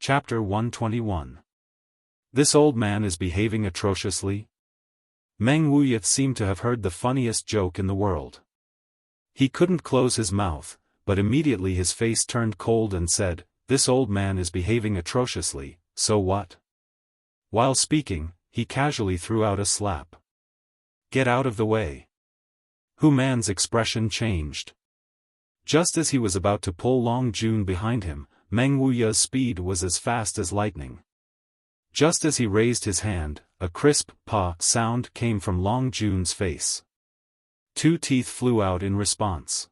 Chapter 121. This old man is behaving atrociously? Meng Wuya seemed to have heard the funniest joke in the world. He couldn't close his mouth, but immediately his face turned cold and said, "This old man is behaving atrociously, so what?" While speaking, he casually threw out a slap. "Get out of the way." Hu Man's expression changed. Just as he was about to pull Long Jun behind him, Meng Wuya's speed was as fast as lightning. Just as he raised his hand, a crisp "pa" sound came from Long Jun's face. 2 teeth flew out in response.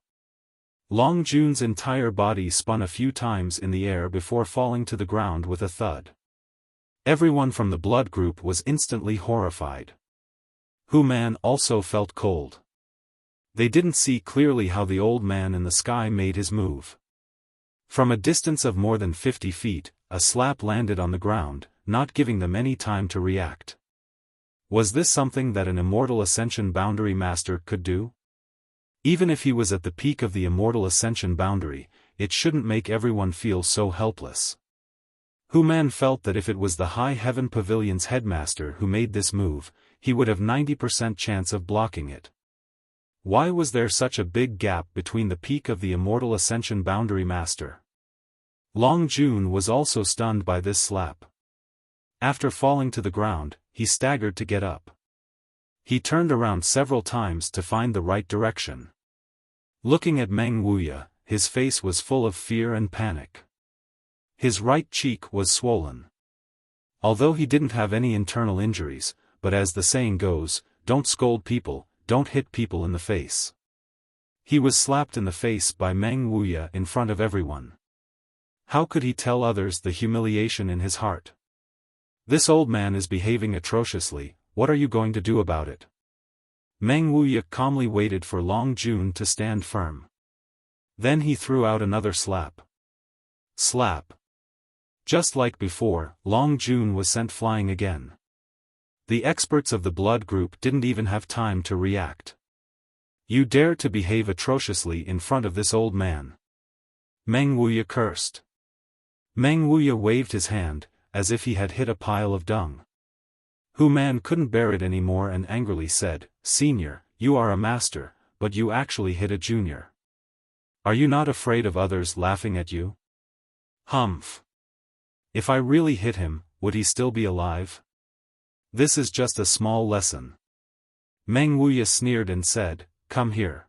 Long Jun's entire body spun a few times in the air before falling to the ground with a thud. Everyone from the blood group was instantly horrified. Hu Man also felt cold. They didn't see clearly how the old man in the sky made his move. From a distance of more than 50 feet, a slap landed on the ground, not giving them any time to react. Was this something that an Immortal Ascension Boundary Master could do? Even if he was at the peak of the Immortal Ascension Boundary, it shouldn't make everyone feel so helpless. Hu Man felt that if it was the High Heaven Pavilion's headmaster who made this move, he would have 90% chance of blocking it. Why was there such a big gap between the peak of the Immortal Ascension Boundary Master? Long Jun was also stunned by this slap. After falling to the ground, he staggered to get up. He turned around several times to find the right direction. Looking at Meng Wuya, his face was full of fear and panic. His right cheek was swollen. Although he didn't have any internal injuries, but as the saying goes, don't scold people, don't hit people in the face. He was slapped in the face by Meng Wuya in front of everyone. How could he tell others the humiliation in his heart? "This old man is behaving atrociously, what are you going to do about it?" Meng Wuya calmly waited for Long Jun to stand firm. Then he threw out another slap. Slap. Just like before, Long Jun was sent flying again. The experts of the blood group didn't even have time to react. "You dare to behave atrociously in front of this old man?" Meng Wuya cursed. Meng Wuya waved his hand, as if he had hit a pile of dung. Hu Man couldn't bear it anymore and angrily said, "Senior, you are a master, but you actually hit a junior. Are you not afraid of others laughing at you?" "Humph. If I really hit him, would he still be alive? This is just a small lesson." Meng Wuya sneered and said, "Come here."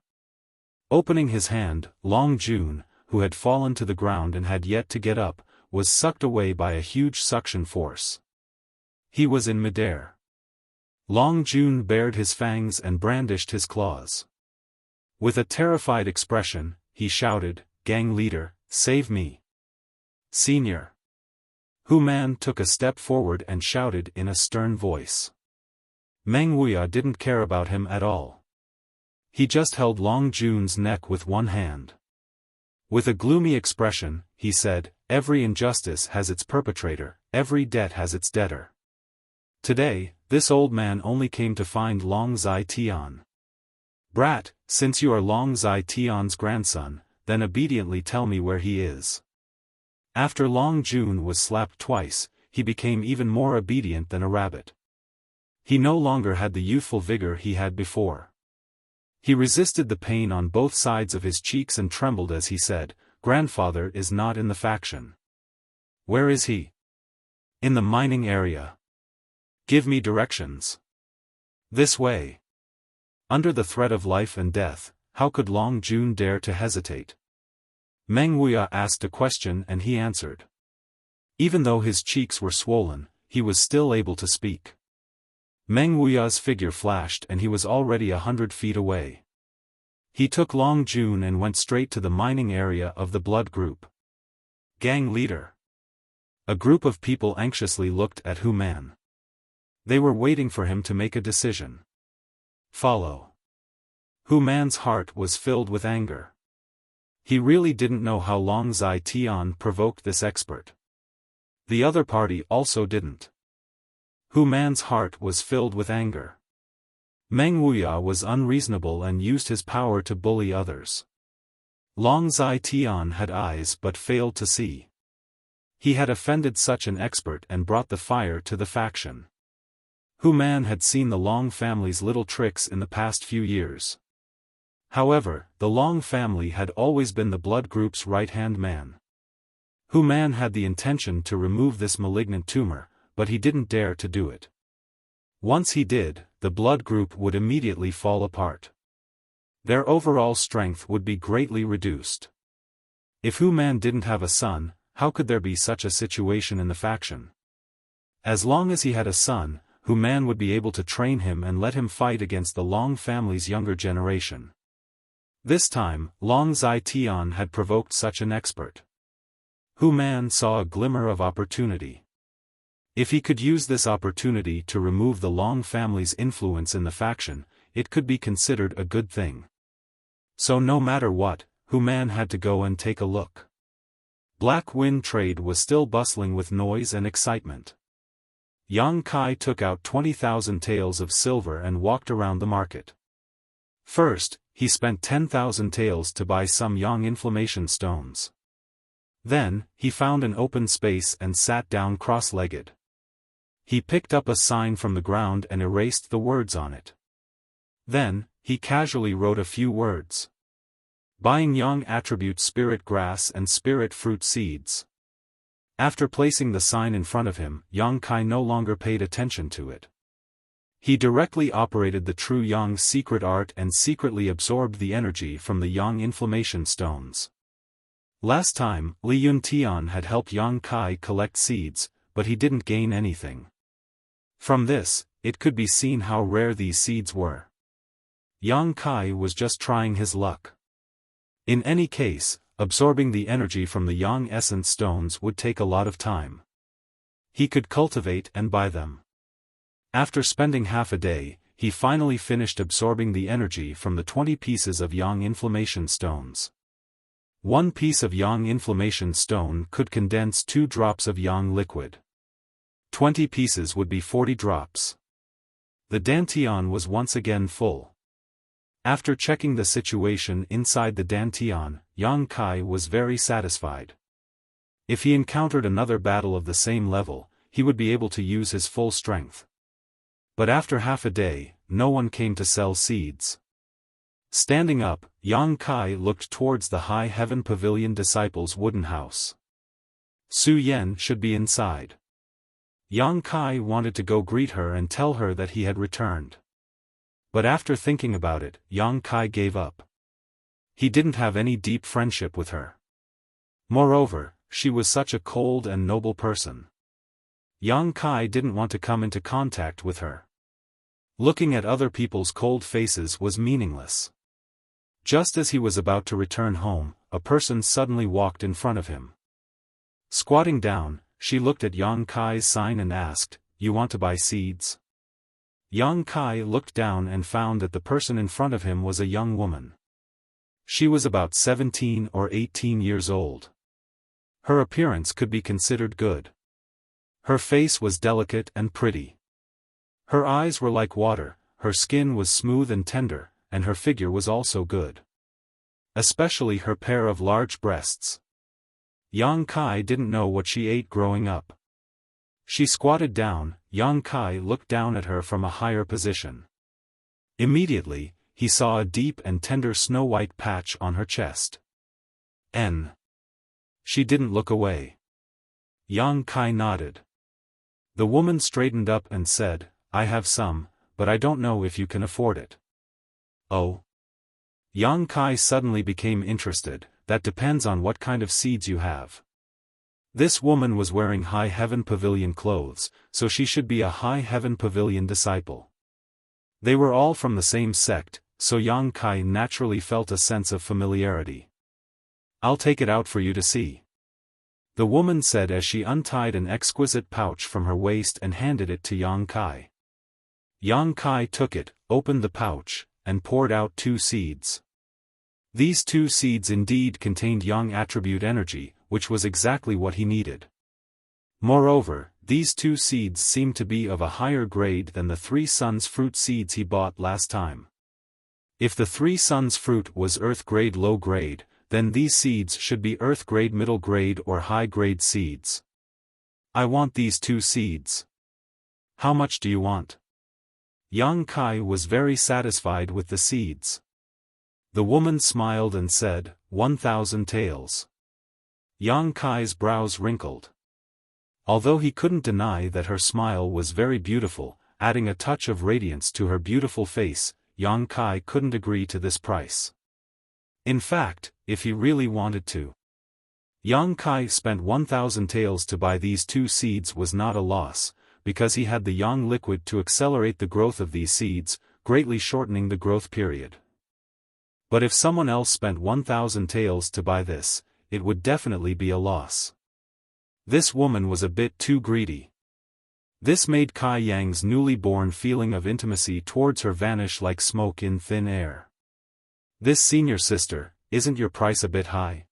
Opening his hand, Long Jun, who had fallen to the ground and had yet to get up, was sucked away by a huge suction force. He was in midair. Long Jun bared his fangs and brandished his claws. With a terrified expression, he shouted, "Gang leader, save me. Senior." Hu Man took a step forward and shouted in a stern voice. Meng Wuya didn't care about him at all. He just held Long Jun's neck with one hand. With a gloomy expression, he said, "Every injustice has its perpetrator, every debt has its debtor. Today, this old man only came to find Long Zai Tian. Brat, since you are Long Zai Tian's grandson, then obediently tell me where he is." After Long Jun was slapped twice, he became even more obedient than a rabbit. He no longer had the youthful vigor he had before. He resisted the pain on both sides of his cheeks and trembled as he said, "Grandfather is not in the faction." "Where is he?" "In the mining area." "Give me directions." "This way." Under the threat of life and death, how could Long Jun dare to hesitate? Meng Wuya asked a question and he answered. Even though his cheeks were swollen, he was still able to speak. Meng Wuya's figure flashed and he was already 100 feet away. He took Long Jun and went straight to the mining area of the blood group. "Gang leader." A group of people anxiously looked at Hu Man. They were waiting for him to make a decision. "Follow." Hu Man's heart was filled with anger. He really didn't know how Long Zai Tian provoked this expert. The other party also didn't. Hu Man's heart was filled with anger. Meng Wuya was unreasonable and used his power to bully others. Long Zai Tian had eyes but failed to see. He had offended such an expert and brought the fire to the faction. Hu Man had seen the Long family's little tricks in the past few years. However, the Long family had always been the blood group's right-hand man. Hu Man had the intention to remove this malignant tumor, but he didn't dare to do it. Once he did, the blood group would immediately fall apart. Their overall strength would be greatly reduced. If Hu Man didn't have a son, how could there be such a situation in the faction? As long as he had a son, Hu Man would be able to train him and let him fight against the Long family's younger generation. This time, Long Zai Tian had provoked such an expert. Hu Man saw a glimmer of opportunity. If he could use this opportunity to remove the Long family's influence in the faction, it could be considered a good thing. So no matter what, Hu Man had to go and take a look. Black Wind Trade was still bustling with noise and excitement. Yang Kai took out 20,000 taels of silver and walked around the market. First, he spent 10,000 taels to buy some Yang inflammation stones. Then, he found an open space and sat down cross-legged. He picked up a sign from the ground and erased the words on it. Then, he casually wrote a few words. Buying Yang attribute spirit grass and spirit fruit seeds. After placing the sign in front of him, Yang Kai no longer paid attention to it. He directly operated the true Yang secret art and secretly absorbed the energy from the Yang inflammation stones. Last time, Li Yuntian had helped Yang Kai collect seeds, but he didn't gain anything. From this, it could be seen how rare these seeds were. Yang Kai was just trying his luck. In any case, absorbing the energy from the Yang essence stones would take a lot of time. He could cultivate and buy them. After spending half a day, he finally finished absorbing the energy from the 20 pieces of Yang inflammation stones. One piece of Yang inflammation stone could condense 2 drops of Yang liquid. 20 pieces would be 40 drops. The dantian was once again full. After checking the situation inside the dantian, Yang Kai was very satisfied. If he encountered another battle of the same level, he would be able to use his full strength. But after half a day, no one came to sell seeds. Standing up, Yang Kai looked towards the High Heaven Pavilion disciples' wooden house. Su Yen should be inside. Yang Kai wanted to go greet her and tell her that he had returned. But after thinking about it, Yang Kai gave up. He didn't have any deep friendship with her. Moreover, she was such a cold and noble person. Yang Kai didn't want to come into contact with her. Looking at other people's cold faces was meaningless. Just as he was about to return home, a person suddenly walked in front of him. Squatting down, she looked at Yang Kai's sign and asked, "You want to buy seeds?" Yang Kai looked down and found that the person in front of him was a young woman. She was about 17 or 18 years old. Her appearance could be considered good. Her face was delicate and pretty. Her eyes were like water, her skin was smooth and tender, and her figure was also good. Especially her pair of large breasts. Yang Kai didn't know what she ate growing up. She squatted down. Yang Kai looked down at her from a higher position. Immediately, he saw a deep and tender snow-white patch on her chest. She didn't look away. Yang Kai nodded. The woman straightened up and said, "I have some, but I don't know if you can afford it." "Oh?" Yang Kai suddenly became interested. "That depends on what kind of seeds you have." This woman was wearing High Heaven Pavilion clothes, so she should be a High Heaven Pavilion disciple. They were all from the same sect, so Yang Kai naturally felt a sense of familiarity. "I'll take it out for you to see," the woman said as she untied an exquisite pouch from her waist and handed it to Yang Kai. Yang Kai took it, opened the pouch, and poured out 2 seeds. These 2 seeds indeed contained Yang attribute energy, which was exactly what he needed. Moreover, these 2 seeds seemed to be of a higher grade than the 3 Suns fruit seeds he bought last time. If the 3 Suns fruit was earth grade low grade, then these seeds should be earth grade middle grade or high grade seeds. I want these 2 seeds. How much do you want? Yang Kai was very satisfied with the seeds. The woman smiled and said, 1,000 taels. Yang Kai's brows wrinkled. Although he couldn't deny that her smile was very beautiful, adding a touch of radiance to her beautiful face, Yang Kai couldn't agree to this price. In fact, if he really wanted to. Yang Kai spent 1,000 taels to buy these 2 seeds was not a loss, because he had the yang liquid to accelerate the growth of these seeds, greatly shortening the growth period. But if someone else spent 1,000 taels to buy this, it would definitely be a loss. This woman was a bit too greedy. This made Kai Yang's newly born feeling of intimacy towards her vanish like smoke in thin air. This senior sister, isn't your price a bit high?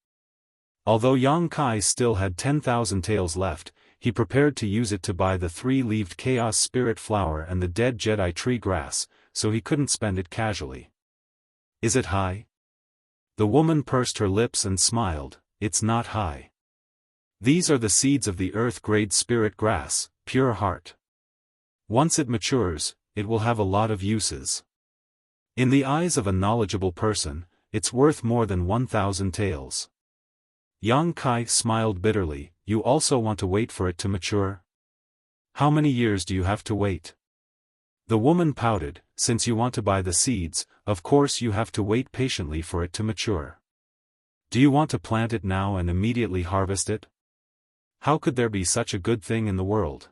Although Yang Kai still had 10,000 taels left, he prepared to use it to buy the 3-leaved Chaos Spirit Flower and the dead Jedi Tree Grass, so he couldn't spend it casually. Is it high? The woman pursed her lips and smiled. It's not high. These are the seeds of the Earth-grade Spirit Grass, Pure Heart. Once it matures, it will have a lot of uses. In the eyes of a knowledgeable person, it's worth more than 1,000 taels. Yang Kai smiled bitterly. You also want to wait for it to mature? How many years do you have to wait? The woman pouted. Since you want to buy the seeds, of course you have to wait patiently for it to mature. Do you want to plant it now and immediately harvest it? How could there be such a good thing in the world?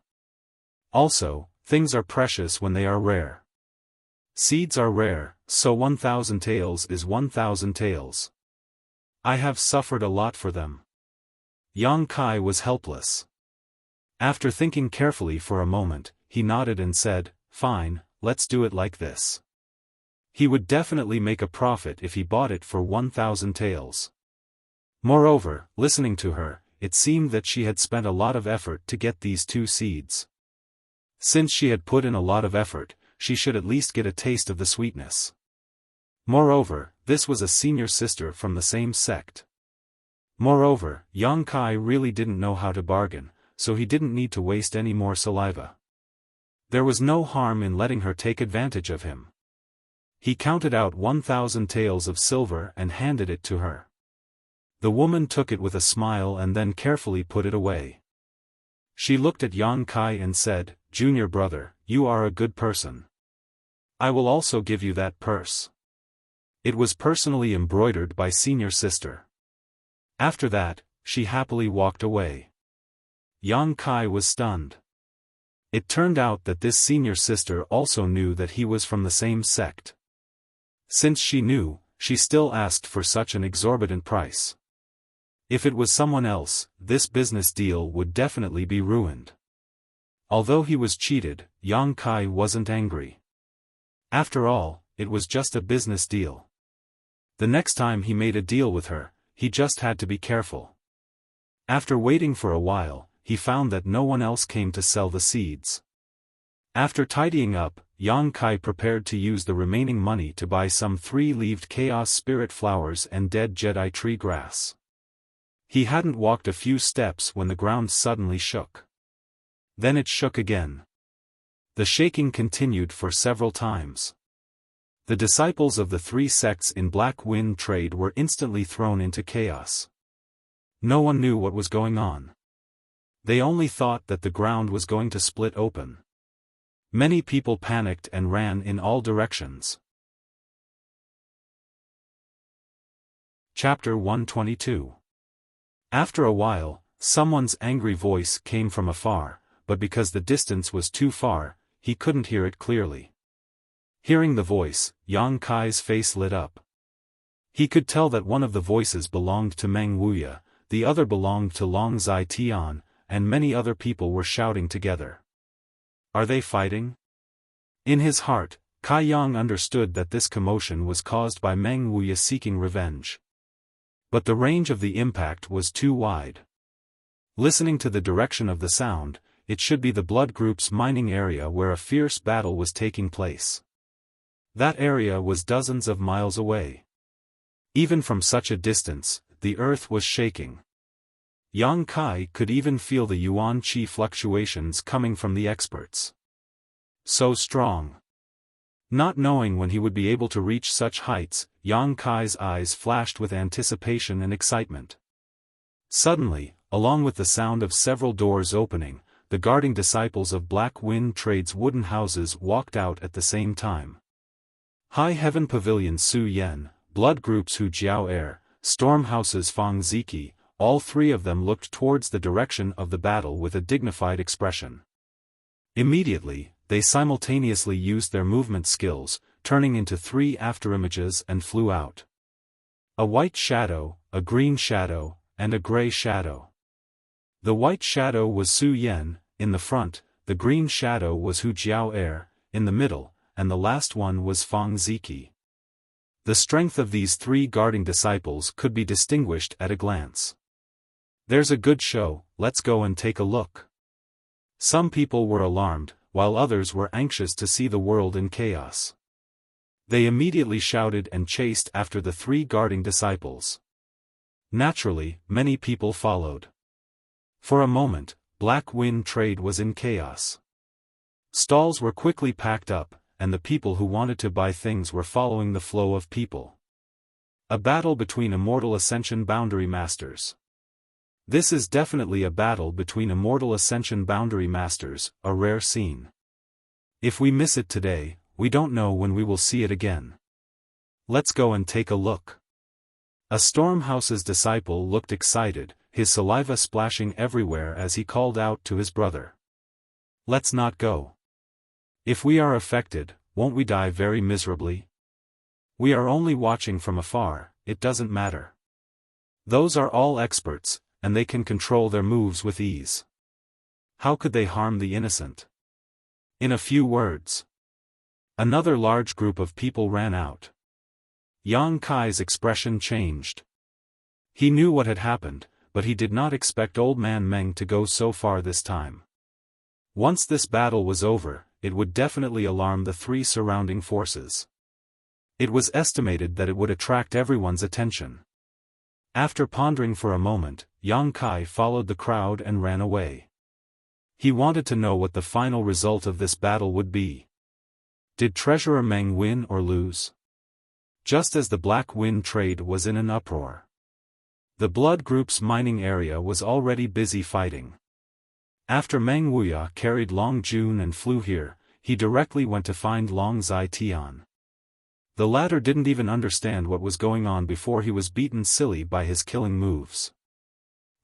Also, things are precious when they are rare. Seeds are rare, so 1,000 taels is 1,000 taels. I have suffered a lot for them. Yang Kai was helpless. After thinking carefully for a moment, he nodded and said, fine, let's do it like this. He would definitely make a profit if he bought it for 1,000 taels. Moreover, listening to her, it seemed that she had spent a lot of effort to get these 2 seeds. Since she had put in a lot of effort, she should at least get a taste of the sweetness. Moreover, this was a senior sister from the same sect. Moreover, Yang Kai really didn't know how to bargain, so he didn't need to waste any more saliva. There was no harm in letting her take advantage of him. He counted out 1,000 taels of silver and handed it to her. The woman took it with a smile and then carefully put it away. She looked at Yang Kai and said, Junior brother, you are a good person. I will also give you that purse. It was personally embroidered by senior sister. After that, she happily walked away. Yang Kai was stunned. It turned out that this senior sister also knew that he was from the same sect. Since she knew, she still asked for such an exorbitant price. If it was someone else, this business deal would definitely be ruined. Although he was cheated, Yang Kai wasn't angry. After all, it was just a business deal. The next time he made a deal with her, he just had to be careful. After waiting for a while, he found that no one else came to sell the seeds. After tidying up, Yang Kai prepared to use the remaining money to buy some 3-leaved Chaos Spirit Flowers and dead Jedi Tree Grass. He hadn't walked a few steps when the ground suddenly shook. Then it shook again. The shaking continued for several times. The disciples of the 3 sects in Black Wind trade were instantly thrown into chaos. No one knew what was going on. They only thought that the ground was going to split open. Many people panicked and ran in all directions. Chapter 122. After a while, someone's angry voice came from afar, but because the distance was too far, he couldn't hear it clearly. Hearing the voice, Yang Kai's face lit up. He could tell that one of the voices belonged to Meng Wuya, the other belonged to Long Zai Tian, and many other people were shouting together. Are they fighting? In his heart, Kai Yang understood that this commotion was caused by Meng Wuya seeking revenge. But the range of the impact was too wide. Listening to the direction of the sound, it should be the Blood Group's mining area where a fierce battle was taking place. That area was dozens of miles away. Even from such a distance, the earth was shaking. Yang Kai could even feel the yuan qi fluctuations coming from the experts. So strong. Not knowing when he would be able to reach such heights, Yang Kai's eyes flashed with anticipation and excitement. Suddenly, along with the sound of several doors opening, the guarding disciples of Black Wind Trade's wooden houses walked out at the same time. High Heaven Pavilion Su Yen, Blood Groups Hu Jiao Er, Storm Houses Fang Ziki, all three of them looked towards the direction of the battle with a dignified expression. Immediately, they simultaneously used their movement skills, turning into 3 afterimages and flew out. A white shadow, a green shadow, and a gray shadow. The white shadow was Su Yen, in the front, the green shadow was Hu Jiao Er, in the middle, and the last one was Fang Ziki. The strength of these 3 guarding disciples could be distinguished at a glance. There's a good show, let's go and take a look. Some people were alarmed, while others were anxious to see the world in chaos. They immediately shouted and chased after the 3 guarding disciples. Naturally, many people followed. For a moment, Black Wind Trade was in chaos. Stalls were quickly packed up, and the people who wanted to buy things were following the flow of people. A battle between Immortal Ascension Boundary Masters. This is definitely a battle between Immortal Ascension Boundary Masters, a rare scene. If we miss it today, we don't know when we will see it again. Let's go and take a look. A Stormhouse's disciple looked excited, his saliva splashing everywhere as he called out to his brother. Let's not go. If we are affected, won't we die very miserably? We are only watching from afar, it doesn't matter. Those are all experts, and they can control their moves with ease. How could they harm the innocent? In a few words. Another large group of people ran out. Yang Kai's expression changed. He knew what had happened, but he did not expect Old Man Meng to go so far this time. Once this battle was over, it would definitely alarm the 3 surrounding forces. It was estimated that it would attract everyone's attention. After pondering for a moment, Yang Kai followed the crowd and ran away. He wanted to know what the final result of this battle would be. Did Treasurer Meng win or lose? Just as the Black Wind Trade was in an uproar. The Blood Group's mining area was already busy fighting. After Meng Wuya carried Long Jun and flew here, he directly went to find Long Zai Tian. The latter didn't even understand what was going on before he was beaten silly by his killing moves.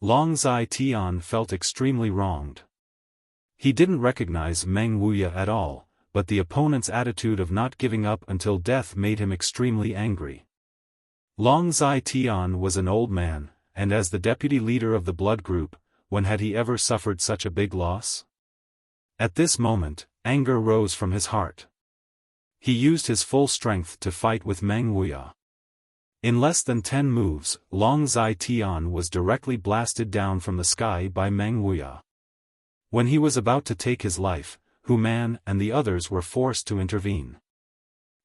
Long Zai Tian felt extremely wronged. He didn't recognize Meng Wuya at all, but the opponent's attitude of not giving up until death made him extremely angry. Long Zai Tian was an old man, and as the deputy leader of the Blood Group, when had he ever suffered such a big loss? At this moment, anger rose from his heart. He used his full strength to fight with Meng Wuya. In less than 10 moves, Long Zai Tian was directly blasted down from the sky by Meng Wuya. When he was about to take his life, Hu Man and the others were forced to intervene.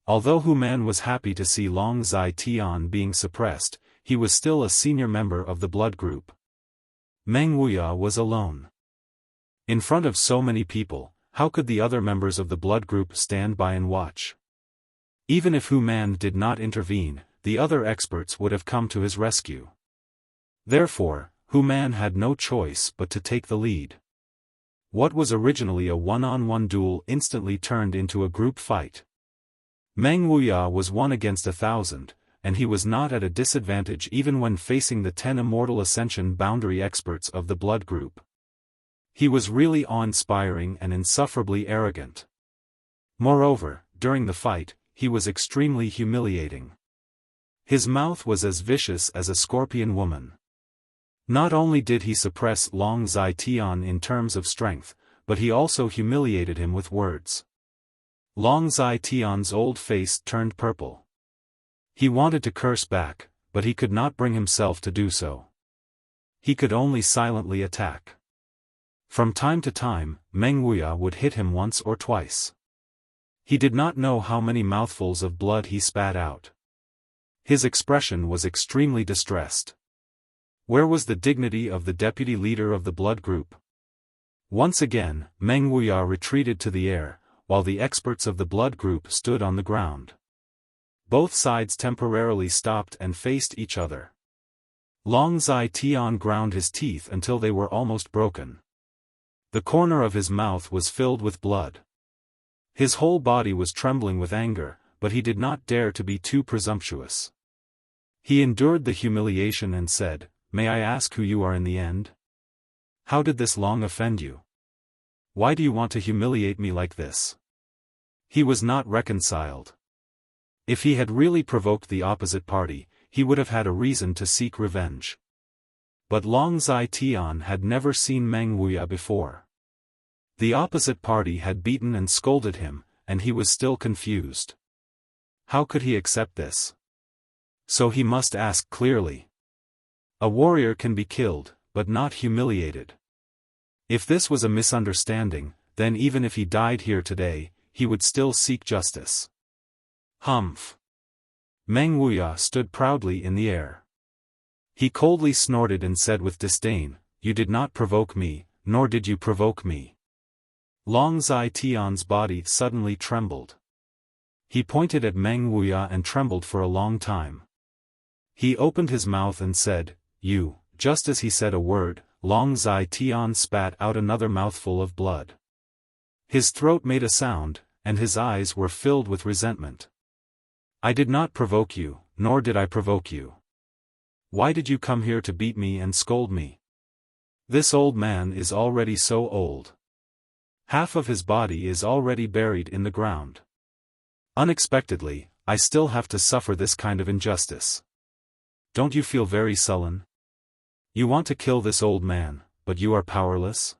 Although Hu Man was happy to see Long Zai Tian being suppressed, he was still a senior member of the Blood Group. Meng Wuya was alone. In front of so many people, how could the other members of the Blood Group stand by and watch? Even if Hu Man did not intervene, the other experts would have come to his rescue. Therefore, Hu Man had no choice but to take the lead. What was originally a one-on-one duel instantly turned into a group fight. Meng Wuya was 1 against 1,000, and he was not at a disadvantage even when facing the 10 Immortal Ascension Boundary experts of the Blood Group. He was really awe-inspiring and insufferably arrogant. Moreover, during the fight, he was extremely humiliating. His mouth was as vicious as a scorpion woman. Not only did he suppress Long Zai Tian in terms of strength, but he also humiliated him with words. Long Zai Tian's old face turned purple. He wanted to curse back, but he could not bring himself to do so. He could only silently attack. From time to time, Meng Wuya would hit him once or twice. He did not know how many mouthfuls of blood he spat out. His expression was extremely distressed. Where was the dignity of the deputy leader of the blood group? Once again, Meng Wuya retreated to the air, while the experts of the blood group stood on the ground. Both sides temporarily stopped and faced each other. Long Zai Tian ground his teeth until they were almost broken. The corner of his mouth was filled with blood. His whole body was trembling with anger, but he did not dare to be too presumptuous. He endured the humiliation and said, "May I ask who you are in the end? How did this Long offend you? Why do you want to humiliate me like this?" He was not reconciled. If he had really provoked the opposite party, he would have had a reason to seek revenge. But Long Zai Tian had never seen Meng Wuya before. The opposite party had beaten and scolded him, and he was still confused. How could he accept this? So he must ask clearly. A warrior can be killed, but not humiliated. If this was a misunderstanding, then even if he died here today, he would still seek justice. Humph. Meng Wuya stood proudly in the air. He coldly snorted and said with disdain, "You did not provoke me, nor did you provoke me." Long Zai Tian's body suddenly trembled. He pointed at Meng Wuya and trembled for a long time. He opened his mouth and said, "You," just as he said a word, Long Zai Tian spat out another mouthful of blood. His throat made a sound, and his eyes were filled with resentment. "I did not provoke you, nor did I provoke you. Why did you come here to beat me and scold me? This old man is already so old. Half of his body is already buried in the ground. Unexpectedly, I still have to suffer this kind of injustice. Don't you feel very sullen? You want to kill this old man, but you are powerless?"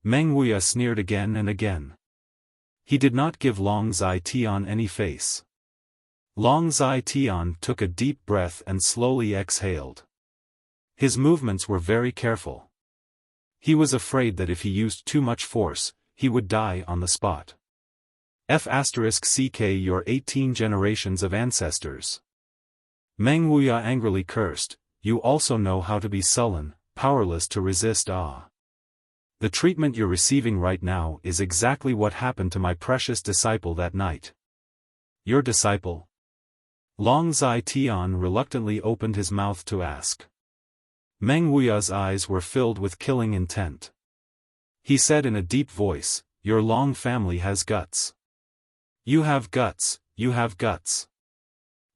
Meng Wuya sneered again and again. He did not give Long Zai Tian any face. Long Zai Tian took a deep breath and slowly exhaled. His movements were very careful. He was afraid that if he used too much force, he would die on the spot. F***ck your 18 generations of ancestors. Meng Wuya angrily cursed, "You also know how to be sullen, powerless to resist." The treatment you're receiving right now is exactly what happened to my precious disciple that night. Your disciple? Long Zai Tian reluctantly opened his mouth to ask. Meng Wuya's eyes were filled with killing intent. He said in a deep voice, "Your Long family has guts. You have guts, you have guts.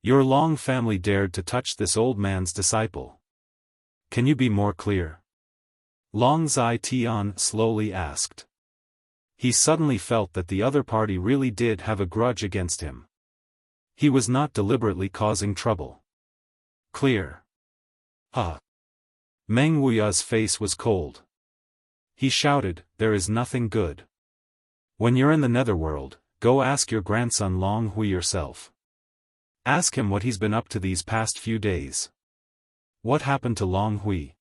Your Long family dared to touch this old man's disciple. Can you be more clear?" Long Zai Tian slowly asked. He suddenly felt that the other party really did have a grudge against him. He was not deliberately causing trouble. Clear. Meng Wuya's face was cold. He shouted, "There is nothing good. When you're in the netherworld, go ask your grandson Long Hui yourself. Ask him what he's been up to these past few days. What happened to Long Hui?"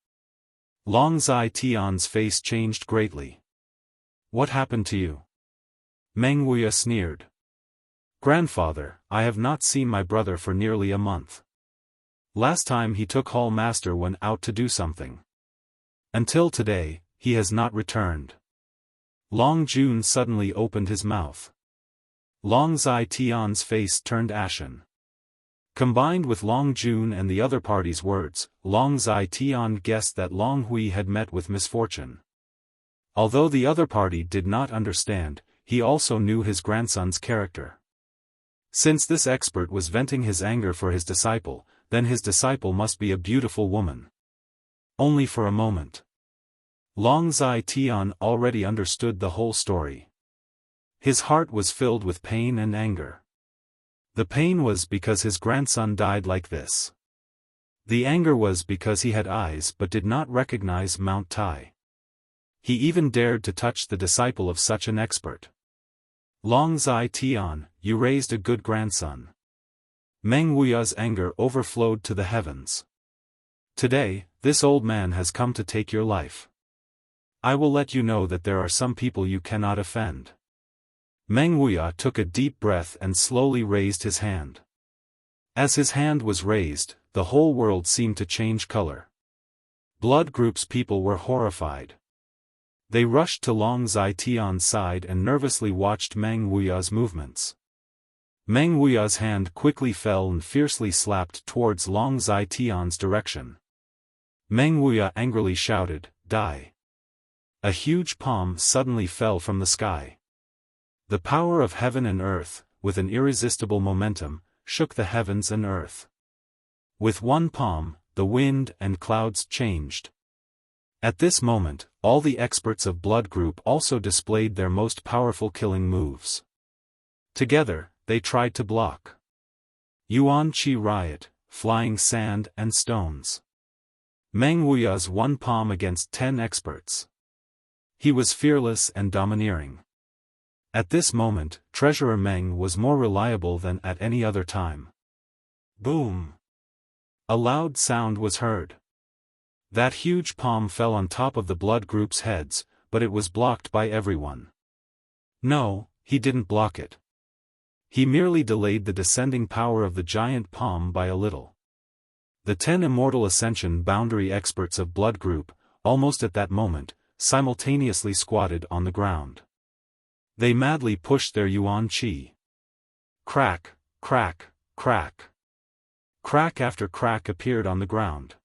Long Zai Tian's face changed greatly. "What happened to you?" Meng Wuya sneered. "Grandfather, I have not seen my brother for nearly a month. Last time he took Hall Master went out to do something. Until today, he has not returned." Long Jun suddenly opened his mouth. Long Zai Tian's face turned ashen. Combined with Long Jun and the other party's words, Long Zai Tian guessed that Long Hui had met with misfortune. Although the other party did not understand, he also knew his grandson's character. Since this expert was venting his anger for his disciple, then his disciple must be a beautiful woman. Only for a moment. Long Zai Tian already understood the whole story. His heart was filled with pain and anger. The pain was because his grandson died like this. The anger was because he had eyes but did not recognize Mount Tai. He even dared to touch the disciple of such an expert. Long Zai Tian, you raised a good grandson. Meng Wuya's anger overflowed to the heavens. Today, this old man has come to take your life. I will let you know that there are some people you cannot offend. Meng Wuya took a deep breath and slowly raised his hand. As his hand was raised, the whole world seemed to change color. Blood Group's people were horrified. They rushed to Long Zai Tian's side and nervously watched Meng Wuya's movements. Meng Wuya's hand quickly fell and fiercely slapped towards Long Zai Tian's direction. Meng Wuya angrily shouted, "Die!" A huge palm suddenly fell from the sky. The power of heaven and earth, with an irresistible momentum, shook the heavens and earth. With one palm, the wind and clouds changed. At this moment, all the experts of Blood Group also displayed their most powerful killing moves. Together, they tried to block. Yuan Qi riot, flying sand and stones. Meng Wuya's one palm against 10 experts. He was fearless and domineering. At this moment, Treasurer Meng was more reliable than at any other time. Boom! A loud sound was heard. That huge palm fell on top of the Blood Group's heads, but it was blocked by everyone. No, he didn't block it. He merely delayed the descending power of the giant palm by a little. The 10 Immortal Ascension boundary experts of Blood Group, almost at that moment, simultaneously squatted on the ground. They madly pushed their Yuan Qi. Crack, crack, crack. Crack after crack appeared on the ground.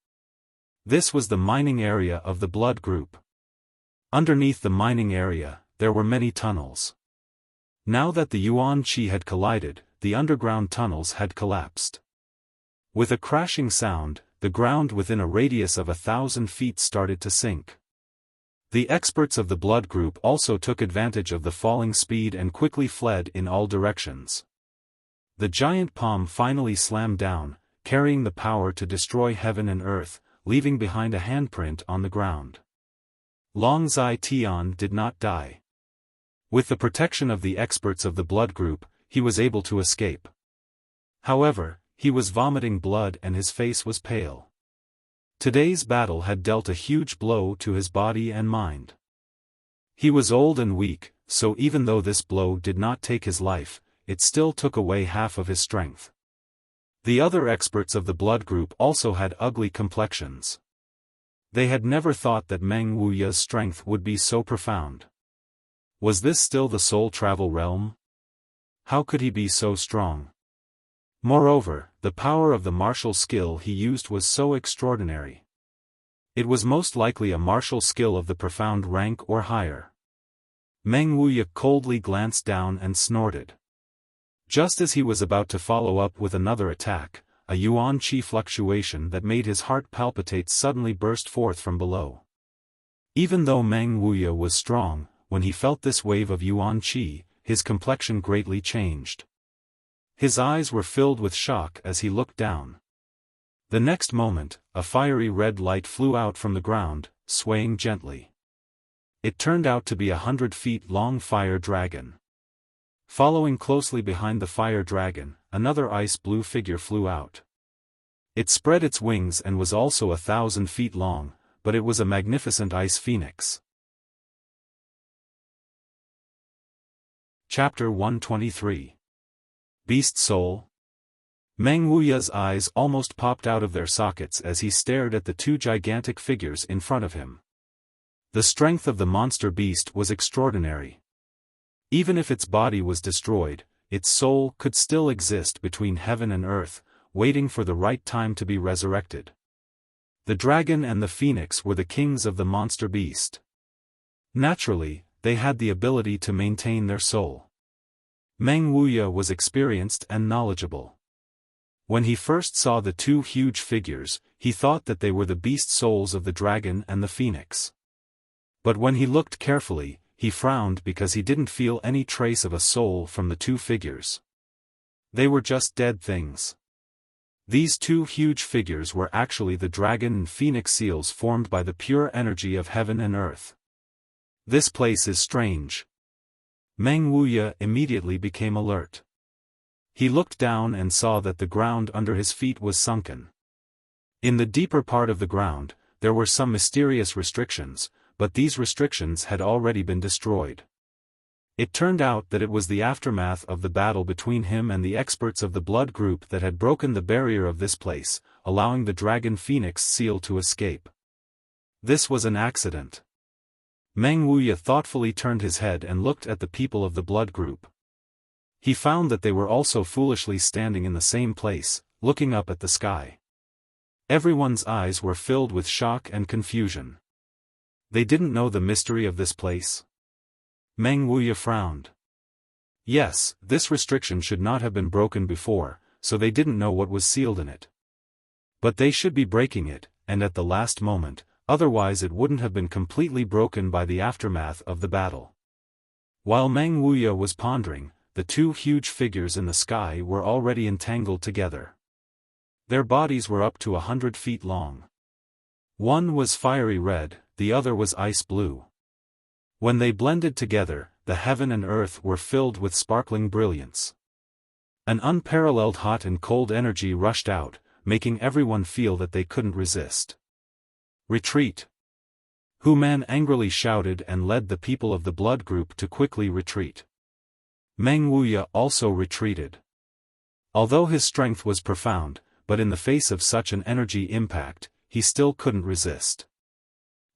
This was the mining area of the Blood Group. Underneath the mining area, there were many tunnels. Now that the Yuan Qi had collided, the underground tunnels had collapsed. With a crashing sound, the ground within a radius of 1,000 feet started to sink. The experts of the Blood Group also took advantage of the falling speed and quickly fled in all directions. The giant palm finally slammed down, carrying the power to destroy heaven and earth, leaving behind a handprint on the ground. Long Zai Tian did not die. With the protection of the experts of the Blood Group, he was able to escape. However, he was vomiting blood and his face was pale. Today's battle had dealt a huge blow to his body and mind. He was old and weak, so even though this blow did not take his life, it still took away half of his strength. The other experts of the Blood Group also had ugly complexions. They had never thought that Meng Wuya's strength would be so profound. Was this still the soul travel realm? How could he be so strong? Moreover, the power of the martial skill he used was so extraordinary. It was most likely a martial skill of the profound rank or higher. Meng Wuya coldly glanced down and snorted. Just as he was about to follow up with another attack, a Yuan Qi fluctuation that made his heart palpitate suddenly burst forth from below. Even though Meng Wuya was strong, when he felt this wave of Yuan Qi, his complexion greatly changed. His eyes were filled with shock as he looked down. The next moment, a fiery red light flew out from the ground, swaying gently. It turned out to be 100 feet long fire dragon. Following closely behind the fire dragon, another ice blue figure flew out. It spread its wings and was also 1,000 feet long, but it was a magnificent ice phoenix. Chapter 123. Beast Soul. Meng Wuya's eyes almost popped out of their sockets as he stared at the two gigantic figures in front of him. The strength of the monster beast was extraordinary. Even if its body was destroyed, its soul could still exist between heaven and earth, waiting for the right time to be resurrected. The dragon and the phoenix were the kings of the monster beast. Naturally, they had the ability to maintain their soul. Meng Wuya was experienced and knowledgeable. When he first saw the two huge figures, he thought that they were the beast souls of the dragon and the phoenix. But when he looked carefully, he frowned because he didn't feel any trace of a soul from the two figures. They were just dead things. These two huge figures were actually the dragon and phoenix seals formed by the pure energy of heaven and earth. This place is strange. Meng Wuya immediately became alert. He looked down and saw that the ground under his feet was sunken. In the deeper part of the ground, there were some mysterious restrictions, but these restrictions had already been destroyed. It turned out that it was the aftermath of the battle between him and the experts of the Blood Group that had broken the barrier of this place, allowing the Dragon Phoenix seal to escape. This was an accident. Meng Wuya thoughtfully turned his head and looked at the people of the blood group. He found that they were also foolishly standing in the same place, looking up at the sky. Everyone's eyes were filled with shock and confusion. They didn't know the mystery of this place. Meng Wuya frowned. Yes, this restriction should not have been broken before, so they didn't know what was sealed in it. But they should be breaking it, and at the last moment, otherwise it wouldn't have been completely broken by the aftermath of the battle. While Meng Wuya was pondering, the two huge figures in the sky were already entangled together. Their bodies were up to 100 feet long. One was fiery red, the other was ice blue. When they blended together, the heaven and earth were filled with sparkling brilliance. An unparalleled hot and cold energy rushed out, making everyone feel that they couldn't resist. Retreat! Hu Man angrily shouted and led the people of the blood group to quickly retreat. Meng Wuya also retreated. Although his strength was profound, but in the face of such an energy impact, he still couldn't resist.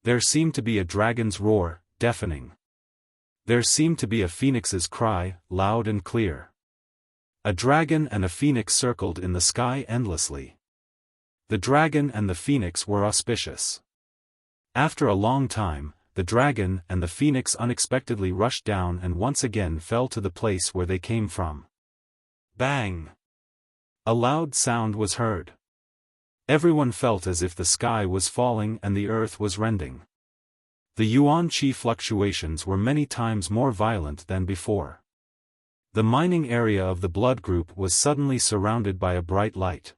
There seemed to be a dragon's roar, deafening. There seemed to be a phoenix's cry, loud and clear. A dragon and a phoenix circled in the sky endlessly. The dragon and the phoenix were auspicious. After a long time, the dragon and the phoenix unexpectedly rushed down and once again fell to the place where they came from. Bang! A loud sound was heard. Everyone felt as if the sky was falling and the earth was rending. The yuan qi fluctuations were many times more violent than before. The mining area of the blood group was suddenly surrounded by a bright light.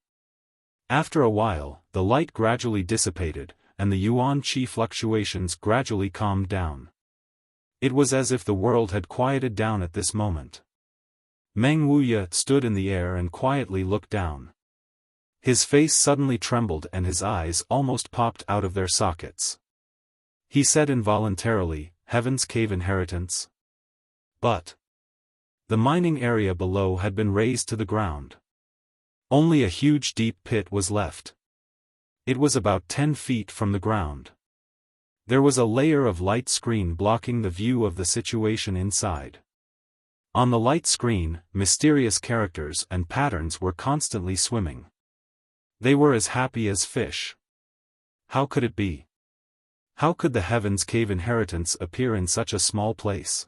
After a while, the light gradually dissipated, and the yuan qi fluctuations gradually calmed down. It was as if the world had quieted down at this moment. Meng Wuya stood in the air and quietly looked down. His face suddenly trembled and his eyes almost popped out of their sockets. He said involuntarily, "Heaven's cave inheritance?" But the mining area below had been razed to the ground. Only a huge deep pit was left. It was about 10 feet from the ground. There was a layer of light screen blocking the view of the situation inside. On the light screen, mysterious characters and patterns were constantly swimming. They were as happy as fish. How could it be? How could the Heaven's Cave inheritance appear in such a small place?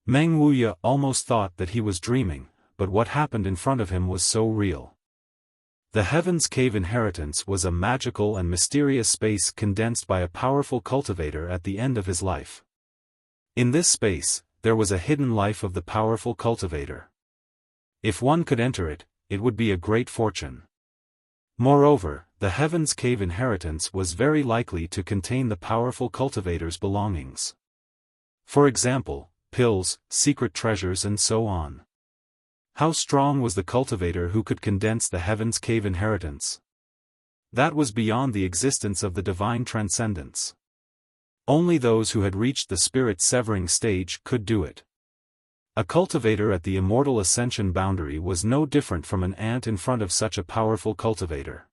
Meng Wuya almost thought that he was dreaming, but what happened in front of him was so real. The Heaven's Cave inheritance was a magical and mysterious space condensed by a powerful cultivator at the end of his life. In this space, there was a hidden life of the powerful cultivator. If one could enter it, it would be a great fortune. Moreover, the Heaven's Cave inheritance was very likely to contain the powerful cultivator's belongings. For example, pills, secret treasures and so on. How strong was the cultivator who could condense the Heaven's Cave inheritance? That was beyond the existence of the divine transcendence. Only those who had reached the spirit-severing stage could do it. A cultivator at the immortal ascension boundary was no different from an ant in front of such a powerful cultivator.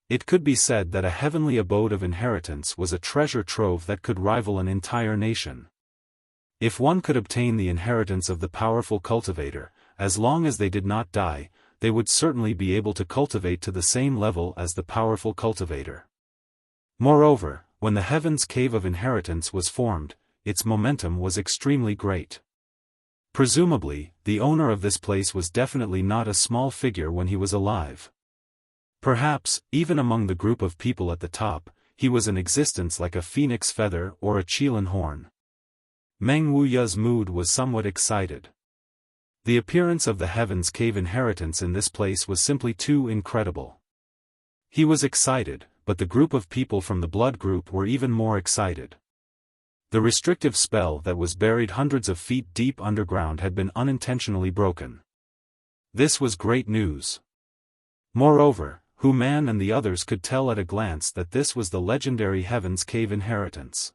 It could be said that a heavenly abode of inheritance was a treasure trove that could rival an entire nation. If one could obtain the inheritance of the powerful cultivator, as long as they did not die, they would certainly be able to cultivate to the same level as the powerful cultivator. Moreover, when the Heaven's Cave of Inheritance was formed, its momentum was extremely great. Presumably, the owner of this place was definitely not a small figure when he was alive. Perhaps, even among the group of people at the top, he was in existence like a phoenix feather or a qilin horn. Meng Wuya's mood was somewhat excited. The appearance of the Heaven's Cave inheritance in this place was simply too incredible. He was excited, but the group of people from the blood group were even more excited. The restrictive spell that was buried hundreds of feet deep underground had been unintentionally broken. This was great news. Moreover, Hu Man and the others could tell at a glance that this was the legendary Heaven's Cave inheritance.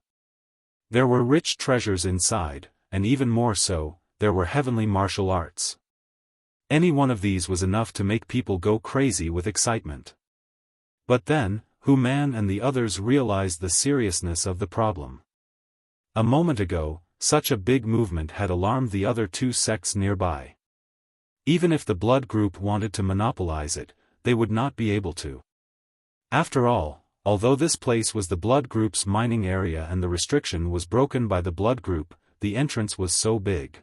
There were rich treasures inside, and even more so, there were heavenly martial arts. Any one of these was enough to make people go crazy with excitement. But then, Hu Man and the others realized the seriousness of the problem. A moment ago, such a big movement had alarmed the other two sects nearby. Even if the blood group wanted to monopolize it, they would not be able to. After all, although this place was the blood group's mining area and the restriction was broken by the blood group, the entrance was so big.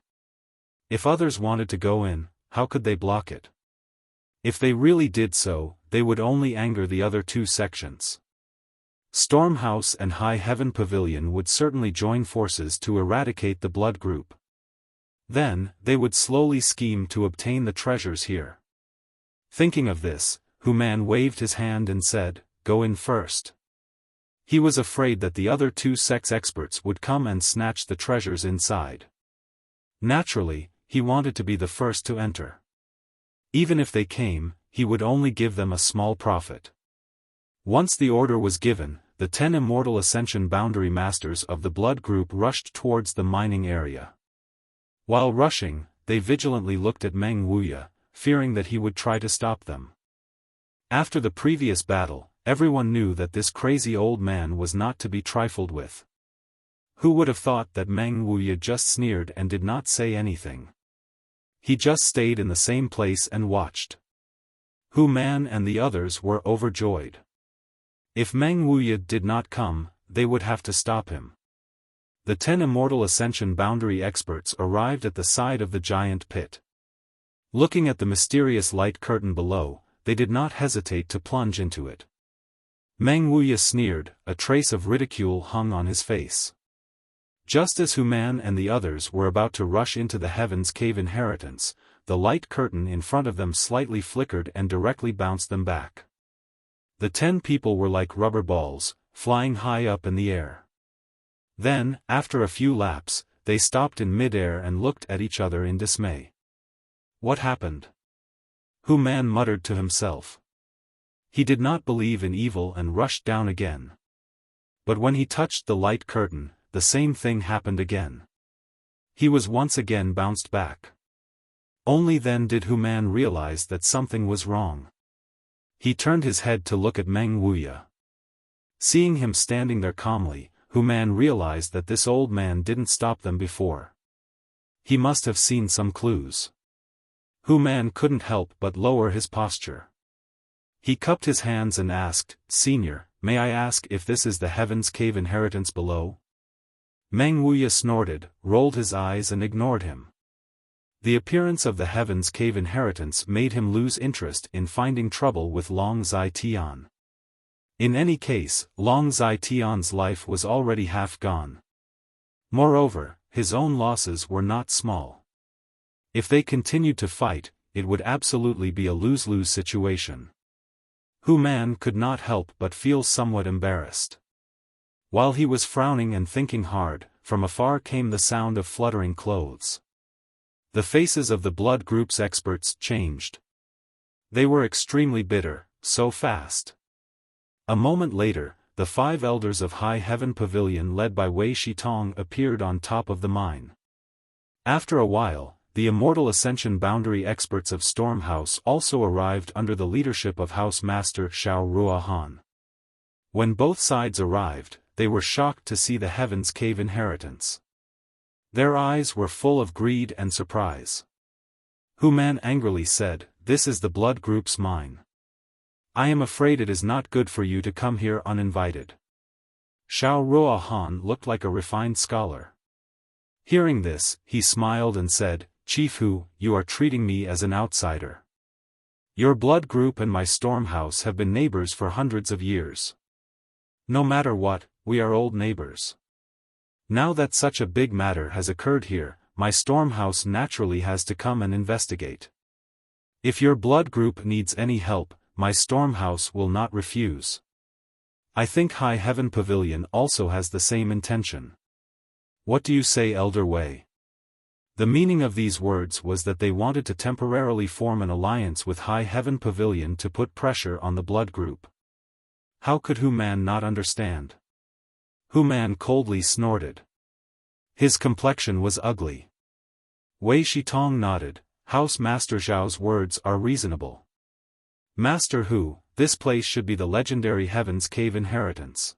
If others wanted to go in, how could they block it? If they really did so, they would only anger the other two sections. Stormhouse and High Heaven Pavilion would certainly join forces to eradicate the blood group. Then, they would slowly scheme to obtain the treasures here. Thinking of this, Hu Man waved his hand and said, "Go in first." He was afraid that the other two sects experts would come and snatch the treasures inside. Naturally, he wanted to be the first to enter. Even if they came, he would only give them a small profit. Once the order was given, the 10 immortal Ascension Boundary Masters of the blood group rushed towards the mining area. While rushing, they vigilantly looked at Meng Wuya, fearing that he would try to stop them. After the previous battle, everyone knew that this crazy old man was not to be trifled with. Who would have thought that Meng Wuya just sneered and did not say anything? He just stayed in the same place and watched. Hu Man and the others were overjoyed. If Meng Wuya did not come, they would have to stop him. The 10 immortal Ascension Boundary experts arrived at the side of the giant pit. Looking at the mysterious light curtain below, they did not hesitate to plunge into it. Meng Wuya sneered, a trace of ridicule hung on his face. Just as Hu Man and the others were about to rush into the Heaven's Cave inheritance, the light curtain in front of them slightly flickered and directly bounced them back. The 10 people were like rubber balls, flying high up in the air. Then, after a few laps, they stopped in mid-air and looked at each other in dismay. What happened? Hu Man muttered to himself. He did not believe in evil and rushed down again. But when he touched the light curtain, the same thing happened again. He was once again bounced back. Only then did Hu Man realize that something was wrong. He turned his head to look at Meng Wuya. Seeing him standing there calmly, Hu Man realized that this old man didn't stop them before. He must have seen some clues. Hu Man couldn't help but lower his posture. He cupped his hands and asked, "Senior, may I ask if this is the Heaven's Cave inheritance below?" Meng Wuya snorted, rolled his eyes and ignored him. The appearance of the Heaven's Cave inheritance made him lose interest in finding trouble with Long Zai Tian. In any case, Long Zai Tian's life was already half gone. Moreover, his own losses were not small. If they continued to fight, it would absolutely be a lose-lose situation. Hu Man could not help but feel somewhat embarrassed. While he was frowning and thinking hard, from afar came the sound of fluttering clothes. The faces of the blood group's experts changed. They were extremely bitter, so fast. A moment later, the 5 elders of High Heaven Pavilion led by Wei Shitong appeared on top of the mine. After a while, the immortal Ascension Boundary experts of Stormhouse also arrived under the leadership of House Master Xiaofan. When both sides arrived, they were shocked to see the Heaven's Cave inheritance. Their eyes were full of greed and surprise. Hu Man angrily said, "This is the blood group's mine. I am afraid it is not good for you to come here uninvited." Xiaofan looked like a refined scholar. Hearing this, he smiled and said, "Chief Hu, you are treating me as an outsider. Your blood group and my Stormhouse have been neighbors for hundreds of years. No matter what, we are old neighbors. Now that such a big matter has occurred here, my Stormhouse naturally has to come and investigate. If your blood group needs any help, my Stormhouse will not refuse. I think High Heaven Pavilion also has the same intention. What do you say, Elder Wei?" The meaning of these words was that they wanted to temporarily form an alliance with High Heaven Pavilion to put pressure on the blood group. How could Hu Man not understand? Hu Man coldly snorted. His complexion was ugly. Wei Shitong nodded. House Master Zhao's words are reasonable. Master Hu, this place should be the legendary Heaven's Cave inheritance.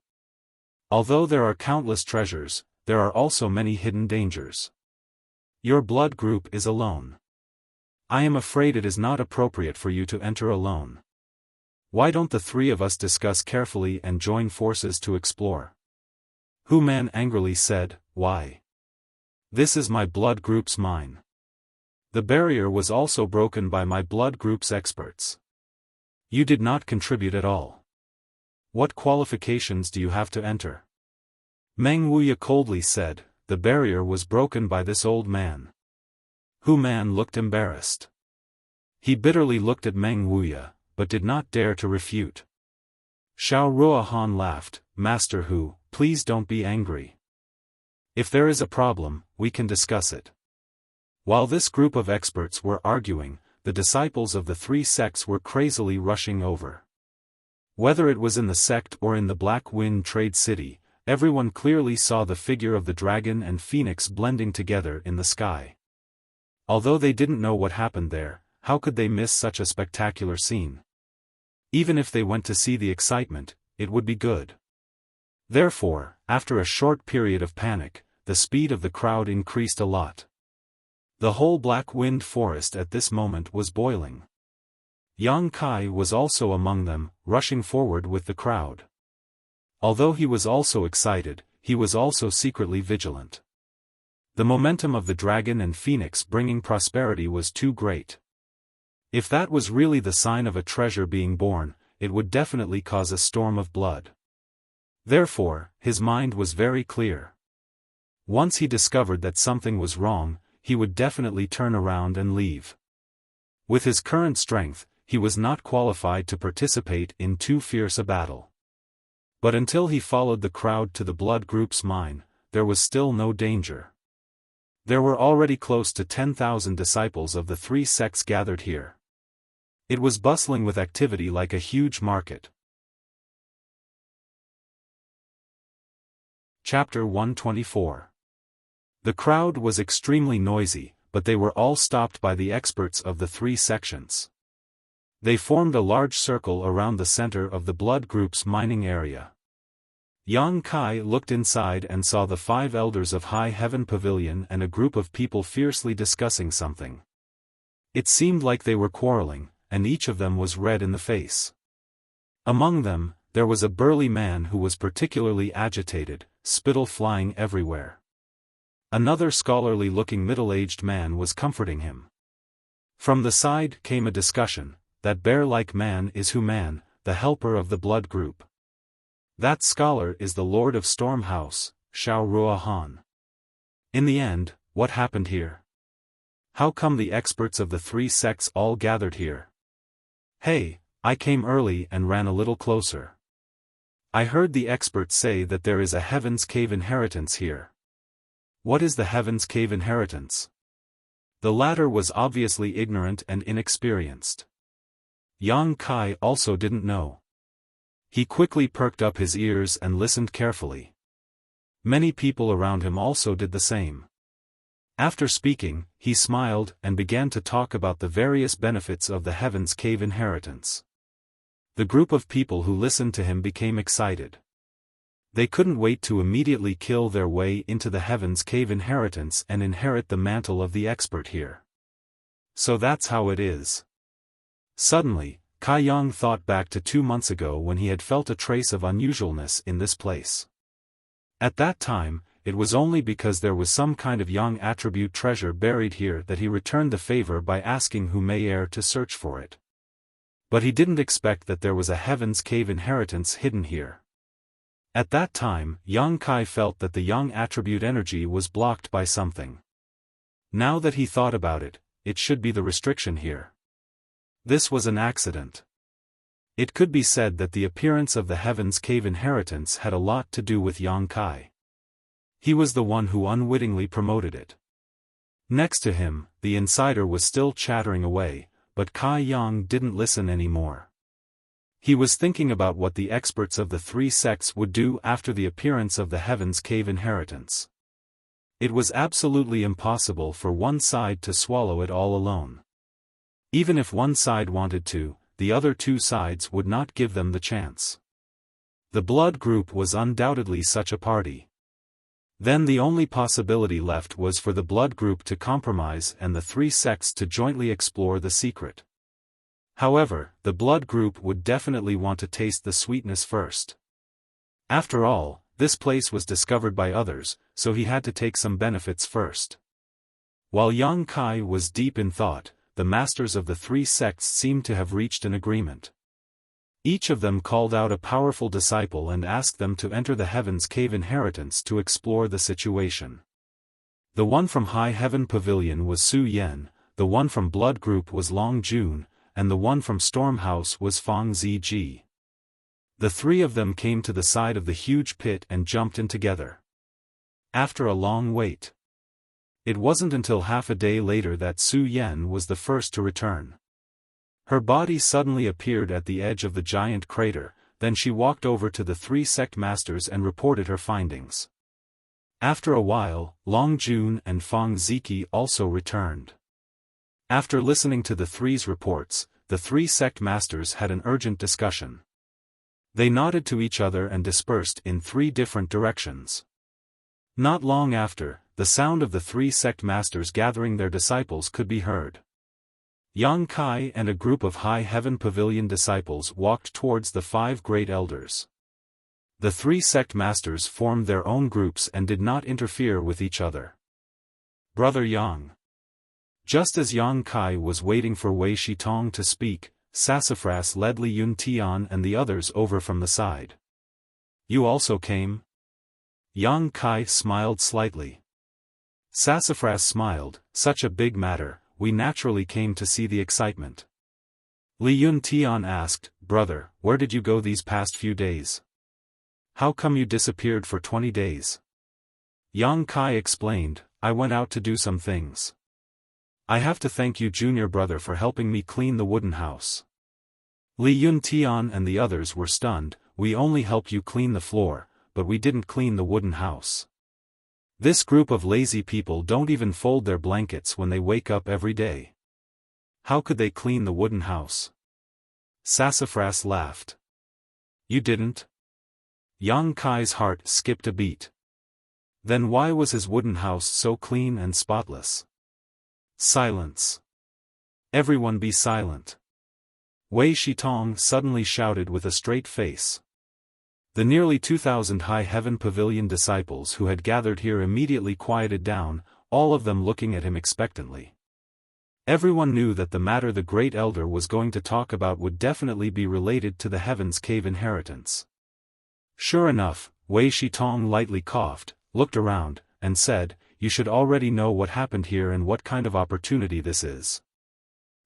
Although there are countless treasures, there are also many hidden dangers. Your blood group is alone. I am afraid it is not appropriate for you to enter alone. Why don't the three of us discuss carefully and join forces to explore? Hu Man angrily said, why? This is my blood group's mine. The barrier was also broken by my blood group's experts. You did not contribute at all. What qualifications do you have to enter? Meng Wuya coldly said, the barrier was broken by this old man. Hu Man looked embarrassed. He bitterly looked at Meng Wuya, but did not dare to refute. Xiaofan laughed, Master Hu, please don't be angry. If there is a problem, we can discuss it. While this group of experts were arguing, the disciples of the three sects were crazily rushing over. Whether it was in the sect or in the Black Wind Trade City, everyone clearly saw the figure of the dragon and phoenix blending together in the sky. Although they didn't know what happened there, how could they miss such a spectacular scene? Even if they went to see the excitement, it would be good. Therefore, after a short period of panic, the speed of the crowd increased a lot. The whole Black Wind Forest at this moment was boiling. Yang Kai was also among them, rushing forward with the crowd. Although he was also excited, he was also secretly vigilant. The momentum of the dragon and phoenix bringing prosperity was too great. If that was really the sign of a treasure being born, it would definitely cause a storm of blood. Therefore, his mind was very clear. Once he discovered that something was wrong, he would definitely turn around and leave. With his current strength, he was not qualified to participate in too fierce a battle. But until he followed the crowd to the blood group's mine, there was still no danger. There were already close to 10,000 disciples of the three sects gathered here. It was bustling with activity like a huge market. Chapter 124. The crowd was extremely noisy, but they were all stopped by the experts of the three sections. They formed a large circle around the center of the blood group's mining area. Yang Kai looked inside and saw the 5 elders of High Heaven Pavilion and a group of people fiercely discussing something. It seemed like they were quarreling, and each of them was red in the face. Among them, there was a burly man who was particularly agitated, spittle flying everywhere. Another scholarly-looking middle-aged man was comforting him. From the side came a discussion, that bear-like man is Hu Man, the helper of the blood group. That scholar is the Lord of Storm House, Xiaofan. In the end, what happened here? How come the experts of the three sects all gathered here? Hey, I came early and ran a little closer. I heard the experts say that there is a Heaven's Cave inheritance here. What is the Heaven's Cave inheritance? The latter was obviously ignorant and inexperienced. Yang Kai also didn't know. He quickly perked up his ears and listened carefully. Many people around him also did the same. After speaking, he smiled and began to talk about the various benefits of the Heaven's Cave inheritance. The group of people who listened to him became excited. They couldn't wait to immediately kill their way into the Heaven's Cave inheritance and inherit the mantle of the expert here. So that's how it is. Suddenly, Kai Yang thought back to 2 months ago when he had felt a trace of unusualness in this place. At that time, it was only because there was some kind of Yang attribute treasure buried here that he returned the favor by asking Hu Meier to search for it. But he didn't expect that there was a Heaven's Cave inheritance hidden here. At that time, Yang Kai felt that the Yang attribute energy was blocked by something. Now that he thought about it, it should be the restriction here. This was an accident. It could be said that the appearance of the Heaven's Cave inheritance had a lot to do with Yang Kai. He was the one who unwittingly promoted it. Next to him, the insider was still chattering away, but Kai Yang didn't listen anymore. He was thinking about what the experts of the three sects would do after the appearance of the Heaven's Cave inheritance. It was absolutely impossible for one side to swallow it all alone. Even if one side wanted to, the other two sides would not give them the chance. The blood group was undoubtedly such a party. Then the only possibility left was for the blood group to compromise and the three sects to jointly explore the secret. However, the blood group would definitely want to taste the sweetness first. After all, this place was discovered by others, so he had to take some benefits first. While Yang Kai was deep in thought, the masters of the three sects seemed to have reached an agreement. Each of them called out a powerful disciple and asked them to enter the Heaven's Cave Inheritance to explore the situation. The one from High Heaven Pavilion was Su Yan, the one from Blood Group was Long Jun, and the one from Storm House was Fang Ziji. The three of them came to the side of the huge pit and jumped in together. After a long wait. It wasn't until half a day later that Su Yan was the first to return. Her body suddenly appeared at the edge of the giant crater, then she walked over to the three sect masters and reported her findings. After a while, Long Jun and Fang Ziki also returned. After listening to the three's reports, the three sect masters had an urgent discussion. They nodded to each other and dispersed in three different directions. Not long after, the sound of the three sect masters gathering their disciples could be heard. Yang Kai and a group of High Heaven Pavilion disciples walked towards the five great elders. The three sect masters formed their own groups and did not interfere with each other. Brother Yang. Just as Yang Kai was waiting for Wei Shitong to speak, Sassafras led Li Yun Tian and the others over from the side. You also came? Yang Kai smiled slightly. Sassafras smiled, such a big matter, we naturally came to see the excitement. Li Yun Tian asked, Brother, where did you go these past few days? How come you disappeared for 20 days? Yang Kai explained, I went out to do some things. I have to thank you junior brother for helping me clean the wooden house. Li Yun Tian and the others were stunned, we only helped you clean the floor, but we didn't clean the wooden house. This group of lazy people don't even fold their blankets when they wake up every day. How could they clean the wooden house? Sassafras laughed. You didn't? Yang Kai's heart skipped a beat. Then why was his wooden house so clean and spotless? Silence. Everyone be silent. Wei Shitong suddenly shouted with a straight face. The nearly 2,000 High Heaven Pavilion disciples who had gathered here immediately quieted down, all of them looking at him expectantly. Everyone knew that the matter the Great Elder was going to talk about would definitely be related to the Heaven's Cave Inheritance. Sure enough, Wei Shitong lightly coughed, looked around, and said, You should already know what happened here and what kind of opportunity this is.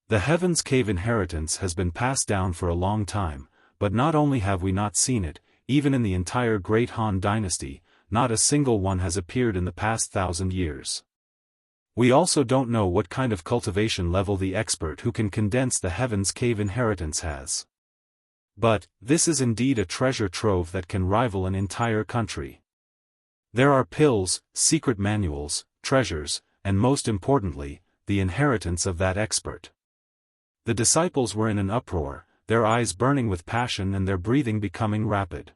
The Heaven's Cave Inheritance has been passed down for a long time, but not only have we not seen it, even in the entire Great Han Dynasty, not a single one has appeared in the past 1,000 years. We also don't know what kind of cultivation level the expert who can condense the Heaven's Cave Inheritance has. But, this is indeed a treasure trove that can rival an entire country. There are pills, secret manuals, treasures, and most importantly, the inheritance of that expert. The disciples were in an uproar, their eyes burning with passion and their breathing becoming rapid.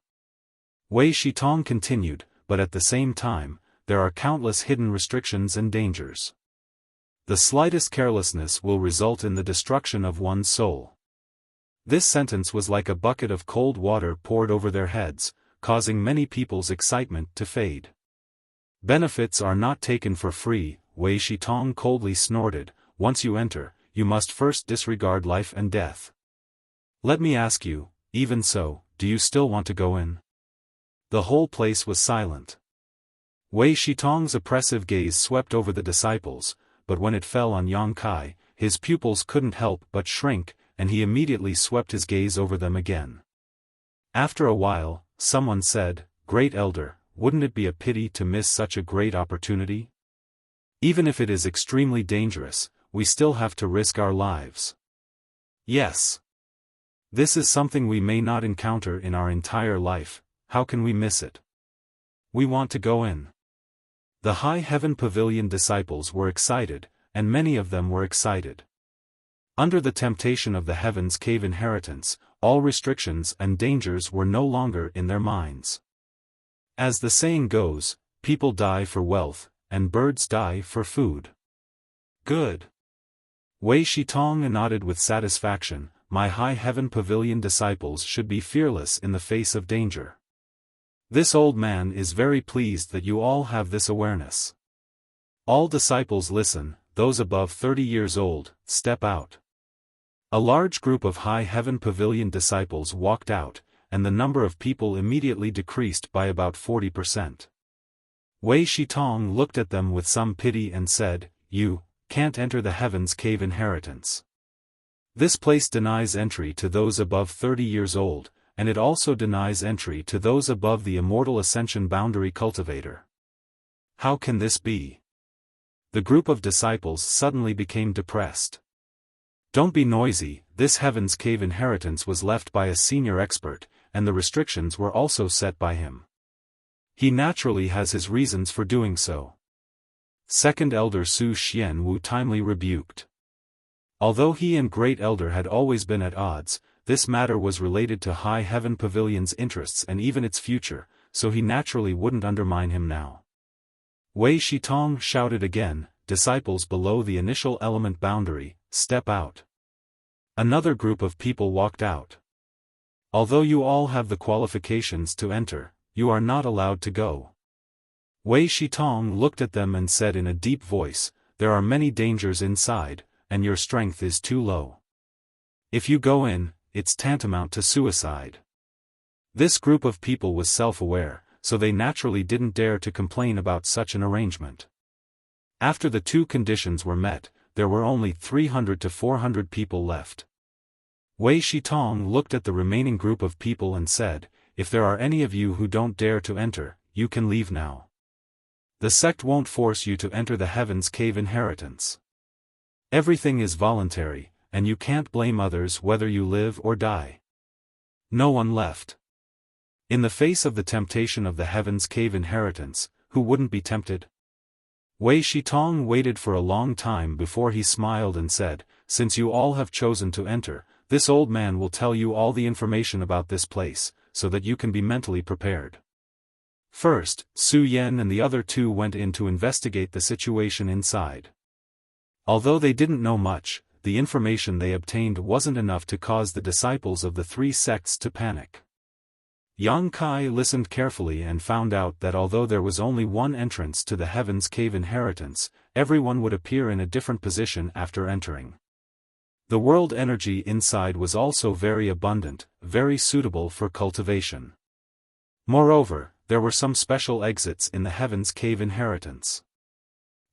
Wei Shitong continued, but at the same time, there are countless hidden restrictions and dangers. The slightest carelessness will result in the destruction of one's soul. This sentence was like a bucket of cold water poured over their heads, causing many people's excitement to fade. Benefits are not taken for free, Wei Shitong coldly snorted, once you enter, you must first disregard life and death. Let me ask you, even so, do you still want to go in? The whole place was silent. Wei Shitong's oppressive gaze swept over the disciples, but when it fell on Yang Kai, his pupils couldn't help but shrink, and he immediately swept his gaze over them again. After a while, someone said, Great Elder, wouldn't it be a pity to miss such a great opportunity? Even if it is extremely dangerous, we still have to risk our lives. Yes. This is something we may not encounter in our entire life, how can we miss it? We want to go in. The High Heaven Pavilion disciples were excited, and many of them were excited. Under the temptation of the Heaven's Cave inheritance, all restrictions and dangers were no longer in their minds. As the saying goes, people die for wealth, and birds die for food. Good. Wei Shitong nodded with satisfaction. My high heaven pavilion disciples should be fearless in the face of danger. This old man is very pleased that you all have this awareness. All disciples listen, those above 30 years old, step out. A large group of high heaven pavilion disciples walked out, and the number of people immediately decreased by about 40%. Wei Shitong looked at them with some pity and said, "You can't enter the Heaven's Cave inheritance. This place denies entry to those above 30 years old, and it also denies entry to those above the immortal ascension boundary cultivator." How can this be? The group of disciples suddenly became depressed. Don't be noisy, this Heaven's Cave inheritance was left by a senior expert, and the restrictions were also set by him. He naturally has his reasons for doing so. Second Elder Su Xianwu timely rebuked. Although he and Great Elder had always been at odds, this matter was related to High Heaven Pavilion's interests and even its future, so he naturally wouldn't undermine him now. Wei Shitong shouted again, "Disciples below the initial element boundary, step out." Another group of people walked out. Although you all have the qualifications to enter, you are not allowed to go. Wei Shitong looked at them and said in a deep voice, "There are many dangers inside, and your strength is too low. If you go in, it's tantamount to suicide." This group of people was self-aware, so they naturally didn't dare to complain about such an arrangement. After the two conditions were met, there were only 300 to 400 people left. Wei Shitong looked at the remaining group of people and said, "If there are any of you who don't dare to enter, you can leave now. The sect won't force you to enter the Heaven's Cave inheritance. Everything is voluntary, and you can't blame others whether you live or die." No one left. In the face of the temptation of the Heaven's Cave inheritance, who wouldn't be tempted? Wei Shitong waited for a long time before he smiled and said, "Since you all have chosen to enter, this old man will tell you all the information about this place, so that you can be mentally prepared." First, Su Yan and the other two went in to investigate the situation inside. Although they didn't know much, the information they obtained wasn't enough to cause the disciples of the three sects to panic. Yang Kai listened carefully and found out that although there was only one entrance to the Heaven's Cave inheritance, everyone would appear in a different position after entering. The world energy inside was also very abundant, very suitable for cultivation. Moreover, there were some special exits in the Heaven's Cave inheritance.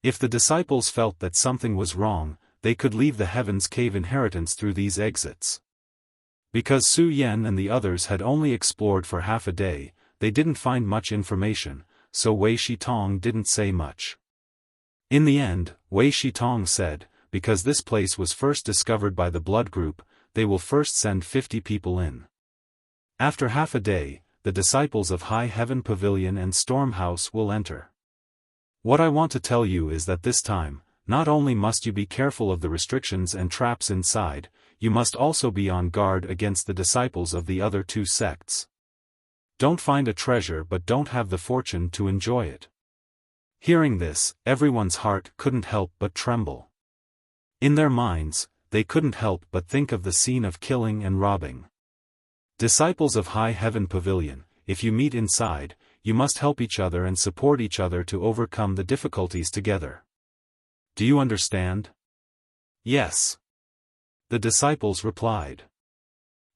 If the disciples felt that something was wrong, they could leave the Heaven's Cave inheritance through these exits. Because Su Yan and the others had only explored for half a day, they didn't find much information, so Wei Shitong didn't say much. In the end, Wei Shitong said, "Because this place was first discovered by the blood group, they will first send 50 people in. After half a day, the disciples of High Heaven Pavilion and Storm House will enter. What I want to tell you is that this time, not only must you be careful of the restrictions and traps inside, you must also be on guard against the disciples of the other two sects. Don't find a treasure but don't have the fortune to enjoy it." Hearing this, everyone's heart couldn't help but tremble. In their minds, they couldn't help but think of the scene of killing and robbing. Disciples of High Heaven Pavilion, if you meet inside, you must help each other and support each other to overcome the difficulties together. Do you understand? Yes. The disciples replied.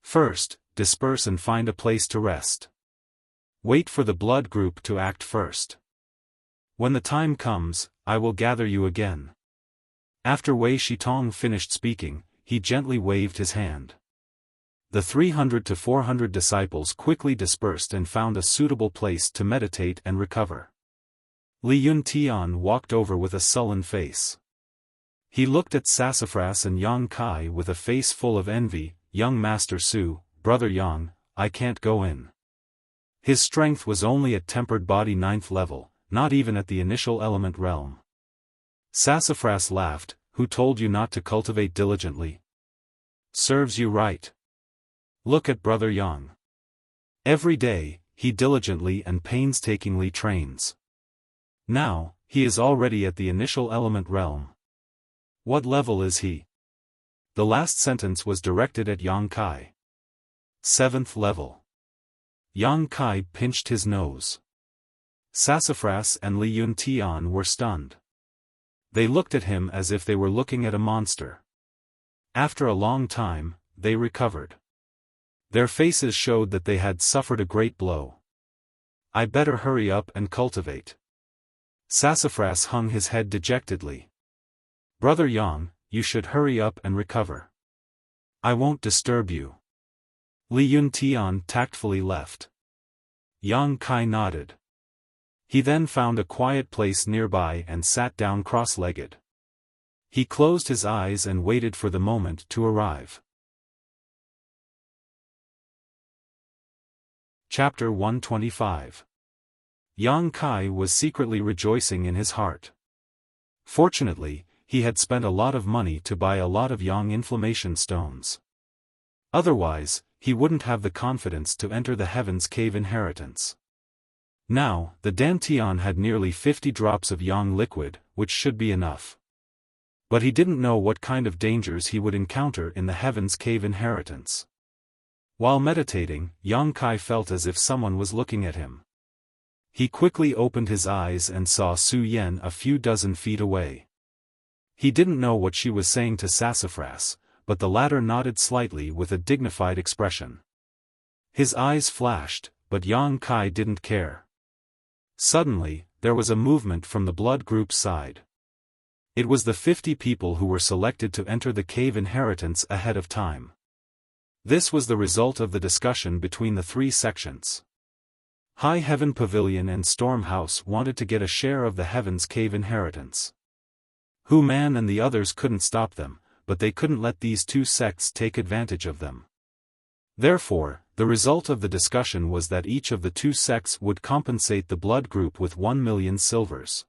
First, disperse and find a place to rest. Wait for the blood group to act first. When the time comes, I will gather you again. After Wei Shitong finished speaking, he gently waved his hand. The 300 to 400 disciples quickly dispersed and found a suitable place to meditate and recover. Li Yun Tian walked over with a sullen face. He looked at Sassafras and Yang Kai with a face full of envy. "Young Master Su, Brother Yang, I can't go in." His strength was only at tempered body 9th level, not even at the initial element realm. Sassafras laughed, "Who told you not to cultivate diligently?" Serves you right. Look at Brother Yang. Every day, he diligently and painstakingly trains. Now, he is already at the initial element realm. What level is he? The last sentence was directed at Yang Kai. 7th level. Yang Kai pinched his nose. Sassafras and Li Yuntian were stunned. They looked at him as if they were looking at a monster. After a long time, they recovered. Their faces showed that they had suffered a great blow. I better hurry up and cultivate. Sassafras hung his head dejectedly. Brother Yang, you should hurry up and recover. I won't disturb you. Li Yuntian tactfully left. Yang Kai nodded. He then found a quiet place nearby and sat down cross-legged. He closed his eyes and waited for the moment to arrive. Chapter 125. Yang Kai was secretly rejoicing in his heart. Fortunately, he had spent a lot of money to buy a lot of Yang inflammation stones. Otherwise, he wouldn't have the confidence to enter the Heaven's Cave inheritance. Now, the Dantian had nearly 50 drops of Yang liquid, which should be enough. But he didn't know what kind of dangers he would encounter in the Heaven's Cave inheritance. While meditating, Yang Kai felt as if someone was looking at him. He quickly opened his eyes and saw Su Yen a few dozen feet away. He didn't know what she was saying to Sassafras, but the latter nodded slightly with a dignified expression. His eyes flashed, but Yang Kai didn't care. Suddenly, there was a movement from the blood group's side. It was the 50 people who were selected to enter the cave inheritance ahead of time. This was the result of the discussion between the three sections. High Heaven Pavilion and Storm House wanted to get a share of the Heaven's Cave inheritance. Hu Man and the others couldn't stop them, but they couldn't let these two sects take advantage of them. Therefore, the result of the discussion was that each of the two sects would compensate the blood group with 1 million silvers.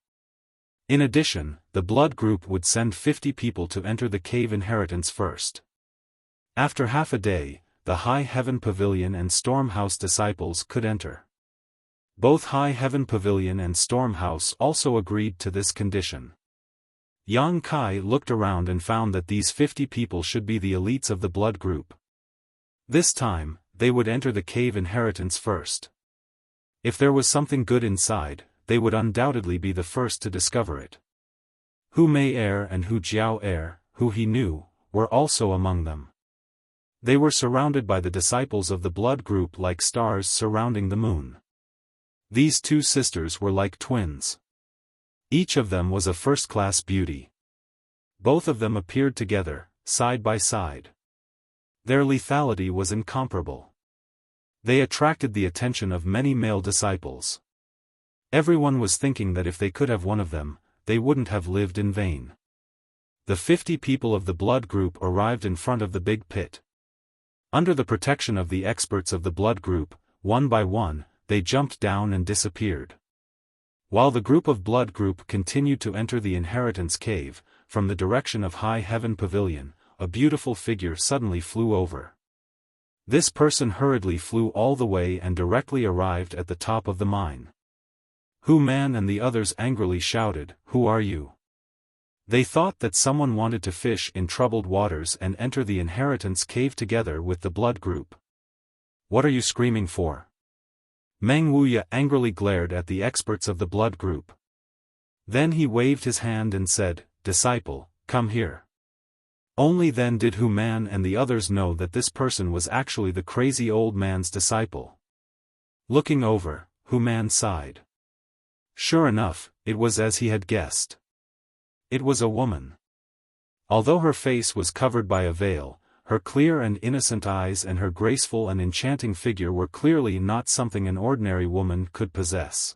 In addition, the blood group would send 50 people to enter the cave inheritance first. After half a day, the High Heaven Pavilion and Storm House disciples could enter. Both High Heaven Pavilion and Storm House also agreed to this condition. Yang Kai looked around and found that these 50 people should be the elites of the blood group. This time, they would enter the cave inheritance first. If there was something good inside, they would undoubtedly be the first to discover it. Hu Mei and Hu Jiao who he knew, were also among them. They were surrounded by the disciples of the blood group like stars surrounding the moon. These two sisters were like twins. Each of them was a first-class beauty. Both of them appeared together, side by side. Their lethality was incomparable. They attracted the attention of many male disciples. Everyone was thinking that if they could have one of them, they wouldn't have lived in vain. The 50 people of the blood group arrived in front of the big pit. Under the protection of the experts of the blood group, one by one, they jumped down and disappeared. While the group of blood group continued to enter the inheritance cave, from the direction of High Heaven Pavilion, a beautiful figure suddenly flew over. This person hurriedly flew all the way and directly arrived at the top of the mine. Hu Man and the others angrily shouted, "Who are you?" They thought that someone wanted to fish in troubled waters and enter the inheritance cave together with the blood group. "What are you screaming for?" Meng Wuya angrily glared at the experts of the blood group. Then he waved his hand and said, "Disciple, come here." Only then did Hu Man and the others know that this person was actually the crazy old man's disciple. Looking over, Hu Man sighed. Sure enough, it was as he had guessed. It was a woman. Although her face was covered by a veil, her clear and innocent eyes and her graceful and enchanting figure were clearly not something an ordinary woman could possess.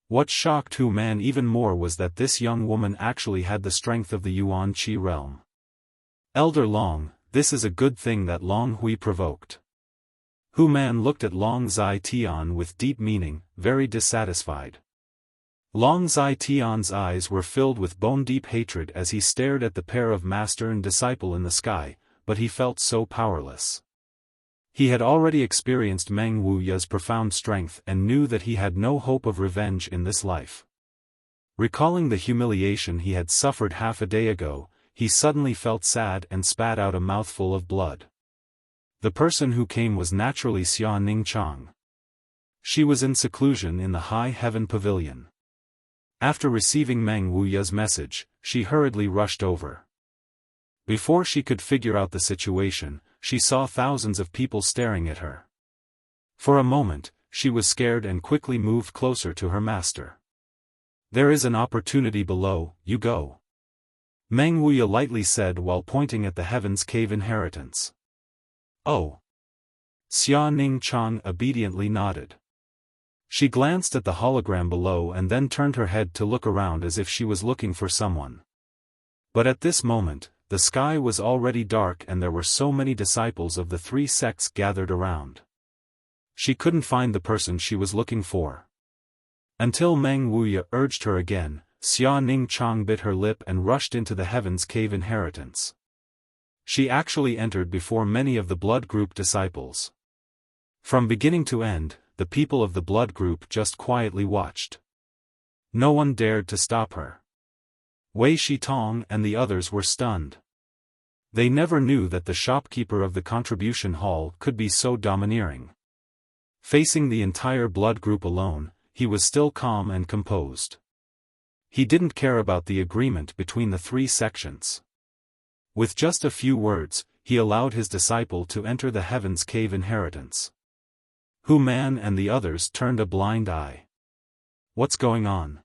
What shocked Hu Man even more was that this young woman actually had the strength of the Yuan Qi realm. Elder Long, this is a good thing that Long Hui provoked. Hu Man looked at Long Zai Tian with deep meaning, very dissatisfied. Long Zai Tian's eyes were filled with bone-deep hatred as he stared at the pair of master and disciple in the sky, but he felt so powerless. He had already experienced Meng Wuya's profound strength and knew that he had no hope of revenge in this life. Recalling the humiliation he had suffered half a day ago, he suddenly felt sad and spat out a mouthful of blood. The person who came was naturally Xia Ningchang. She was in seclusion in the High Heaven Pavilion. After receiving Meng Wuya's message, she hurriedly rushed over. Before she could figure out the situation, she saw thousands of people staring at her. For a moment, she was scared and quickly moved closer to her master. "There is an opportunity below, you go," Meng Wuya lightly said while pointing at the Heaven's Cave inheritance. "Oh." Xia Ningchang obediently nodded. She glanced at the hologram below and then turned her head to look around as if she was looking for someone. But at this moment, the sky was already dark and there were so many disciples of the three sects gathered around. She couldn't find the person she was looking for. Until Meng Wuya urged her again, Xia Ningchang bit her lip and rushed into the Heaven's Cave inheritance. She actually entered before many of the blood group disciples. From beginning to end, the people of the blood group just quietly watched. No one dared to stop her. Wei Shitong and the others were stunned. They never knew that the shopkeeper of the contribution hall could be so domineering. Facing the entire blood group alone, he was still calm and composed. He didn't care about the agreement between the three sections. With just a few words, he allowed his disciple to enter the Heaven's Cave inheritance. Hu Man and the others turned a blind eye. What's going on?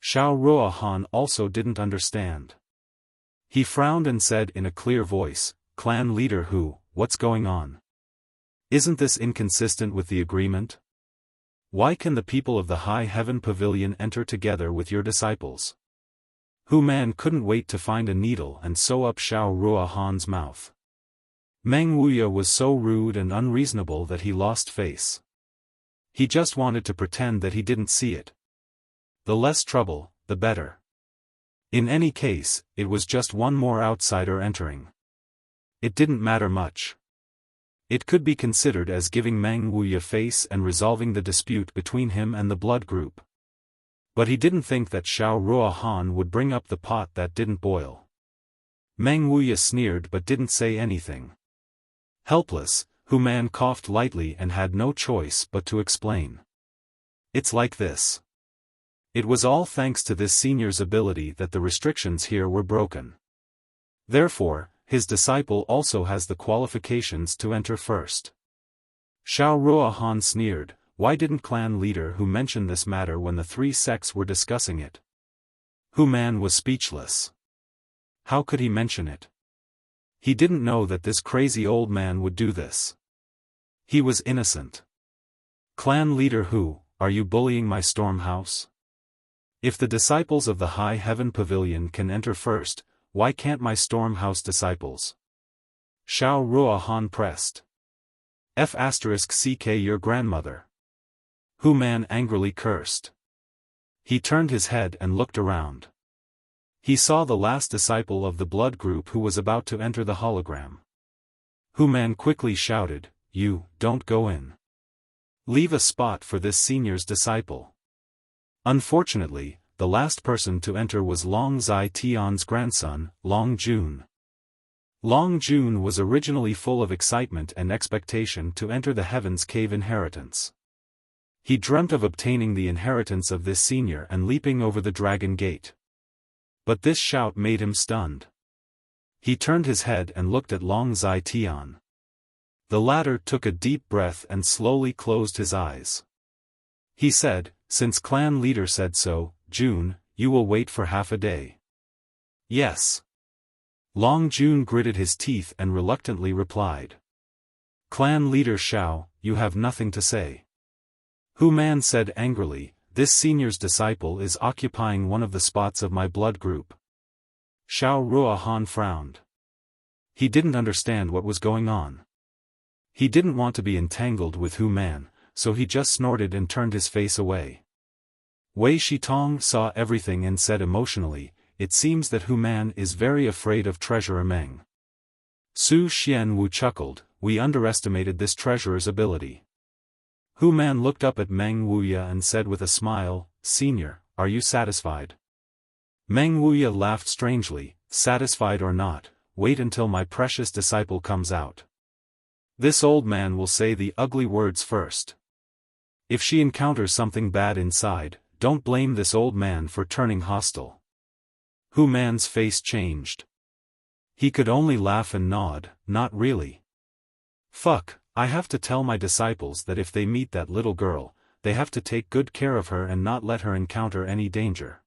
Xiao Ruohan also didn't understand. He frowned and said in a clear voice, "Clan leader Hu, what's going on? Isn't this inconsistent with the agreement? Why can the people of the High Heaven Pavilion enter together with your disciples?" Hu Man couldn't wait to find a needle and sew up Xiao Ruohan's mouth. Meng Wuya was so rude and unreasonable that he lost face. He just wanted to pretend that he didn't see it. The less trouble, the better. In any case, it was just one more outsider entering. It didn't matter much. It could be considered as giving Meng Wuya face and resolving the dispute between him and the blood group. But he didn't think that Xiao Ruohan would bring up the pot that didn't boil. Meng Wuya sneered but didn't say anything. Helpless, Hu Man coughed lightly and had no choice but to explain. "It's like this. It was all thanks to this senior's ability that the restrictions here were broken. Therefore, his disciple also has the qualifications to enter first." Xiao Ruohan sneered. Why didn't clan leader Hu mention this matter when the three sects were discussing it? Hu Man was speechless. How could he mention it? He didn't know that this crazy old man would do this. He was innocent. "Clan leader Hu, are you bullying my storm house? If the disciples of the High Heaven Pavilion can enter first, why can't my storm house disciples?" Xiao Ruohan pressed. "F*ck your grandmother." Hu Man angrily cursed. He turned his head and looked around. He saw the last disciple of the blood group who was about to enter the hologram. Hu Man quickly shouted, "You, don't go in. Leave a spot for this senior's disciple." Unfortunately, the last person to enter was Long Zai Tian's grandson, Long Jun. Long Jun was originally full of excitement and expectation to enter the Heaven's Cave inheritance. He dreamt of obtaining the inheritance of this senior and leaping over the dragon gate. But this shout made him stunned. He turned his head and looked at Long Zai Tian. The latter took a deep breath and slowly closed his eyes. He said, "Since clan leader said so, June, you will wait for half a day." "Yes." Long June gritted his teeth and reluctantly replied. "Clan leader Xiao, you have nothing to say." Hu Man said angrily, "This senior's disciple is occupying one of the spots of my blood group." Xiao Ruohan frowned. He didn't understand what was going on. He didn't want to be entangled with Hu Man, so he just snorted and turned his face away. Wei Shitong saw everything and said emotionally, "It seems that Hu Man is very afraid of Treasurer Meng." Su Xianwu chuckled, we underestimated this treasurer's ability. Hu Man looked up at Meng Wuya and said with a smile, Senior, are you satisfied? Meng Wuya laughed strangely, satisfied or not, wait until my precious disciple comes out. This old man will say the ugly words first. If she encounters something bad inside, don't blame this old man for turning hostile. Hu Man's face changed. He could only laugh and nod, not really. Fuck, I have to tell my disciples that if they meet that little girl, they have to take good care of her and not let her encounter any danger.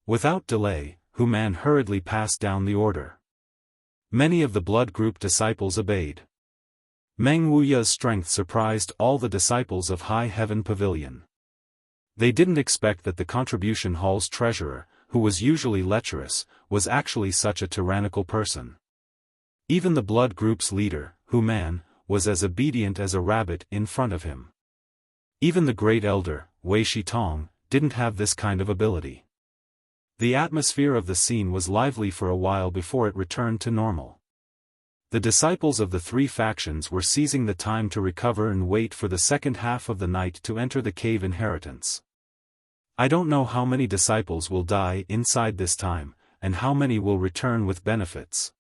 Without delay, Hu Man hurriedly passed down the order. Many of the blood group disciples obeyed. Meng Wuya's strength surprised all the disciples of High Heaven Pavilion. They didn't expect that the contribution hall's treasurer, who was usually lecherous, was actually such a tyrannical person. Even the blood group's leader, Hu Man, was as obedient as a rabbit in front of him. Even the great elder, Wei Shitong, didn't have this kind of ability. The atmosphere of the scene was lively for a while before it returned to normal. The disciples of the three factions were seizing the time to recover and wait for the second half of the night to enter the cave inheritance. I don't know how many disciples will die inside this time, and how many will return with benefits.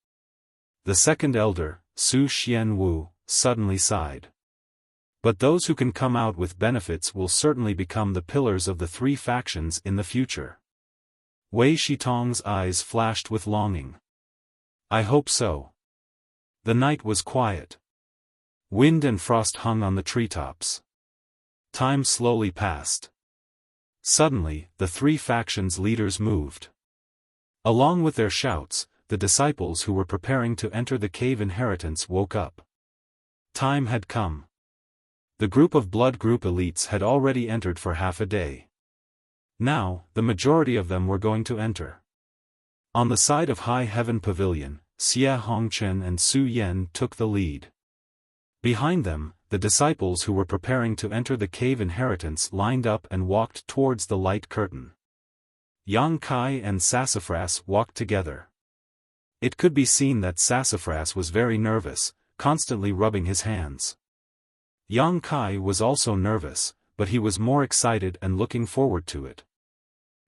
The second elder, Su Xianwu, suddenly sighed. But those who can come out with benefits will certainly become the pillars of the three factions in the future. Wei Shitong's eyes flashed with longing. I hope so. The night was quiet. Wind and frost hung on the treetops. Time slowly passed. Suddenly, the three factions' leaders moved. Along with their shouts, the disciples who were preparing to enter the cave inheritance woke up. Time had come. The group of blood group elites had already entered for half a day. Now, the majority of them were going to enter. On the side of High Heaven Pavilion, Xie Hongchen and Su Yan took the lead. Behind them, the disciples who were preparing to enter the cave inheritance lined up and walked towards the light curtain. Yang Kai and Sassafras walked together. It could be seen that Sassafras was very nervous, constantly rubbing his hands. Yang Kai was also nervous, but he was more excited and looking forward to it.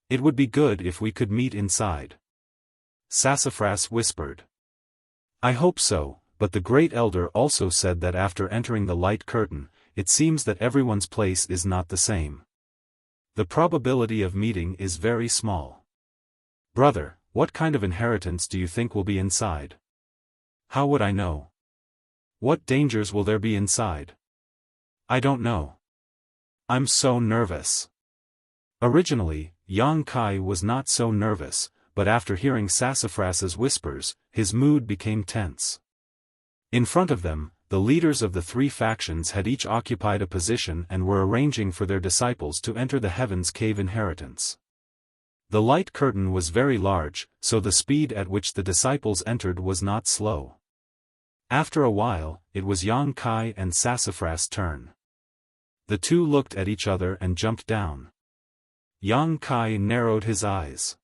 It would be good if we could meet inside. Sassafras whispered. I hope so, but the great elder also said that after entering the light curtain, it seems that everyone's place is not the same. The probability of meeting is very small. Brother, what kind of inheritance do you think will be inside? How would I know? What dangers will there be inside? I don't know. I'm so nervous. Originally, Yang Kai was not so nervous, but after hearing Sassafras's whispers, his mood became tense. In front of them, the leaders of the three factions had each occupied a position and were arranging for their disciples to enter the Heaven's Cave inheritance. The light curtain was very large, so the speed at which the disciples entered was not slow. After a while, it was Yang Kai and Sassafras' turn. The two looked at each other and jumped down. Yang Kai narrowed his eyes.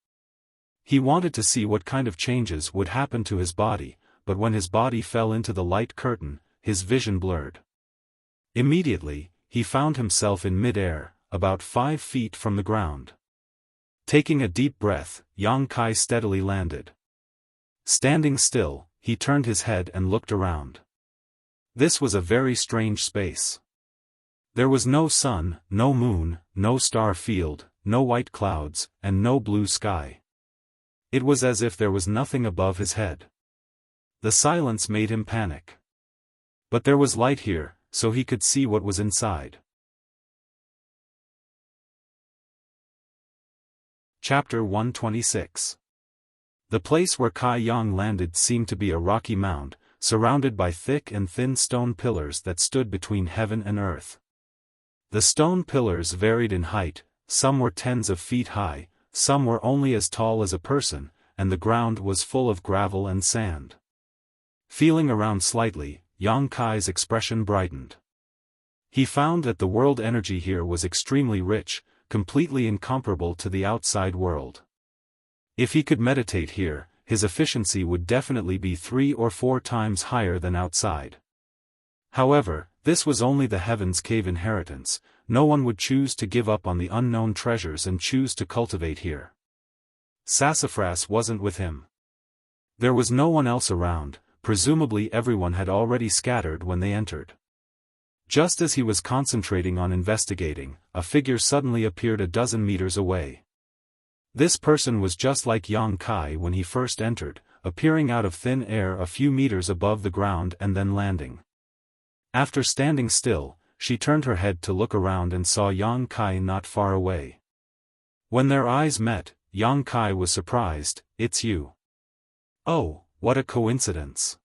He wanted to see what kind of changes would happen to his body, but when his body fell into the light curtain, his vision blurred. Immediately, he found himself in mid-air, about 5 feet from the ground. Taking a deep breath, Yang Kai steadily landed. Standing still, he turned his head and looked around. This was a very strange space. There was no sun, no moon, no star field, no white clouds, and no blue sky. It was as if there was nothing above his head. The silence made him panic. But there was light here, so he could see what was inside. Chapter 126. The place where Kai Yang landed seemed to be a rocky mound, surrounded by thick and thin stone pillars that stood between heaven and earth. The stone pillars varied in height, some were tens of feet high, some were only as tall as a person, and the ground was full of gravel and sand. Feeling around slightly, Yang Kai's expression brightened. He found that the world energy here was extremely rich, completely incomparable to the outside world. If he could meditate here, his efficiency would definitely be 3 or 4 times higher than outside. However, this was only the Heaven's Cave inheritance. No one would choose to give up on the unknown treasures and choose to cultivate here. Sassafras wasn't with him. There was no one else around, presumably everyone had already scattered when they entered. Just as he was concentrating on investigating, a figure suddenly appeared a dozen meters away. This person was just like Yang Kai when he first entered, appearing out of thin air a few meters above the ground and then landing. After standing still, she turned her head to look around and saw Yang Kai not far away. When their eyes met, Yang Kai was surprised. "It's you." "Oh, what a coincidence."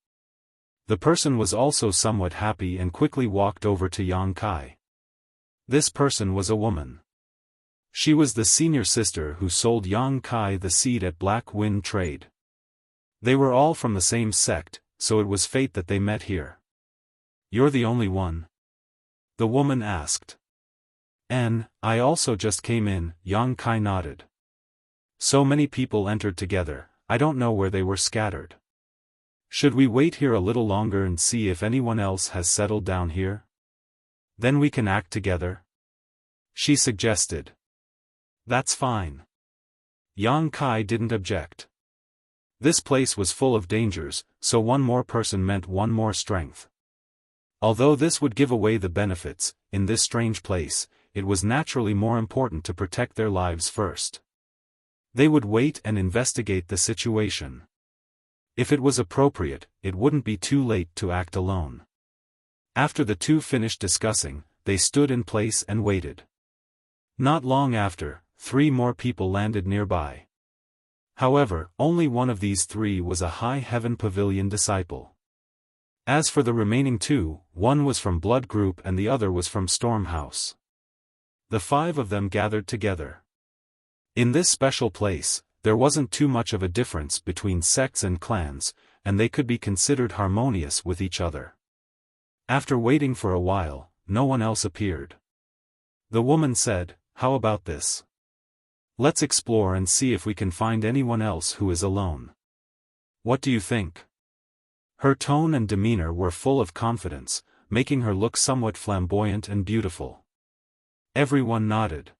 The person was also somewhat happy and quickly walked over to Yang Kai. This person was a woman. She was the senior sister who sold Yang Kai the seed at Black Wind Trade. They were all from the same sect, so it was fate that they met here. "You're the only one?" the woman asked. I also just came in," Yang Kai nodded. "So many people entered together, I don't know where they were scattered. Should we wait here a little longer and see if anyone else has settled down here? Then we can act together?" she suggested. "That's fine." Yang Kai didn't object. This place was full of dangers, so one more person meant one more strength. Although this would give away the benefits, in this strange place, it was naturally more important to protect their lives first. They would wait and investigate the situation. If it was appropriate, it wouldn't be too late to act alone. After the two finished discussing, they stood in place and waited. Not long after, 3 more people landed nearby. However, only one of these 3 was a High Heaven Pavilion disciple. As for the remaining 2, one was from Blood Group and the other was from Storm House. The 5 of them gathered together. In this special place, there wasn't too much of a difference between sects and clans, and they could be considered harmonious with each other. After waiting for a while, no one else appeared. The woman said, "How about this? Let's explore and see if we can find anyone else who is alone. What do you think?" Her tone and demeanor were full of confidence, making her look somewhat flamboyant and beautiful. Everyone nodded.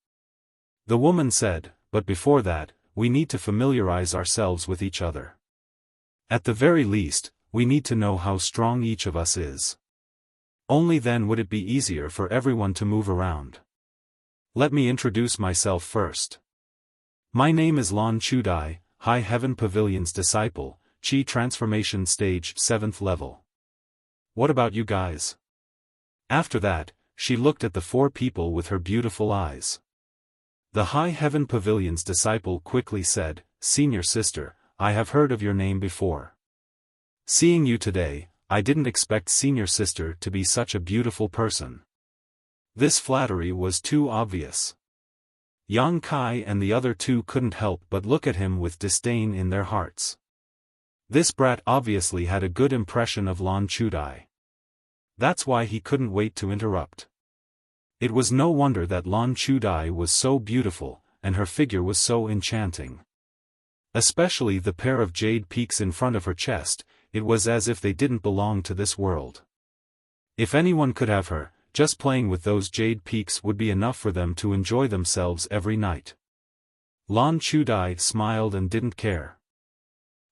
The woman said, "But before that, we need to familiarize ourselves with each other. At the very least, we need to know how strong each of us is. Only then would it be easier for everyone to move around. Let me introduce myself first. My name is Lan Chudai, High Heaven Pavilion's disciple, Qi Transformation Stage 7th level. What about you guys?" After that, she looked at the 4 people with her beautiful eyes. The High Heaven Pavilion's disciple quickly said, "Senior sister, I have heard of your name before. Seeing you today, I didn't expect senior sister to be such a beautiful person." This flattery was too obvious. Yang Kai and the other 2 couldn't help but look at him with disdain in their hearts. This brat obviously had a good impression of Lan Chudai. That's why he couldn't wait to interrupt. It was no wonder that Lan Chudai was so beautiful, and her figure was so enchanting. Especially the pair of jade peaks in front of her chest, it was as if they didn't belong to this world. If anyone could have her, just playing with those jade peaks would be enough for them to enjoy themselves every night. Lan Chudai smiled and didn't care.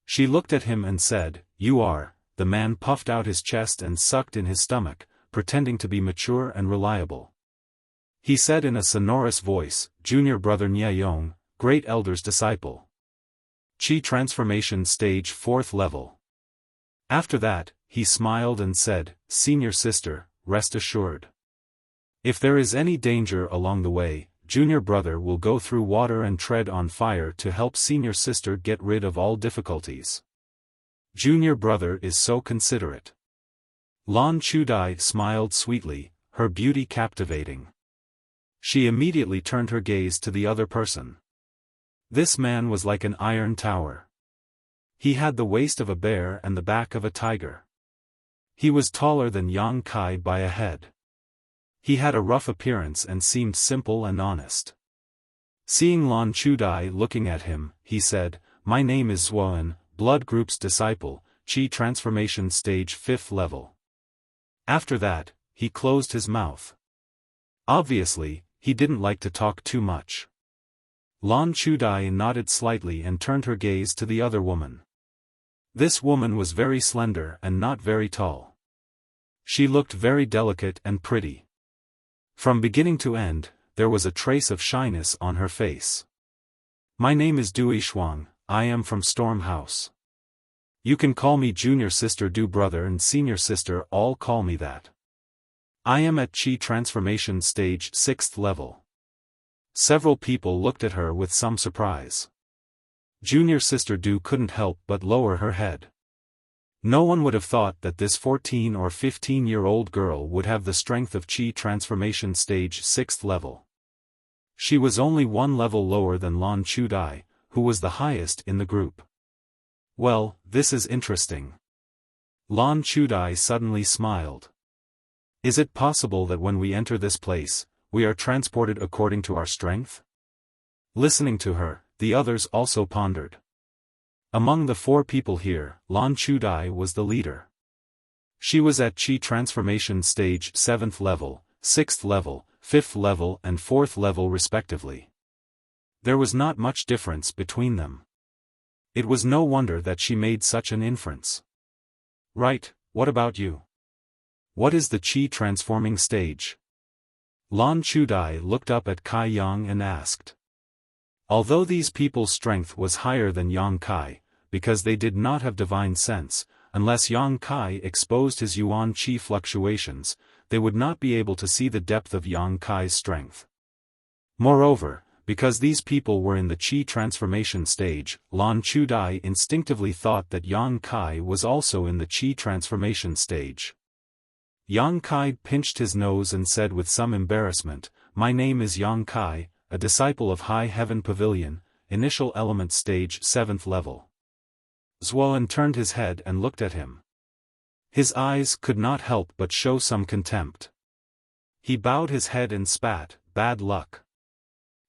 She looked at him and said, "You are." The man puffed out his chest and sucked in his stomach, pretending to be mature and reliable. He said in a sonorous voice, "Junior brother Nyayong, Great Elder's disciple. Qi Transformation Stage 4th level." After that, he smiled and said, "Senior sister, rest assured. If there is any danger along the way, junior brother will go through water and tread on fire to help senior sister get rid of all difficulties. Junior brother is so considerate." Lan Chudai smiled sweetly, her beauty captivating. She immediately turned her gaze to the other person. This man was like an iron tower. He had the waist of a bear and the back of a tiger. He was taller than Yang Kai by a head. He had a rough appearance and seemed simple and honest. Seeing Lan Chudai looking at him, he said, "My name is Xiaofan, blood group's disciple, Qi transformation stage 5th level. After that, he closed his mouth. Obviously, he didn't like to talk too much. Lan Chudai nodded slightly and turned her gaze to the other woman. This woman was very slender and not very tall. She looked very delicate and pretty. From beginning to end, there was a trace of shyness on her face. My name is Du Yishuang, I am from Storm House. You can call me junior sister Du, brother and senior sister, all call me that. I am at Qi transformation stage 6th level. Several people looked at her with some surprise. Junior sister Du couldn't help but lower her head. No one would have thought that this 14 or 15-year-old girl would have the strength of Qi transformation stage 6th level. She was only one level lower than Lan Chudai, who was the highest in the group. Well, this is interesting. Lan Chudai suddenly smiled. Is it possible that when we enter this place, we are transported according to our strength? Listening to her, the others also pondered. Among the 4 people here, Lan Chudai was the leader. She was at Qi transformation stage 7th level, 6th level, 5th level and 4th level respectively. There was not much difference between them. It was no wonder that she made such an inference. Right, what about you? What is the Qi transforming stage? Lan Chudai looked up at Kai Yang and asked. Although these people's strength was higher than Yang Kai, because they did not have divine sense, unless Yang Kai exposed his Yuan Qi fluctuations, they would not be able to see the depth of Yang Kai's strength. Moreover, because these people were in the Qi transformation stage, Lan Chudai instinctively thought that Yang Kai was also in the Qi transformation stage. Yang Kai pinched his nose and said with some embarrassment, "My name is Yang Kai, a disciple of High Heaven Pavilion, initial element stage 7th level." Zuan turned his head and looked at him. His eyes could not help but show some contempt. He bowed his head and spat, "Bad luck.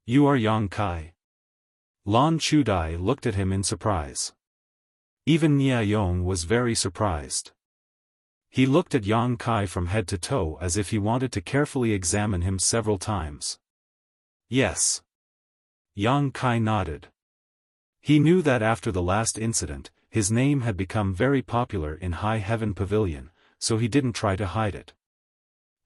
You are Yang Kai." Lan Chudai looked at him in surprise. Even Nia Yong was very surprised. He looked at Yang Kai from head to toe as if he wanted to carefully examine him several times. Yes. Yang Kai nodded. He knew that after the last incident, his name had become very popular in High Heaven Pavilion, so he didn't try to hide it.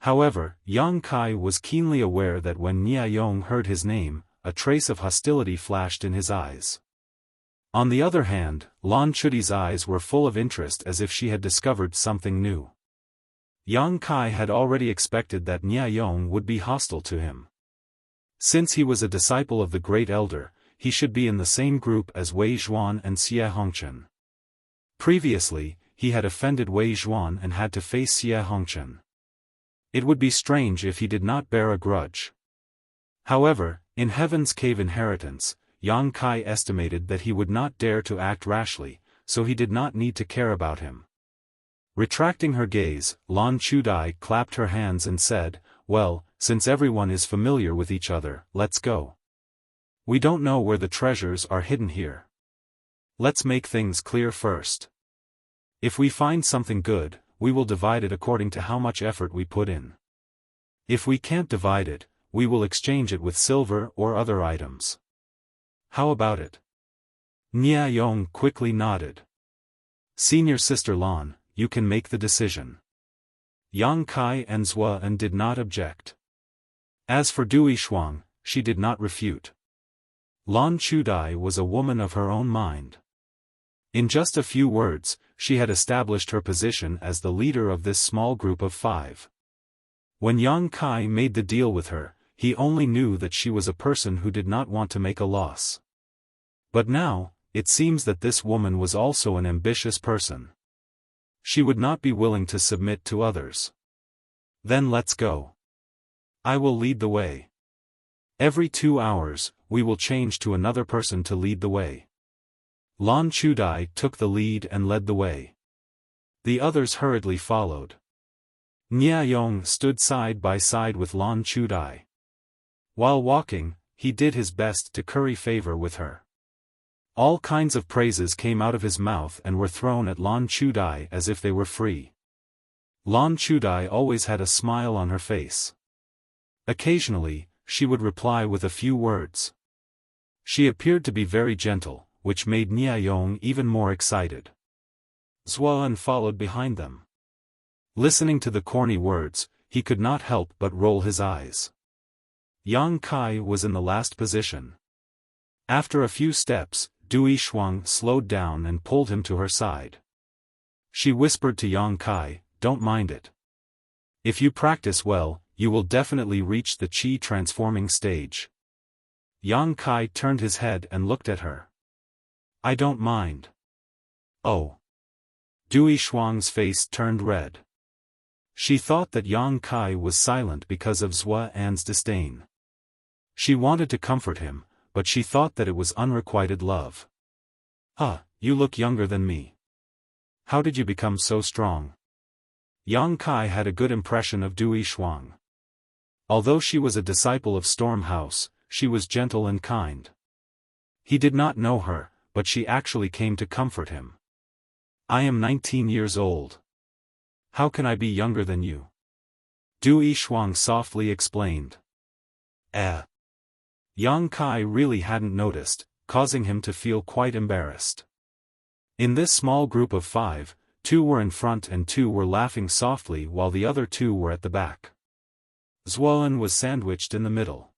However, Yang Kai was keenly aware that when Nia Yong heard his name, a trace of hostility flashed in his eyes. On the other hand, Lan Chudi's eyes were full of interest as if she had discovered something new. Yang Kai had already expected that Nia Yong would be hostile to him. Since he was a disciple of the Great Elder, he should be in the same group as Wei Zhuan and Xie Hongchen. Previously, he had offended Wei Zhuan and had to face Xie Hongchen. It would be strange if he did not bear a grudge. However, in Heaven's Cave Inheritance, Yang Kai estimated that he would not dare to act rashly, so he did not need to care about him. Retracting her gaze, Lan Chudai clapped her hands and said, "Well, since everyone is familiar with each other, let's go. We don't know where the treasures are hidden here. Let's make things clear first. If we find something good, we will divide it according to how much effort we put in. If we can't divide it, we will exchange it with silver or other items. How about it?" Nia Yong quickly nodded. "Senior sister Lan, you can make the decision." Yang Kai and Zuan did not object. As for Du Yishuang, she did not refute. Lan Chudai was a woman of her own mind. In just a few words, she had established her position as the leader of this small group of 5. When Yang Kai made the deal with her, he only knew that she was a person who did not want to make a loss. But now, it seems that this woman was also an ambitious person. She would not be willing to submit to others. Then let's go. I will lead the way. Every 2 hours, we will change to another person to lead the way. Lan Chudai took the lead and led the way. The others hurriedly followed. Nia Yong stood side by side with Lan Chudai. While walking, he did his best to curry favor with her. All kinds of praises came out of his mouth and were thrown at Lan Chudai as if they were free. Lan Chudai always had a smile on her face. Occasionally, she would reply with a few words. She appeared to be very gentle, which made Niayong even more excited. Xuan followed behind them. Listening to the corny words, he could not help but roll his eyes. Yang Kai was in the last position. After a few steps, Dui Shuang slowed down and pulled him to her side. She whispered to Yang Kai, "Don't mind it. If you practice well, you will definitely reach the qi transforming stage." Yang Kai turned his head and looked at her. "I don't mind." "Oh." Dui Shuang's face turned red. She thought that Yang Kai was silent because of Xuan's disdain. She wanted to comfort him, but she thought that it was unrequited love. You look younger than me. How did you become so strong?" Yang Kai had a good impression of Dui Shuang. Although she was a disciple of Storm House, she was gentle and kind. He did not know her, but she actually came to comfort him. "I am 19 years old. How can I be younger than you?" Dui Shuang softly explained. Yang Kai really hadn't noticed, causing him to feel quite embarrassed. In this small group of 5, 2 were in front and 2 were laughing softly while the other 2 were at the back. Xuan was sandwiched in the middle.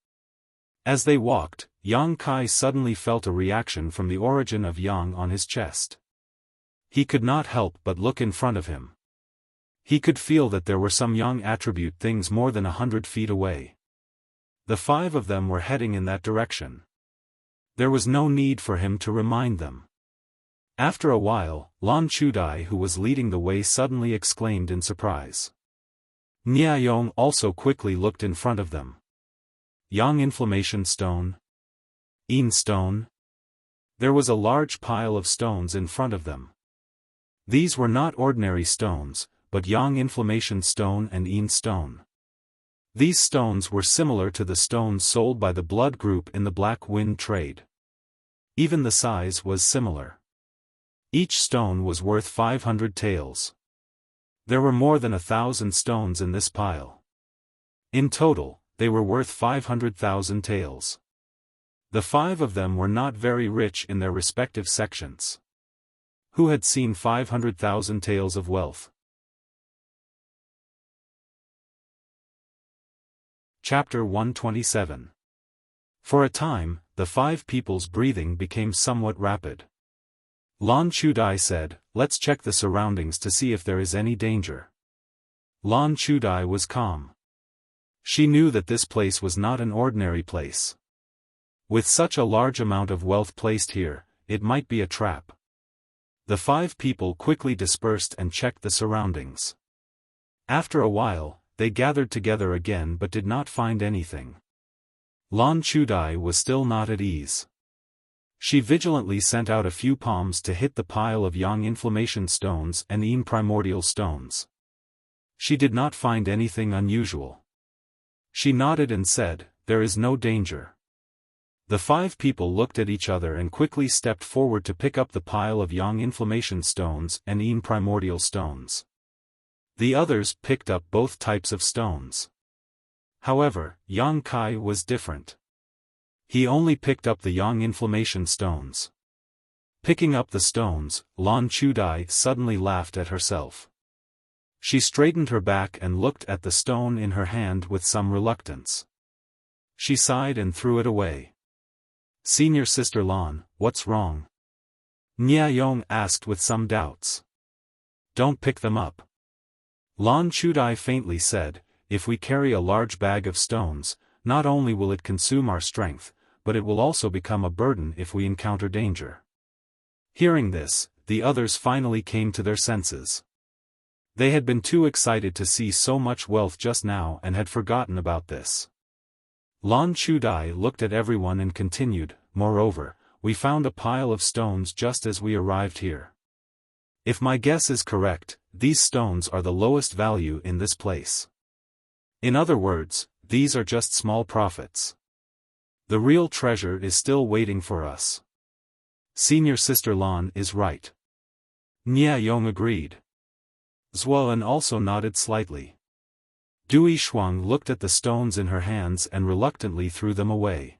As they walked, Yang Kai suddenly felt a reaction from the origin of Yang on his chest. He could not help but look in front of him. He could feel that there were some Yang attribute things more than 100 feet away. The 5 of them were heading in that direction. There was no need for him to remind them. After a while, Lan Chudai, who was leading the way, suddenly exclaimed in surprise. Niayong also quickly looked in front of them. Yang inflammation stone? Yin stone? There was a large pile of stones in front of them. These were not ordinary stones, but Yang inflammation stone and Yin stone. These stones were similar to the stones sold by the blood group in the Black Wind trade. Even the size was similar. Each stone was worth 500 taels. There were more than 1,000 stones in this pile. In total, they were worth 500,000 taels. The 5 of them were not very rich in their respective sections. Who had seen 500,000 taels of wealth? Chapter 127. For a time, the 5 people's breathing became somewhat rapid. Lan Chudai said, "Let's check the surroundings to see if there is any danger." Lan Chudai was calm. She knew that this place was not an ordinary place. With such a large amount of wealth placed here, it might be a trap. The 5 people quickly dispersed and checked the surroundings. After a while, they gathered together again but did not find anything. Lan Chudai was still not at ease. She vigilantly sent out a few palms to hit the pile of Yang inflammation stones and Yin primordial stones. She did not find anything unusual. She nodded and said, "There is no danger." The 5 people looked at each other and quickly stepped forward to pick up the pile of Yang inflammation stones and Yin primordial stones. The others picked up both types of stones. However, Yang Kai was different. He only picked up the Yang inflammation stones. Picking up the stones, Lan Chudai suddenly laughed at herself. She straightened her back and looked at the stone in her hand with some reluctance. She sighed and threw it away. "Senior Sister Lan, what's wrong?" Niayong asked with some doubts. "Don't pick them up." Lan Chudai faintly said, "If we carry a large bag of stones, not only will it consume our strength, but it will also become a burden if we encounter danger." Hearing this, the others finally came to their senses. They had been too excited to see so much wealth just now and had forgotten about this. Lan Chudai looked at everyone and continued, "Moreover, we found a pile of stones just as we arrived here. If my guess is correct, these stones are the lowest value in this place. In other words, these are just small profits. The real treasure is still waiting for us." Senior Sister Lan is right. Nia Yong agreed. Zuoan also nodded slightly. Dui Shuang looked at the stones in her hands and reluctantly threw them away.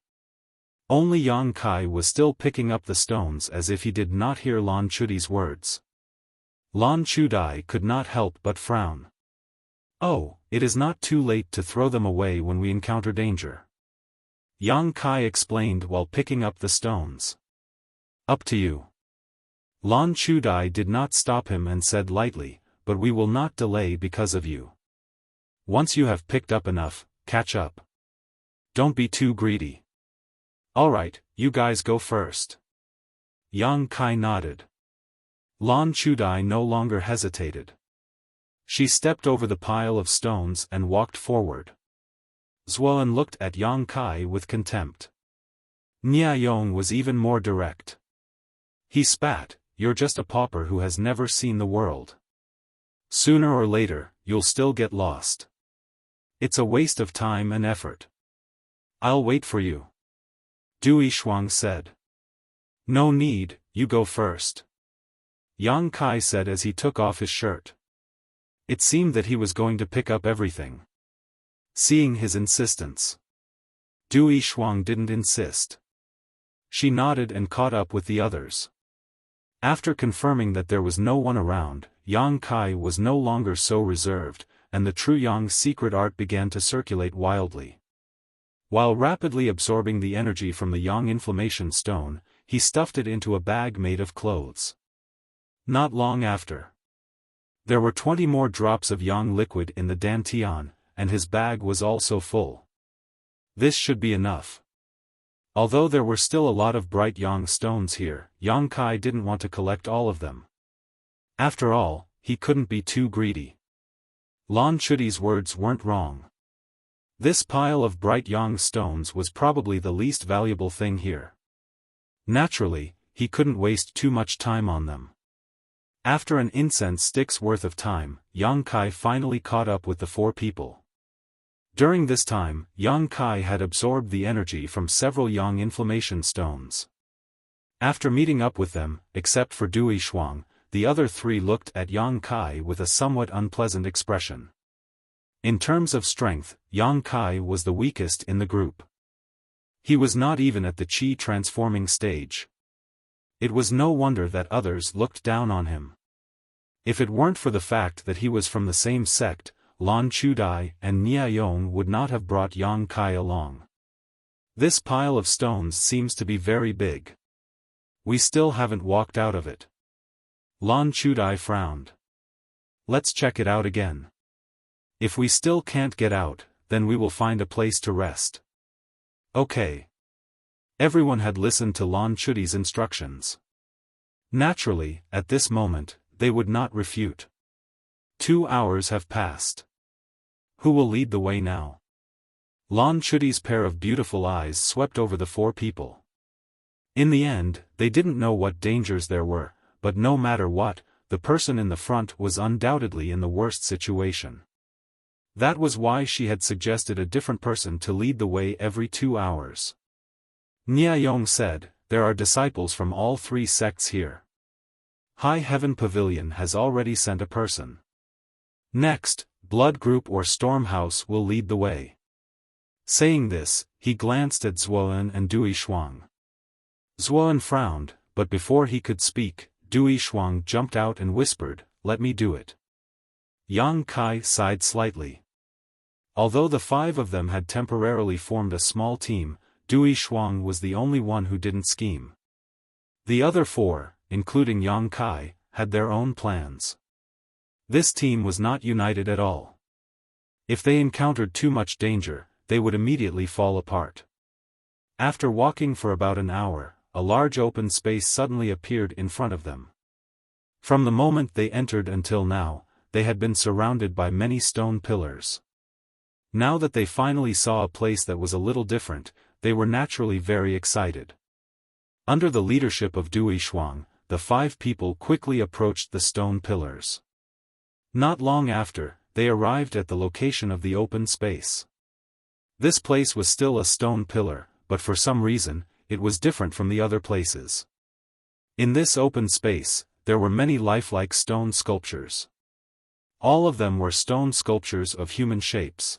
Only Yang Kai was still picking up the stones as if he did not hear Lan Chudi's words. Lan Chudai could not help but frown. Oh, it is not too late to throw them away when we encounter danger. Yang Kai explained while picking up the stones. Up to you. Lan Chudai did not stop him and said lightly, but we will not delay because of you. Once you have picked up enough, catch up. Don't be too greedy. Alright, you guys go first. Yang Kai nodded. Lan Chudai no longer hesitated. She stepped over the pile of stones and walked forward. Zuoan looked at Yang Kai with contempt. Nia Yong was even more direct. He spat, "You're just a pauper who has never seen the world. Sooner or later, you'll still get lost. It's a waste of time and effort. I'll wait for you." Dui Shuang said. "No need, you go first." Yang Kai said as he took off his shirt. It seemed that he was going to pick up everything. Seeing his insistence, Dui Shuang didn't insist. She nodded and caught up with the others. After confirming that there was no one around, Yang Kai was no longer so reserved, and the true Yang secret art began to circulate wildly. While rapidly absorbing the energy from the Yang inflammation stone, he stuffed it into a bag made of clothes. Not long after, there were 20 more drops of Yang liquid in the dantian, and his bag was also full. This should be enough. Although there were still a lot of bright Yang stones here, Yang Kai didn't want to collect all of them. After all, he couldn't be too greedy. Lan Chudi's words weren't wrong. This pile of bright Yang stones was probably the least valuable thing here. Naturally, he couldn't waste too much time on them. After an incense stick's worth of time, Yang Kai finally caught up with the 4 people. During this time, Yang Kai had absorbed the energy from several Yang inflammation stones. After meeting up with them, except for Dui Shuang, the other 3 looked at Yang Kai with a somewhat unpleasant expression. In terms of strength, Yang Kai was the weakest in the group. He was not even at the Qi transforming stage. It was no wonder that others looked down on him. If it weren't for the fact that he was from the same sect, Lan Chudai and Nia Yong would not have brought Yang Kai along. This pile of stones seems to be very big. We still haven't walked out of it. Lan Chudai frowned. Let's check it out again. If we still can't get out, then we will find a place to rest. Okay. Everyone had listened to Lan Chudi's instructions. Naturally, at this moment, they would not refute. 2 hours have passed. Who will lead the way now? Lan Chudi's pair of beautiful eyes swept over the 4 people. In the end, they didn't know what dangers there were, but no matter what, the person in the front was undoubtedly in the worst situation. That was why she had suggested a different person to lead the way every 2 hours. Nia Yong said, "There are disciples from all 3 sects here. High Heaven Pavilion has already sent a person. Next, Blood Group or Storm House will lead the way." Saying this, he glanced at Zuoan and Dui Shuang. Zuoan frowned, but before he could speak, Dui Shuang jumped out and whispered, "Let me do it." Yang Kai sighed slightly. Although the 5 of them had temporarily formed a small team, Dui Shuang was the only one who didn't scheme. The other 4, including Yang Kai, had their own plans. This team was not united at all. If they encountered too much danger, they would immediately fall apart. After walking for about an hour, a large open space suddenly appeared in front of them. From the moment they entered until now, they had been surrounded by many stone pillars. Now that they finally saw a place that was a little different, they were naturally very excited. Under the leadership of Dui Shuang, the 5 people quickly approached the stone pillars. Not long after, they arrived at the location of the open space. This place was still a stone pillar, but for some reason, it was different from the other places. In this open space, there were many lifelike stone sculptures. All of them were stone sculptures of human shapes.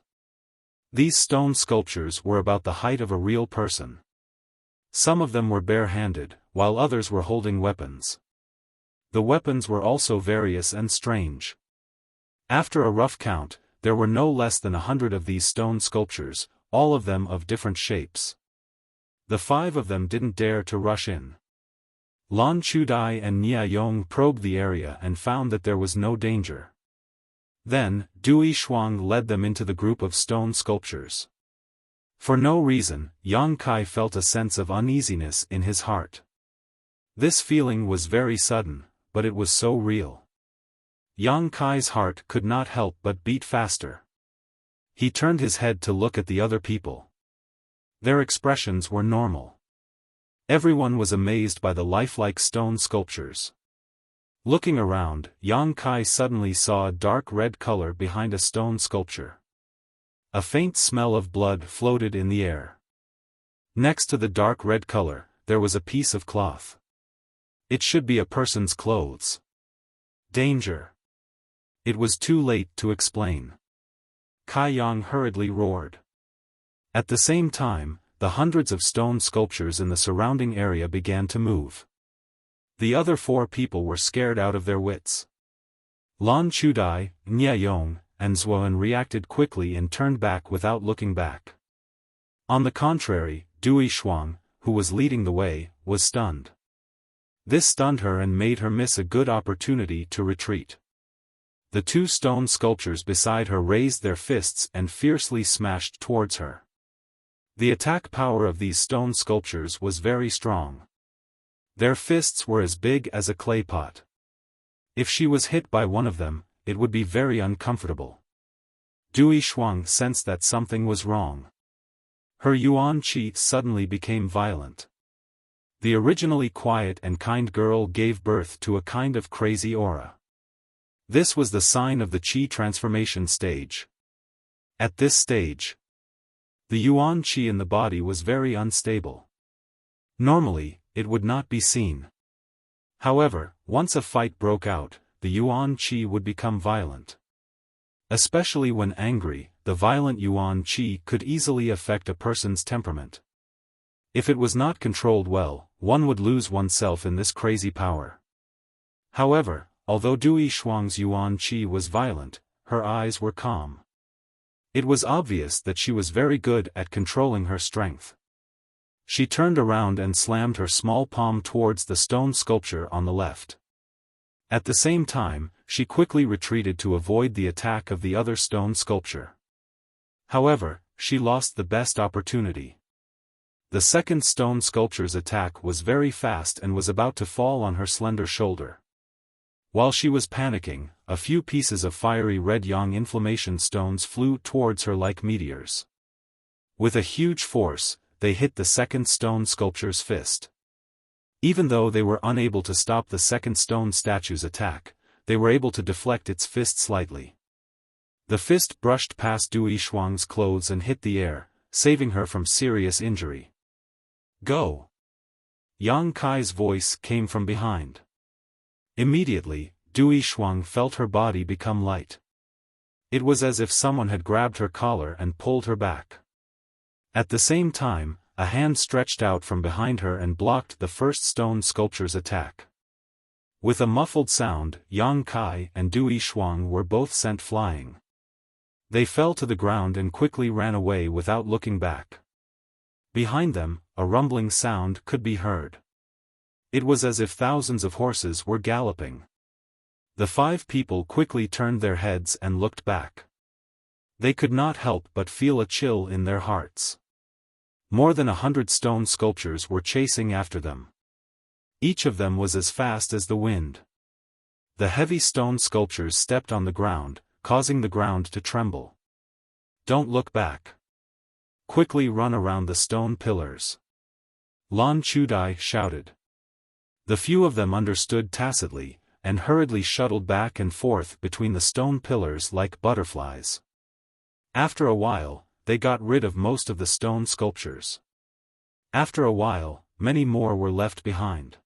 These stone sculptures were about the height of a real person. Some of them were bare-handed, while others were holding weapons. The weapons were also various and strange. After a rough count, there were no less than 100 of these stone sculptures, all of them of different shapes. The 5 of them didn't dare to rush in. Lan Chudai and Nia Yong probed the area and found that there was no danger. Then, Dui Shuang led them into the group of stone sculptures. For no reason, Yang Kai felt a sense of uneasiness in his heart. This feeling was very sudden, but it was so real. Yang Kai's heart could not help but beat faster. He turned his head to look at the other people. Their expressions were normal. Everyone was amazed by the lifelike stone sculptures. Looking around, Yang Kai suddenly saw a dark red color behind a stone sculpture. A faint smell of blood floated in the air. Next to the dark red color, there was a piece of cloth. It should be a person's clothes. Danger! It was too late to explain. Kai Yang hurriedly roared. At the same time, the hundreds of stone sculptures in the surrounding area began to move. The other 4 people were scared out of their wits. Lan Chudai, Nia Yong, and Zuoan reacted quickly and turned back without looking back. On the contrary, Dui Shuang, who was leading the way, was stunned. This stunned her and made her miss a good opportunity to retreat. The 2 stone sculptures beside her raised their fists and fiercely smashed towards her. The attack power of these stone sculptures was very strong. Their fists were as big as a clay pot. If she was hit by one of them, it would be very uncomfortable. Dui Shuang sensed that something was wrong. Her yuan qi suddenly became violent. The originally quiet and kind girl gave birth to a kind of crazy aura. This was the sign of the qi transformation stage. At this stage, the yuan qi in the body was very unstable. Normally, it would not be seen. However, once a fight broke out, the yuan qi would become violent. Especially when angry, the violent yuan qi could easily affect a person's temperament. If it was not controlled well, one would lose oneself in this crazy power. However, although Dui Shuang's yuan qi was violent, her eyes were calm. It was obvious that she was very good at controlling her strength. She turned around and slammed her small palm towards the stone sculpture on the left. At the same time, she quickly retreated to avoid the attack of the other stone sculpture. However, she lost the best opportunity. The second stone sculpture's attack was very fast and was about to fall on her slender shoulder. While she was panicking, a few pieces of fiery red yang inflammation stones flew towards her like meteors. With a huge force, they hit the second stone sculpture's fist. Even though they were unable to stop the second stone statue's attack, they were able to deflect its fist slightly. The fist brushed past Dui Shuang's clothes and hit the air, saving her from serious injury. Go! Yang Kai's voice came from behind. Immediately, Dui Shuang felt her body become light. It was as if someone had grabbed her collar and pulled her back. At the same time, a hand stretched out from behind her and blocked the first stone sculpture's attack. With a muffled sound, Yang Kai and Dui Shuang were both sent flying. They fell to the ground and quickly ran away without looking back. Behind them, a rumbling sound could be heard. It was as if thousands of horses were galloping. The 5 people quickly turned their heads and looked back. They could not help but feel a chill in their hearts. More than 100 stone sculptures were chasing after them. Each of them was as fast as the wind. The heavy stone sculptures stepped on the ground, causing the ground to tremble. Don't look back. Quickly run around the stone pillars. Lan Chudai shouted. The few of them understood tacitly, and hurriedly shuttled back and forth between the stone pillars like butterflies. After a while, they got rid of most of the stone sculptures. After a while, many more were left behind.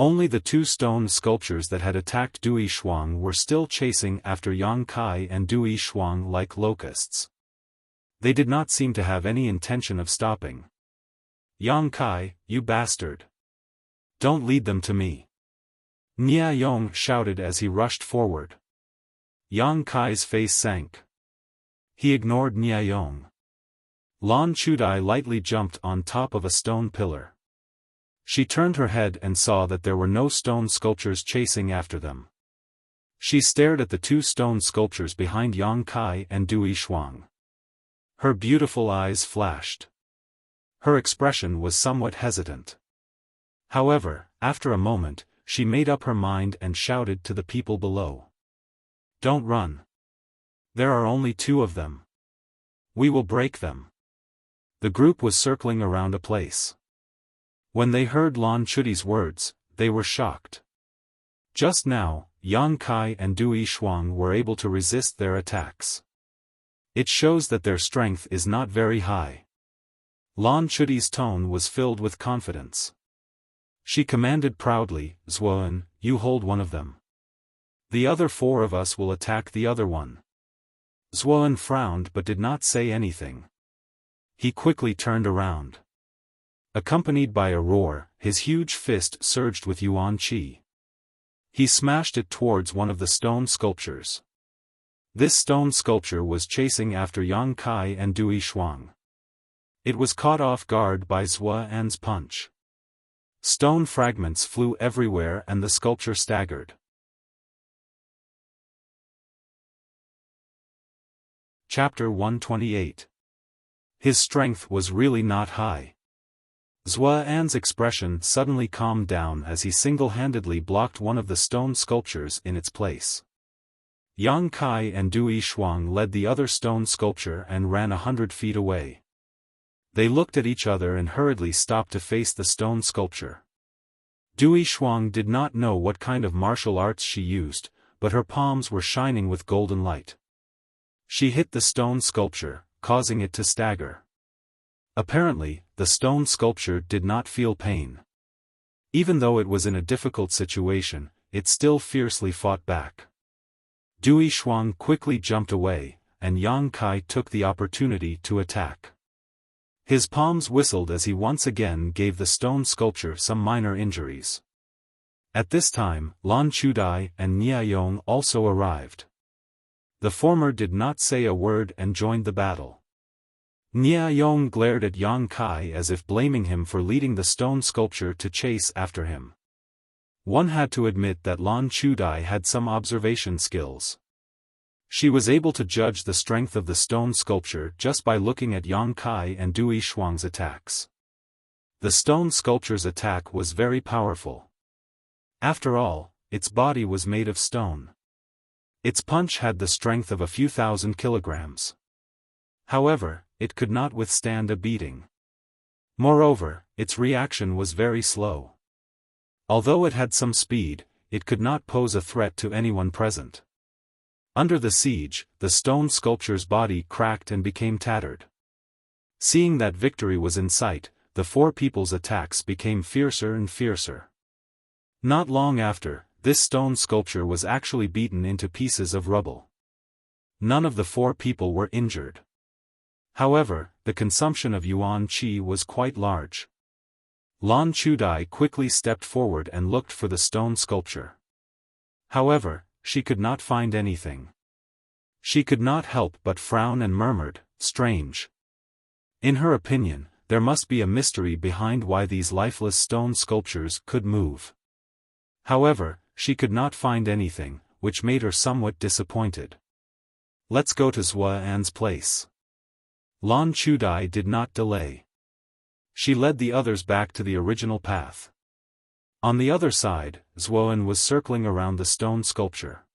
Only the two stone sculptures that had attacked Dui Shuang were still chasing after Yang Kai and Dui Shuang like locusts. They did not seem to have any intention of stopping. "Yang Kai, you bastard! Don't lead them to me!" Nia Yong shouted as he rushed forward. Yang Kai's face sank. He ignored Nia Yong. Lan Chudai lightly jumped on top of a stone pillar. She turned her head and saw that there were no stone sculptures chasing after them. She stared at the two stone sculptures behind Yang Kai and Dui Shuang. Her beautiful eyes flashed. Her expression was somewhat hesitant. However, after a moment, she made up her mind and shouted to the people below. "Don't run. There are only two of them. We will break them." The group was circling around a place. When they heard Lan Chudi's words, they were shocked. Just now, Yang Kai and Dui Shuang were able to resist their attacks. It shows that their strength is not very high. Lan Chudi's tone was filled with confidence. She commanded proudly, "Zuoan, you hold one of them. The other four of us will attack the other one." Zuoan frowned but did not say anything. He quickly turned around. Accompanied by a roar, his huge fist surged with yuan qi. He smashed it towards one of the stone sculptures. This stone sculpture was chasing after Yang Kai and Dui Shuang. It was caught off guard by Zuoan's punch. Stone fragments flew everywhere and the sculpture staggered. Chapter 128. His strength was really not high. Zuoan's expression suddenly calmed down as he single-handedly blocked one of the stone sculptures in its place. Yang Kai and Dui Shuang led the other stone sculpture and ran 100 feet away. They looked at each other and hurriedly stopped to face the stone sculpture. Dui Shuang did not know what kind of martial arts she used, but her palms were shining with golden light. She hit the stone sculpture, causing it to stagger. Apparently, the stone sculpture did not feel pain. Even though it was in a difficult situation, it still fiercely fought back. Dui Shuang quickly jumped away, and Yang Kai took the opportunity to attack. His palms whistled as he once again gave the stone sculpture some minor injuries. At this time, Lan Chudai and Nia Yong also arrived. The former did not say a word and joined the battle. Nia Yong glared at Yang Kai as if blaming him for leading the stone sculpture to chase after him. One had to admit that Lan Chudai had some observation skills. She was able to judge the strength of the stone sculpture just by looking at Yang Kai and Dui Shuang's attacks. The stone sculpture's attack was very powerful. After all, its body was made of stone. Its punch had the strength of a few thousand kilograms. However, it could not withstand a beating. Moreover, its reaction was very slow. Although it had some speed, it could not pose a threat to anyone present. Under the siege, the stone sculpture's body cracked and became tattered. Seeing that victory was in sight, the four people's attacks became fiercer and fiercer. Not long after, this stone sculpture was actually beaten into pieces of rubble. None of the four people were injured. However, the consumption of yuan qi was quite large. Lan Chudai quickly stepped forward and looked for the stone sculpture. However, she could not find anything. She could not help but frown and murmured, "Strange." In her opinion, there must be a mystery behind why these lifeless stone sculptures could move. However, she could not find anything, which made her somewhat disappointed. "Let's go to Zuoan's place." Lan Chudai did not delay. She led the others back to the original path. On the other side, Zuoan was circling around the stone sculpture.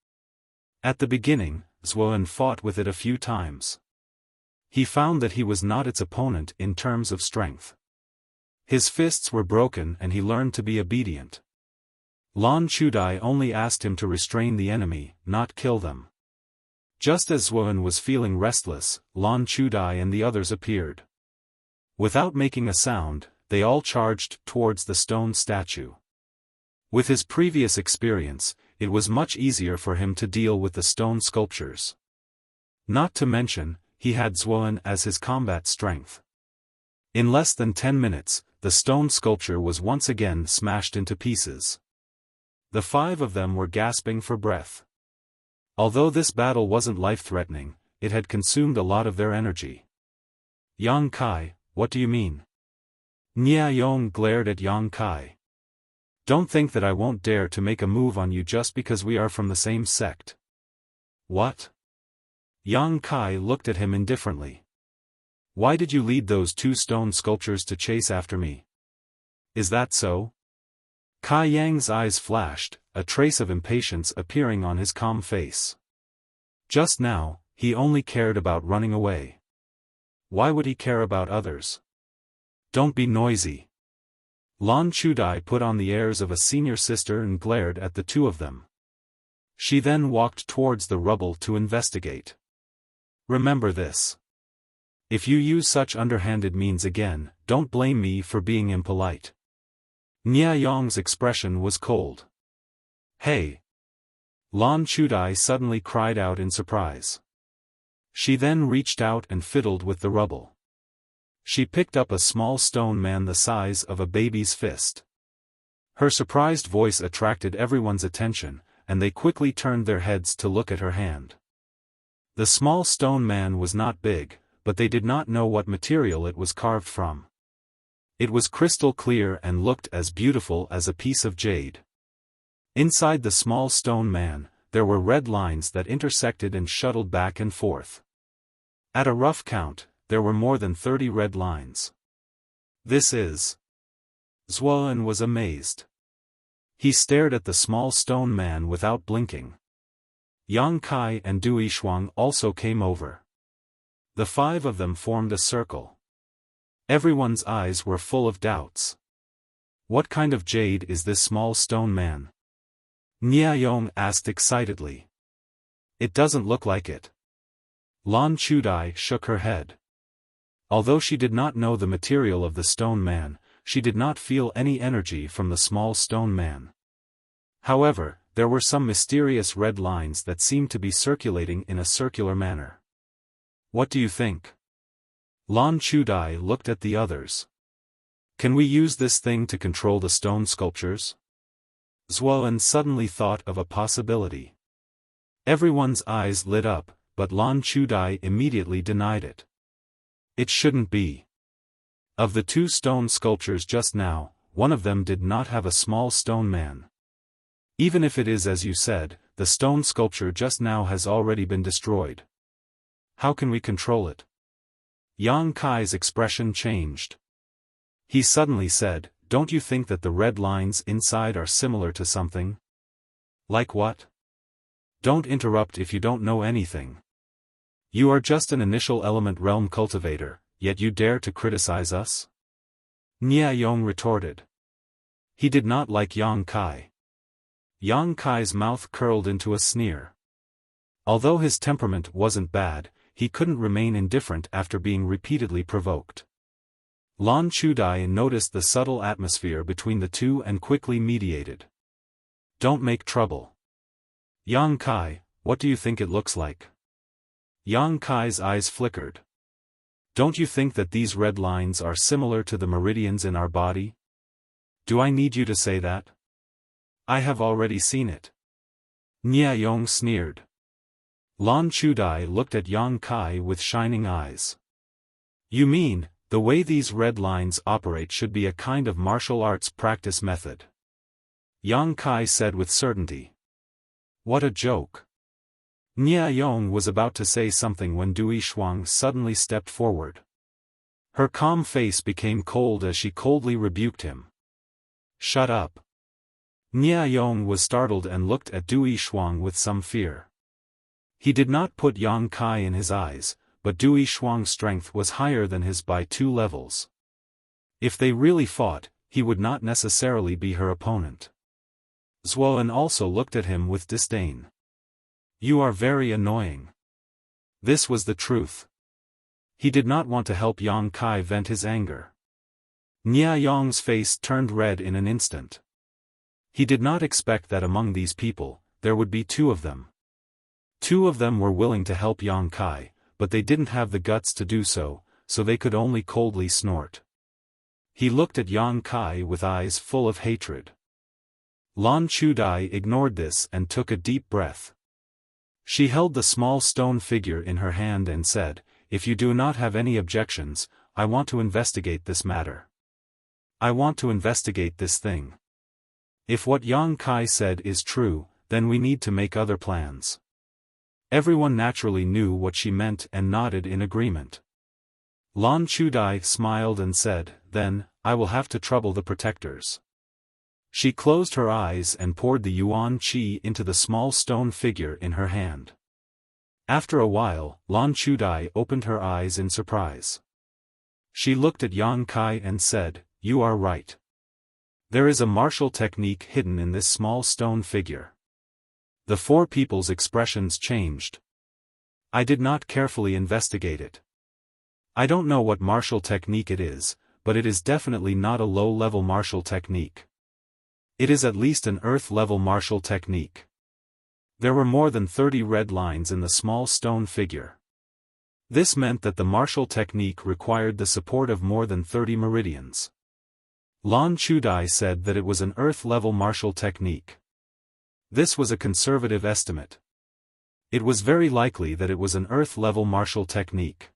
At the beginning, Zuoan fought with it a few times. He found that he was not its opponent in terms of strength. His fists were broken and he learned to be obedient. Lan Chudai only asked him to restrain the enemy, not kill them. Just as Zuoan was feeling restless, Lan Chudai and the others appeared. Without making a sound, they all charged towards the stone statue. With his previous experience, it was much easier for him to deal with the stone sculptures. Not to mention, he had Xuan as his combat strength. In less than 10 minutes, the stone sculpture was once again smashed into pieces. The 5 of them were gasping for breath. Although this battle wasn't life-threatening, it had consumed a lot of their energy. Yang Kai, what do you mean? Nia Yong glared at Yang Kai. Don't think that I won't dare to make a move on you just because we are from the same sect. What? Yang Kai looked at him indifferently. Why did you lead those 2 stone sculptures to chase after me? Is that so? Kai Yang's eyes flashed, a trace of impatience appearing on his calm face. Just now, he only cared about running away. Why would he care about others? Don't be noisy. Lan Chudai put on the airs of a senior sister and glared at the 2 of them. She then walked towards the rubble to investigate. Remember this. If you use such underhanded means again, don't blame me for being impolite. Nia Yong's expression was cold. Hey! Lan Chudai suddenly cried out in surprise. She then reached out and fiddled with the rubble. She picked up a small stone man the size of a baby's fist. Her surprised voice attracted everyone's attention, and they quickly turned their heads to look at her hand. The small stone man was not big, but they did not know what material it was carved from. It was crystal clear and looked as beautiful as a piece of jade. Inside the small stone man, there were red lines that intersected and shuttled back and forth. At a rough count, there were more than 30 red lines. This is... Xuan was amazed. He stared at the small stone man without blinking. Yang Kai and Dui Shuang also came over. The 5 of them formed a circle. Everyone's eyes were full of doubts. What kind of jade is this small stone man? Nia Yong asked excitedly. It doesn't look like it. Lan Chudai shook her head. Although she did not know the material of the stone man, she did not feel any energy from the small stone man. However, there were some mysterious red lines that seemed to be circulating in a circular manner. What do you think? Lan Chudai looked at the others. Can we use this thing to control the stone sculptures? Xuan suddenly thought of a possibility. Everyone's eyes lit up, but Lan Chudai immediately denied it. It shouldn't be. Of the 2 stone sculptures just now, one of them did not have a small stone man. Even if it is as you said, the stone sculpture just now has already been destroyed. How can we control it? Yang Kai's expression changed. He suddenly said, don't you think that the red lines inside are similar to something? Like what? Don't interrupt if you don't know anything. You are just an initial element realm cultivator, yet you dare to criticize us? Nia Yong retorted. He did not like Yang Kai. Yang Kai's mouth curled into a sneer. Although his temperament wasn't bad, he couldn't remain indifferent after being repeatedly provoked. Lan Chudai noticed the subtle atmosphere between the 2 and quickly mediated. Don't make trouble. Yang Kai, what do you think it looks like? Yang Kai's eyes flickered. Don't you think that these red lines are similar to the meridians in our body? Do I need you to say that? I have already seen it. Nia Yong sneered. Lan Chudai looked at Yang Kai with shining eyes. You mean, the way these red lines operate should be a kind of martial arts practice method? Yang Kai said with certainty. What a joke. Nia Yong was about to say something when Dui Shuang suddenly stepped forward. Her calm face became cold as she coldly rebuked him. Shut up. Nia Yong was startled and looked at Dui Shuang with some fear. He did not put Yang Kai in his eyes, but Dui Shuang's strength was higher than his by 2 levels. If they really fought, he would not necessarily be her opponent. Xuan also looked at him with disdain. You are very annoying. This was the truth. He did not want to help Yang Kai vent his anger. Nia Yong's face turned red in an instant. He did not expect that among these people, there would be two of them. Two of them were willing to help Yang Kai, but they didn't have the guts to do so, so they could only coldly snort. He looked at Yang Kai with eyes full of hatred. Lan Chudai ignored this and took a deep breath. She held the small stone figure in her hand and said, "If you do not have any objections, I want to investigate this matter. I want to investigate this thing. If what Yang Kai said is true, then we need to make other plans." Everyone naturally knew what she meant and nodded in agreement. Lan Chudai smiled and said, "Then, I will have to trouble the protectors." She closed her eyes and poured the yuan qi into the small stone figure in her hand. After a while, Lan Chudai opened her eyes in surprise. She looked at Yang Kai and said, "You are right. There is a martial technique hidden in this small stone figure." The four people's expressions changed. "I did not carefully investigate it. I don't know what martial technique it is, but it is definitely not a low-level martial technique. It is at least an earth-level martial technique." There were more than 30 red lines in the small stone figure. This meant that the martial technique required the support of more than 30 meridians. Lan Chudai said that it was an earth-level martial technique. This was a conservative estimate. It was very likely that it was an earth-level martial technique.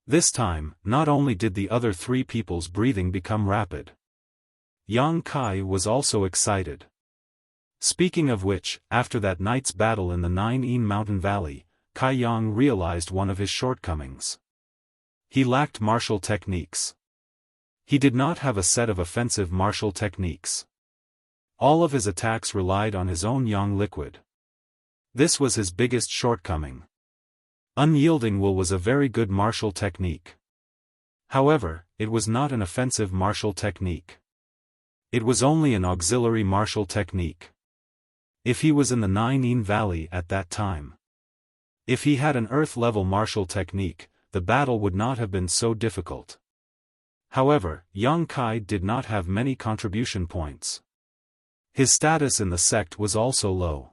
This time, not only did the other three people's breathing become rapid. Yang Kai was also excited. Speaking of which, after that night's battle in the Nine Mountain Valley, Kai Yang realized one of his shortcomings. He lacked martial techniques. He did not have a set of offensive martial techniques. All of his attacks relied on his own yang liquid. This was his biggest shortcoming. Unyielding will was a very good martial technique. However, it was not an offensive martial technique. It was only an auxiliary martial technique. If he was in the Nine Valley at that time. If he had an earth-level martial technique, the battle would not have been so difficult. However, Yang Kai did not have many contribution points. His status in the sect was also low.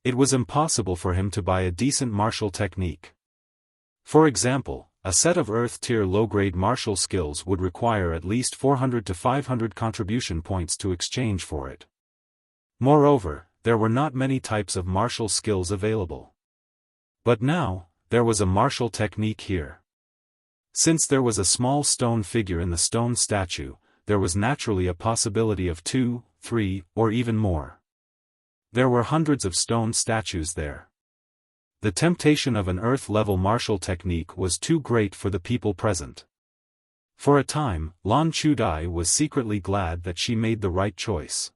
It was impossible for him to buy a decent martial technique. For example, a set of Earth-tier low-grade martial skills would require at least 400 to 500 contribution points to exchange for it. Moreover, there were not many types of martial skills available. But now, there was a martial technique here. Since there was a small stone figure in the stone statue, there was naturally a possibility of 2, 3, or even more. There were hundreds of stone statues there. The temptation of an earth-level martial technique was too great for the people present. For a time, Lan Chudai was secretly glad that she made the right choice.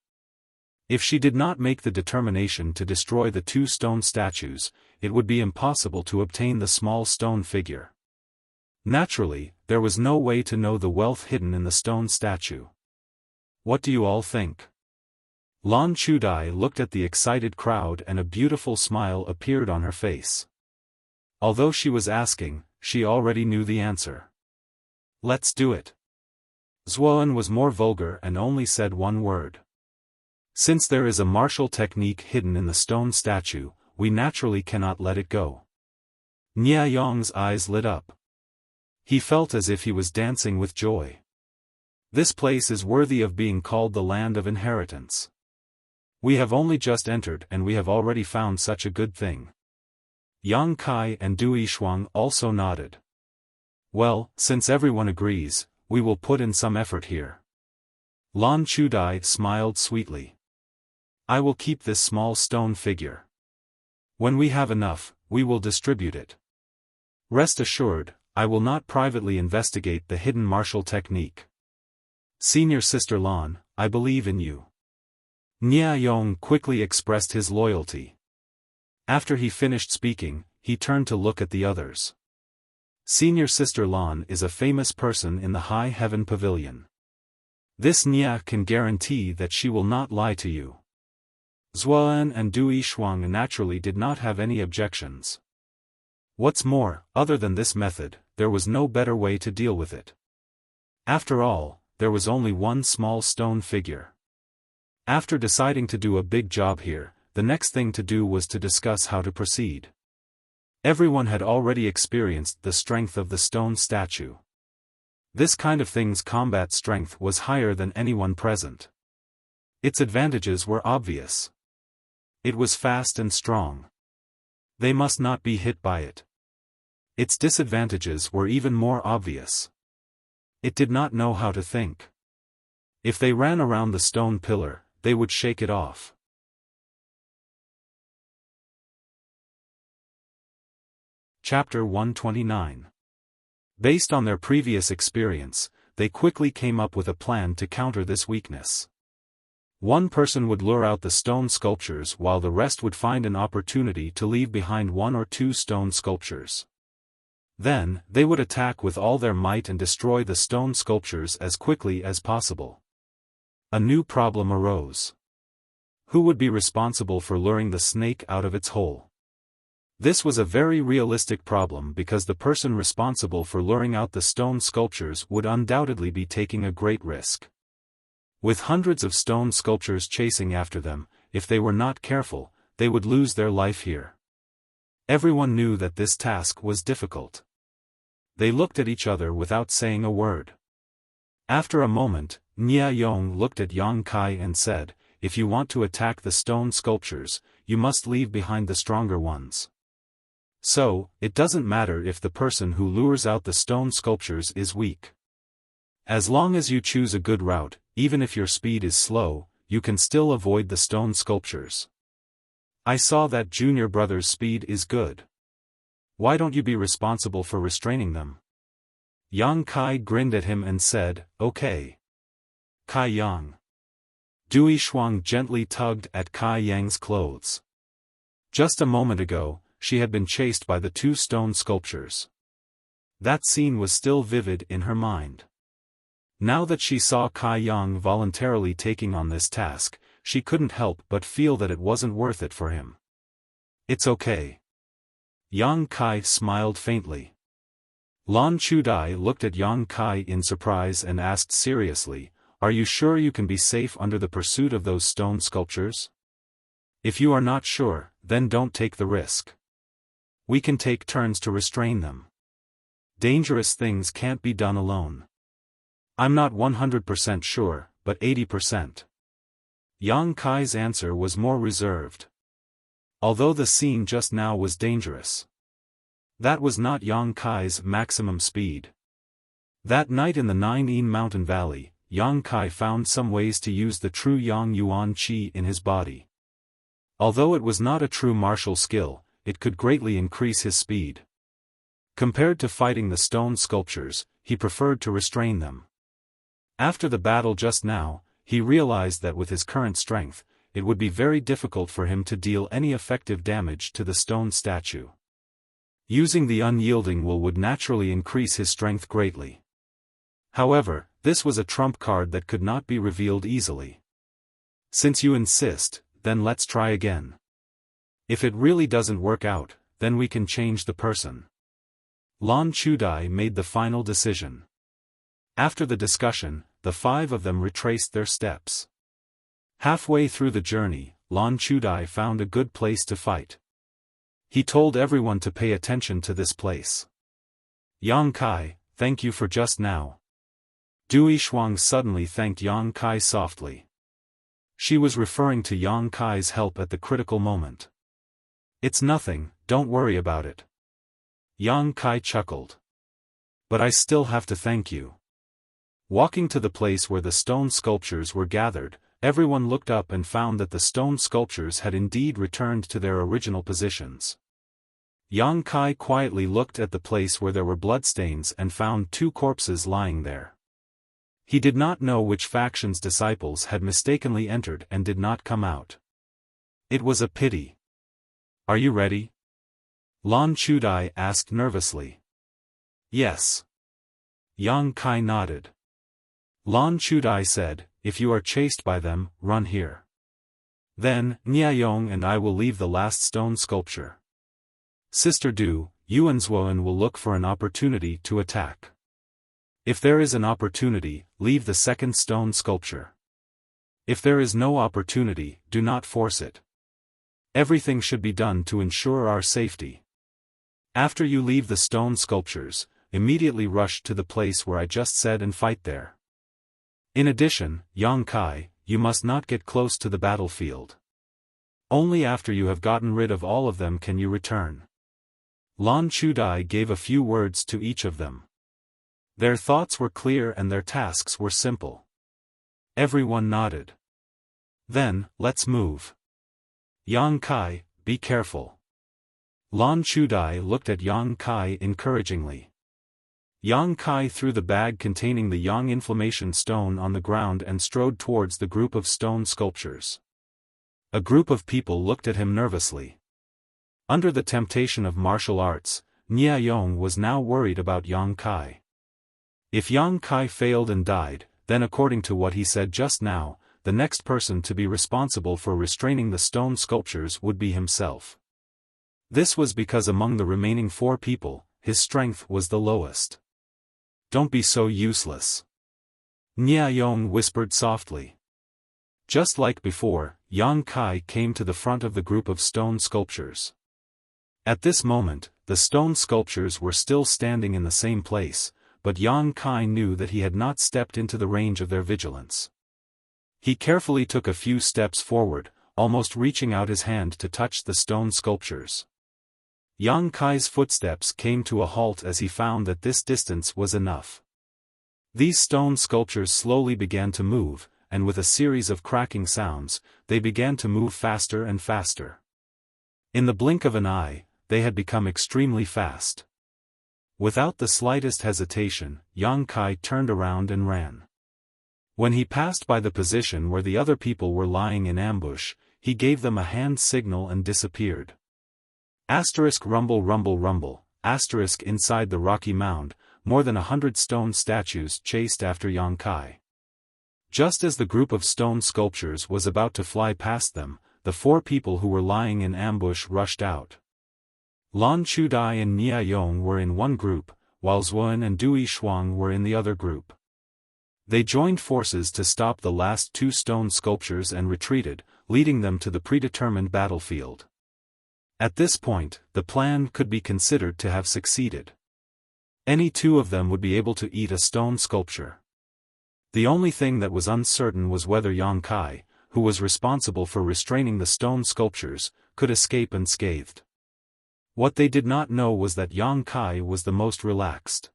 If she did not make the determination to destroy the two stone statues, it would be impossible to obtain the small stone figure. Naturally, there was no way to know the wealth hidden in the stone statue. What do you all think? Lan Chudai looked at the excited crowd and a beautiful smile appeared on her face. Although she was asking, she already knew the answer. Let's do it. Zuan was more vulgar and only said one word. Since there is a martial technique hidden in the stone statue, we naturally cannot let it go. Nia Yong's eyes lit up. He felt as if he was dancing with joy. This place is worthy of being called the land of inheritance. We have only just entered and we have already found such a good thing. Yang Kai and Du Yishuang also nodded. Well, since everyone agrees, we will put in some effort here. Lan Chudai smiled sweetly. I will keep this small stone figure. When we have enough, we will distribute it. Rest assured, I will not privately investigate the hidden martial technique. Senior Sister Lan, I believe in you. Nia Yong quickly expressed his loyalty. After he finished speaking, he turned to look at the others. Senior Sister Lan is a famous person in the High Heaven Pavilion. This Nia can guarantee that she will not lie to you. Zuan and Du Yishuang naturally did not have any objections. What's more, other than this method, there was no better way to deal with it. After all, there was only one small stone figure. After deciding to do a big job here, the next thing to do was to discuss how to proceed. Everyone had already experienced the strength of the stone statue. This kind of thing's combat strength was higher than anyone present. Its advantages were obvious. It was fast and strong. They must not be hit by it. Its disadvantages were even more obvious. It did not know how to think. If they ran around the stone pillar, they would shake it off. Chapter 129. Based on their previous experience, they quickly came up with a plan to counter this weakness. One person would lure out the stone sculptures while the rest would find an opportunity to leave behind one or two stone sculptures. Then, they would attack with all their might and destroy the stone sculptures as quickly as possible. A new problem arose. Who would be responsible for luring the snake out of its hole? This was a very realistic problem because the person responsible for luring out the stone sculptures would undoubtedly be taking a great risk. With hundreds of stone sculptures chasing after them, if they were not careful, they would lose their life here. Everyone knew that this task was difficult. They looked at each other without saying a word. After a moment, Nia Yong looked at Yang Kai and said, "If you want to attack the stone sculptures, you must leave behind the stronger ones. So, it doesn't matter if the person who lures out the stone sculptures is weak. As long as you choose a good route, even if your speed is slow, you can still avoid the stone sculptures. I saw that junior brother's speed is good. Why don't you be responsible for restraining them?" Yang Kai grinned at him and said, "Okay. Kai Yang." Dui Shuang gently tugged at Kai Yang's clothes. Just a moment ago, she had been chased by the two stone sculptures. That scene was still vivid in her mind. Now that she saw Kai Yang voluntarily taking on this task, she couldn't help but feel that it wasn't worth it for him. "It's okay." Yang Kai smiled faintly. Lan Chudai looked at Yang Kai in surprise and asked seriously, "Are you sure you can be safe under the pursuit of those stone sculptures? If you are not sure, then don't take the risk. We can take turns to restrain them. Dangerous things can't be done alone." "I'm not 100% sure, but 80%. Yang Kai's answer was more reserved. Although the scene just now was dangerous, that was not Yang Kai's maximum speed. That night in the Nine Mountain Valley, Yang Kai found some ways to use the true Yang Yuan Qi in his body. Although it was not a true martial skill, it could greatly increase his speed. Compared to fighting the stone sculptures, he preferred to restrain them. After the battle just now, he realized that with his current strength, it would be very difficult for him to deal any effective damage to the stone statue. Using the unyielding will would naturally increase his strength greatly. However, this was a trump card that could not be revealed easily. "Since you insist, then let's try again. If it really doesn't work out, then we can change the person." Lan Chudai made the final decision. After the discussion, the five of them retraced their steps. Halfway through the journey, Lan Chudai found a good place to fight. He told everyone to pay attention to this place. "Yang Kai, thank you for just now." Dui Shuang suddenly thanked Yang Kai softly. She was referring to Yang Kai's help at the critical moment. "It's nothing, don't worry about it." Yang Kai chuckled. "But I still have to thank you." Walking to the place where the stone sculptures were gathered, everyone looked up and found that the stone sculptures had indeed returned to their original positions. Yang Kai quietly looked at the place where there were bloodstains and found two corpses lying there. He did not know which faction's disciples had mistakenly entered and did not come out. It was a pity. "Are you ready?" Lan Chudai asked nervously. "Yes." Yang Kai nodded. Lan Chudai said, "If you are chased by them, run here. Then, Niayong and I will leave the last stone sculpture. Sister Du, you and Zhuoan will look for an opportunity to attack. If there is an opportunity, leave the second stone sculpture. If there is no opportunity, do not force it. Everything should be done to ensure our safety. After you leave the stone sculptures, immediately rush to the place where I just said and fight there. In addition, Yang Kai, you must not get close to the battlefield. Only after you have gotten rid of all of them can you return. Lan Chudai gave a few words to each of them. Their thoughts were clear and their tasks were simple. Everyone nodded. Then, let's move. Yang Kai, be careful. Lan Chudai looked at Yang Kai encouragingly. Yang Kai threw the bag containing the Yang inflammation stone on the ground and strode towards the group of stone sculptures. A group of people looked at him nervously. Under the temptation of martial arts, Niayong was now worried about Yang Kai. If Yang Kai failed and died, then according to what he said just now, the next person to be responsible for restraining the stone sculptures would be himself. This was because among the remaining 4 people, his strength was the lowest. Don't be so useless. Niayong whispered softly. Just like before, Yang Kai came to the front of the group of stone sculptures. At this moment, the stone sculptures were still standing in the same place, but Yang Kai knew that he had not stepped into the range of their vigilance. He carefully took a few steps forward, almost reaching out his hand to touch the stone sculptures. Yang Kai's footsteps came to a halt as he found that this distance was enough. These stone sculptures slowly began to move, and with a series of cracking sounds, they began to move faster and faster. In the blink of an eye, they had become extremely fast. Without the slightest hesitation, Yang Kai turned around and ran. When he passed by the position where the other people were lying in ambush, he gave them a hand signal and disappeared. Asterisk rumble rumble rumble, asterisk inside the rocky mound, more than 100 stone statues chased after Yang Kai. Just as the group of stone sculptures was about to fly past them, the 4 people who were lying in ambush rushed out. Lan Chudai and Niayong were in one group, while Zuan and Dui Shuang were in the other group. They joined forces to stop the last 2 stone sculptures and retreated, leading them to the predetermined battlefield. At this point, the plan could be considered to have succeeded. Any 2 of them would be able to eat a stone sculpture. The only thing that was uncertain was whether Yang Kai, who was responsible for restraining the stone sculptures, could escape unscathed. What they did not know was that Yang Kai was the most relaxed.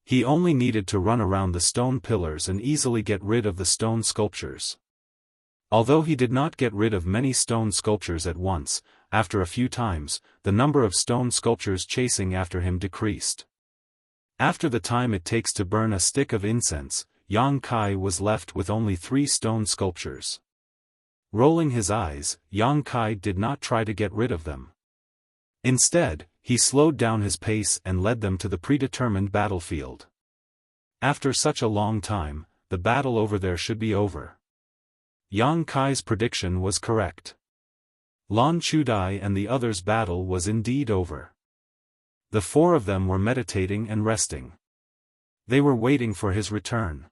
He only needed to run around the stone pillars and easily get rid of the stone sculptures. Although he did not get rid of many stone sculptures at once, after a few times, the number of stone sculptures chasing after him decreased. After the time it takes to burn a stick of incense, Yang Kai was left with only 3 stone sculptures. Rolling his eyes, Yang Kai did not try to get rid of them. Instead, he slowed down his pace and led them to the predetermined battlefield. After such a long time, the battle over there should be over. Yang Kai's prediction was correct. Lan Chudai and the others' battle was indeed over. The 4 of them were meditating and resting. They were waiting for his return.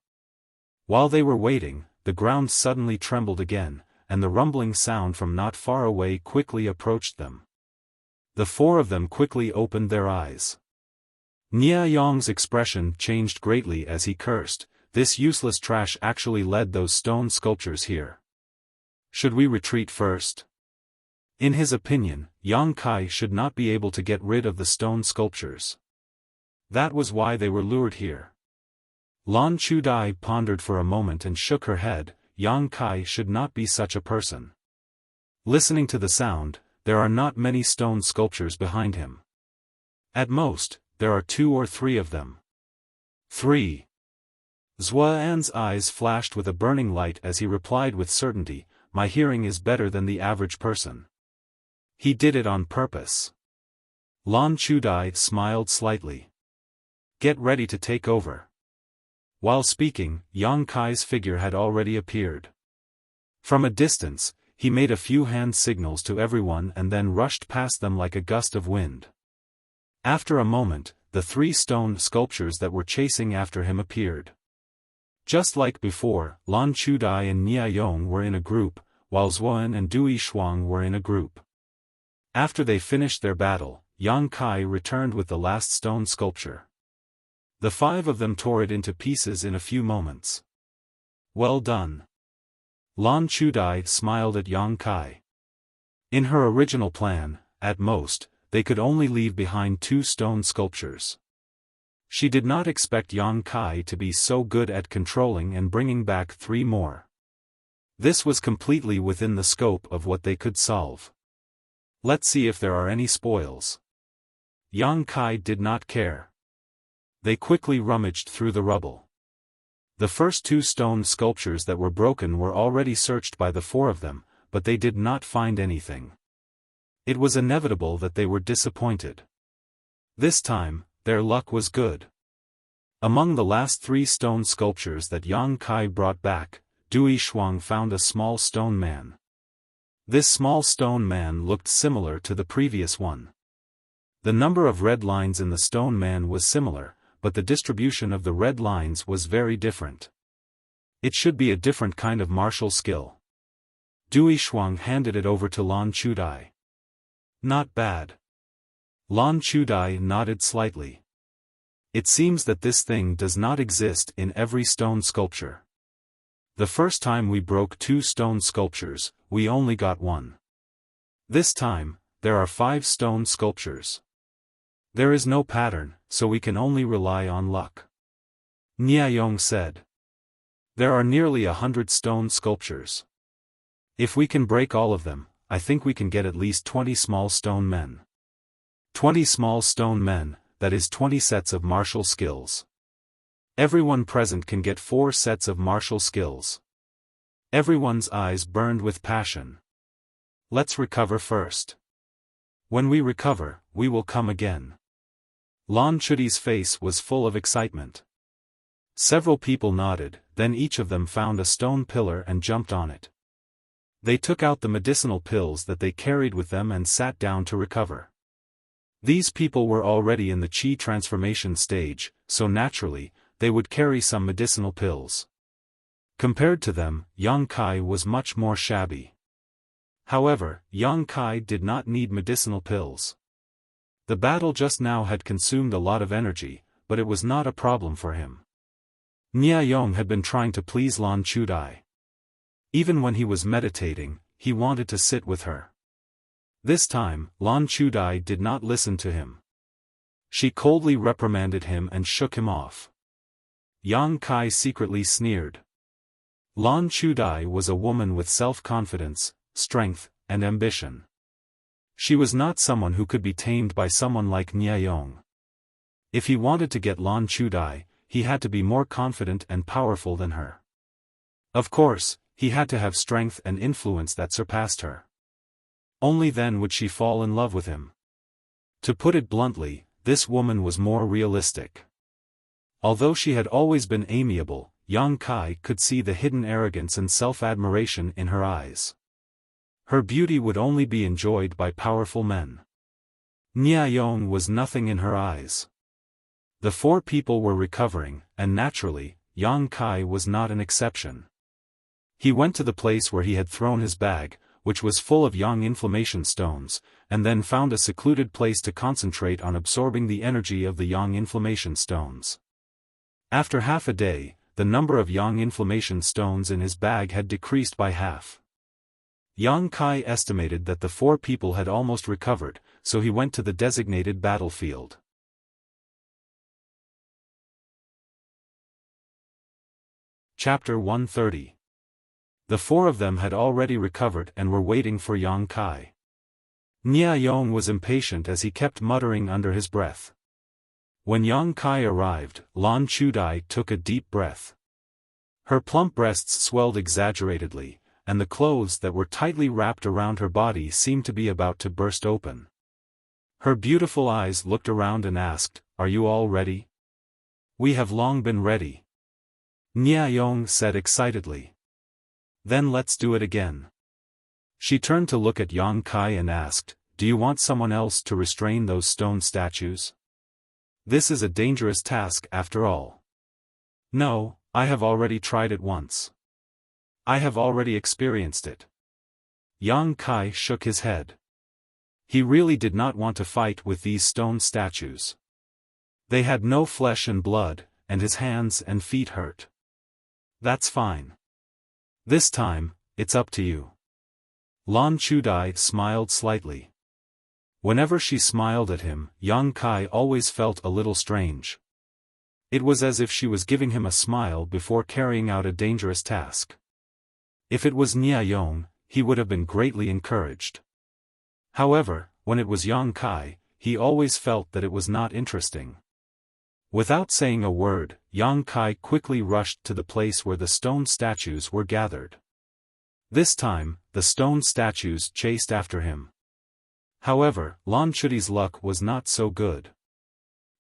While they were waiting, the ground suddenly trembled again, and the rumbling sound from not far away quickly approached them. The 4 of them quickly opened their eyes. Niayong's expression changed greatly as he cursed, "This useless trash actually led those stone sculptures here. Should we retreat first?" In his opinion, Yang Kai should not be able to get rid of the stone sculptures. That was why they were lured here. Lan Chudai pondered for a moment and shook her head. Yang Kai should not be such a person. Listening to the sound, there are not many stone sculptures behind him. At most, there are 2 or 3 of them. 3. Zuan's eyes flashed with a burning light as he replied with certainty, "My hearing is better than the average person." He did it on purpose. Lan Chudai smiled slightly. "Get ready to take over." While speaking, Yang Kai's figure had already appeared. From a distance, he made a few hand signals to everyone and then rushed past them like a gust of wind. After a moment, the 3 stone sculptures that were chasing after him appeared. Just like before, Lan Chudai and Nia Yong were in a group, while Zuan and Dui Shuang were in a group. After they finished their battle, Yang Kai returned with the last stone sculpture. The 5 of them tore it into pieces in a few moments. Well done. Lan Chudai smiled at Yang Kai. In her original plan, at most, they could only leave behind 2 stone sculptures. She did not expect Yang Kai to be so good at controlling and bringing back 3 more. This was completely within the scope of what they could solve. Let's see if there are any spoils. Yang Kai did not care. They quickly rummaged through the rubble. The first 2 stone sculptures that were broken were already searched by the 4 of them, but they did not find anything. It was inevitable that they were disappointed. This time, their luck was good. Among the last 3 stone sculptures that Yang Kai brought back, Dui Shuang found a small stone man. This small stone man looked similar to the previous one. The number of red lines in the stone man was similar, but the distribution of the red lines was very different. It should be a different kind of martial skill. Dui Shuang handed it over to Lan Chudai. Not bad. Lan Chudai nodded slightly. It seems that this thing does not exist in every stone sculpture. The first time we broke 2 stone sculptures, we only got 1. This time, there are 5 stone sculptures. There is no pattern, so we can only rely on luck. Nia Yong said. There are nearly 100 stone sculptures. If we can break all of them, I think we can get at least 20 small stone men. 20 small stone men, that is 20 sets of martial skills. Everyone present can get 4 sets of martial skills. Everyone's eyes burned with passion. Let's recover first. When we recover, we will come again. Lan Chudi's face was full of excitement. Several people nodded, then each of them found a stone pillar and jumped on it. They took out the medicinal pills that they carried with them and sat down to recover. These people were already in the Qi transformation stage, so naturally, they would carry some medicinal pills. Compared to them, Yang Kai was much more shabby. However, Yang Kai did not need medicinal pills. The battle just now had consumed a lot of energy, but it was not a problem for him. Nia Yong had been trying to please Lan Chudai. Even when he was meditating, he wanted to sit with her. This time, Lan Chudai did not listen to him. She coldly reprimanded him and shook him off. Yang Kai secretly sneered. Lan Chudai was a woman with self-confidence, strength, and ambition. She was not someone who could be tamed by someone like Nia Yong. If he wanted to get Lan Chudai, he had to be more confident and powerful than her. Of course, he had to have strength and influence that surpassed her. Only then would she fall in love with him. To put it bluntly, this woman was more realistic. Although she had always been amiable, Yang Kai could see the hidden arrogance and self-admiration in her eyes. Her beauty would only be enjoyed by powerful men. Nia Yong was nothing in her eyes. The 4 people were recovering, and naturally, Yang Kai was not an exception. He went to the place where he had thrown his bag, which was full of yang inflammation stones, and then found a secluded place to concentrate on absorbing the energy of the yang inflammation stones. After half a day, the number of yang inflammation stones in his bag had decreased by half. Yang Kai estimated that the 4 people had almost recovered, so he went to the designated battlefield. Chapter 130. The 4 of them had already recovered and were waiting for Yang Kai. Nia Yong was impatient as he kept muttering under his breath. When Yang Kai arrived, Lan Chudai took a deep breath. Her plump breasts swelled exaggeratedly, and the clothes that were tightly wrapped around her body seemed to be about to burst open. Her beautiful eyes looked around and asked, "Are you all ready?" "We have long been ready," Nia Yong said excitedly. "Then let's do it again." She turned to look at Yang Kai and asked, "Do you want someone else to restrain those stone statues? This is a dangerous task after all." "No, I have already tried it once. I have already experienced it. Yang Kai shook his head. He really did not want to fight with these stone statues. They had no flesh and blood, and his hands and feet hurt. That's fine. This time, it's up to you. Lan Chudai smiled slightly. Whenever she smiled at him, Yang Kai always felt a little strange. It was as if she was giving him a smile before carrying out a dangerous task. If it was Nia Yong, he would have been greatly encouraged. However, when it was Yang Kai, he always felt that it was not interesting. Without saying a word, Yang Kai quickly rushed to the place where the stone statues were gathered. This time, the stone statues chased after him. However, Lan Chudi's luck was not so good.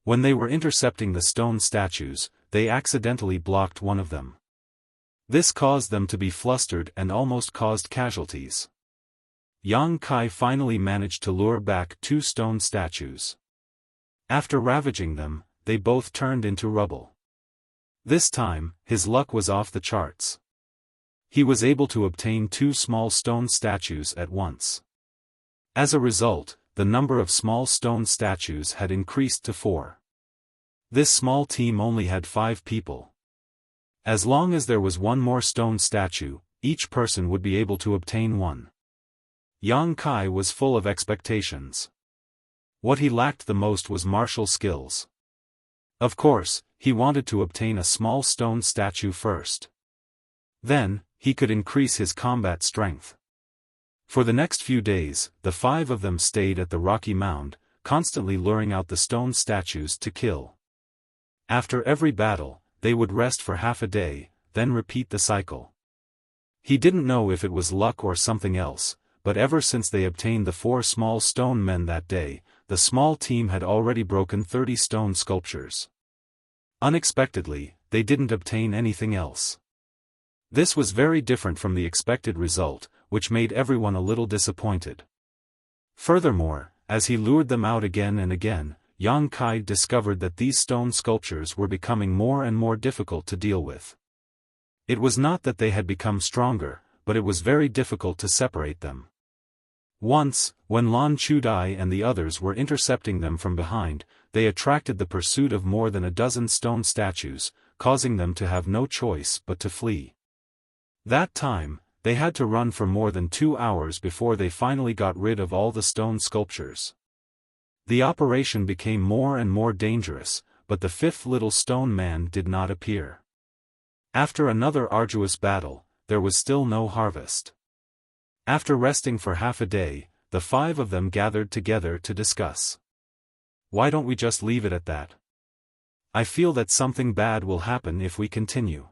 When they were intercepting the stone statues, they accidentally blocked one of them. This caused them to be flustered and almost caused casualties. Yang Kai finally managed to lure back 2 stone statues. After ravaging them, they both turned into rubble. This time, his luck was off the charts. He was able to obtain 2 small stone statues at once. As a result, the number of small stone statues had increased to 4. This small team only had 5 people. As long as there was one more stone statue, each person would be able to obtain one. Yang Kai was full of expectations. What he lacked the most was martial skills. Of course, he wanted to obtain a small stone statue first. Then, he could increase his combat strength. For the next few days, the 5 of them stayed at the rocky mound, constantly luring out the stone statues to kill. After every battle, they would rest for half a day, then repeat the cycle. He didn't know if it was luck or something else, but ever since they obtained the 4 small stone men that day, the small team had already broken 30 stone sculptures. Unexpectedly, they didn't obtain anything else. This was very different from the expected result, which made everyone a little disappointed. Furthermore, as he lured them out again and again, Yang Kai discovered that these stone sculptures were becoming more and more difficult to deal with. It was not that they had become stronger, but it was very difficult to separate them. Once, when Lan Chudai and the others were intercepting them from behind, they attracted the pursuit of more than a dozen stone statues, causing them to have no choice but to flee. That time, they had to run for more than 2 hours before they finally got rid of all the stone sculptures. The operation became more and more dangerous, but the 5th little stone man did not appear. After another arduous battle, there was still no harvest. After resting for half a day, the 5 of them gathered together to discuss. Why don't we just leave it at that? I feel that something bad will happen if we continue.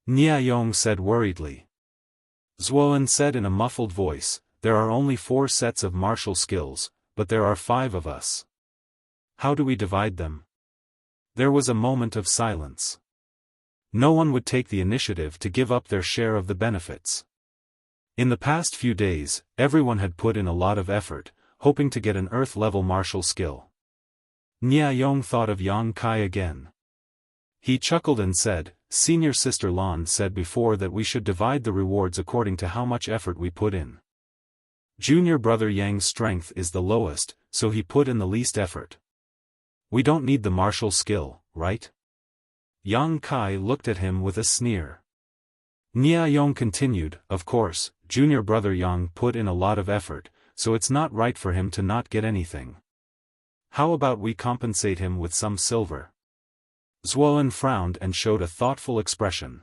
Nia Yong said worriedly. Zuoan said in a muffled voice, there are only 4 sets of martial skills, but there are 5 of us. How do we divide them? There was a moment of silence. No one would take the initiative to give up their share of the benefits. In the past few days, everyone had put in a lot of effort, hoping to get an Earth-level martial skill. Nia Yong thought of Yang Kai again. He chuckled and said, Senior Sister Lan said before that we should divide the rewards according to how much effort we put in. Junior brother Yang's strength is the lowest, so he put in the least effort. We don't need the martial skill, right? Yang Kai looked at him with a sneer. Nia Yong continued, of course, junior brother Yang put in a lot of effort, so it's not right for him to not get anything. How about we compensate him with some silver? Zuoan frowned and showed a thoughtful expression.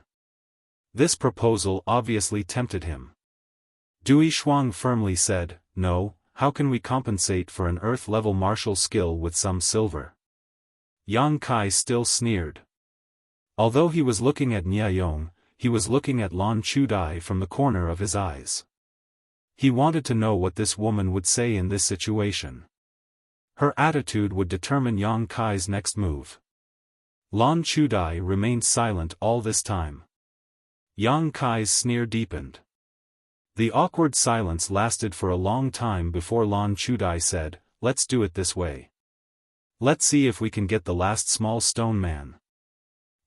This proposal obviously tempted him. Dui Shuang firmly said, no, how can we compensate for an Earth-level martial skill with some silver? Yang Kai still sneered. Although he was looking at Nia Yong, he was looking at Lan Chudai from the corner of his eyes. He wanted to know what this woman would say in this situation. Her attitude would determine Yang Kai's next move. Lan Chudai remained silent all this time. Yang Kai's sneer deepened. The awkward silence lasted for a long time before Lan Chudai said, let's do it this way. Let's see if we can get the last small stone man.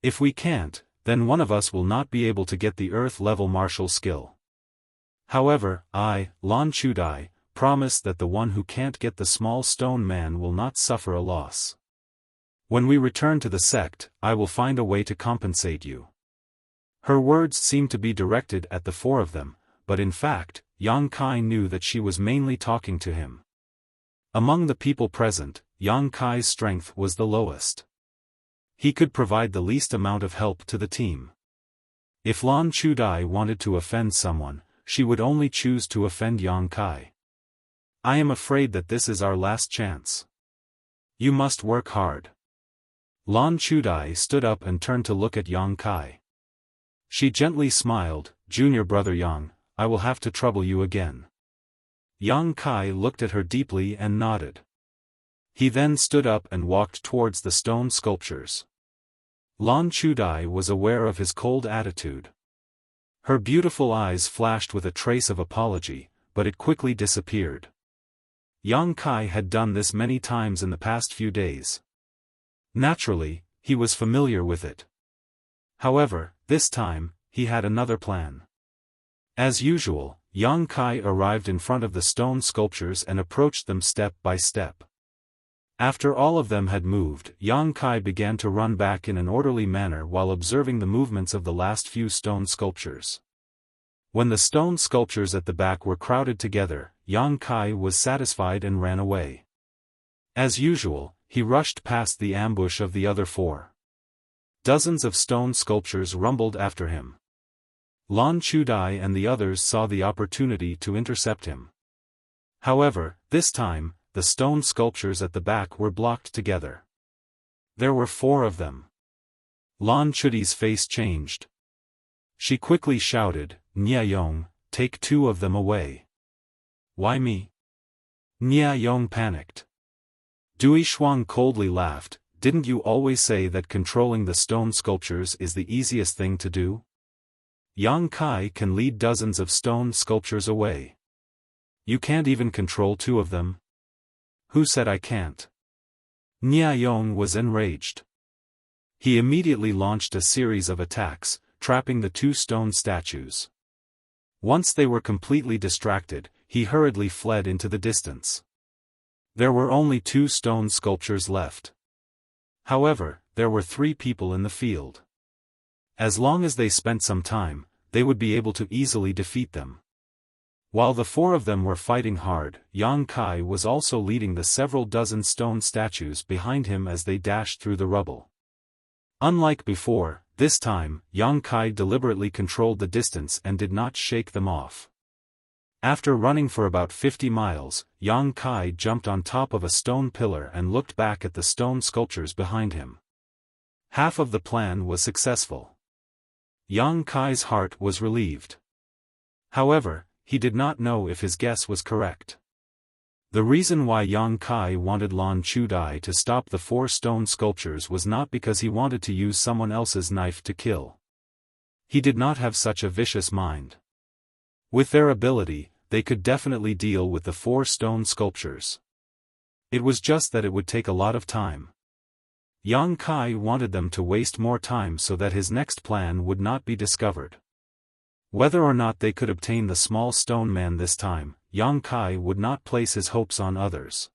If we can't, then one of us will not be able to get the earth-level martial skill. However, I, Lan Chudai, promise that the one who can't get the small stone man will not suffer a loss. When we return to the sect, I will find a way to compensate you." Her words seemed to be directed at the four of them, but in fact, Yang Kai knew that she was mainly talking to him. Among the people present, Yang Kai's strength was the lowest. He could provide the least amount of help to the team. If Lan Chudai wanted to offend someone, she would only choose to offend Yang Kai. "I am afraid that this is our last chance. You must work hard." Lan Chudai stood up and turned to look at Yang Kai. She gently smiled, "Junior brother Yang, I will have to trouble you again." Yang Kai looked at her deeply and nodded. He then stood up and walked towards the stone sculptures. Lan Chudai was aware of his cold attitude. Her beautiful eyes flashed with a trace of apology, but it quickly disappeared. Yang Kai had done this many times in the past few days. Naturally, he was familiar with it. However, this time, he had another plan. As usual, Yang Kai arrived in front of the stone sculptures and approached them step by step. After all of them had moved, Yang Kai began to run back in an orderly manner while observing the movements of the last few stone sculptures. When the stone sculptures at the back were crowded together, Yang Kai was satisfied and ran away. As usual, he rushed past the ambush of the other four. Dozens of stone sculptures rumbled after him. Lan Chudai and the others saw the opportunity to intercept him. However, this time, the stone sculptures at the back were blocked together. There were 4 of them. Lan Chudai's face changed. She quickly shouted, "Nya Yong, take 2 of them away." "Why me?" Nya Yong panicked. Dui Shuang coldly laughed, "Didn't you always say that controlling the stone sculptures is the easiest thing to do? Yang Kai can lead dozens of stone sculptures away. You can't even control 2 of them?" "Who said I can't?" Nya Yong was enraged. He immediately launched a series of attacks, trapping the 2 stone statues. Once they were completely distracted, he hurriedly fled into the distance. There were only 2 stone sculptures left. However, there were 3 people in the field. As long as they spent some time, they would be able to easily defeat them. While the 4 of them were fighting hard, Yang Kai was also leading the several dozen stone statues behind him as they dashed through the rubble. Unlike before, this time, Yang Kai deliberately controlled the distance and did not shake them off. After running for about 50 miles, Yang Kai jumped on top of a stone pillar and looked back at the stone sculptures behind him. Half of the plan was successful. Yang Kai's heart was relieved. However, he did not know if his guess was correct. The reason why Yang Kai wanted Lan Chudai to stop the 4 stone sculptures was not because he wanted to use someone else's knife to kill. He did not have such a vicious mind. With their ability, they could definitely deal with the 4 stone sculptures. It was just that it would take a lot of time. Yang Kai wanted them to waste more time so that his next plan would not be discovered. Whether or not they could obtain the small stone man this time, Yang Kai would not place his hopes on others.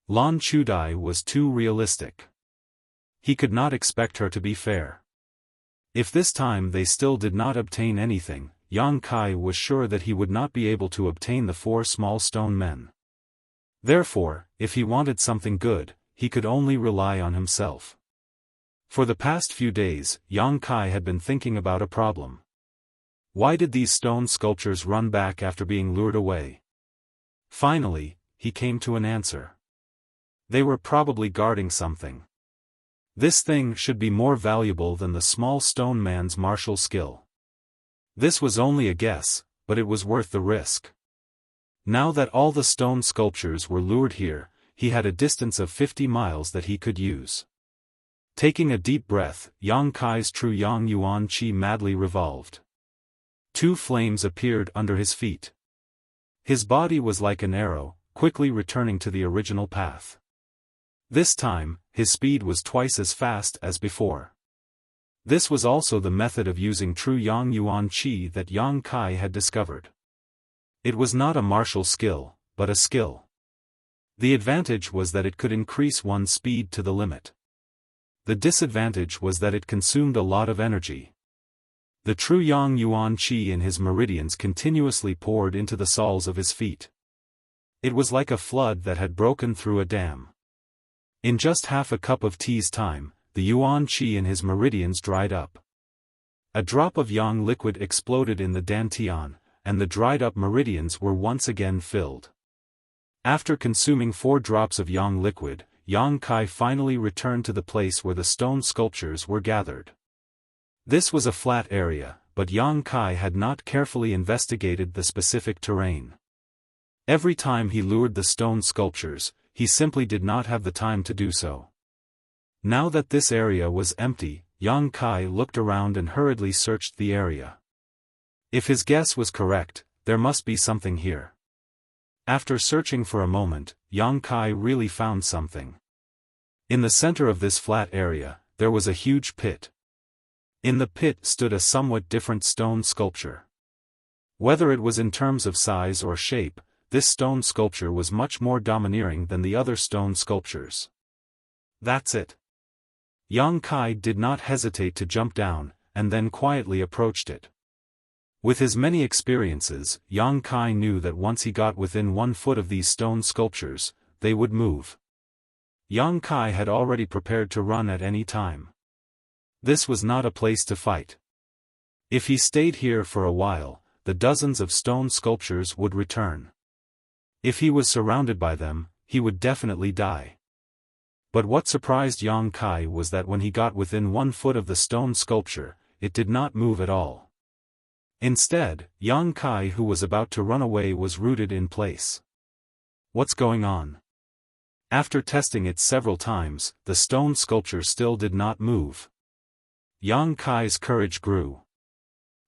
Lan Chudai was too realistic. He could not expect her to be fair. If this time they still did not obtain anything, Yang Kai was sure that he would not be able to obtain the 4 small stone men. Therefore, if he wanted something good, he could only rely on himself. For the past few days, Yang Kai had been thinking about a problem. Why did these stone sculptures run back after being lured away? Finally, he came to an answer. They were probably guarding something. This thing should be more valuable than the small stone man's martial skill. This was only a guess, but it was worth the risk. Now that all the stone sculptures were lured here, he had a distance of 50 miles that he could use. Taking a deep breath, Yang Kai's true Yang Yuan Qi madly revolved. 2 flames appeared under his feet. His body was like an arrow, quickly returning to the original path. This time, his speed was twice as fast as before. This was also the method of using true Yang Yuan Qi that Yang Kai had discovered. It was not a martial skill, but a skill. The advantage was that it could increase one's speed to the limit. The disadvantage was that it consumed a lot of energy. The true Yang Yuan Qi in his meridians continuously poured into the soles of his feet. It was like a flood that had broken through a dam. In just half a cup of tea's time, the Yuan Qi in his meridians dried up. A drop of Yang liquid exploded in the dantian, and the dried-up meridians were once again filled. After consuming 4 drops of Yang liquid, Yang Kai finally returned to the place where the stone sculptures were gathered. This was a flat area, but Yang Kai had not carefully investigated the specific terrain. Every time he lured the stone sculptures, he simply did not have the time to do so. Now that this area was empty, Yang Kai looked around and hurriedly searched the area. If his guess was correct, there must be something here. After searching for a moment, Yang Kai really found something. In the center of this flat area, there was a huge pit. In the pit stood a somewhat different stone sculpture. Whether it was in terms of size or shape, this stone sculpture was much more domineering than the other stone sculptures. That's it. Yang Kai did not hesitate to jump down, and then quietly approached it. With his many experiences, Yang Kai knew that once he got within 1 foot of these stone sculptures, they would move. Yang Kai had already prepared to run at any time. This was not a place to fight. If he stayed here for a while, the dozens of stone sculptures would return. If he was surrounded by them, he would definitely die. But what surprised Yang Kai was that when he got within 1 foot of the stone sculpture, it did not move at all. Instead, Yang Kai, who was about to run away, was rooted in place. What's going on? After testing it several times, the stone sculpture still did not move. Yang Kai's courage grew.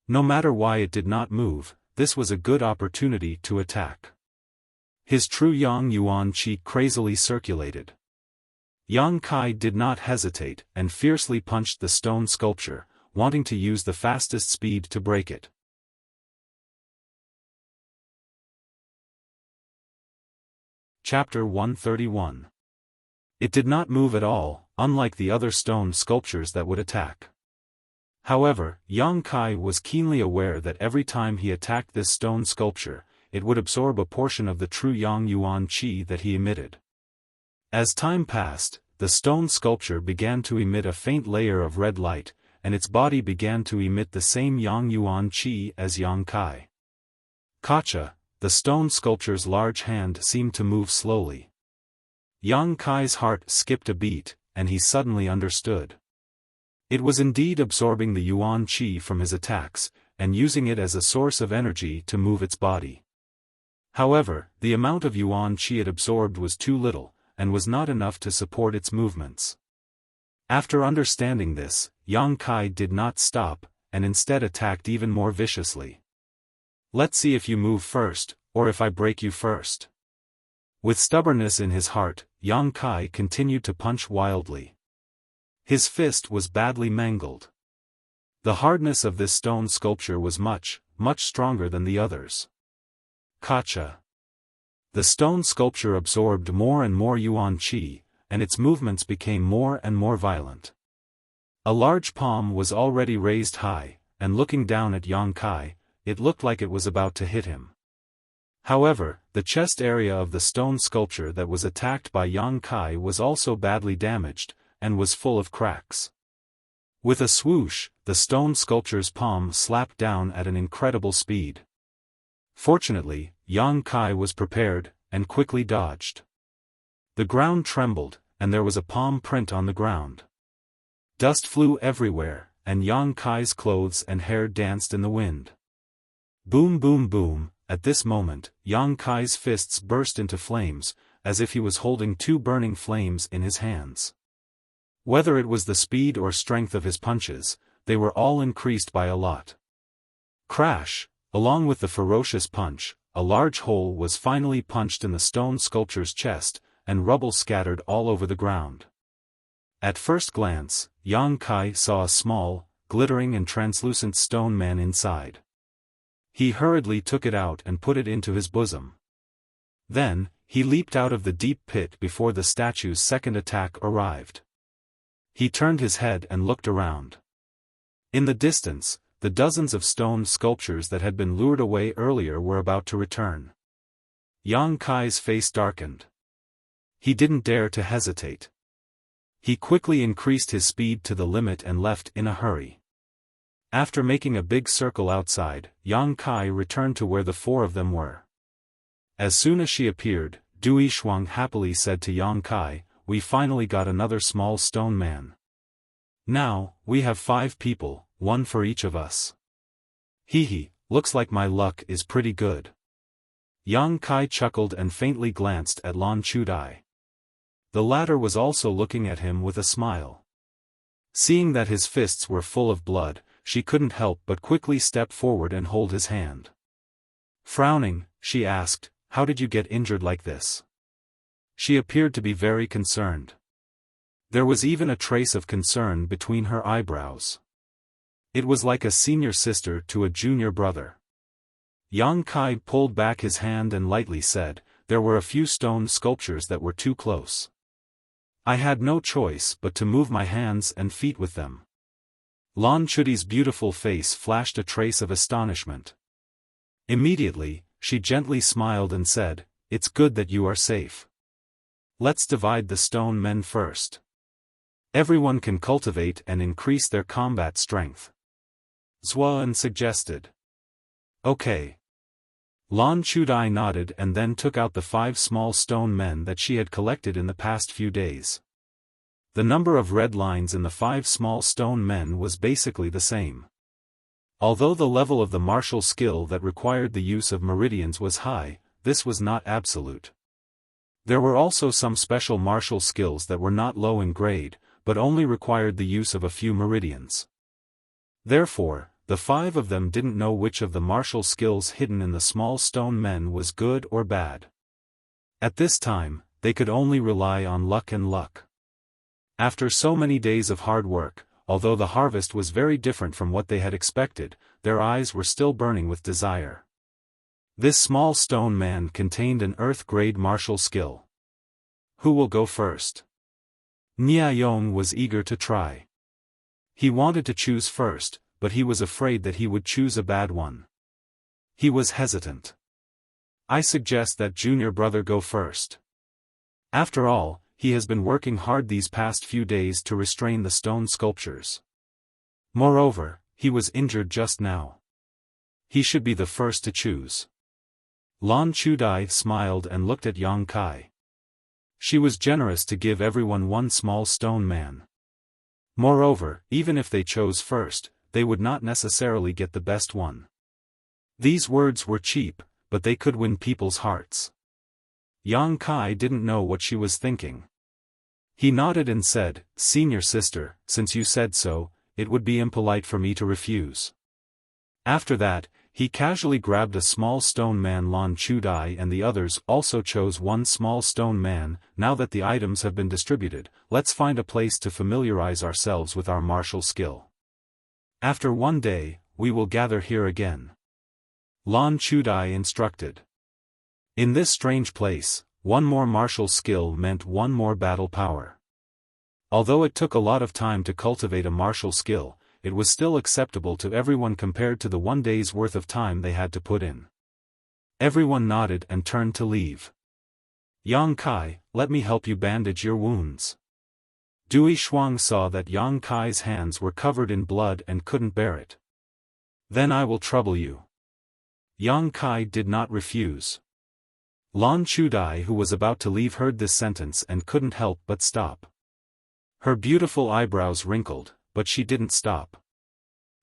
No matter why it did not move, this was a good opportunity to attack. His true Yang Yuan Qi crazily circulated. Yang Kai did not hesitate, and fiercely punched the stone sculpture, wanting to use the fastest speed to break it. Chapter 131. It did not move at all, unlike the other stone sculptures that would attack. However, Yang Kai was keenly aware that every time he attacked this stone sculpture, it would absorb a portion of the true Yang Yuan Qi that he emitted. As time passed, the stone sculpture began to emit a faint layer of red light, and its body began to emit the same Yang Yuan Qi as Yang Kai. Kacha, the stone sculpture's large hand seemed to move slowly. Yang Kai's heart skipped a beat, and he suddenly understood. It was indeed absorbing the Yuan Qi from his attacks, and using it as a source of energy to move its body. However, the amount of Yuan Qi it absorbed was too little, and was not enough to support its movements. After understanding this, Yang Kai did not stop, and instead attacked even more viciously. Let's see if you move first, or if I break you first. With stubbornness in his heart, Yang Kai continued to punch wildly. His fist was badly mangled. The hardness of this stone sculpture was much, much stronger than the others. Kacha. The stone sculpture absorbed more and more Yuan Qi, and its movements became more and more violent. A large palm was already raised high, and looking down at Yang Kai, it looked like it was about to hit him. However, the chest area of the stone sculpture that was attacked by Yang Kai was also badly damaged, and was full of cracks. With a swoosh, the stone sculpture's palm slapped down at an incredible speed. Fortunately, Yang Kai was prepared, and quickly dodged. The ground trembled, and there was a palm print on the ground. Dust flew everywhere, and Yang Kai's clothes and hair danced in the wind. Boom boom boom, at this moment, Yang Kai's fists burst into flames, as if he was holding 2 burning flames in his hands. Whether it was the speed or strength of his punches, they were all increased by a lot. Crash! Along with the ferocious punch, a large hole was finally punched in the stone sculpture's chest, and rubble scattered all over the ground. At first glance, Yang Kai saw a small, glittering and translucent stone man inside. He hurriedly took it out and put it into his bosom. Then, he leaped out of the deep pit before the statue's second attack arrived. He turned his head and looked around. In the distance, the dozens of stone sculptures that had been lured away earlier were about to return. Yang Kai's face darkened. He didn't dare to hesitate. He quickly increased his speed to the limit and left in a hurry. After making a big circle outside, Yang Kai returned to where the four of them were. As soon as she appeared, Du Yishuang happily said to Yang Kai, "We finally got another small stone man. Now, we have 5 people, 1 for each of us. Hee, looks like my luck is pretty good." Yang Kai chuckled and faintly glanced at Lan Chudai. The latter was also looking at him with a smile. Seeing that his fists were full of blood, she couldn't help but quickly step forward and hold his hand. Frowning, she asked, "How did you get injured like this?" She appeared to be very concerned. There was even a trace of concern between her eyebrows. It was like a senior sister to a junior brother. Yang Kai pulled back his hand and lightly said, "There were a few stone sculptures that were too close. I had no choice but to move my hands and feet with them." Lan Chudi's beautiful face flashed a trace of astonishment. Immediately, she gently smiled and said, "It's good that you are safe. Let's divide the stone men first. Everyone can cultivate and increase their combat strength." Zuan suggested. "Okay." Lan Chudai nodded and then took out the 5 small stone men that she had collected in the past few days. The number of red lines in the 5 small stone men was basically the same. Although the level of the martial skill that required the use of meridians was high, this was not absolute. There were also some special martial skills that were not low in grade, but only required the use of a few meridians. Therefore, the 5 of them didn't know which of the martial skills hidden in the small stone men was good or bad. At this time, they could only rely on luck and luck. After so many days of hard work, although the harvest was very different from what they had expected, their eyes were still burning with desire. This small stone man contained an earth-grade martial skill. Who will go first? Nia Yong was eager to try. He wanted to choose first, but he was afraid that he would choose a bad one. He was hesitant. "I suggest that junior brother go first. After all, he has been working hard these past few days to restrain the stone sculptures. Moreover, he was injured just now. He should be the first to choose." Lan Chudai smiled and looked at Yang Kai. She was generous to give everyone 1 small stone man. Moreover, even if they chose first, they would not necessarily get the best one. These words were cheap, but they could win people's hearts. Yang Kai didn't know what she was thinking. He nodded and said, "Senior sister, since you said so, it would be impolite for me to refuse." After that, he casually grabbed a small stone man. Lan Chudai and the others also chose 1 small stone man. "Now that the items have been distributed, let's find a place to familiarize ourselves with our martial skill. After 1 day, we will gather here again," Lan Chudai instructed. In this strange place, 1 more martial skill meant 1 more battle power. Although it took a lot of time to cultivate a martial skill, it was still acceptable to everyone compared to the 1 day's worth of time they had to put in. Everyone nodded and turned to leave. "Yang Kai, let me help you bandage your wounds." Du Yishuang saw that Yang Kai's hands were covered in blood and couldn't bear it. "Then I will trouble you." Yang Kai did not refuse. Lan Chudai, who was about to leave, heard this sentence and couldn't help but stop. Her beautiful eyebrows wrinkled, but she didn't stop.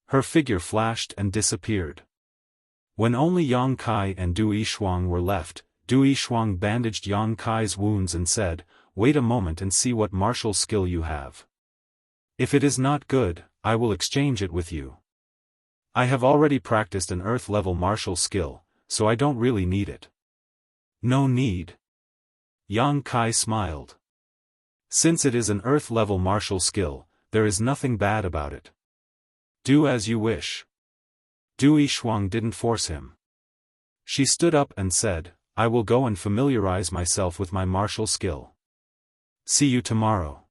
Her figure flashed and disappeared. When only Yang Kai and Du Yishuang were left, Du Yishuang bandaged Yang Kai's wounds and said, "Wait a moment and see what martial skill you have. If it is not good, I will exchange it with you. I have already practiced an earth-level martial skill, so I don't really need it." "No need." Yang Kai smiled. "Since it is an earth-level martial skill, there is nothing bad about it. Do as you wish. Du Yishuang didn't force him. She stood up and said, I will go and familiarize myself with my martial skill. See you tomorrow.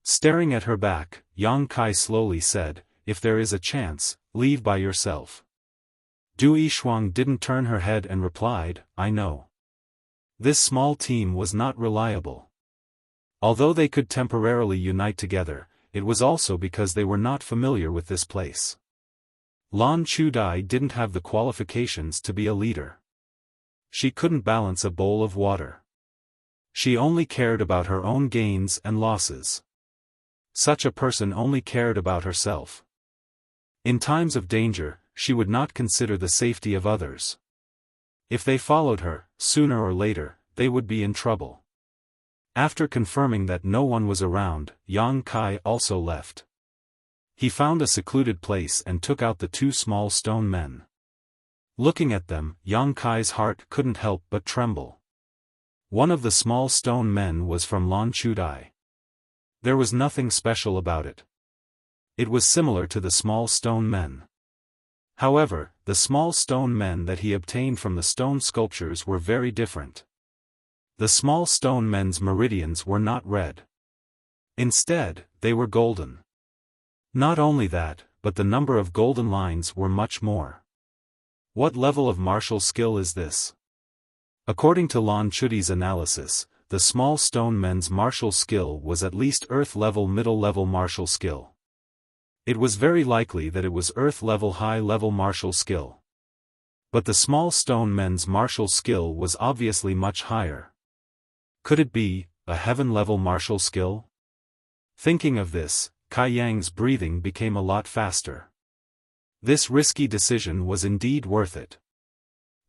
Staring at her back, Yang Kai slowly said, if there is a chance, leave by yourself. Du Yishuang didn't turn her head and replied, I know. This small team was not reliable. Although they could temporarily unite together, it was also because they were not familiar with this place. Lan Chudai didn't have the qualifications to be a leader. She couldn't balance a bowl of water. She only cared about her own gains and losses. Such a person only cared about herself. In times of danger, she would not consider the safety of others. If they followed her, sooner or later, they would be in trouble. After confirming that no one was around, Yang Kai also left. He found a secluded place and took out the two small stone men. Looking at them, Yang Kai's heart couldn't help but tremble. One of the small stone men was from Lan Chudai. There was nothing special about it. It was similar to the small stone men. However, the small stone men that he obtained from the stone sculptures were very different. The small stone men's meridians were not red. Instead, they were golden. Not only that, but the number of golden lines were much more. What level of martial skill is this? According to Lan Chudi's analysis, the small stone men's martial skill was at least earth-level middle-level martial skill. It was very likely that it was earth-level high-level martial skill. But the small stone men's martial skill was obviously much higher. Could it be a heaven-level martial skill? Thinking of this, Kai Yang's breathing became a lot faster. This risky decision was indeed worth it.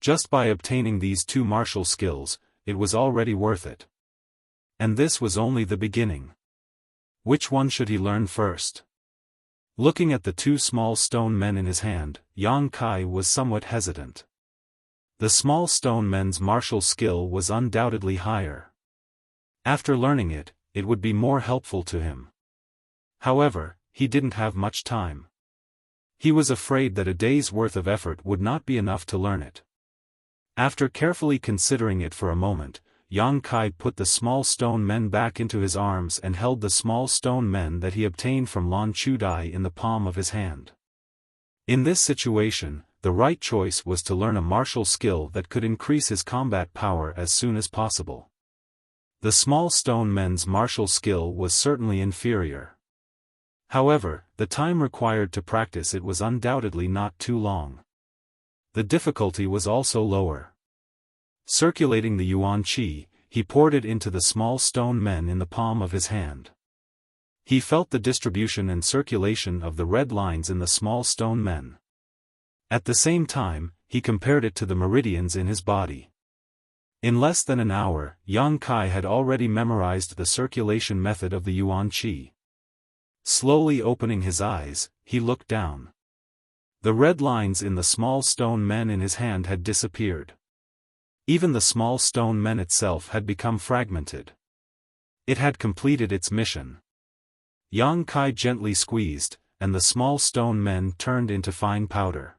Just by obtaining these two martial skills, it was already worth it. And this was only the beginning. Which one should he learn first? Looking at the two small stone men in his hand, Yang Kai was somewhat hesitant. The small stone men's martial skill was undoubtedly higher. After learning it, it would be more helpful to him. However, he didn't have much time. He was afraid that a day's worth of effort would not be enough to learn it. After carefully considering it for a moment, Yang Kai put the small stone men back into his arms and held the small stone men that he obtained from Lan Chudai in the palm of his hand. In this situation, the right choice was to learn a martial skill that could increase his combat power as soon as possible. The small stone men's martial skill was certainly inferior. However, the time required to practice it was undoubtedly not too long. The difficulty was also lower. Circulating the yuan qi, he poured it into the small stone men in the palm of his hand. He felt the distribution and circulation of the red lines in the small stone men. At the same time, he compared it to the meridians in his body. In less than an hour, Yang Kai had already memorized the circulation method of the yuan qi. Slowly opening his eyes, he looked down. The red lines in the small stone men in his hand had disappeared. Even the small stone men itself had become fragmented. It had completed its mission. Yang Kai gently squeezed, and the small stone men turned into fine powder.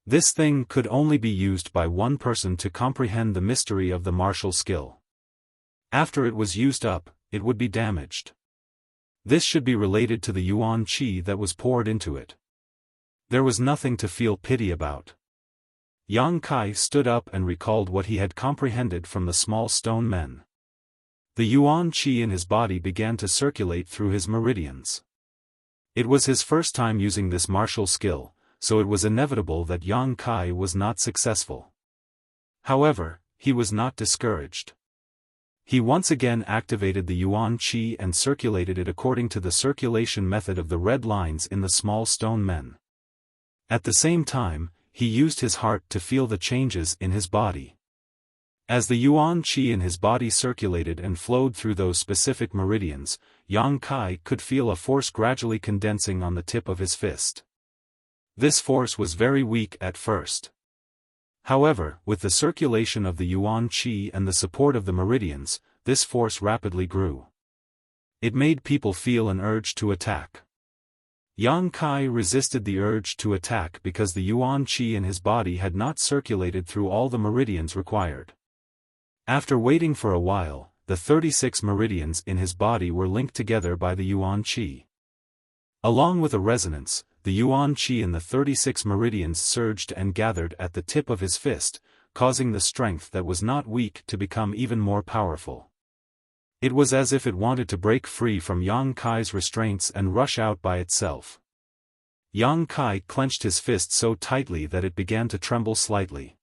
This thing could only be used by one person to comprehend the mystery of the martial skill. After it was used up, it would be damaged. This should be related to the yuan qi that was poured into it. There was nothing to feel pity about. Yang Kai stood up and recalled what he had comprehended from the small stone men. The yuan qi in his body began to circulate through his meridians. It was his first time using this martial skill, so it was inevitable that Yang Kai was not successful. However, he was not discouraged. He once again activated the yuan qi and circulated it according to the circulation method of the red lines in the small stone men. At the same time, he used his heart to feel the changes in his body. As the yuan qi in his body circulated and flowed through those specific meridians, Yang Kai could feel a force gradually condensing on the tip of his fist. This force was very weak at first. However, with the circulation of the yuan qi and the support of the meridians, this force rapidly grew. It made people feel an urge to attack. Yang Kai resisted the urge to attack because the yuan qi in his body had not circulated through all the meridians required. After waiting for a while, the 36 meridians in his body were linked together by the yuan qi. Along with a resonance, the yuan qi in the 36 meridians surged and gathered at the tip of his fist, causing the strength that was not weak to become even more powerful. It was as if it wanted to break free from Yang Kai's restraints and rush out by itself. Yang Kai clenched his fist so tightly that it began to tremble slightly.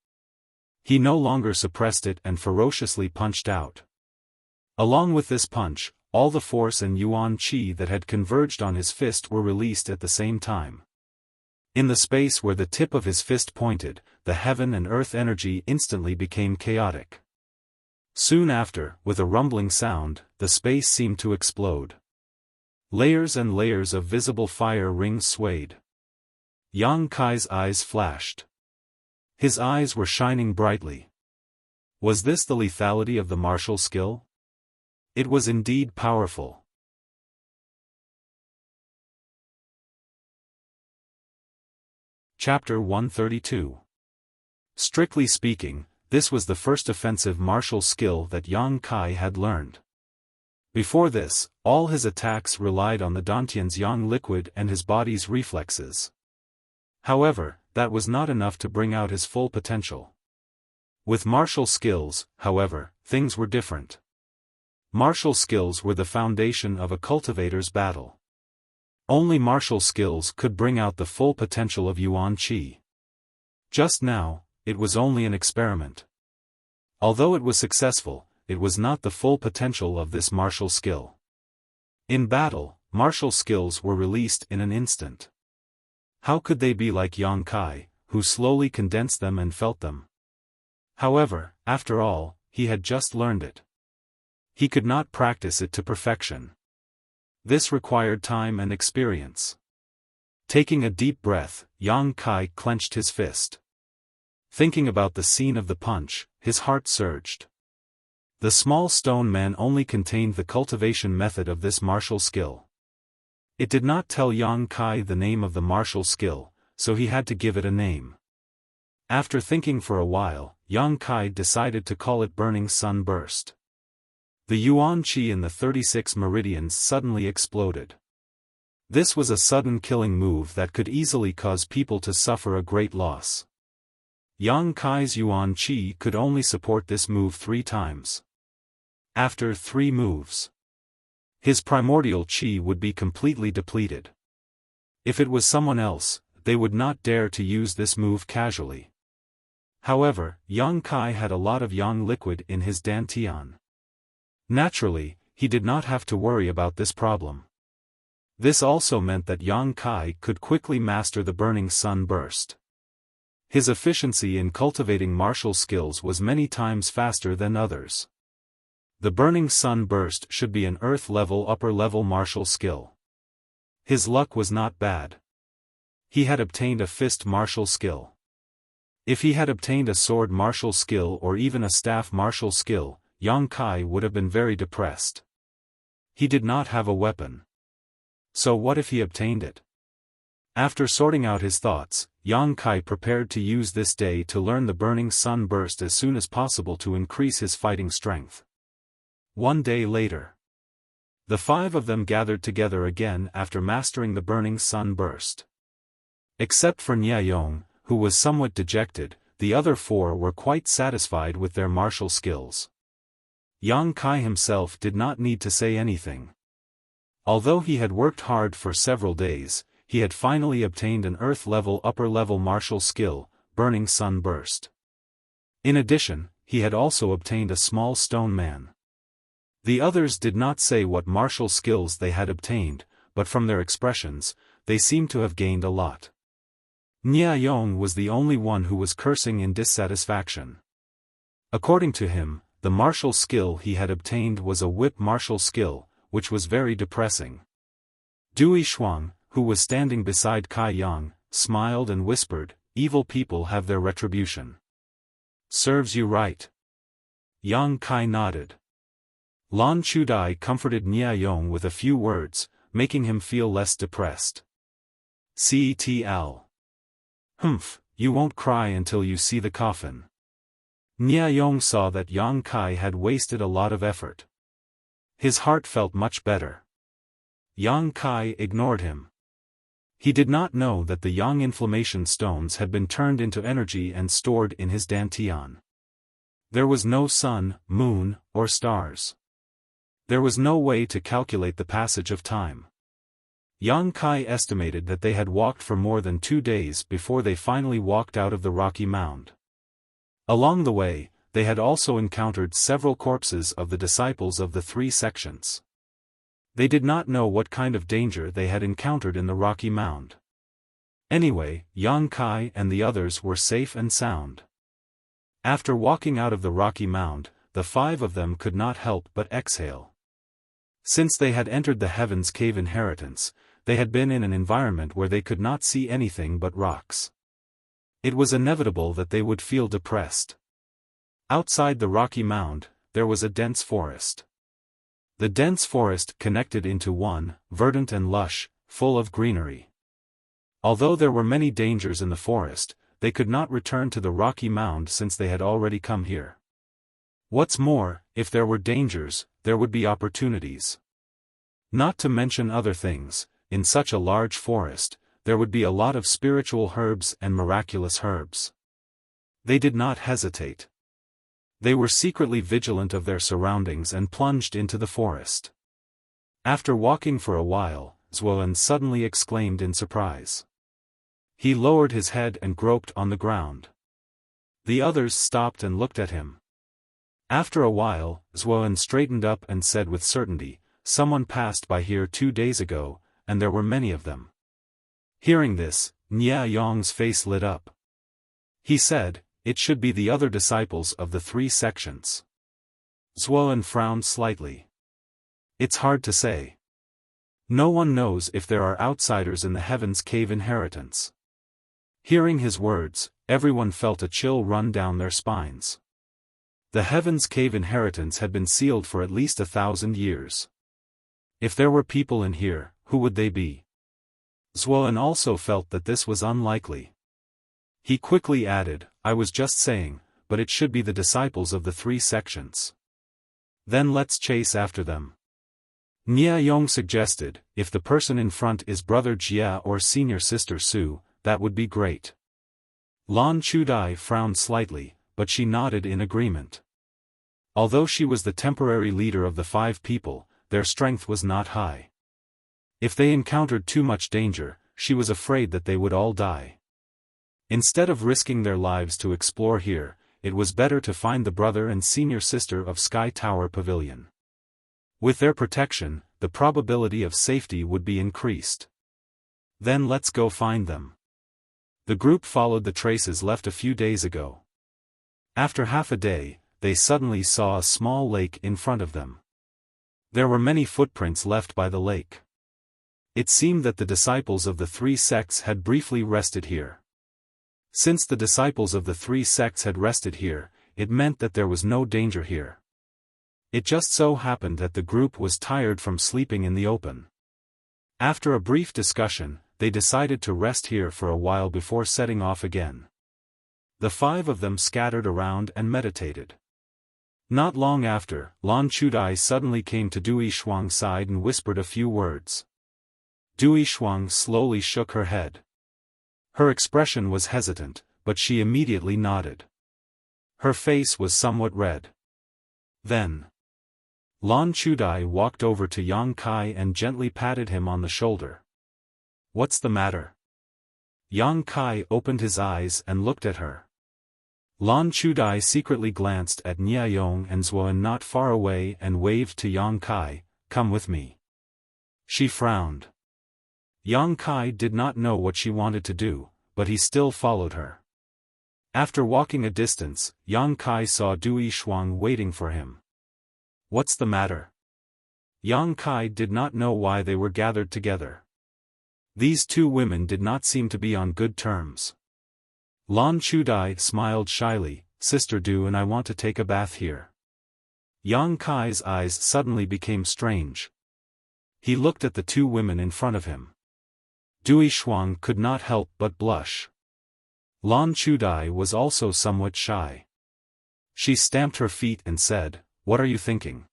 He no longer suppressed it and ferociously punched out. Along with this punch, all the force and yuan qi that had converged on his fist were released at the same time. In the space where the tip of his fist pointed, the heaven and earth energy instantly became chaotic. Soon after, with a rumbling sound, the space seemed to explode. Layers and layers of visible fire rings swayed. Yang Kai's eyes flashed. His eyes were shining brightly. Was this the lethality of the martial skill? It was indeed powerful. Chapter 132. Strictly speaking, this was the first offensive martial skill that Yang Kai had learned. Before this, all his attacks relied on the Dantian's yang liquid and his body's reflexes. However, that was not enough to bring out his full potential. With martial skills, however, things were different. Martial skills were the foundation of a cultivator's battle. Only martial skills could bring out the full potential of yuan qi. Just now, it was only an experiment. Although it was successful, it was not the full potential of this martial skill. In battle, martial skills were released in an instant. How could they be like Yang Kai, who slowly condensed them and felt them? However, after all, he had just learned it. He could not practice it to perfection. This required time and experience. Taking a deep breath, Yang Kai clenched his fist. Thinking about the scene of the punch, his heart surged. The small stone man only contained the cultivation method of this martial skill. It did not tell Yang Kai the name of the martial skill, so he had to give it a name. After thinking for a while, Yang Kai decided to call it Burning Sun Burst. The yuan qi in the 36 meridians suddenly exploded. This was a sudden killing move that could easily cause people to suffer a great loss. Yang Kai's yuan qi could only support this move 3 times. After 3 moves, his primordial qi would be completely depleted. If it was someone else, they would not dare to use this move casually. However, Yang Kai had a lot of yang liquid in his dantian. Naturally, he did not have to worry about this problem. This also meant that Yang Kai could quickly master the Burning Sun Burst. His efficiency in cultivating martial skills was many times faster than others. The Burning Sun Burst should be an earth-level upper-level martial skill. His luck was not bad. He had obtained a fist martial skill. If he had obtained a sword martial skill or even a staff martial skill, Yang Kai would have been very depressed. He did not have a weapon. So what if he obtained it? After sorting out his thoughts, Yang Kai prepared to use this day to learn the Burning Sun Burst as soon as possible to increase his fighting strength. One day later, the 5 of them gathered together again after mastering the Burning Sun Burst. Except for Niayong, who was somewhat dejected, the other 4 were quite satisfied with their martial skills. Yang Kai himself did not need to say anything. Although he had worked hard for several days, he had finally obtained an earth-level upper-level martial skill, Burning Sun Burst. In addition, he had also obtained a small stone man. The others did not say what martial skills they had obtained, but from their expressions, they seemed to have gained a lot. Niayong was the only one who was cursing in dissatisfaction. According to him, the martial skill he had obtained was a whip martial skill, which was very depressing. Dui Shuang, who was standing beside Kai Yang, smiled and whispered, "Evil people have their retribution." "Serves you right." Yang Kai nodded. Lan Chudai comforted Nia Yong with a few words, making him feel less depressed. Cetl. Humph, you won't cry until you see the coffin. Nia Yong saw that Yang Kai had wasted a lot of effort. His heart felt much better. Yang Kai ignored him. He did not know that the Yang inflammation stones had been turned into energy and stored in his dantian. There was no sun, moon, or stars. There was no way to calculate the passage of time. Yang Kai estimated that they had walked for more than 2 days before they finally walked out of the rocky mound. Along the way, they had also encountered several corpses of the disciples of the 3 sections. They did not know what kind of danger they had encountered in the rocky mound. Anyway, Yang Kai and the others were safe and sound. After walking out of the rocky mound, the 5 of them could not help but exhale. Since they had entered the Heaven's Cave inheritance, they had been in an environment where they could not see anything but rocks. It was inevitable that they would feel depressed. Outside the rocky mound, there was a dense forest. The dense forest connected into one, verdant and lush, full of greenery. Although there were many dangers in the forest, they could not return to the rocky mound since they had already come here. What's more, if there were dangers, there would be opportunities. Not to mention other things, in such a large forest, there would be a lot of spiritual herbs and miraculous herbs. They did not hesitate. They were secretly vigilant of their surroundings and plunged into the forest. After walking for a while, Xiaofan suddenly exclaimed in surprise. He lowered his head and groped on the ground. The others stopped and looked at him. After a while, Xiaofan straightened up and said with certainty, "Someone passed by here 2 days ago, and there were many of them." Hearing this, Nia Yong's face lit up. He said, "It should be the other disciples of the 3 sections." Xiaofan frowned slightly. It's hard to say. No one knows if there are outsiders in the Heaven's Cave inheritance. Hearing his words, everyone felt a chill run down their spines. The Heaven's Cave inheritance had been sealed for at least 1,000 years. If there were people in here, who would they be? Xiaofan also felt that this was unlikely. He quickly added, "I was just saying, but it should be the disciples of the 3 sections. Then let's chase after them." Nia Yong suggested, "If the person in front is Brother Jia or Senior Sister Su, that would be great." Lan Chudai frowned slightly, but she nodded in agreement. Although she was the temporary leader of the 5 people, their strength was not high. If they encountered too much danger, she was afraid that they would all die. Instead of risking their lives to explore here, it was better to find the brother and senior sister of Sky Tower Pavilion. With their protection, the probability of safety would be increased. Then let's go find them. The group followed the traces left a few days ago. After half a day, they suddenly saw a small lake in front of them. There were many footprints left by the lake. It seemed that the disciples of the 3 sects had briefly rested here. Since the disciples of the 3 sects had rested here, it meant that there was no danger here. It just so happened that the group was tired from sleeping in the open. After a brief discussion, they decided to rest here for a while before setting off again. The 5 of them scattered around and meditated. Not long after, Lan Chudai suddenly came to Dui Shuang's side and whispered a few words. Dui Shuang slowly shook her head. Her expression was hesitant, but she immediately nodded. Her face was somewhat red. Then, Lan Chudai walked over to Yang Kai and gently patted him on the shoulder. "What's the matter?" Yang Kai opened his eyes and looked at her. Lan Chudai secretly glanced at Nia Yong and Xiaofan not far away and waved to Yang Kai, "Come with me." She frowned. Yang Kai did not know what she wanted to do, but he still followed her. After walking a distance, Yang Kai saw Dui Shuang waiting for him. "What's the matter?" Yang Kai did not know why they were gathered together. These 2 women did not seem to be on good terms. Lan Chudai smiled shyly, "Sister Du and I want to take a bath here." Yang Kai's eyes suddenly became strange. He looked at the two women in front of him. Dui Shuang could not help but blush. Lan Chudai was also somewhat shy. She stamped her feet and said, "What are you thinking?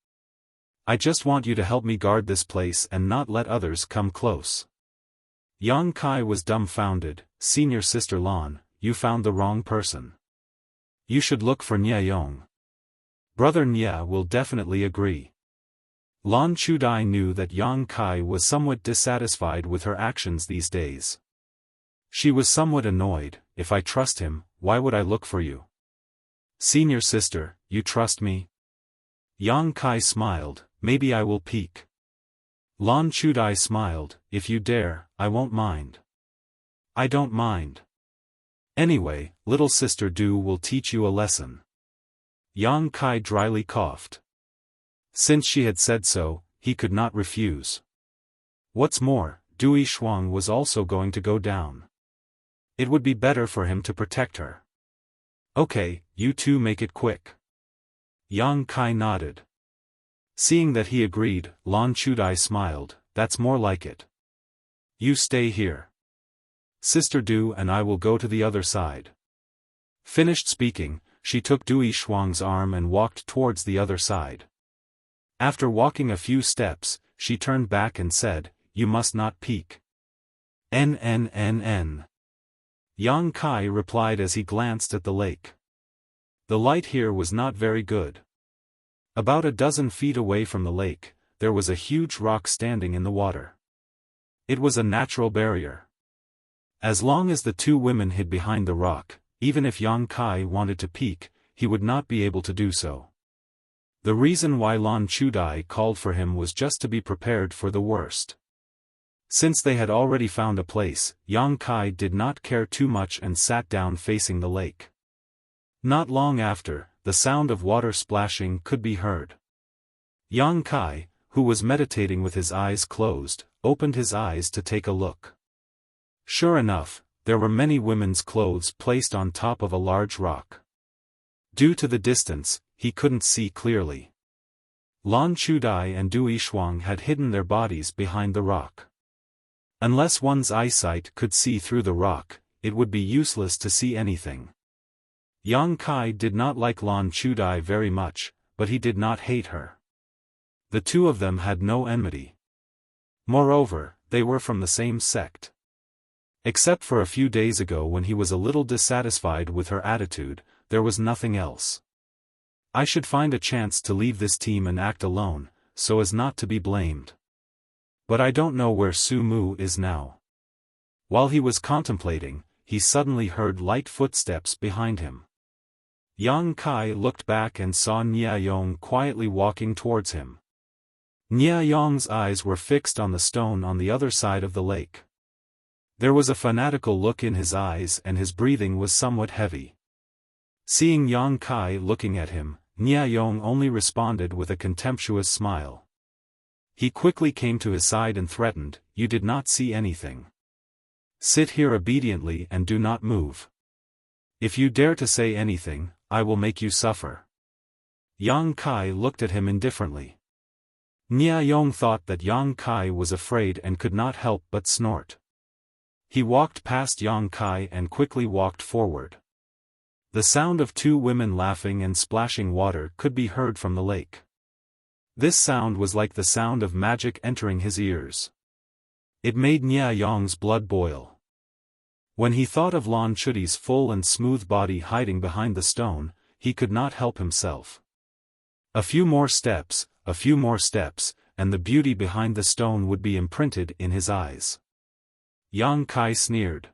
I just want you to help me guard this place and not let others come close." Yang Kai was dumbfounded. "Senior Sister Lan, you found the wrong person. You should look for Nia Yong. Brother Nia will definitely agree." Lan Chudai knew that Yang Kai was somewhat dissatisfied with her actions these days. She was somewhat annoyed. "If I trust him, why would I look for you? Senior sister, you trust me?" Yang Kai smiled. "Maybe I will peek." Lan Chudai smiled. "If you dare, I won't mind." "I don't mind. Anyway, little sister Du will teach you a lesson." Yang Kai dryly coughed. Since she had said so, he could not refuse. What's more, Dui Shuang was also going to go down. It would be better for him to protect her. "Okay, you two make it quick." Yang Kai nodded. Seeing that he agreed, Lan Chudai smiled. "That's more like it. You stay here. Sister Du and I will go to the other side." Finished speaking, she took Dui Shuang's arm and walked towards the other side. After walking a few steps, she turned back and said, "You must not peek." N. Yang Kai replied as he glanced at the lake. The light here was not very good. About a dozen feet away from the lake, there was a huge rock standing in the water. It was a natural barrier. As long as the two women hid behind the rock, even if Yang Kai wanted to peek, he would not be able to do so. The reason why Lan Chudai called for him was just to be prepared for the worst. Since they had already found a place, Yang Kai did not care too much and sat down facing the lake. Not long after, the sound of water splashing could be heard. Yang Kai, who was meditating with his eyes closed, opened his eyes to take a look. Sure enough, there were many women's clothes placed on top of a large rock. Due to the distance, he couldn't see clearly. Lan Chudai and Dui Shuang had hidden their bodies behind the rock. Unless one's eyesight could see through the rock, it would be useless to see anything. Yang Kai did not like Lan Chudai very much, but he did not hate her. The two of them had no enmity. Moreover, they were from the same sect. Except for a few days ago when he was a little dissatisfied with her attitude, there was nothing else. I should find a chance to leave this team and act alone, so as not to be blamed. But I don't know where Su Mu is now. While he was contemplating, he suddenly heard light footsteps behind him. Yang Kai looked back and saw Nia Yong quietly walking towards him. Nia Yong's eyes were fixed on the stone on the other side of the lake. There was a fanatical look in his eyes and his breathing was somewhat heavy. Seeing Yang Kai looking at him, Nia Yong only responded with a contemptuous smile. He quickly came to his side and threatened, "You did not see anything. Sit here obediently and do not move. If you dare to say anything, I will make you suffer." Yang Kai looked at him indifferently. Nia Yong thought that Yang Kai was afraid and could not help but snort. He walked past Yang Kai and quickly walked forward. The sound of two women laughing and splashing water could be heard from the lake. This sound was like the sound of magic entering his ears. It made Nia Yong's blood boil. When he thought of Lan Chudai's full and smooth body hiding behind the stone, he could not help himself. A few more steps, and the beauty behind the stone would be imprinted in his eyes. Yang Kai sneered.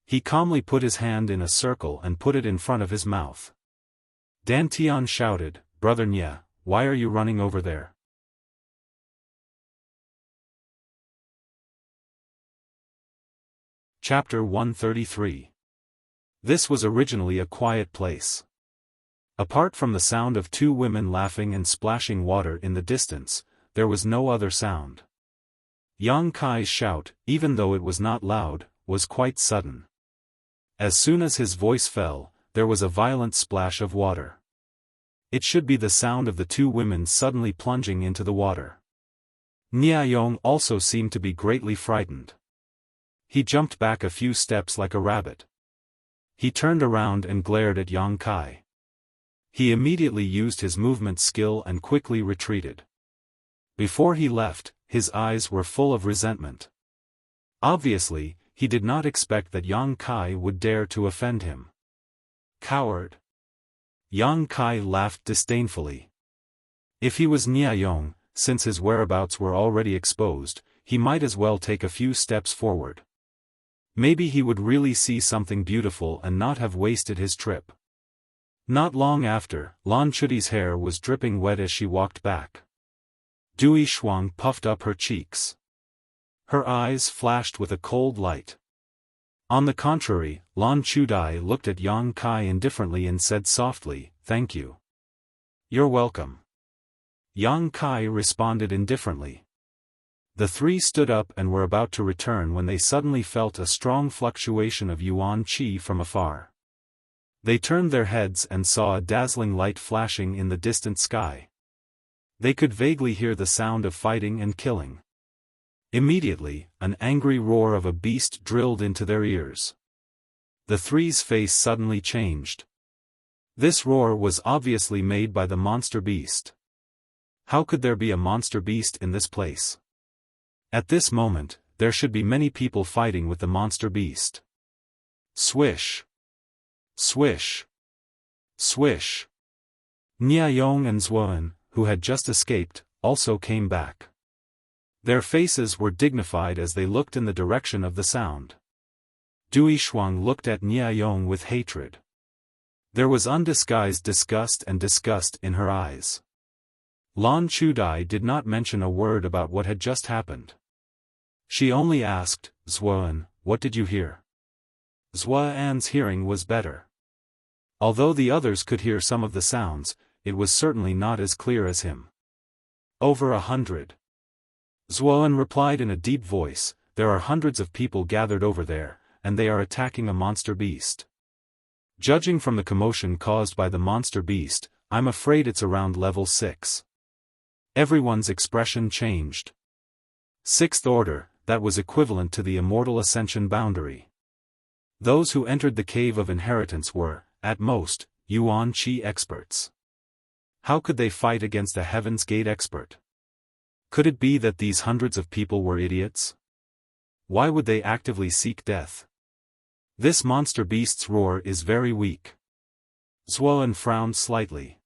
He calmly put his hand in a circle and put it in front of his mouth. Dan Tian shouted, "Brother Nia, why are you running over there?" Chapter 133. This was originally a quiet place. Apart from the sound of two women laughing and splashing water in the distance, there was no other sound. Yang Kai's shout, even though it was not loud, was quite sudden. As soon as his voice fell, there was a violent splash of water. It should be the sound of the two women suddenly plunging into the water. Niayong also seemed to be greatly frightened. He jumped back a few steps like a rabbit. He turned around and glared at Yang Kai. He immediately used his movement skill and quickly retreated. Before he left, his eyes were full of resentment. Obviously, he did not expect that Yang Kai would dare to offend him. Coward! Yang Kai laughed disdainfully. If he was Niayong, since his whereabouts were already exposed, he might as well take a few steps forward. Maybe he would really see something beautiful and not have wasted his trip. Not long after, Lan Chuti's hair was dripping wet as she walked back. Dui Shuang puffed up her cheeks. Her eyes flashed with a cold light. On the contrary, Lan Chudai looked at Yang Kai indifferently and said softly, "Thank you." "You're welcome." Yang Kai responded indifferently. The three stood up and were about to return when they suddenly felt a strong fluctuation of yuan qi from afar. They turned their heads and saw a dazzling light flashing in the distant sky. They could vaguely hear the sound of fighting and killing. Immediately, an angry roar of a beast drilled into their ears. The three's face suddenly changed. This roar was obviously made by the monster beast. How could there be a monster beast in this place? At this moment, there should be many people fighting with the monster beast. Swish! Swish! Swish! Niayong and Zuan, who had just escaped, also came back. Their faces were dignified as they looked in the direction of the sound. Dui Shuang looked at Niayong with hatred. There was undisguised disgust in her eyes. Lan Chudai did not mention a word about what had just happened. She only asked, "Zuan, what did you hear?" Zuan's hearing was better. Although the others could hear some of the sounds, it was certainly not as clear as him. "Over 100. Zuan replied in a deep voice, "There are hundreds of people gathered over there, and they are attacking a monster beast. Judging from the commotion caused by the monster beast, I'm afraid it's around level 6. Everyone's expression changed. 6th order, that was equivalent to the immortal ascension boundary. Those who entered the cave of inheritance were, at most, yuan qi experts. How could they fight against a Heaven's Gate expert? Could it be that these hundreds of people were idiots? Why would they actively seek death? This monster beast's roar is very weak." Zuan frowned slightly.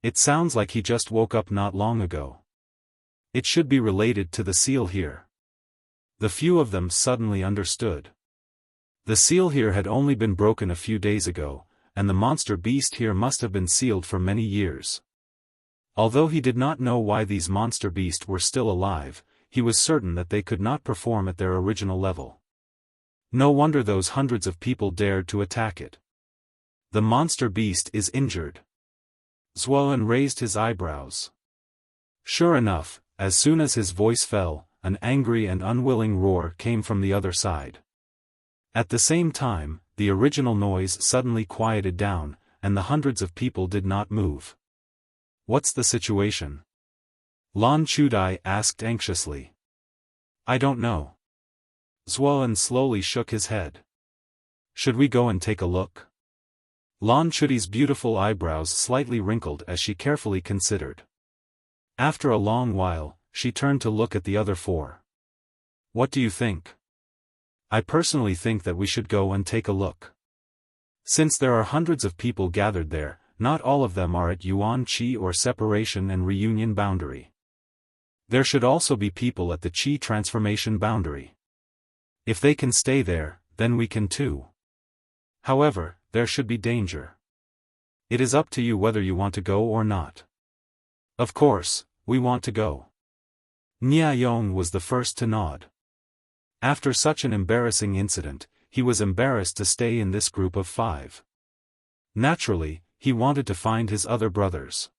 "It sounds like he just woke up not long ago. It should be related to the seal here." The few of them suddenly understood. The seal here had only been broken a few days ago, and the monster beast here must have been sealed for many years. Although he did not know why these monster beasts were still alive, he was certain that they could not perform at their original level. No wonder those hundreds of people dared to attack it. The monster beast is injured. Zuan raised his eyebrows. Sure enough, as soon as his voice fell, an angry and unwilling roar came from the other side. At the same time, the original noise suddenly quieted down, and the hundreds of people did not move. "What's the situation?" Lan Chudai asked anxiously. "I don't know." Zuan slowly shook his head. "Should we go and take a look?" Lan Chuti's beautiful eyebrows slightly wrinkled as she carefully considered. After a long while, she turned to look at the other four. "What do you think?" "I personally think that we should go and take a look. Since there are hundreds of people gathered there, not all of them are at yuan qi or separation and reunion boundary. There should also be people at the qi transformation boundary. If they can stay there, then we can too. However, there should be danger. It is up to you whether you want to go or not." "Of course, we want to go." Niayong was the first to nod. After such an embarrassing incident, he was embarrassed to stay in this group of 5. Naturally, he wanted to find his other brothers.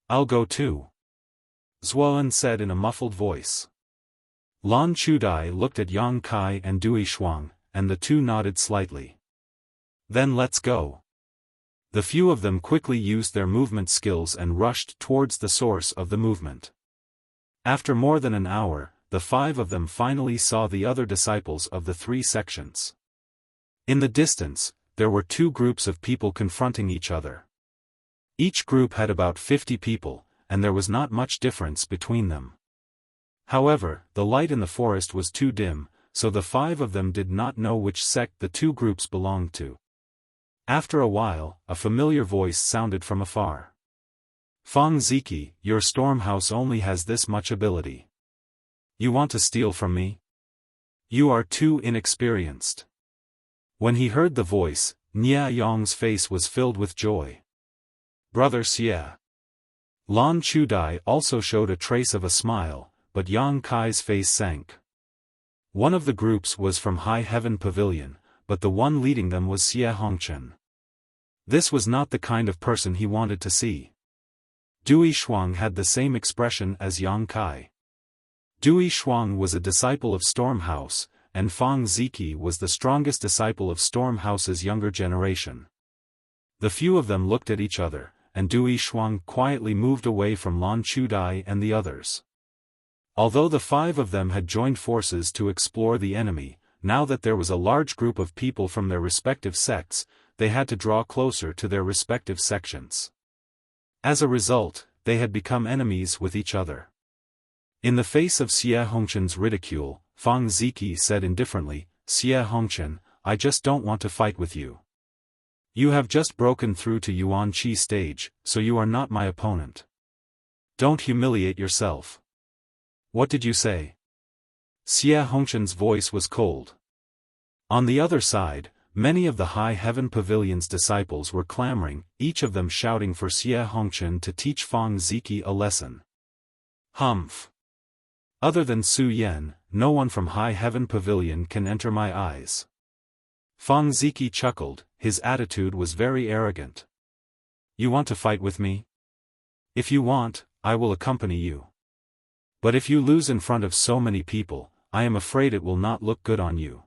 "I'll go too," Zuan said in a muffled voice. Lan Chudai looked at Yang Kai and Dui Shuang, and the two nodded slightly. "Then let's go." The few of them quickly used their movement skills and rushed towards the source of the movement. After more than an hour, the 5 of them finally saw the other disciples of the 3 sections. In the distance, there were 2 groups of people confronting each other. Each group had about 50 people, and there was not much difference between them. However, the light in the forest was too dim, so the 5 of them did not know which sect the 2 groups belonged to. After a while, a familiar voice sounded from afar. "Fang Ziki, your storm house only has this much ability. You want to steal from me? You are too inexperienced." When he heard the voice, Nia Yong's face was filled with joy. "Brother Xie." Lan Chudai also showed a trace of a smile, but Yang Kai's face sank. One of the groups was from High Heaven Pavilion, but the one leading them was Xie Hongchen. This was not the kind of person he wanted to see. Dui Shuang had the same expression as Yang Kai. Dui Shuang was a disciple of Storm House, and Fang Ziki was the strongest disciple of Storm House's younger generation. The few of them looked at each other, and Dui Shuang quietly moved away from Lan Chudai and the others. Although the 5 of them had joined forces to explore the enemy, now that there was a large group of people from their respective sects, they had to draw closer to their respective sections. As a result, they had become enemies with each other. In the face of Xie Hongchen's ridicule, Fang Ziki said indifferently, "Xie Hongchen, I just don't want to fight with you. You have just broken through to Yuan Qi stage, so you are not my opponent. Don't humiliate yourself." "What did you say?" Xie Hongchen's voice was cold. On the other side, many of the High Heaven Pavilion's disciples were clamoring, each of them shouting for Xie Hongchen to teach Fang Ziki a lesson. "Humph. Other than Su Yan, no one from High Heaven Pavilion can enter my eyes." Fang Ziki chuckled, his attitude was very arrogant. "You want to fight with me? If you want, I will accompany you. But if you lose in front of so many people, I am afraid it will not look good on you."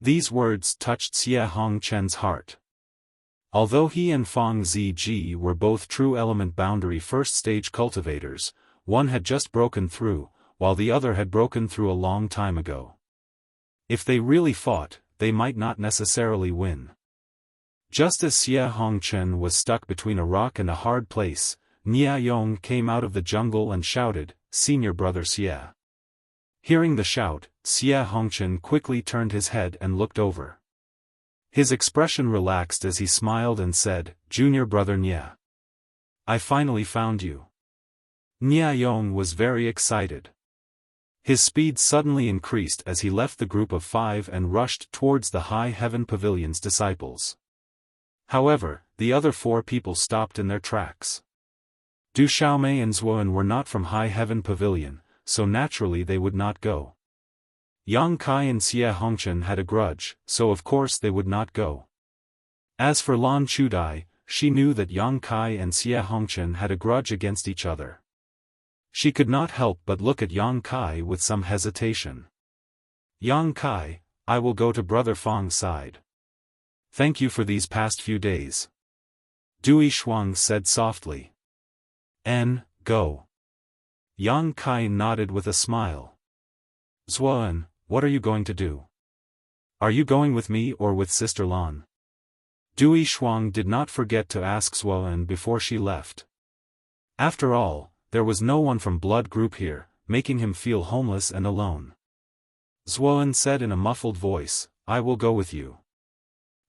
These words touched Xie Hongchen's heart. Although he and Fang Ziji were both true element boundary first stage cultivators, one had just broken through, while the other had broken through a long time ago. If they really fought, they might not necessarily win. Just as Xie Hongchen was stuck between a rock and a hard place, Nia Yong came out of the jungle and shouted, "Senior brother Xie." Hearing the shout, Xie Hongchen quickly turned his head and looked over. His expression relaxed as he smiled and said, "Junior brother Nia. I finally found you." Nia Yong was very excited. His speed suddenly increased as he left the group of 5 and rushed towards the High Heaven Pavilion's disciples. However, the other 4 people stopped in their tracks. Du Xiaomei and Zuoan were not from High Heaven Pavilion, so naturally they would not go. Yang Kai and Xie Hongchen had a grudge, so of course they would not go. As for Lan Chudai, she knew that Yang Kai and Xie Hongchen had a grudge against each other. She could not help but look at Yang Kai with some hesitation. "Yang Kai, I will go to Brother Fang's side. Thank you for these past few days." Dui Shuang said softly. Go." Yang Kai nodded with a smile. "Zuoan, what are you going to do? Are you going with me or with Sister Lan?" Dui Shuang did not forget to ask Zuoan before she left. After all, there was no one from blood group here, making him feel homeless and alone. Zuoan said in a muffled voice, "I will go with you."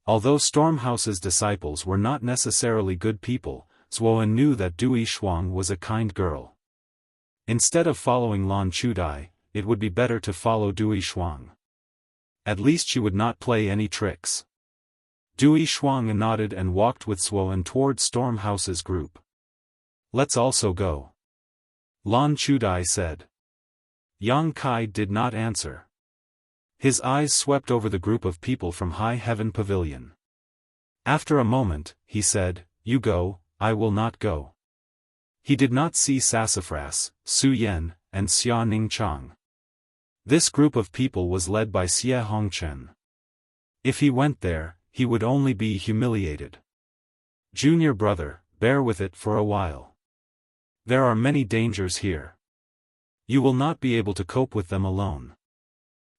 Although Stormhouse's disciples were not necessarily good people, Zuoan knew that Dui Shuang was a kind girl. Instead of following Lan Chudai, it would be better to follow Dui Shuang. At least she would not play any tricks. Dui Shuang nodded and walked with Zuoan towards Stormhouse's group. "Let's also go," Lan Chudai said. Yang Kai did not answer. His eyes swept over the group of people from High Heaven Pavilion. After a moment, he said, "You go, I will not go." He did not see Sassafras, Su Yan, and Xia Ningchang. This group of people was led by Xie Hongchen. If he went there, he would only be humiliated. Junior brother, bear with it for a while. There are many dangers here. You will not be able to cope with them alone.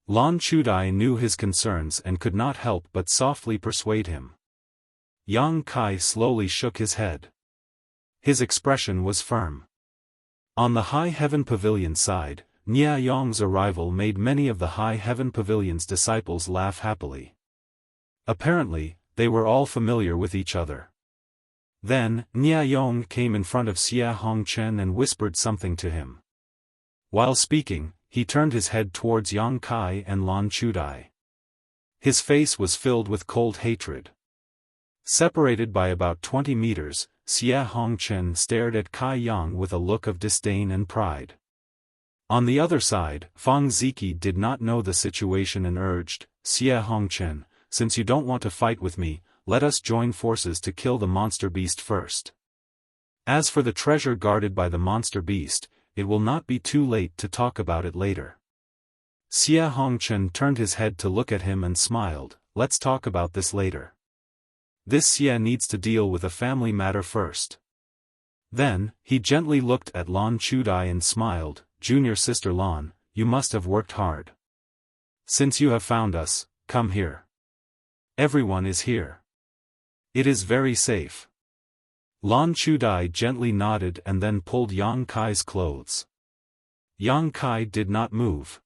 Lan Chudai knew his concerns and could not help but softly persuade him. Yang Kai slowly shook his head. His expression was firm. On the High Heaven Pavilion side, Nia Yong's arrival made many of the High Heaven Pavilion's disciples laugh happily. Apparently, they were all familiar with each other. Then, Nia Yong came in front of Xia Hongchen and whispered something to him. While speaking, he turned his head towards Yang Kai and Lan Chudai. His face was filled with cold hatred. Separated by about 20 meters, Xia Hongchen stared at Kai Yang with a look of disdain and pride. On the other side, Fang Ziki did not know the situation and urged, Xia Hongchen, since you don't want to fight with me, let us join forces to kill the monster beast first. As for the treasure guarded by the monster beast, it will not be too late to talk about it later. Xia Hongchen turned his head to look at him and smiled, let's talk about this later. This Xia needs to deal with a family matter first. Then, he gently looked at Lan Chudai and smiled, Junior sister Lan, you must have worked hard. Since you have found us, come here. Everyone is here. It is very safe. Lan Chudai gently nodded and then pulled Yang Kai's clothes. Yang Kai did not move.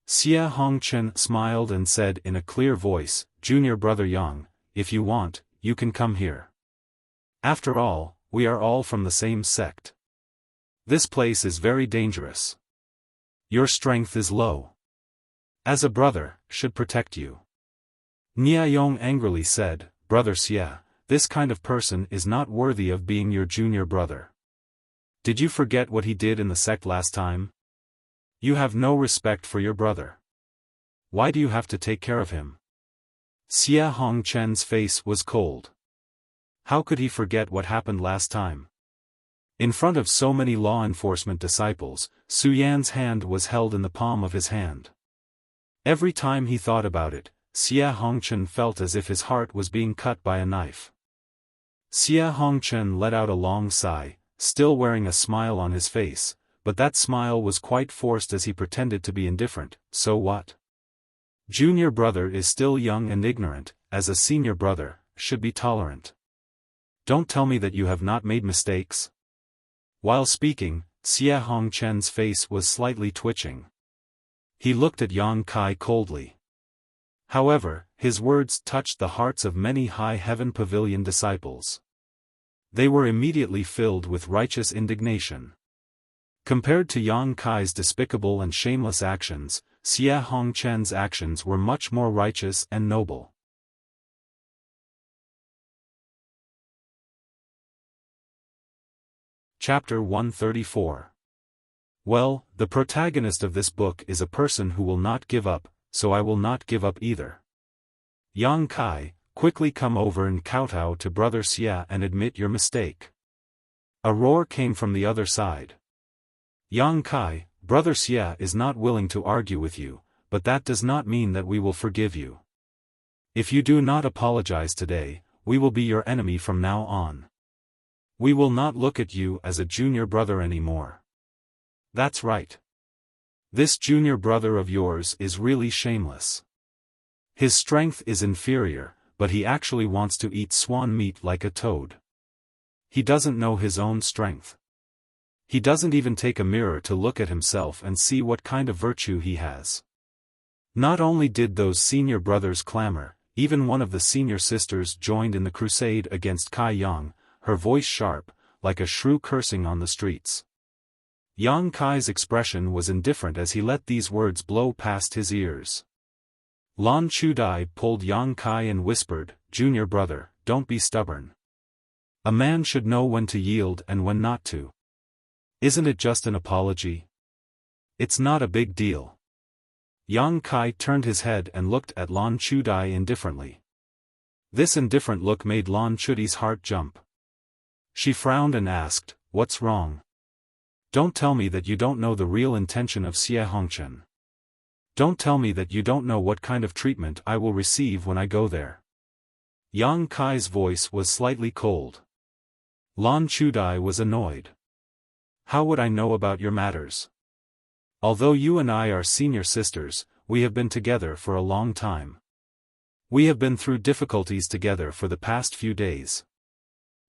Xia Hongchen smiled and said in a clear voice, Junior brother Yang, if you want, you can come here. After all, we are all from the same sect. This place is very dangerous. Your strength is low. As a brother, should protect you. Nia Yong angrily said, Brother Xia, this kind of person is not worthy of being your junior brother. Did you forget what he did in the sect last time? You have no respect for your brother. Why do you have to take care of him? Xia Hongchen's face was cold. How could he forget what happened last time? In front of so many law enforcement disciples, Su Yan's hand was held in the palm of his hand. Every time he thought about it, Xia Hongchen felt as if his heart was being cut by a knife. Xia Hongchen let out a long sigh, still wearing a smile on his face, but that smile was quite forced as he pretended to be indifferent. So what? Junior brother is still young and ignorant, as a senior brother, should be tolerant. Don't tell me that you have not made mistakes. While speaking, Xia Hongchen's face was slightly twitching. He looked at Yang Kai coldly. However, his words touched the hearts of many High Heaven Pavilion disciples. They were immediately filled with righteous indignation. Compared to Yang Kai's despicable and shameless actions, Xia Hongchen's actions were much more righteous and noble. Chapter 134. Well, the protagonist of this book is a person who will not give up, so I will not give up either. Yang Kai, quickly come over and kowtow to Brother Xia and admit your mistake. A roar came from the other side. Yang Kai, Brother Xia is not willing to argue with you, but that does not mean that we will forgive you. If you do not apologize today, we will be your enemy from now on. We will not look at you as a junior brother anymore. That's right. This junior brother of yours is really shameless. His strength is inferior, but he actually wants to eat swan meat like a toad. He doesn't know his own strength. He doesn't even take a mirror to look at himself and see what kind of virtue he has. Not only did those senior brothers clamor, even one of the senior sisters joined in the crusade against Kai Yang, her voice sharp, like a shrew cursing on the streets. Yang Kai's expression was indifferent as he let these words blow past his ears. Lan Chudai pulled Yang Kai and whispered, Junior brother, don't be stubborn. A man should know when to yield and when not to. Isn't it just an apology? It's not a big deal. Yang Kai turned his head and looked at Lan Chudai indifferently. This indifferent look made Lan Chudai's heart jump. She frowned and asked, what's wrong? Don't tell me that you don't know the real intention of Xia Hongchen. Don't tell me that you don't know what kind of treatment I will receive when I go there. Yang Kai's voice was slightly cold. Lan Chudai was annoyed. How would I know about your matters? Although you and I are senior sisters, we have been together for a long time. We have been through difficulties together for the past few days.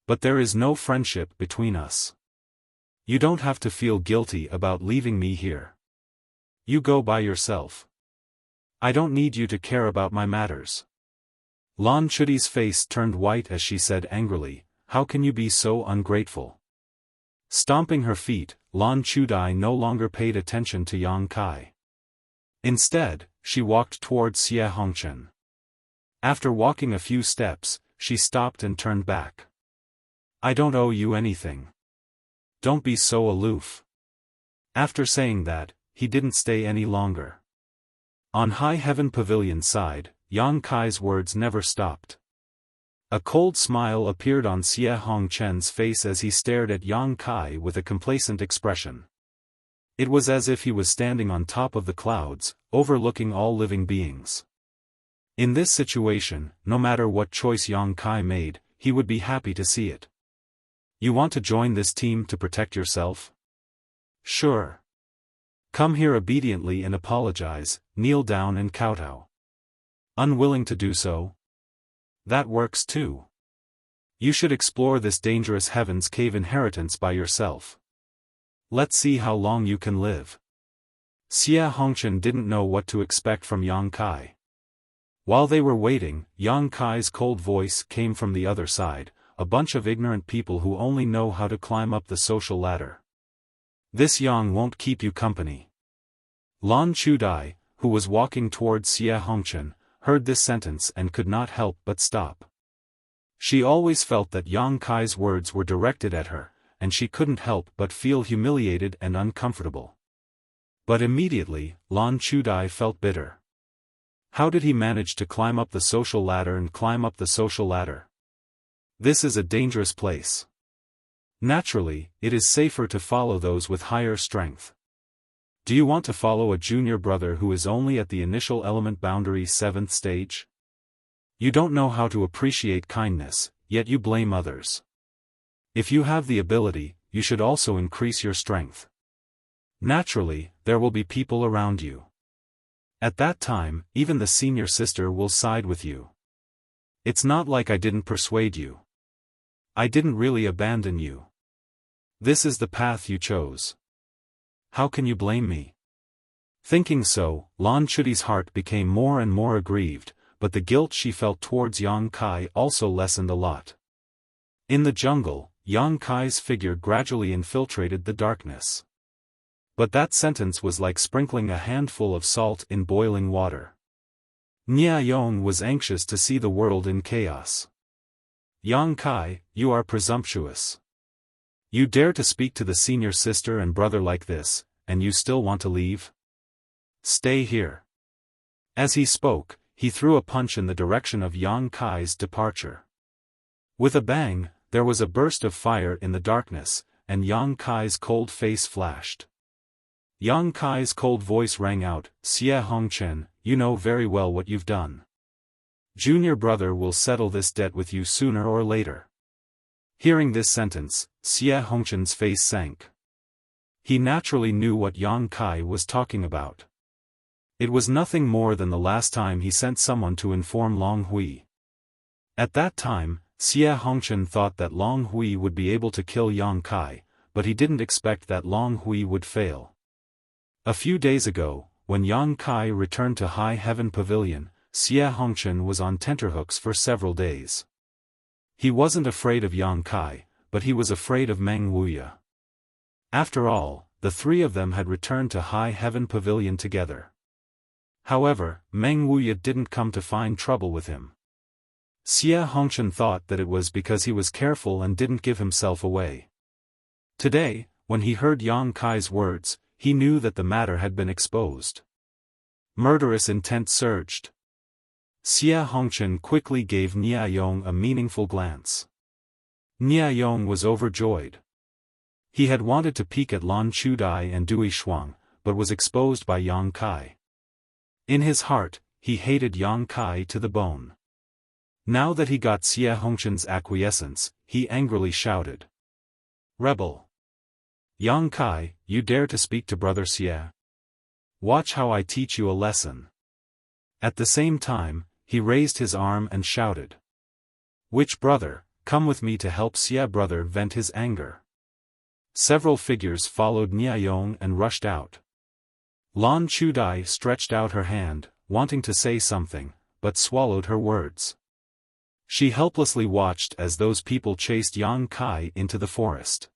But there is no friendship between us. You don't have to feel guilty about leaving me here. You go by yourself. I don't need you to care about my matters. Lan Chudi's face turned white as she said angrily, how can you be so ungrateful? Stomping her feet, Lan Chudai no longer paid attention to Yang Kai. Instead, she walked towards Xie Hongchen. After walking a few steps, she stopped and turned back. I don't owe you anything. Don't be so aloof. After saying that, he didn't stay any longer. On High Heaven Pavilion's side, Yang Kai's words never stopped. A cold smile appeared on Xie Hongchen's face as he stared at Yang Kai with a complacent expression. It was as if he was standing on top of the clouds, overlooking all living beings. In this situation, no matter what choice Yang Kai made, he would be happy to see it. You want to join this team to protect yourself? Sure. Come here obediently and apologize, kneel down and kowtow. Unwilling to do so? That works too. You should explore this dangerous Heaven's Cave inheritance by yourself. Let's see how long you can live. Xie Hongchen didn't know what to expect from Yang Kai. While they were waiting, Yang Kai's cold voice came from the other side, a bunch of ignorant people who only know how to climb up the social ladder. This Yang won't keep you company. Lan Chudai, who was walking towards Xie Hongchen, heard this sentence and could not help but stop. She always felt that Yang Kai's words were directed at her, and she couldn't help but feel humiliated and uncomfortable. But immediately, Lan Chudai felt bitter. How did he manage to climb up the social ladder and climb up the social ladder? This is a dangerous place. Naturally, it is safer to follow those with higher strength. Do you want to follow a junior brother who is only at the initial element boundary 7th stage? You don't know how to appreciate kindness, yet you blame others. If you have the ability, you should also increase your strength. Naturally, there will be people around you. At that time, even the senior sister will side with you. It's not like I didn't persuade you. I didn't really abandon you. This is the path you chose. How can you blame me? Thinking so, Lan Chudi's heart became more and more aggrieved, but the guilt she felt towards Yang Kai also lessened a lot. In the jungle, Yang Kai's figure gradually infiltrated the darkness. But that sentence was like sprinkling a handful of salt in boiling water. Nia Yong was anxious to see the world in chaos. Yang Kai, you are presumptuous. You dare to speak to the senior sister and brother like this, and you still want to leave? Stay here. As he spoke, he threw a punch in the direction of Yang Kai's departure. With a bang, there was a burst of fire in the darkness, and Yang Kai's cold face flashed. Yang Kai's cold voice rang out, Xie Hongchen, you know very well what you've done. Junior brother will settle this debt with you sooner or later. Hearing this sentence, Xie Hongchen's face sank. He naturally knew what Yang Kai was talking about. It was nothing more than the last time he sent someone to inform Long Hui. At that time, Xie Hongchen thought that Long Hui would be able to kill Yang Kai, but he didn't expect that Long Hui would fail. A few days ago, when Yang Kai returned to High Heaven Pavilion, Xie Hongchen was on tenterhooks for several days. He wasn't afraid of Yang Kai, but he was afraid of Meng Wuya. After all, the three of them had returned to High Heaven Pavilion together. However, Meng Wuya didn't come to find trouble with him. Xie Hongchen thought that it was because he was careful and didn't give himself away. Today, when he heard Yang Kai's words, he knew that the matter had been exposed. Murderous intent surged. Xie Hongchen quickly gave Nia Yong a meaningful glance. Nia Yong was overjoyed. He had wanted to peek at Lan Chudai and Dui Shuang, but was exposed by Yang Kai. In his heart, he hated Yang Kai to the bone. Now that he got Xie Hongchen's acquiescence, he angrily shouted. Rebel! Yang Kai, you dare to speak to Brother Xie? Watch how I teach you a lesson. At the same time, he raised his arm and shouted. Which brother, come with me to help Xie brother vent his anger. Several figures followed Niayong and rushed out. Lan Chudai stretched out her hand, wanting to say something, but swallowed her words. She helplessly watched as those people chased Yang Kai into the forest.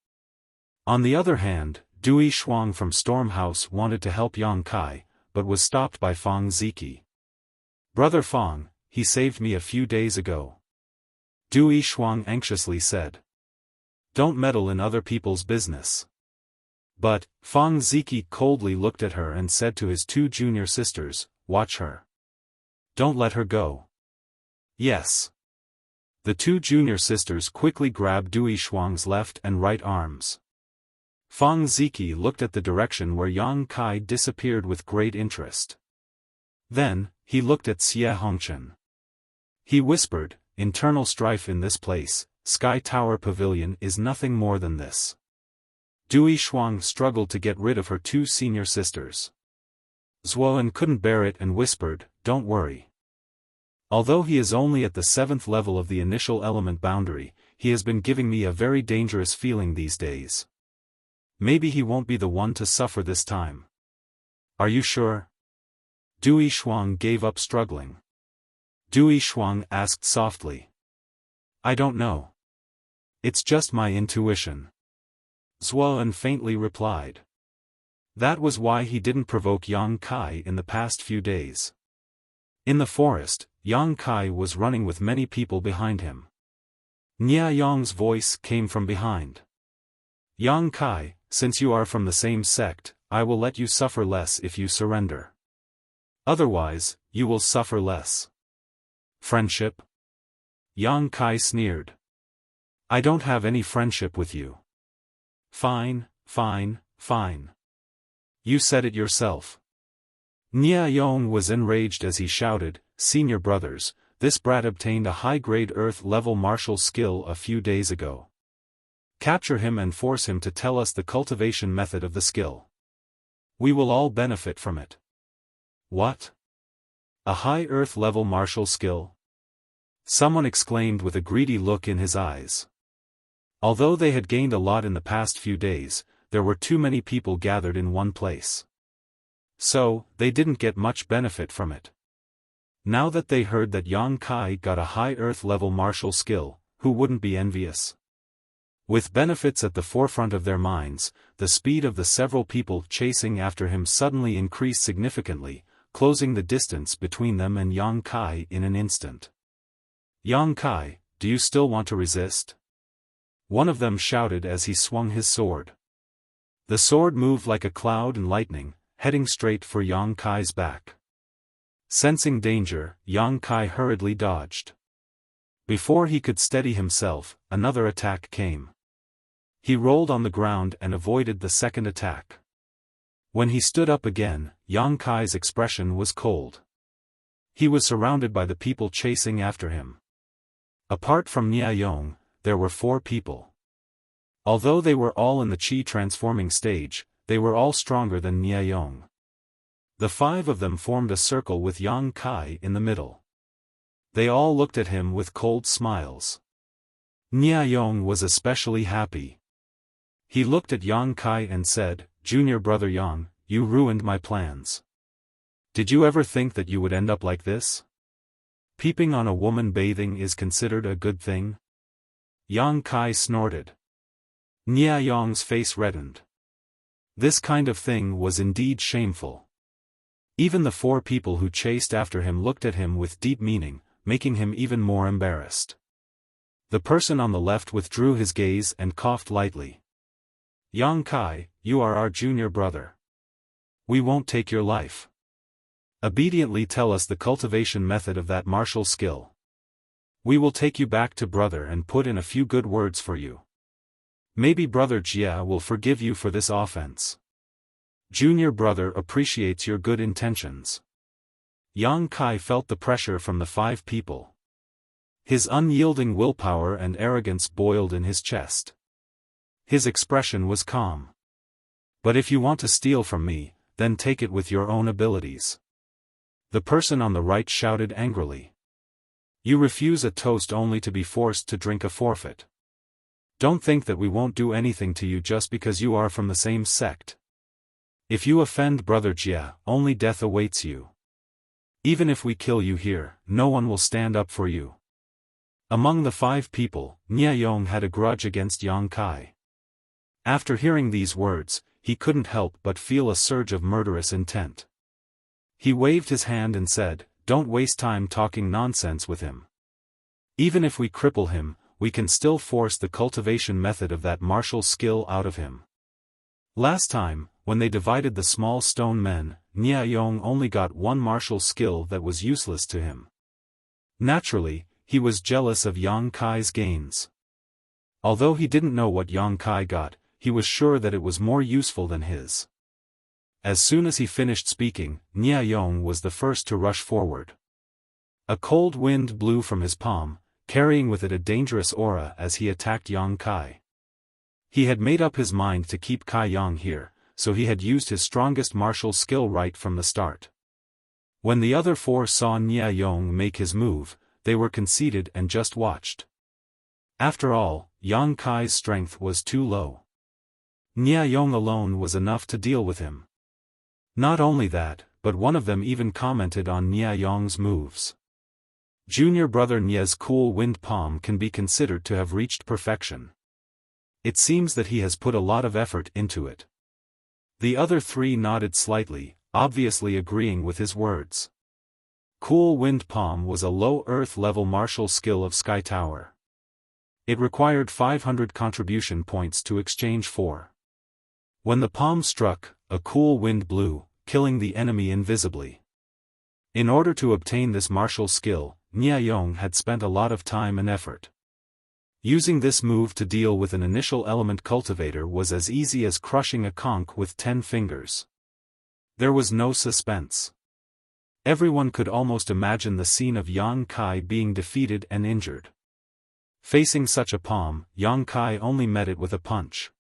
On the other hand, Dui Shuang from Storm House wanted to help Yang Kai, but was stopped by Fang Ziki. Brother Fang, he saved me a few days ago. Dui Shuang anxiously said. Don't meddle in other people's business. But, Fang Ziki coldly looked at her and said to his two junior sisters, watch her. Don't let her go. Yes. The two junior sisters quickly grabbed Dui Shuang's left and right arms. Fang Ziki looked at the direction where Yang Kai disappeared with great interest. Then, he looked at Xie Hongchen. He whispered, internal strife in this place, Sky Tower Pavilion is nothing more than this. Dui Shuang struggled to get rid of her two senior sisters. Zuoan couldn't bear it and whispered, don't worry. Although he is only at the 7th level of the initial element boundary, he has been giving me a very dangerous feeling these days. Maybe he won't be the one to suffer this time. Are you sure? Dui Shuang gave up struggling. Dui Shuang asked softly. I don't know. It's just my intuition. Zuoan faintly replied. That was why he didn't provoke Yang Kai in the past few days. In the forest, Yang Kai was running with many people behind him. Niayong's voice came from behind. Yang Kai, since you are from the same sect, I will let you suffer less if you surrender. Otherwise, you will suffer less. Friendship? Yang Kai sneered. I don't have any friendship with you. Fine, fine, fine. You said it yourself. Niayong was enraged as he shouted, Senior brothers, this brat obtained a high-grade Earth-level martial skill a few days ago. Capture him and force him to tell us the cultivation method of the skill. We will all benefit from it. What? A high Earth-level martial skill? Someone exclaimed with a greedy look in his eyes. Although they had gained a lot in the past few days, there were too many people gathered in one place. So, they didn't get much benefit from it. Now that they heard that Yang Kai got a high Earth-level martial skill, who wouldn't be envious? With benefits at the forefront of their minds, the speed of the several people chasing after him suddenly increased significantly, closing the distance between them and Yang Kai in an instant. Yang Kai, do you still want to resist? One of them shouted as he swung his sword. The sword moved like a cloud and lightning, heading straight for Yang Kai's back. Sensing danger, Yang Kai hurriedly dodged. Before he could steady himself, another attack came. He rolled on the ground and avoided the second attack. When he stood up again, Yang Kai's expression was cold. He was surrounded by the people chasing after him. Apart from Niayong, there were 4 people. Although they were all in the Qi transforming stage, they were all stronger than Niayong. The 5 of them formed a circle with Yang Kai in the middle. They all looked at him with cold smiles. Niayong was especially happy. He looked at Yang Kai and said, Junior brother Yang, you ruined my plans. Did you ever think that you would end up like this? Peeping on a woman bathing is considered a good thing? Yang Kai snorted. Niayong's face reddened. This kind of thing was indeed shameful. Even the 4 people who chased after him looked at him with deep meaning, making him even more embarrassed. The person on the left withdrew his gaze and coughed lightly. Yang Kai, you are our junior brother. We won't take your life. Obediently tell us the cultivation method of that martial skill. We will take you back to brother and put in a few good words for you. Maybe brother Jia will forgive you for this offense. Junior brother appreciates your good intentions. Yang Kai felt the pressure from the 5 people. His unyielding willpower and arrogance boiled in his chest. His expression was calm. "But if you want to steal from me, then take it with your own abilities." The person on the right shouted angrily. "You refuse a toast only to be forced to drink a forfeit. Don't think that we won't do anything to you just because you are from the same sect. If you offend Brother Jia, only death awaits you. Even if we kill you here, no one will stand up for you." Among the 5 people, Nia Yong had a grudge against Yang Kai. After hearing these words, he couldn't help but feel a surge of murderous intent. He waved his hand and said, "Don't waste time talking nonsense with him. Even if we cripple him, we can still force the cultivation method of that martial skill out of him." Last time, when they divided the small stone men, Nia Yong only got one martial skill that was useless to him. Naturally, he was jealous of Yang Kai's gains. Although he didn't know what Yang Kai got, he was sure that it was more useful than his. As soon as he finished speaking, Nia Yong was the first to rush forward. A cold wind blew from his palm, carrying with it a dangerous aura as he attacked Yang Kai. He had made up his mind to keep Kai Yang here, so he had used his strongest martial skill right from the start. When the other 4 saw Nia Yong make his move, they were conceited and just watched. After all, Yang Kai's strength was too low. Nia Yong alone was enough to deal with him. Not only that, but one of them even commented on Nia Yong's moves. Junior brother Nia's cool wind palm can be considered to have reached perfection. It seems that he has put a lot of effort into it. The other 3 nodded slightly, obviously agreeing with his words. Cool wind palm was a low earth-level martial skill of Sky Tower. It required 500 contribution points to exchange for. When the palm struck, a cool wind blew, killing the enemy invisibly. In order to obtain this martial skill, Nia Yong had spent a lot of time and effort. Using this move to deal with an initial element cultivator was as easy as crushing a conch with 10 fingers. There was no suspense. Everyone could almost imagine the scene of Yang Kai being defeated and injured. Facing such a palm, Yang Kai only met it with a punch.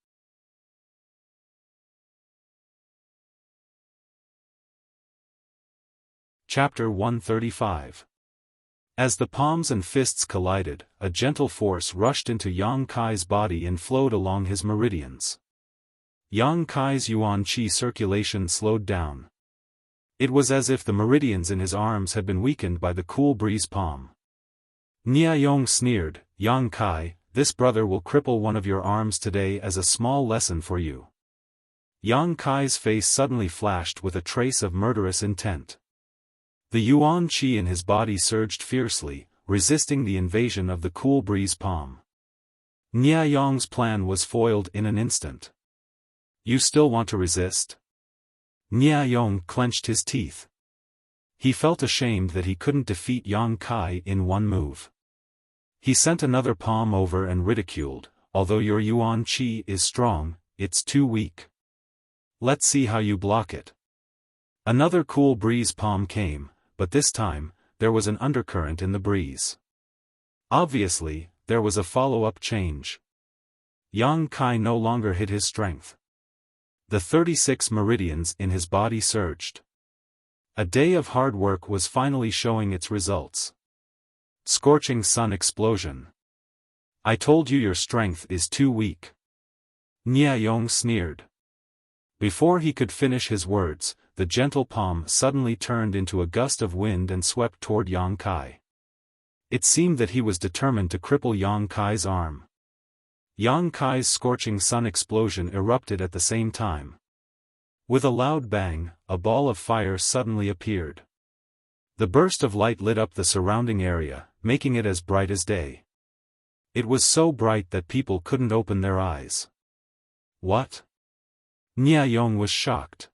Chapter 135. As the palms and fists collided, a gentle force rushed into Yang Kai's body and flowed along his meridians. Yang Kai's yuan qi circulation slowed down. It was as if the meridians in his arms had been weakened by the cool breeze palm. Nia Yong sneered, "Yang Kai, this brother will cripple one of your arms today as a small lesson for you." Yang Kai's face suddenly flashed with a trace of murderous intent. The yuan qi in his body surged fiercely, resisting the invasion of the cool breeze palm. Nia Yong's plan was foiled in an instant. "You still want to resist?" Nia Yong clenched his teeth. He felt ashamed that he couldn't defeat Yang Kai in one move. He sent another palm over and ridiculed, "Although your yuan qi is strong, it's too weak. Let's see how you block it." Another cool breeze palm came, but this time, there was an undercurrent in the breeze. Obviously, there was a follow-up change. Yang Kai no longer hid his strength. The 36 meridians in his body surged. A day of hard work was finally showing its results. Scorching sun explosion. "I told you your strength is too weak." Nia Yong sneered. Before he could finish his words, the gentle palm suddenly turned into a gust of wind and swept toward Yang Kai. It seemed that he was determined to cripple Yang Kai's arm. Yang Kai's scorching sun explosion erupted at the same time. With a loud bang, a ball of fire suddenly appeared. The burst of light lit up the surrounding area, making it as bright as day. It was so bright that people couldn't open their eyes. "What?" Nia Yong was shocked.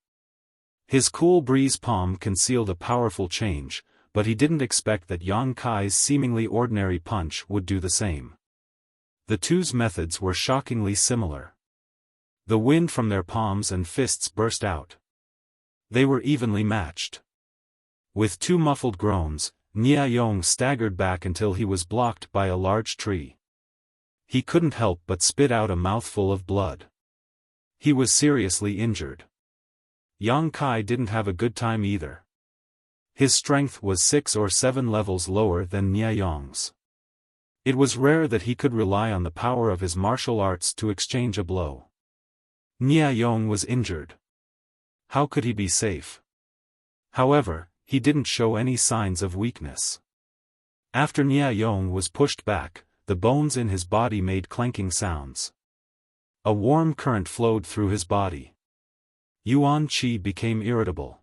His cool breeze palm concealed a powerful change, but he didn't expect that Yang Kai's seemingly ordinary punch would do the same. The two's methods were shockingly similar. The wind from their palms and fists burst out. They were evenly matched. With 2 muffled groans, Nia Yong staggered back until he was blocked by a large tree. He couldn't help but spit out a mouthful of blood. He was seriously injured. Yang Kai didn't have a good time either. His strength was 6 or 7 levels lower than Nia Yong's. It was rare that he could rely on the power of his martial arts to exchange a blow. Nia Yong was injured. How could he be safe? However, he didn't show any signs of weakness. After Nia Yong was pushed back, the bones in his body made clanking sounds. A warm current flowed through his body. Yuan Qi became irritable.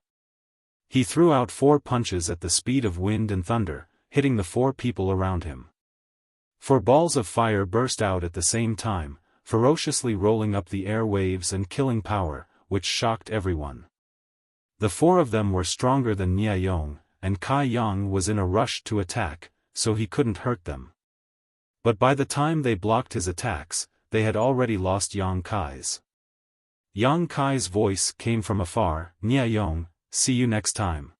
He threw out 4 punches at the speed of wind and thunder, hitting the 4 people around him. 4 balls of fire burst out at the same time, ferociously rolling up the air waves and killing power, which shocked everyone. The 4 of them were stronger than Nia Yong, and Kai Yang was in a rush to attack, so he couldn't hurt them. But by the time they blocked his attacks, they had already lost Yang Kai's. Yang Kai's voice came from afar, "Nia Yong, see you next time.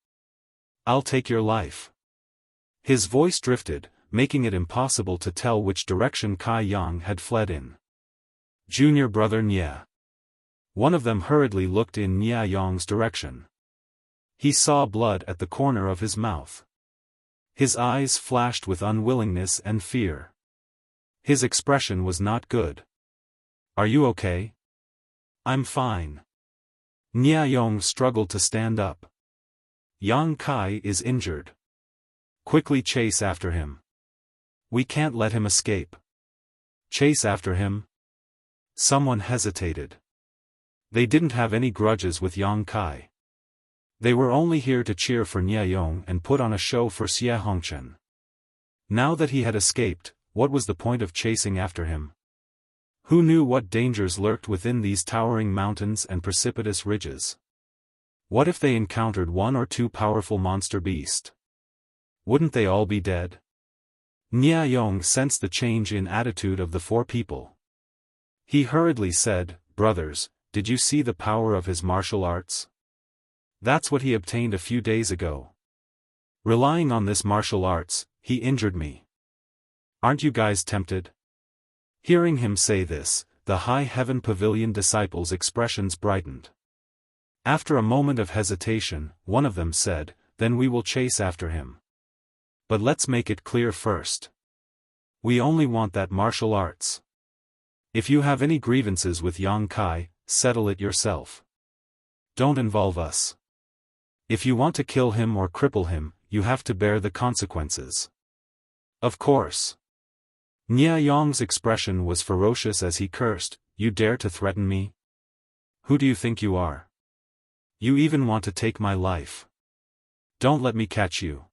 I'll take your life." His voice drifted, making it impossible to tell which direction Kai Yang had fled in. Junior brother Nia. One of them hurriedly looked in Nia Yong's direction. He saw blood at the corner of his mouth. His eyes flashed with unwillingness and fear. His expression was not good. "Are you okay?" "I'm fine." Nia Yong struggled to stand up. "Yang Kai is injured. Quickly chase after him. We can't let him escape." "Chase after him?" Someone hesitated. They didn't have any grudges with Yang Kai. They were only here to cheer for Nia Yong and put on a show for Xie Hongchen. Now that he had escaped, what was the point of chasing after him? Who knew what dangers lurked within these towering mountains and precipitous ridges? What if they encountered 1 or 2 powerful monster beasts? Wouldn't they all be dead? Nia Yong sensed the change in attitude of the 4 people. He hurriedly said, "Brothers, did you see the power of his martial arts? That's what he obtained a few days ago. Relying on this martial arts, he injured me. Aren't you guys tempted?" Hearing him say this, the High Heaven Pavilion disciples' expressions brightened. After a moment of hesitation, one of them said, "Then we will chase after him. But let's make it clear first. We only want that martial arts. If you have any grievances with Yang Kai, settle it yourself. Don't involve us. If you want to kill him or cripple him, you have to bear the consequences." "Of course." Nia Yong's expression was ferocious as he cursed, "You dare to threaten me? Who do you think you are? You even want to take my life. Don't let me catch you.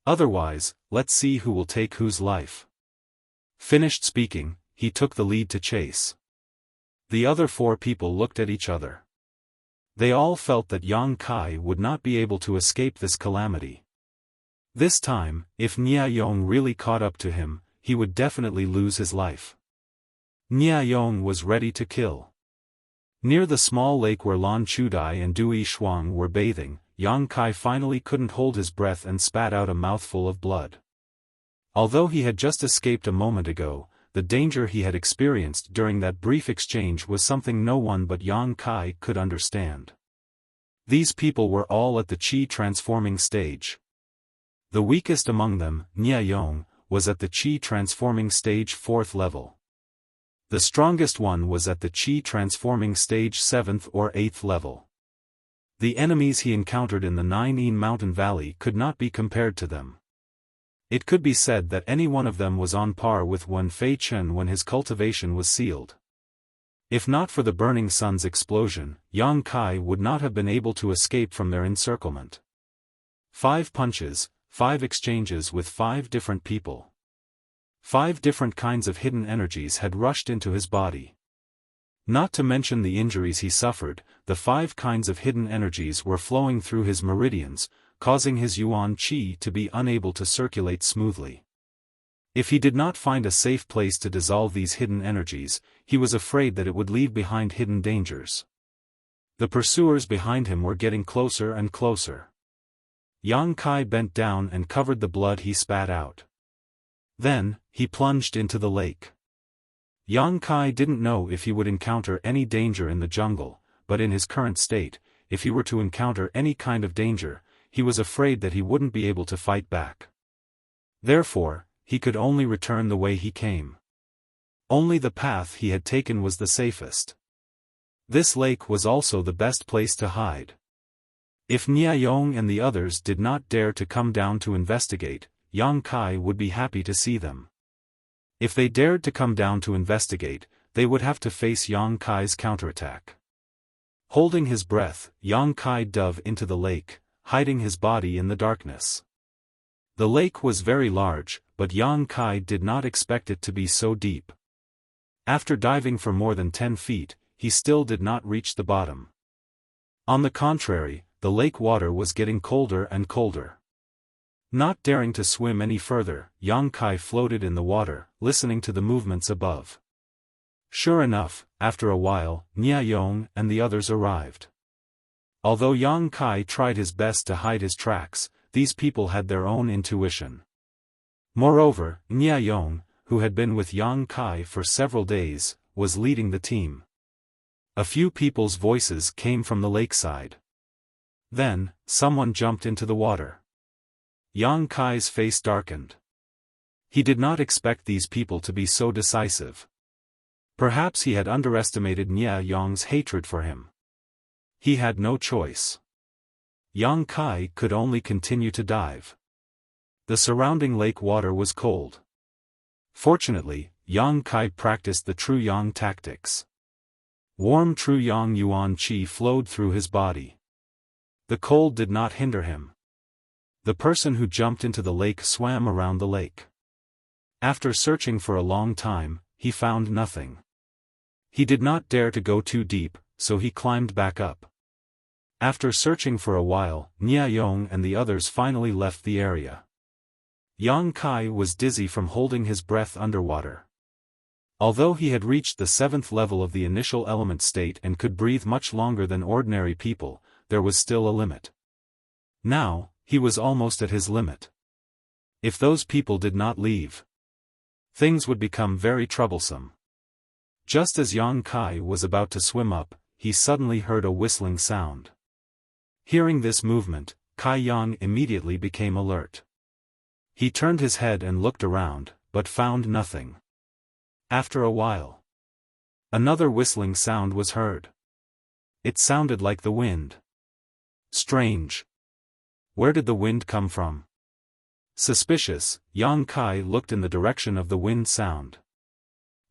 Otherwise, let's see who will take whose life." Finished speaking, he took the lead to chase. The other 4 people looked at each other. They all felt that Yang Kai would not be able to escape this calamity. This time, if Nia Yong really caught up to him, he would definitely lose his life. Nia Yong was ready to kill. Near the small lake where Lan Chudai and Dui Shuang were bathing, Yang Kai finally couldn't hold his breath and spat out a mouthful of blood. Although he had just escaped a moment ago, the danger he had experienced during that brief exchange was something no one but Yang Kai could understand. These people were all at the Qi transforming stage. The weakest among them, Nia Yong, was at the Qi transforming stage 4th level. The strongest one was at the Qi transforming stage 7th or 8th level. The enemies he encountered in the Nine Mountain Valley could not be compared to them. It could be said that any one of them was on par with Wen Fei Chen when his cultivation was sealed. If not for the burning sun's explosion, Yang Kai would not have been able to escape from their encirclement. 5 punches, 5 exchanges with 5 different people. 5 different kinds of hidden energies had rushed into his body. Not to mention the injuries he suffered, the 5 kinds of hidden energies were flowing through his meridians, causing his Yuan Qi to be unable to circulate smoothly. If he did not find a safe place to dissolve these hidden energies, he was afraid that it would leave behind hidden dangers. The pursuers behind him were getting closer and closer. Yang Kai bent down and covered the blood he spat out. Then, he plunged into the lake. Yang Kai didn't know if he would encounter any danger in the jungle, but in his current state, if he were to encounter any kind of danger, he was afraid that he wouldn't be able to fight back. Therefore, he could only return the way he came. Only the path he had taken was the safest. This lake was also the best place to hide. If Niayong and the others did not dare to come down to investigate, Yang Kai would be happy to see them. If they dared to come down to investigate, they would have to face Yang Kai's counterattack. Holding his breath, Yang Kai dove into the lake, hiding his body in the darkness. The lake was very large, but Yang Kai did not expect it to be so deep. After diving for more than 10 feet, he still did not reach the bottom. On the contrary, the lake water was getting colder and colder. Not daring to swim any further, Yang Kai floated in the water, listening to the movements above. Sure enough, after a while, Niayong and the others arrived. Although Yang Kai tried his best to hide his tracks, these people had their own intuition. Moreover, Niayong, who had been with Yang Kai for several days, was leading the team. A few people's voices came from the lakeside. Then, someone jumped into the water. Yang Kai's face darkened. He did not expect these people to be so decisive. Perhaps he had underestimated Niayong's hatred for him. He had no choice. Yang Kai could only continue to dive. The surrounding lake water was cold. Fortunately, Yang Kai practiced the True Yang tactics. Warm True Yang Yuan Qi flowed through his body. The cold did not hinder him. The person who jumped into the lake swam around the lake. After searching for a long time, he found nothing. He did not dare to go too deep, so he climbed back up. After searching for a while, Niayong and the others finally left the area. Yang Kai was dizzy from holding his breath underwater. Although he had reached the 7th level of the initial element state and could breathe much longer than ordinary people, there was still a limit. Now, he was almost at his limit. If those people did not leave, things would become very troublesome. Just as Yang Kai was about to swim up, he suddenly heard a whistling sound. Hearing this movement, Kai Yang immediately became alert. He turned his head and looked around, but found nothing. After a while, another whistling sound was heard. It sounded like the wind. Strange. Where did the wind come from? Suspicious, Yang Kai looked in the direction of the wind sound.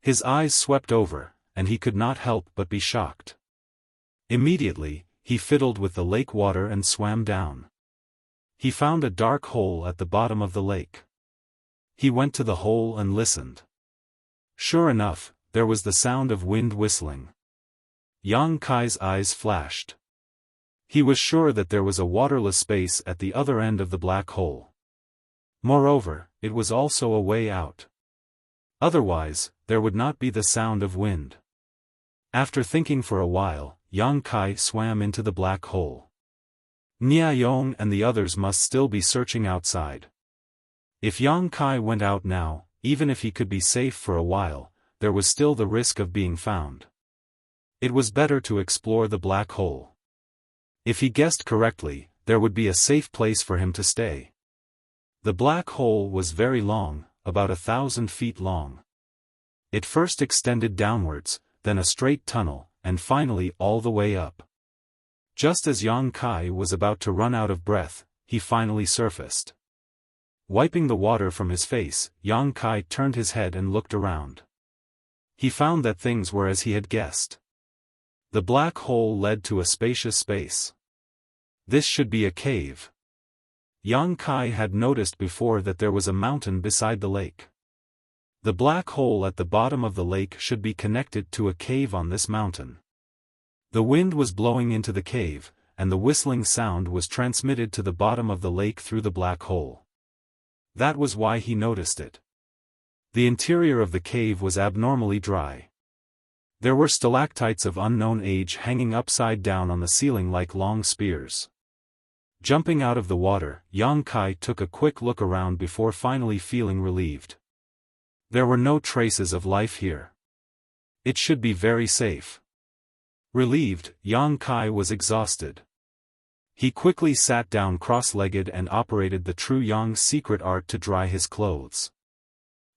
His eyes swept over, and he could not help but be shocked. Immediately, he fiddled with the lake water and swam down. He found a dark hole at the bottom of the lake. He went to the hole and listened. Sure enough, there was the sound of wind whistling. Yang Kai's eyes flashed. He was sure that there was a waterless space at the other end of the black hole. Moreover, it was also a way out. Otherwise, there would not be the sound of wind. After thinking for a while, Yang Kai swam into the black hole. Niayong and the others must still be searching outside. If Yang Kai went out now, even if he could be safe for a while, there was still the risk of being found. It was better to explore the black hole. If he guessed correctly, there would be a safe place for him to stay. The black hole was very long, about 1,000 feet long. It first extended downwards, then a straight tunnel, and finally all the way up. Just as Yang Kai was about to run out of breath, he finally surfaced. Wiping the water from his face, Yang Kai turned his head and looked around. He found that things were as he had guessed. The black hole led to a spacious space. This should be a cave. Yang Kai had noticed before that there was a mountain beside the lake. The black hole at the bottom of the lake should be connected to a cave on this mountain. The wind was blowing into the cave, and the whistling sound was transmitted to the bottom of the lake through the black hole. That was why he noticed it. The interior of the cave was abnormally dry. There were stalactites of unknown age hanging upside down on the ceiling like long spears. Jumping out of the water, Yang Kai took a quick look around before finally feeling relieved. There were no traces of life here. It should be very safe. Relieved, Yang Kai was exhausted. He quickly sat down cross-legged and operated the true Yang's secret art to dry his clothes.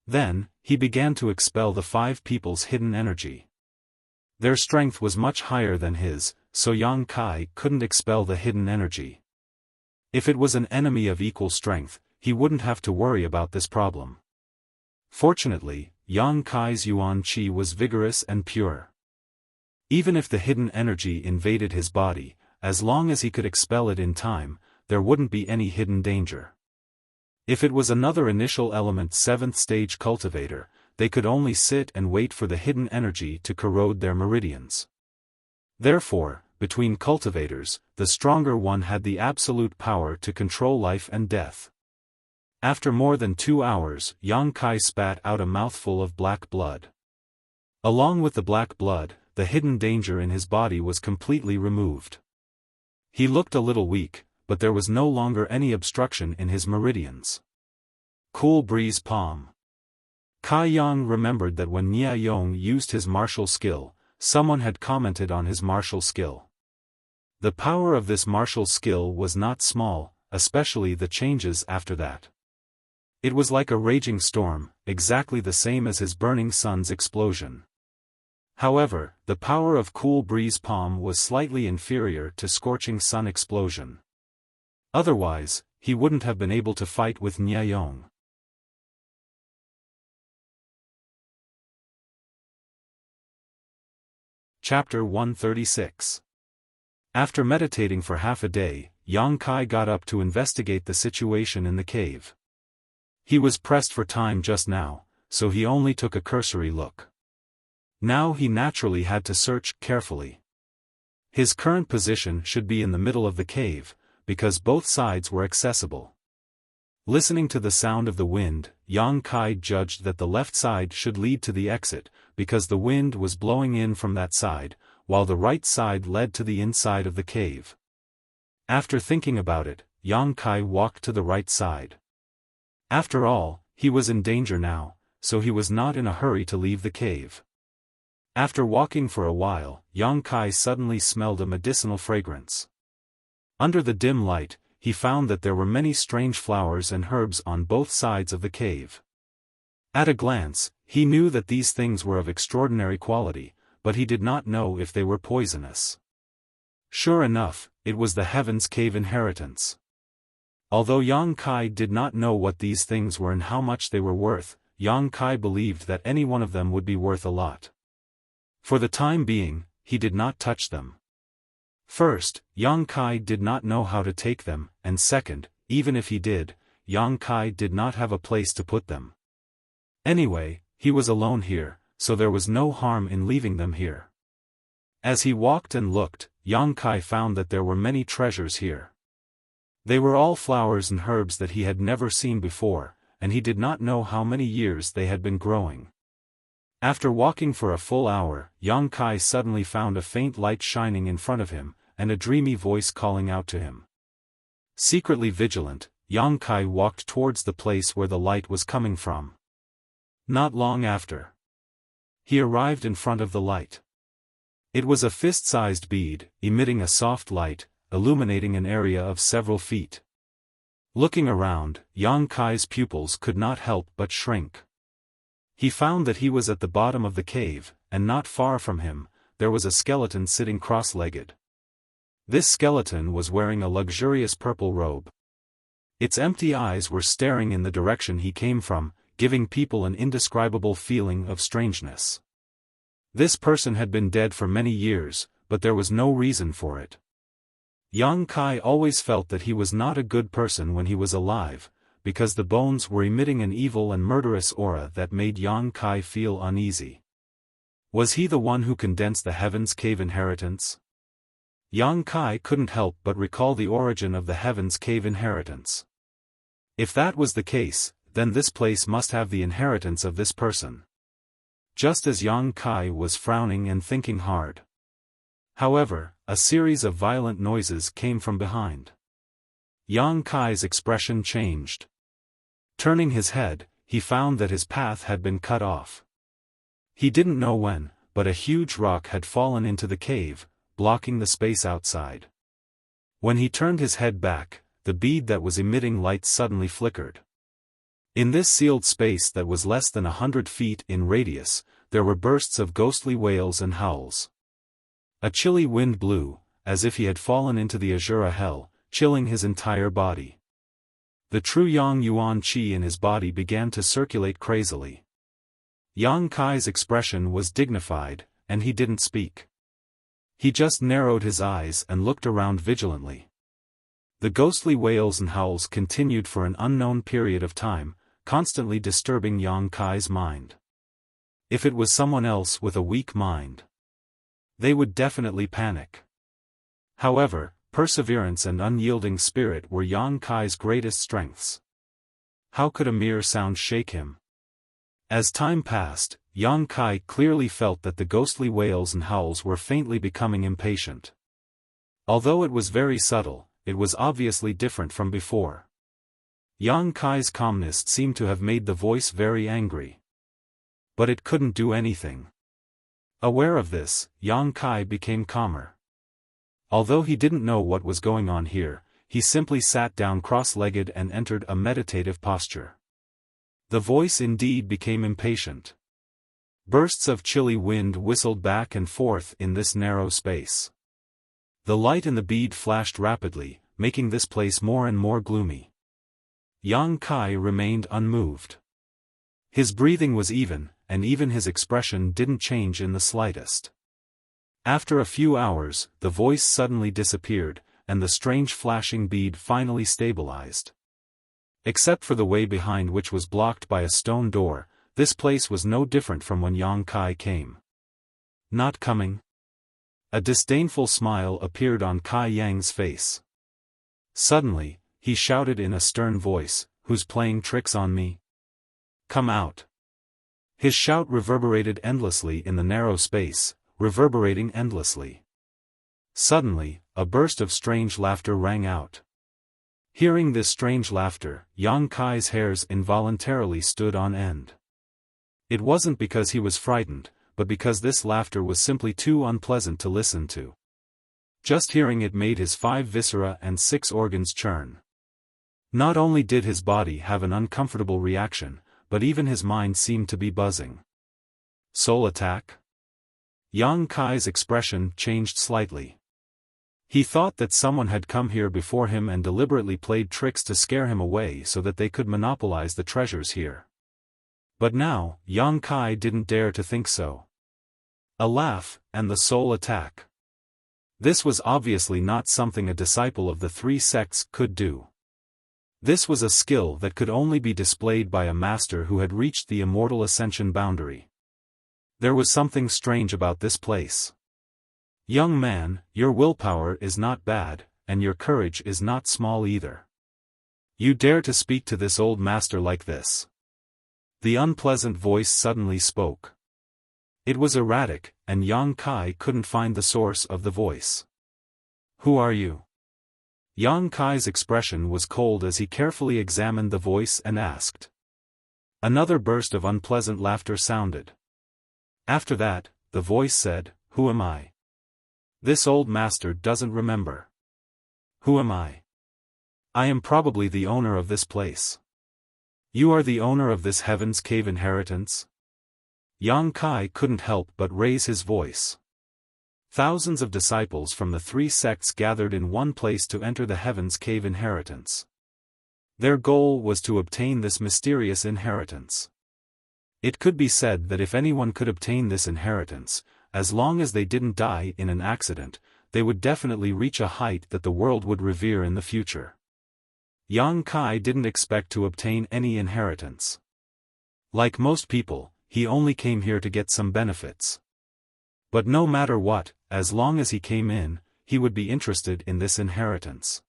Then, he began to expel the 5 people's hidden energy. Their strength was much higher than his, so Yang Kai couldn't expel the hidden energy. If it was an enemy of equal strength, he wouldn't have to worry about this problem. Fortunately, Yang Kai's Yuan Qi was vigorous and pure. Even if the hidden energy invaded his body, as long as he could expel it in time, there wouldn't be any hidden danger. If it was another initial element 7th stage cultivator, they could only sit and wait for the hidden energy to corrode their meridians. Therefore, between cultivators, the stronger one had the absolute power to control life and death. After more than 2 hours, Yang Kai spat out a mouthful of black blood. Along with the black blood, the hidden danger in his body was completely removed. He looked a little weak, but there was no longer any obstruction in his meridians. Cool breeze palm. Kai Yang remembered that when Nia Yong used his martial skill, someone had commented on his martial skill. The power of this martial skill was not small, especially the changes after that. It was like a raging storm, exactly the same as his burning sun's explosion. However, the power of cool breeze palm was slightly inferior to scorching sun explosion. Otherwise, he wouldn't have been able to fight with Nia Yong. Chapter 136. After meditating for half a day, Yang Kai got up to investigate the situation in the cave. He was pressed for time just now, so he only took a cursory look. Now he naturally had to search carefully. His current position should be in the middle of the cave, because both sides were accessible. Listening to the sound of the wind, Yang Kai judged that the left side should lead to the exit, because the wind was blowing in from that side, while the right side led to the inside of the cave. After thinking about it, Yang Kai walked to the right side. After all, he was in danger now, so he was not in a hurry to leave the cave. After walking for a while, Yang Kai suddenly smelled a medicinal fragrance. Under the dim light, he found that there were many strange flowers and herbs on both sides of the cave. At a glance, he knew that these things were of extraordinary quality, but he did not know if they were poisonous. Sure enough, it was the Heaven's Cave inheritance. Although Yang Kai did not know what these things were and how much they were worth, Yang Kai believed that any one of them would be worth a lot. For the time being, he did not touch them. First, Yang Kai did not know how to take them, and second, even if he did, Yang Kai did not have a place to put them. Anyway, he was alone here, so there was no harm in leaving them here. As he walked and looked, Yang Kai found that there were many treasures here. They were all flowers and herbs that he had never seen before, and he did not know how many years they had been growing. After walking for a full hour, Yang Kai suddenly found a faint light shining in front of him, and a dreamy voice calling out to him. Secretly vigilant, Yang Kai walked towards the place where the light was coming from. Not long after, he arrived in front of the light. It was a fist-sized bead, emitting a soft light, illuminating an area of several feet. Looking around, Yang Kai's pupils could not help but shrink. He found that he was at the bottom of the cave, and not far from him, there was a skeleton sitting cross-legged. This skeleton was wearing a luxurious purple robe. Its empty eyes were staring in the direction he came from, giving people an indescribable feeling of strangeness. This person had been dead for many years, but there was no reason for it. Yang Kai always felt that he was not a good person when he was alive, because the bones were emitting an evil and murderous aura that made Yang Kai feel uneasy. Was he the one who condensed the Heaven's Cave inheritance? Yang Kai couldn't help but recall the origin of the Heaven's Cave inheritance. If that was the case, then this place must have the inheritance of this person. Just as Yang Kai was frowning and thinking hard. However, a series of violent noises came from behind. Yang Kai's expression changed. Turning his head, he found that his path had been cut off. He didn't know when, but a huge rock had fallen into the cave, blocking the space outside. When he turned his head back, the bead that was emitting light suddenly flickered. In this sealed space that was less than 100 feet in radius, there were bursts of ghostly wails and howls. A chilly wind blew, as if he had fallen into the Azura hell, chilling his entire body. The true Yang Yuan Qi in his body began to circulate crazily. Yang Kai's expression was dignified, and he didn't speak. He just narrowed his eyes and looked around vigilantly. The ghostly wails and howls continued for an unknown period of time, constantly disturbing Yang Kai's mind. If it was someone else with a weak mind, they would definitely panic. However, perseverance and unyielding spirit were Yang Kai's greatest strengths. How could a mere sound shake him? As time passed, Yang Kai clearly felt that the ghostly wails and howls were faintly becoming impatient. Although it was very subtle, it was obviously different from before. Yang Kai's calmness seemed to have made the voice very angry. But it couldn't do anything. Aware of this, Yang Kai became calmer. Although he didn't know what was going on here, he simply sat down cross-legged and entered a meditative posture. The voice indeed became impatient. Bursts of chilly wind whistled back and forth in this narrow space. The light in the bead flashed rapidly, making this place more and more gloomy. Yang Kai remained unmoved. His breathing was even, and even his expression didn't change in the slightest. After a few hours, the voice suddenly disappeared, and the strange flashing bead finally stabilized. Except for the way behind which was blocked by a stone door, this place was no different from when Yang Kai came. Not coming? A disdainful smile appeared on Kai Yang's face. Suddenly, he shouted in a stern voice, "Who's playing tricks on me? Come out!" His shout reverberated endlessly in the narrow space, reverberating endlessly. Suddenly, a burst of strange laughter rang out. Hearing this strange laughter, Yang Kai's hairs involuntarily stood on end. It wasn't because he was frightened, but because this laughter was simply too unpleasant to listen to. Just hearing it made his 5 viscera and 6 organs churn. Not only did his body have an uncomfortable reaction, but even his mind seemed to be buzzing. Soul attack? Yang Kai's expression changed slightly. He thought that someone had come here before him and deliberately played tricks to scare him away so that they could monopolize the treasures here. But now, Yang Kai didn't dare to think so. A laugh, and the soul attack. This was obviously not something a disciple of the 3 sects could do. This was a skill that could only be displayed by a master who had reached the immortal ascension boundary. There was something strange about this place. Young man, your willpower is not bad, and your courage is not small either. You dare to speak to this old master like this? The unpleasant voice suddenly spoke. It was erratic, and Yang Kai couldn't find the source of the voice. Who are you? Yang Kai's expression was cold as he carefully examined the voice and asked. Another burst of unpleasant laughter sounded. After that, the voice said, "Who am I? This old master doesn't remember. Who am I? I am probably the owner of this place. You are the owner of this Heaven's Cave inheritance?" Yang Kai couldn't help but raise his voice. Thousands of disciples from the 3 sects gathered in one place to enter the Heaven's Cave inheritance. Their goal was to obtain this mysterious inheritance. It could be said that if anyone could obtain this inheritance, as long as they didn't die in an accident, they would definitely reach a height that the world would revere in the future. Yang Kai didn't expect to obtain any inheritance. Like most people, he only came here to get some benefits. But no matter what, as long as he came in, he would be interested in this inheritance.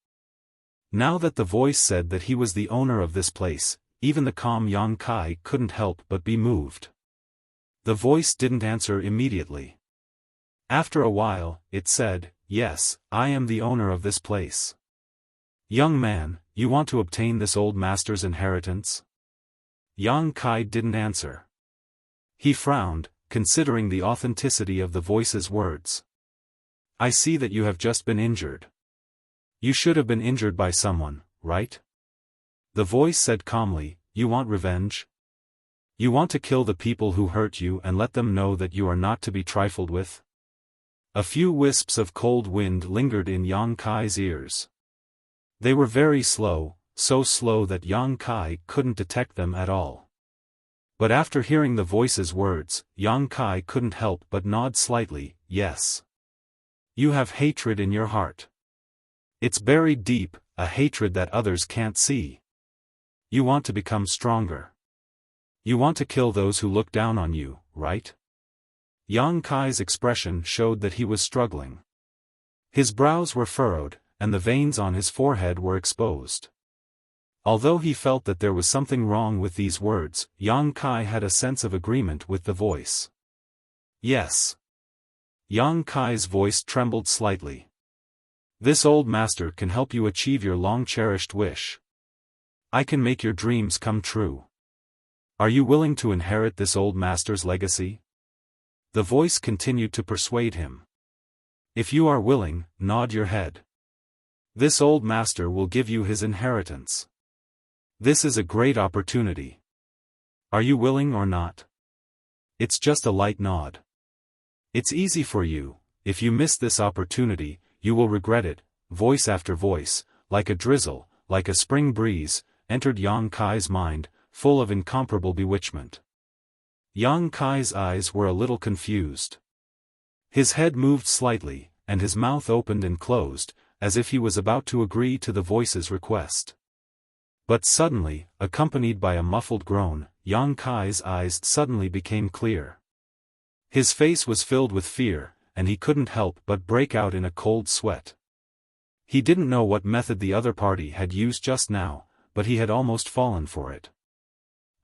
Now that the voice said that he was the owner of this place, even the calm Yang Kai couldn't help but be moved. The voice didn't answer immediately. After a while, it said, "Yes, I am the owner of this place." Young man, you want to obtain this old master's inheritance? Yang Kai didn't answer. He frowned, considering the authenticity of the voice's words. I see that you have just been injured. You should have been injured by someone, right? The voice said calmly, you want revenge? You want to kill the people who hurt you and let them know that you are not to be trifled with? A few wisps of cold wind lingered in Yang Kai's ears. They were very slow, so slow that Yang Kai couldn't detect them at all. But after hearing the voice's words, Yang Kai couldn't help but nod slightly, yes. You have hatred in your heart. It's buried deep, a hatred that others can't see. You want to become stronger. You want to kill those who look down on you, right? Yang Kai's expression showed that he was struggling. His brows were furrowed, and the veins on his forehead were exposed. Although he felt that there was something wrong with these words, Yang Kai had a sense of agreement with the voice. Yes. Yang Kai's voice trembled slightly. This old master can help you achieve your long-cherished wish. I can make your dreams come true. Are you willing to inherit this old master's legacy? The voice continued to persuade him. If you are willing, nod your head. This old master will give you his inheritance. This is a great opportunity. Are you willing or not? It's just a light nod. It's easy for you. If you miss this opportunity, you will regret it. Voice after voice, like a drizzle, like a spring breeze, entered Yang Kai's mind, full of incomparable bewitchment. Yang Kai's eyes were a little confused. His head moved slightly, and his mouth opened and closed, as if he was about to agree to the voice's request. But suddenly, accompanied by a muffled groan, Yang Kai's eyes suddenly became clear. His face was filled with fear, and he couldn't help but break out in a cold sweat. He didn't know what method the other party had used just now, but he had almost fallen for it.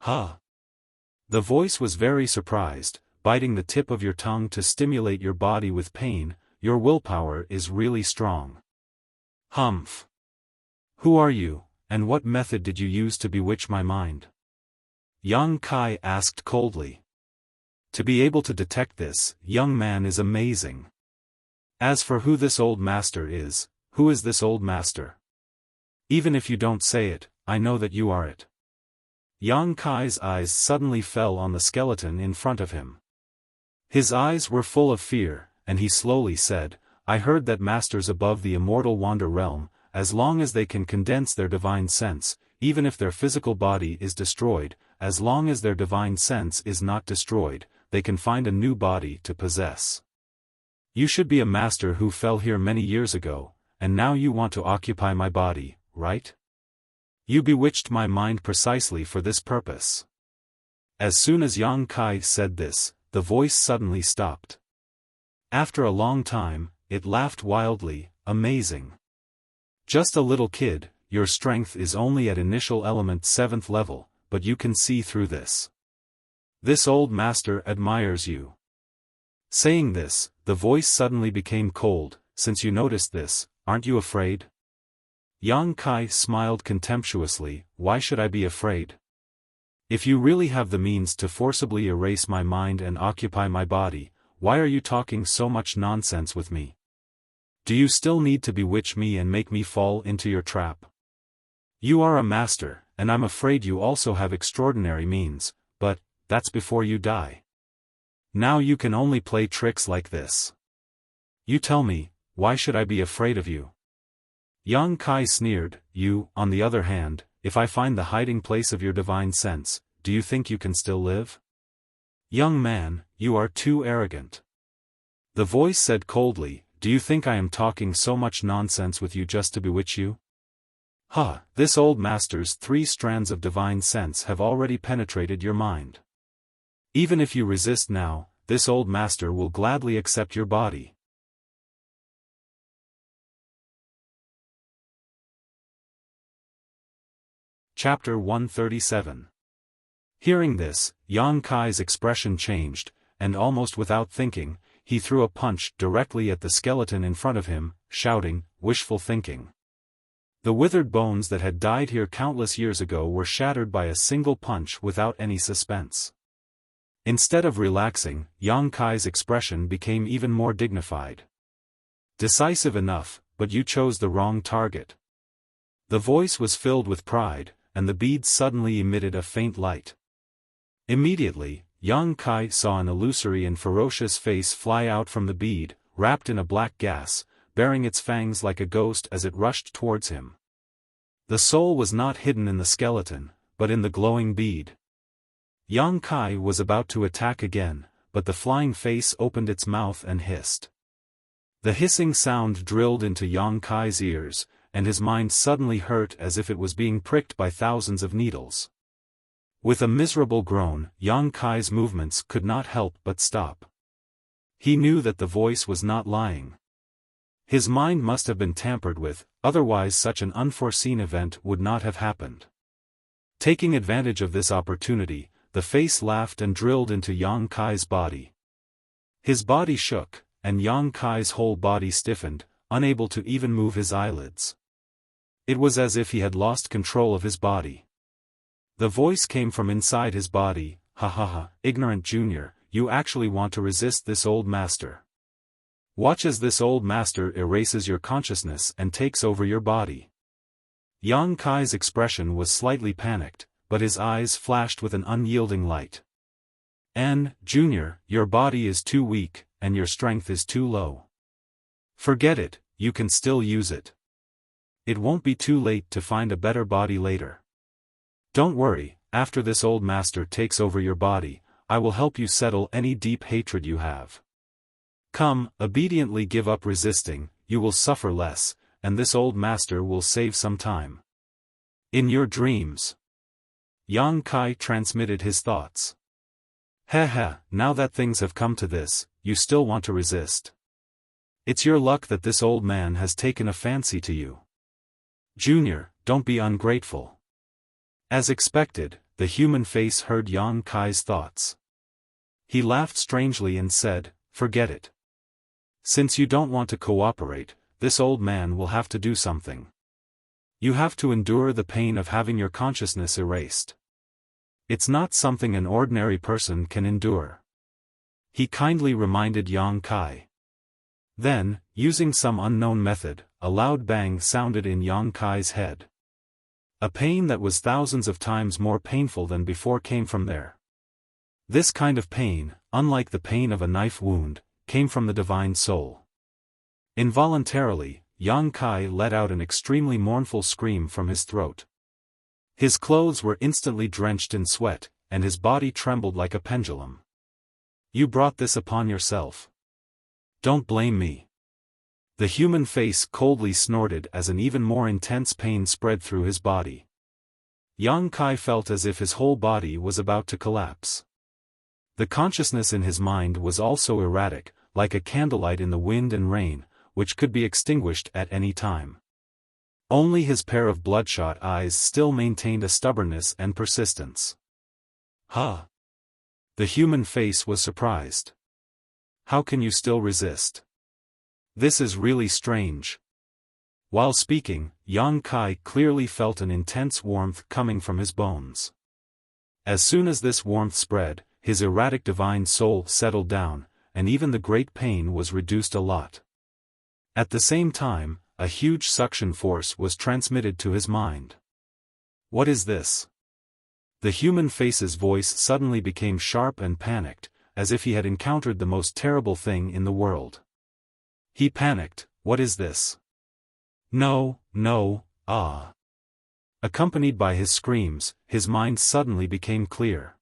Huh? The voice was very surprised, biting the tip of your tongue to stimulate your body with pain. Your willpower is really strong. Humph. Who are you, and what method did you use to bewitch my mind? Yang Kai asked coldly. To be able to detect this, young man, is amazing. As for who this old master is, who is this old master? Even if you don't say it, I know that you are it. Yang Kai's eyes suddenly fell on the skeleton in front of him. His eyes were full of fear, and he slowly said, I heard that masters above the immortal wander realm, as long as they can condense their divine sense, even if their physical body is destroyed, as long as their divine sense is not destroyed, they can find a new body to possess. You should be a master who fell here many years ago, and now you want to occupy my body, right? You bewitched my mind precisely for this purpose. As soon as Yang Kai said this, the voice suddenly stopped. After a long time, it laughed wildly, amazing. Just a little kid, your strength is only at initial element 7th level, but you can see through this. This old master admires you. Saying this, the voice suddenly became cold. Since you noticed this, aren't you afraid? Yang Kai smiled contemptuously. Why should I be afraid? If you really have the means to forcibly erase my mind and occupy my body, why are you talking so much nonsense with me? Do you still need to bewitch me and make me fall into your trap? You are a master, and I'm afraid you also have extraordinary means, but that's before you die. Now you can only play tricks like this. You tell me, why should I be afraid of you? Yang Kai sneered. You, on the other hand, if I find the hiding place of your divine sense, do you think you can still live? Young man, you are too arrogant. The voice said coldly, do you think I am talking so much nonsense with you just to bewitch you? This old master's 3 strands of divine sense have already penetrated your mind. Even if you resist now, this old master will gladly accept your body. Chapter 137. Hearing this, Yang Kai's expression changed, and almost without thinking, he threw a punch directly at the skeleton in front of him, shouting, wishful thinking. The withered bones that had died here countless years ago were shattered by a single punch without any suspense. Instead of relaxing, Yang Kai's expression became even more dignified. Decisive enough, but you chose the wrong target. The voice was filled with pride, and the bead suddenly emitted a faint light. Immediately, Yang Kai saw an illusory and ferocious face fly out from the bead, wrapped in a black gas, bearing its fangs like a ghost as it rushed towards him. The soul was not hidden in the skeleton, but in the glowing bead. Yang Kai was about to attack again, but the flying face opened its mouth and hissed. The hissing sound drilled into Yang Kai's ears, and his mind suddenly hurt as if it was being pricked by thousands of needles. With a miserable groan, Yang Kai's movements could not help but stop. He knew that the voice was not lying. His mind must have been tampered with, otherwise such an unforeseen event would not have happened. Taking advantage of this opportunity, the face laughed and drilled into Yang Kai's body. His body shook, and Yang Kai's whole body stiffened, unable to even move his eyelids. It was as if he had lost control of his body. The voice came from inside his body. Ha ha ha, ignorant junior, you actually want to resist this old master. Watch as this old master erases your consciousness and takes over your body. Yang Kai's expression was slightly panicked, but his eyes flashed with an unyielding light. Junior, your body is too weak, and your strength is too low. Forget it, you can still use it. It won't be too late to find a better body later. Don't worry, after this old master takes over your body, I will help you settle any deep hatred you have. Come, obediently give up resisting, you will suffer less, and this old master will save some time. In your dreams. Yang Kai transmitted his thoughts. Heh, now that things have come to this, you still want to resist. It's your luck that this old man has taken a fancy to you. Junior, don't be ungrateful. As expected, the human face heard Yang Kai's thoughts. He laughed strangely and said, forget it. Since you don't want to cooperate, this old man will have to do something. You have to endure the pain of having your consciousness erased. It's not something an ordinary person can endure. He kindly reminded Yang Kai. Then, using some unknown method, a loud bang sounded in Yang Kai's head. A pain that was thousands of times more painful than before came from there. This kind of pain, unlike the pain of a knife wound, came from the divine soul. Involuntarily, Yang Kai let out an extremely mournful scream from his throat. His clothes were instantly drenched in sweat, and his body trembled like a pendulum. You brought this upon yourself. Don't blame me. The human face coldly snorted as an even more intense pain spread through his body. Yang Kai felt as if his whole body was about to collapse. The consciousness in his mind was also erratic, like a candlelight in the wind and rain, which could be extinguished at any time. Only his pair of bloodshot eyes still maintained a stubbornness and persistence. Huh? The human face was surprised. How can you still resist? This is really strange. While speaking, Yang Kai clearly felt an intense warmth coming from his bones. As soon as this warmth spread, his erratic divine soul settled down, and even the great pain was reduced a lot. At the same time, a huge suction force was transmitted to his mind. What is this? The human face's voice suddenly became sharp and panicked, as if he had encountered the most terrible thing in the world. He panicked, what is this? No, ah. Accompanied by his screams, his mind suddenly became clear.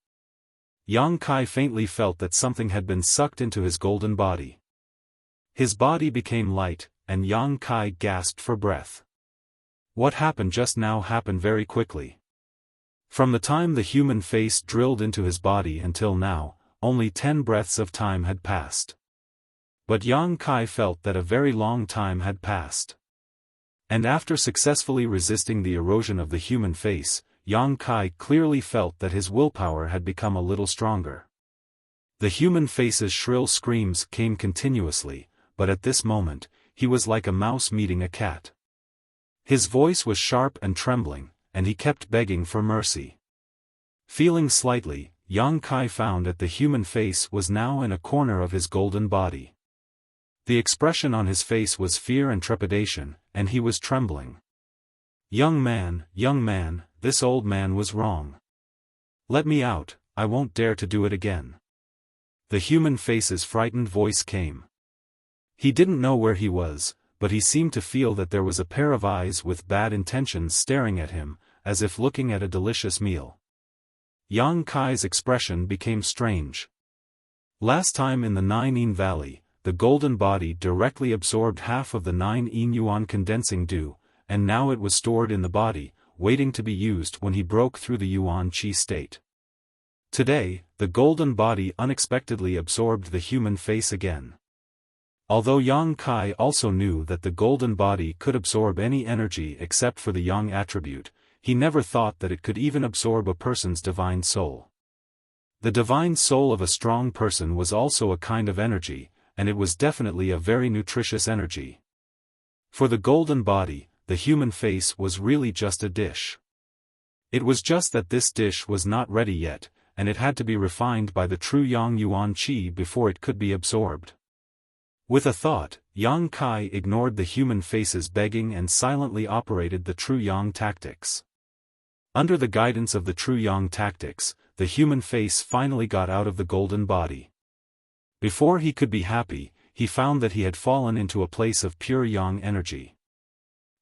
Yang Kai faintly felt that something had been sucked into his golden body. His body became light, and Yang Kai gasped for breath. What happened just now happened very quickly. From the time the human face drilled into his body until now, only 10 breaths of time had passed. But Yang Kai felt that a very long time had passed. And after successfully resisting the erosion of the human face, Yang Kai clearly felt that his willpower had become a little stronger. The human face's shrill screams came continuously, but at this moment, he was like a mouse meeting a cat. His voice was sharp and trembling, and he kept begging for mercy. Feeling slightly, Yang Kai found that the human face was now in a corner of his golden body. The expression on his face was fear and trepidation, and he was trembling. Young man, this old man was wrong. Let me out, I won't dare to do it again. The human face's frightened voice came. He didn't know where he was, but he seemed to feel that there was a pair of eyes with bad intentions staring at him, as if looking at a delicious meal. Yang Kai's expression became strange. Last time in the 9-yin Valley, the golden body directly absorbed half of the 9-yin yuan condensing dew, and now it was stored in the body, waiting to be used when he broke through the yuan qi state. Today, the golden body unexpectedly absorbed the human face again. Although Yang Kai also knew that the golden body could absorb any energy except for the yang attribute, he never thought that it could even absorb a person's divine soul. The divine soul of a strong person was also a kind of energy, and it was definitely a very nutritious energy. For the golden body, the human face was really just a dish. It was just that this dish was not ready yet, and it had to be refined by the true yang yuan qi before it could be absorbed. With a thought, Yang Kai ignored the human face's begging and silently operated the true yang tactics. Under the guidance of the true yang tactics, the human face finally got out of the golden body. Before he could be happy, he found that he had fallen into a place of pure yang energy.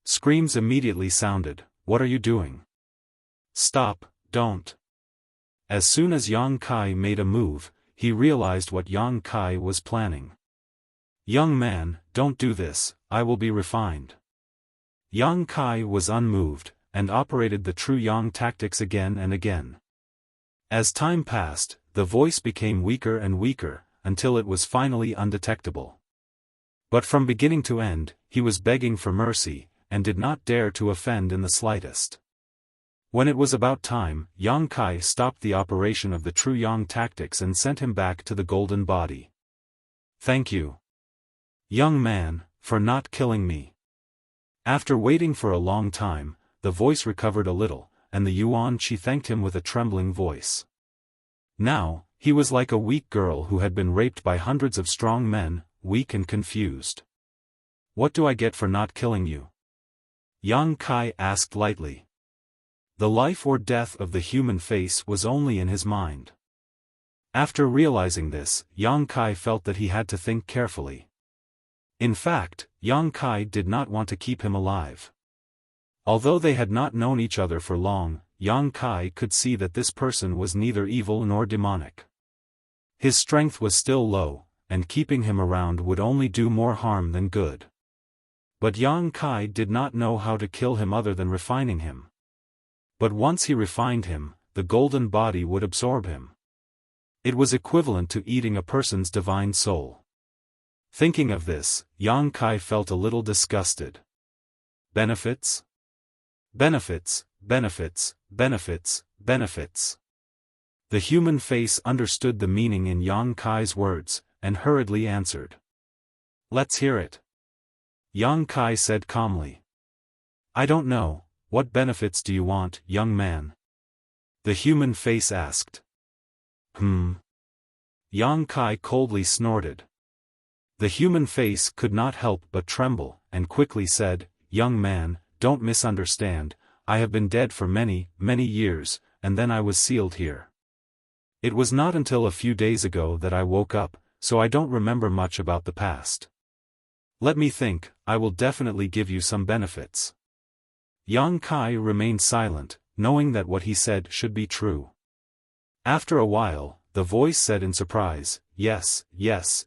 Screams immediately sounded, "What are you doing? Stop, don't." As soon as Yang Kai made a move, he realized what Yang Kai was planning. "Young man, don't do this, I will be refined." Yang Kai was unmoved, and operated the true yang tactics again and again. As time passed, the voice became weaker and weaker, until it was finally undetectable. But from beginning to end, he was begging for mercy, and did not dare to offend in the slightest. When it was about time, Yang Kai stopped the operation of the true yang tactics and sent him back to the golden body. "Thank you, young man, for not killing me." After waiting for a long time, the voice recovered a little, and the yuan qi thanked him with a trembling voice. Now, he was like a weak girl who had been raped by hundreds of strong men, weak and confused. "What do I get for not killing you?" Yang Kai asked lightly. The life or death of the human face was only in his mind. After realizing this, Yang Kai felt that he had to think carefully. In fact, Yang Kai did not want to keep him alive. Although they had not known each other for long, Yang Kai could see that this person was neither evil nor demonic. His strength was still low, and keeping him around would only do more harm than good. But Yang Kai did not know how to kill him other than refining him. But once he refined him, the golden body would absorb him. It was equivalent to eating a person's divine soul. Thinking of this, Yang Kai felt a little disgusted. Benefits? Benefits, benefits, benefits, benefits. The human face understood the meaning in Yang Kai's words, and hurriedly answered. "Let's hear it." Yang Kai said calmly. "I don't know, what benefits do you want, young man?" The human face asked. Yang Kai coldly snorted. The human face could not help but tremble, and quickly said, "Young man, don't misunderstand, I have been dead for many, many years, and then I was sealed here. It was not until a few days ago that I woke up, so I don't remember much about the past. Let me think, I will definitely give you some benefits." Yang Kai remained silent, knowing that what he said should be true. After a while, the voice said in surprise, yes,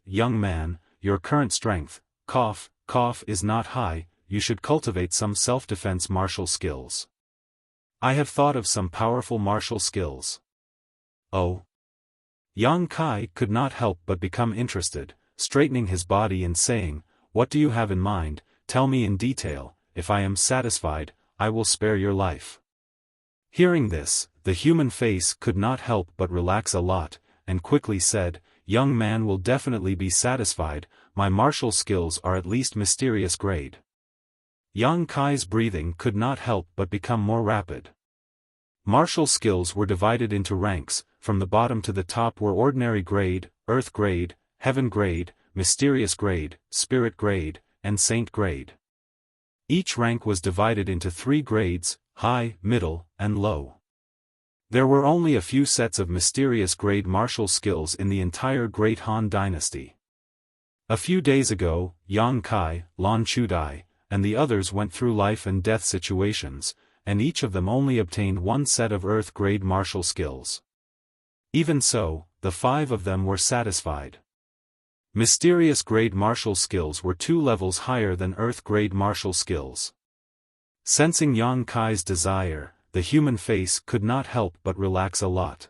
young man, your current strength, cough, is not high, you should cultivate some self-defense martial skills. I have thought of some powerful martial skills." "Oh?" Yang Kai could not help but become interested, straightening his body and saying, "What do you have in mind? Tell me in detail, if I am satisfied, I will spare your life." Hearing this, the human face could not help but relax a lot, and quickly said, "Young man will definitely be satisfied, my martial skills are at least mysterious grade." Yang Kai's breathing could not help but become more rapid. Martial skills were divided into ranks. From the bottom to the top were ordinary grade, earth grade, heaven grade, mysterious grade, spirit grade, and saint grade. Each rank was divided into 3 grades, high, middle, and low. There were only a few sets of mysterious grade martial skills in the entire Great Han Dynasty. A few days ago, Yang Kai, Lan Chudai, and the others went through life and death situations, and each of them only obtained 1 set of earth grade martial skills. Even so, the 5 of them were satisfied. Mysterious grade martial skills were 2 levels higher than earth grade martial skills. Sensing Yang Kai's desire, the human face could not help but relax a lot.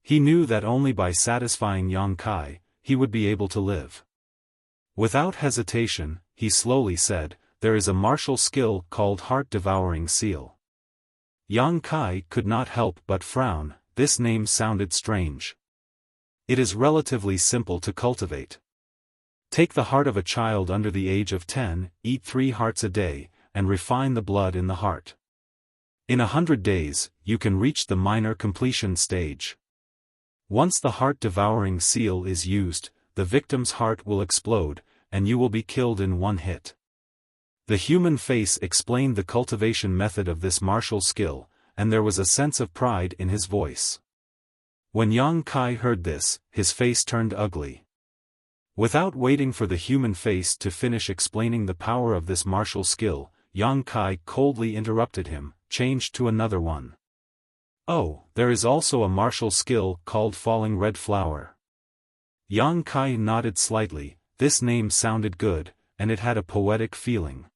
He knew that only by satisfying Yang Kai, he would be able to live. Without hesitation, he slowly said, "There is a martial skill called Heart-Devouring Seal." Yang Kai could not help but frown. This name sounded strange. It is relatively simple to cultivate. Take the heart of a child under the age of 10, eat 3 hearts a day, and refine the blood in the heart. In 100 days, you can reach the minor completion stage. Once the heart-devouring seal is used, the victim's heart will explode, and you will be killed in 1 hit. The human face explained the cultivation method of this martial skill, and there was a sense of pride in his voice. When Yang Kai heard this, his face turned ugly. Without waiting for the human face to finish explaining the power of this martial skill, Yang Kai coldly interrupted him, "Change to another one." "Oh, there is also a martial skill called Falling Red Flower." Yang Kai nodded slightly. This name sounded good, and it had a poetic feeling.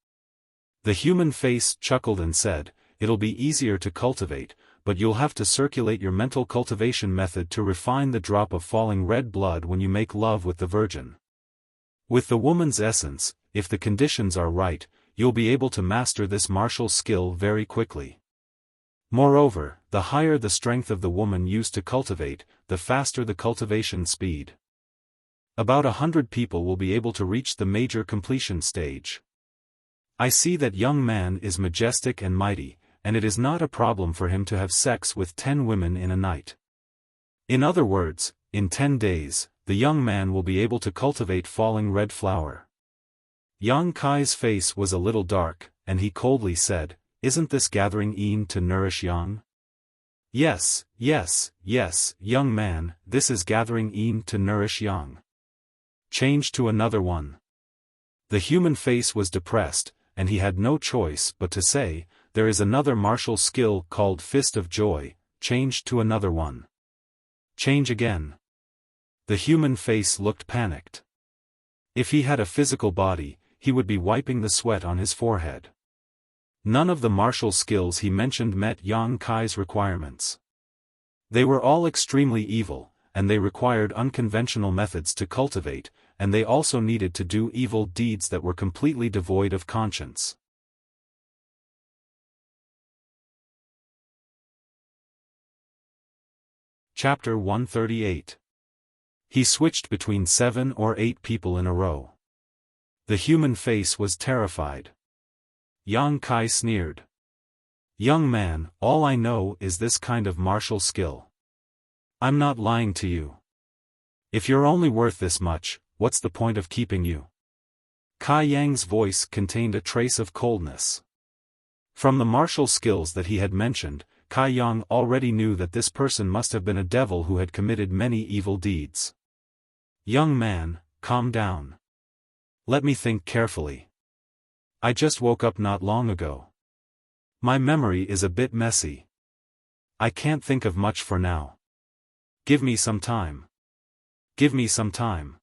The human face chuckled and said, "It'll be easier to cultivate, but you'll have to circulate your mental cultivation method to refine the drop of falling red blood when you make love with the Virgin. With the woman's essence, if the conditions are right, you'll be able to master this martial skill very quickly. Moreover, the higher the strength of the woman used to cultivate, the faster the cultivation speed. About 100 people will be able to reach the major completion stage. I see that young man is majestic and mighty, and it is not a problem for him to have sex with 10 women in a night. In other words, in 10 days, the young man will be able to cultivate Falling Red Flower." Yang Kai's face was a little dark, and he coldly said, "Isn't this gathering yin to nourish yang?" Yes, young man, this is gathering yin to nourish yang." "Change to another one." The human face was depressed, and he had no choice but to say, "There is another martial skill called Fist of Joy, change to another one." "Change again." The human face looked panicked. If he had a physical body, he would be wiping the sweat on his forehead. None of the martial skills he mentioned met Yang Kai's requirements. They were all extremely evil, and they required unconventional methods to cultivate, and they also needed to do evil deeds that were completely devoid of conscience. Chapter 138. He switched between 7 or 8 people in a row. The human face was terrified. Yang Kai sneered. "Young man, all I know is this kind of martial skill. I'm not lying to you. If you're only worth this much, what's the point of keeping you?" Kai Yang's voice contained a trace of coldness. From the martial skills that he had mentioned, Kai Yang already knew that this person must have been a devil who had committed many evil deeds. "Young man, calm down. Let me think carefully. I just woke up not long ago. My memory is a bit messy. I can't think of much for now. Give me some time. Give me some time.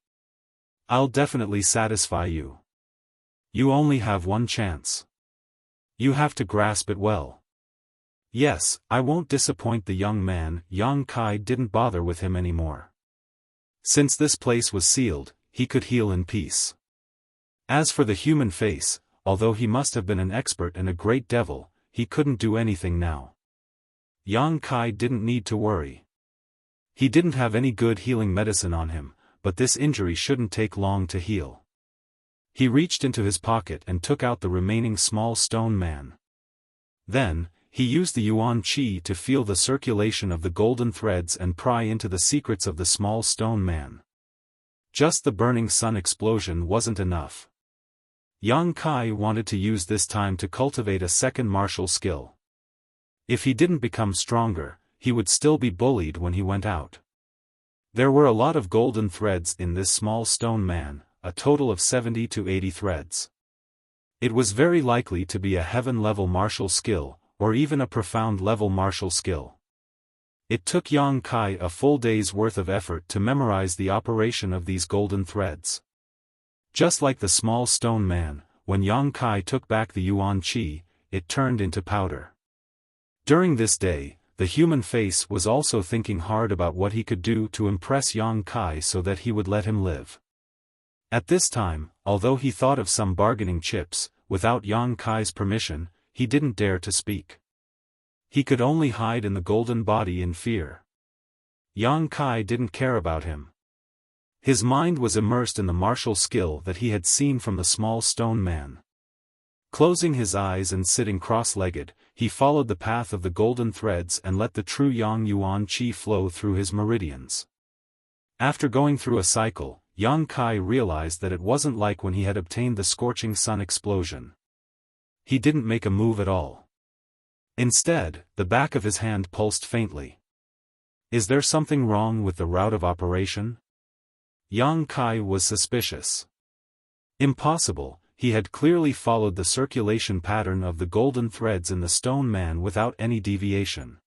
I'll definitely satisfy you. You only have one chance. You have to grasp it well." Yes, I won't disappoint the young man. Yang Kai didn't bother with him anymore. Since this place was sealed, he could heal in peace. As for the human face, although he must have been an expert and a great devil, he couldn't do anything now. Yang Kai didn't need to worry. He didn't have any good healing medicine on him, but this injury shouldn't take long to heal. He reached into his pocket and took out the remaining small stone man. Then, he used the yuan qi to feel the circulation of the golden threads and pry into the secrets of the small stone man. Just the burning sun explosion wasn't enough. Yang Kai wanted to use this time to cultivate a second martial skill. If he didn't become stronger, he would still be bullied when he went out. There were a lot of golden threads in this small stone man, a total of 70 to 80 threads. It was very likely to be a heaven-level martial skill, or even a profound-level martial skill. It took Yang Kai a full day's worth of effort to memorize the operation of these golden threads. Just like the small stone man, when Yang Kai took back the yuan qi, it turned into powder. During this day, the human face was also thinking hard about what he could do to impress Yang Kai so that he would let him live. At this time, although he thought of some bargaining chips, without Yang Kai's permission, he didn't dare to speak. He could only hide in the golden body in fear. Yang Kai didn't care about him. His mind was immersed in the martial skill that he had seen from the small stone man. Closing his eyes and sitting cross-legged, he followed the path of the golden threads and let the true Yang Yuan Qi flow through his meridians. After going through a cycle, Yang Kai realized that it wasn't like when he had obtained the scorching sun explosion. He didn't make a move at all. Instead, the back of his hand pulsed faintly. Is there something wrong with the route of operation? Yang Kai was suspicious. Impossible, he had clearly followed the circulation pattern of the golden threads in the stone man without any deviation.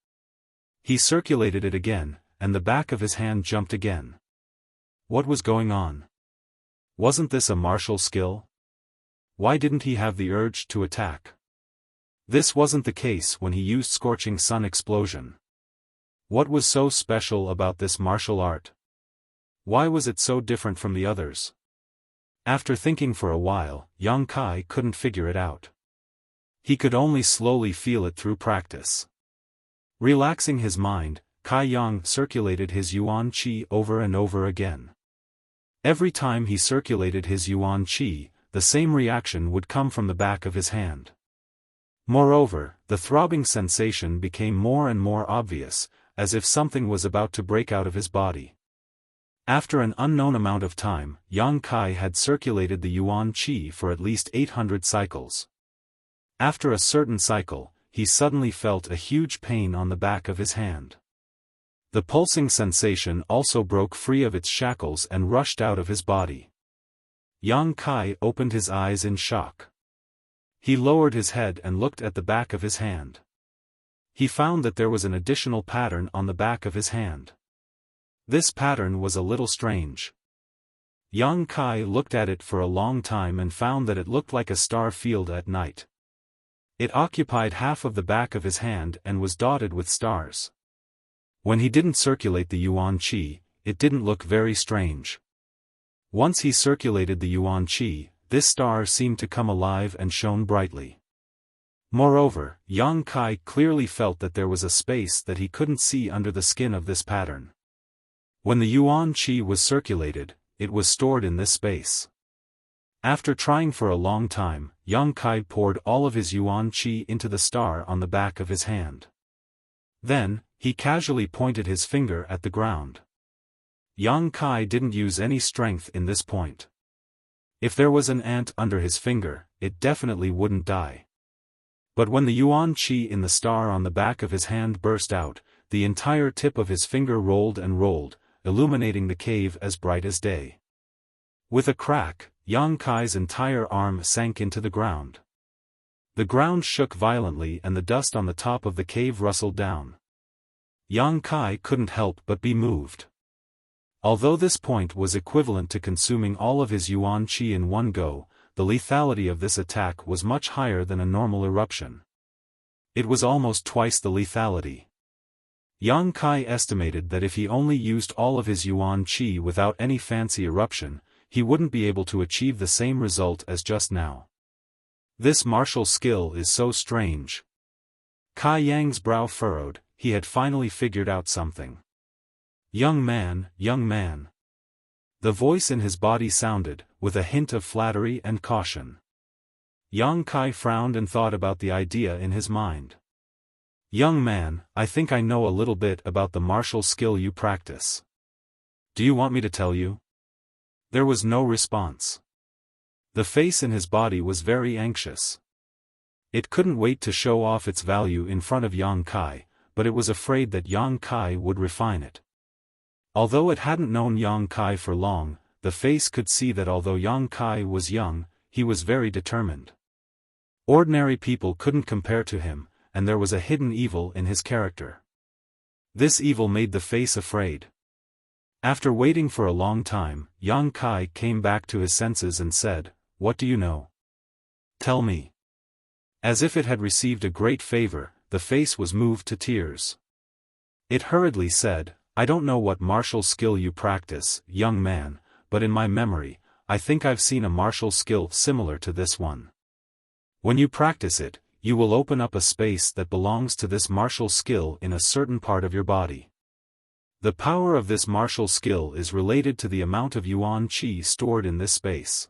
He circulated it again, and the back of his hand jumped again. What was going on? Wasn't this a martial skill? Why didn't he have the urge to attack? This wasn't the case when he used scorching sun explosion. What was so special about this martial art? Why was it so different from the others? After thinking for a while, Yang Kai couldn't figure it out. He could only slowly feel it through practice. Relaxing his mind, Kai Yang circulated his yuan qi over and over again. Every time he circulated his yuan qi, the same reaction would come from the back of his hand. Moreover, the throbbing sensation became more and more obvious, as if something was about to break out of his body. After an unknown amount of time, Yang Kai had circulated the yuan qi for at least 800 cycles. After a certain cycle, he suddenly felt a huge pain on the back of his hand. The pulsing sensation also broke free of its shackles and rushed out of his body. Yang Kai opened his eyes in shock. He lowered his head and looked at the back of his hand. He found that there was an additional pattern on the back of his hand. This pattern was a little strange. Yang Kai looked at it for a long time and found that it looked like a star field at night. It occupied half of the back of his hand and was dotted with stars. When he didn't circulate the yuan qi, it didn't look very strange. Once he circulated the yuan qi, this star seemed to come alive and shone brightly. Moreover, Yang Kai clearly felt that there was a space that he couldn't see under the skin of this pattern. When the yuan qi was circulated, it was stored in this space. After trying for a long time, Yang Kai poured all of his yuan qi into the star on the back of his hand. Then, he casually pointed his finger at the ground. Yang Kai didn't use any strength in this point. If there was an ant under his finger, it definitely wouldn't die. But when the yuan qi in the star on the back of his hand burst out, the entire tip of his finger rolled and rolled, illuminating the cave as bright as day. With a crack, Yang Kai's entire arm sank into the ground. The ground shook violently and the dust on the top of the cave rustled down. Yang Kai couldn't help but be moved. Although this point was equivalent to consuming all of his yuan qi in one go, the lethality of this attack was much higher than a normal eruption. It was almost twice the lethality. Yang Kai estimated that if he only used all of his yuan qi without any fancy eruption, he wouldn't be able to achieve the same result as just now. This martial skill is so strange. Kai Yang's brow furrowed, he had finally figured out something. Young man, young man. The voice in his body sounded, with a hint of flattery and caution. Yang Kai frowned and thought about the idea in his mind. Young man, I think I know a little bit about the martial skill you practice. Do you want me to tell you? There was no response. The face in his body was very anxious. It couldn't wait to show off its value in front of Yang Kai, but it was afraid that Yang Kai would refine it. Although it hadn't known Yang Kai for long, the face could see that although Yang Kai was young, he was very determined. Ordinary people couldn't compare to him, and there was a hidden evil in his character. This evil made the face afraid. After waiting for a long time, Yang Kai came back to his senses and said, "What do you know? Tell me." As if it had received a great favor, the face was moved to tears. It hurriedly said, "I don't know what martial skill you practice, young man, but in my memory, I think I've seen a martial skill similar to this one. When you practice it, you will open up a space that belongs to this martial skill in a certain part of your body. The power of this martial skill is related to the amount of yuan qi stored in this space.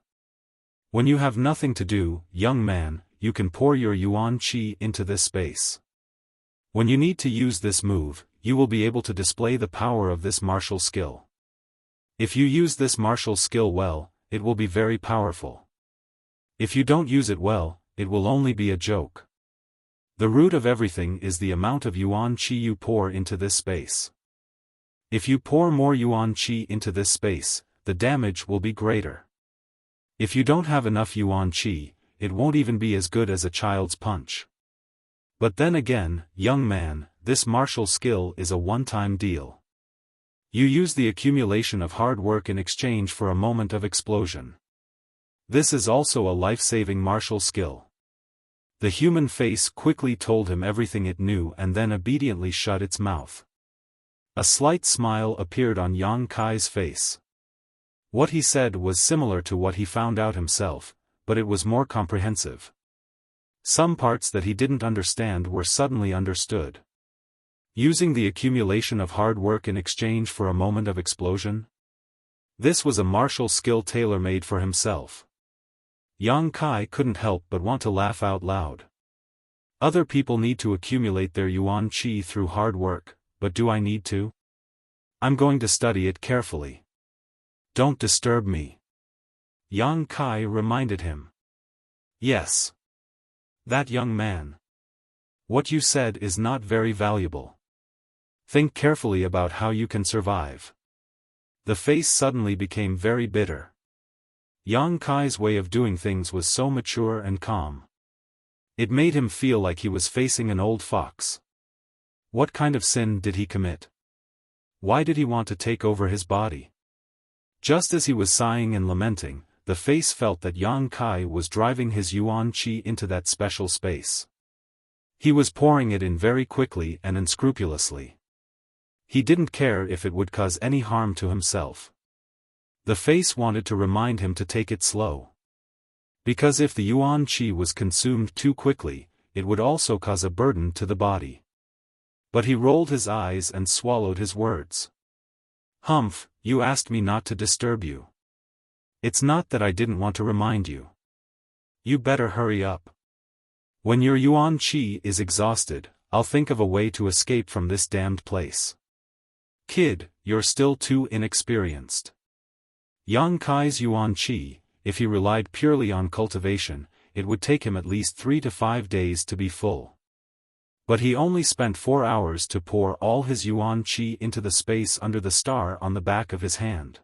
When you have nothing to do, young man, you can pour your yuan qi into this space. When you need to use this move, you will be able to display the power of this martial skill. If you use this martial skill well, it will be very powerful. If you don't use it well, it will only be a joke. The root of everything is the amount of yuan qi you pour into this space. If you pour more yuan qi into this space, the damage will be greater. If you don't have enough yuan qi, it won't even be as good as a child's punch. But then again, young man, this martial skill is a one-time deal. You use the accumulation of hard work in exchange for a moment of explosion. This is also a life-saving martial skill." The human face quickly told him everything it knew and then obediently shut its mouth. A slight smile appeared on Yang Kai's face. What he said was similar to what he found out himself, but it was more comprehensive. Some parts that he didn't understand were suddenly understood. Using the accumulation of hard work in exchange for a moment of explosion? This was a martial skill tailor-made for himself. Yang Kai couldn't help but want to laugh out loud. Other people need to accumulate their yuan qi through hard work, but do I need to? I'm going to study it carefully. Don't disturb me. Yang Kai reminded him. Yes. That young man. What you said is not very valuable. Think carefully about how you can survive. The face suddenly became very bitter. Yang Kai's way of doing things was so mature and calm. It made him feel like he was facing an old fox. What kind of sin did he commit? Why did he want to take over his body? Just as he was sighing and lamenting, the face felt that Yang Kai was driving his yuan qi into that special space. He was pouring it in very quickly and unscrupulously. He didn't care if it would cause any harm to himself. The face wanted to remind him to take it slow. Because if the yuan qi was consumed too quickly, it would also cause a burden to the body. But he rolled his eyes and swallowed his words. Humph, you asked me not to disturb you. It's not that I didn't want to remind you. You better hurry up. When your yuan qi is exhausted, I'll think of a way to escape from this damned place. Kid, you're still too inexperienced. Yang Kai's yuan qi, if he relied purely on cultivation, it would take him at least 3 to 5 days to be full. But he only spent 4 hours to pour all his yuan qi into the space under the star on the back of his hand.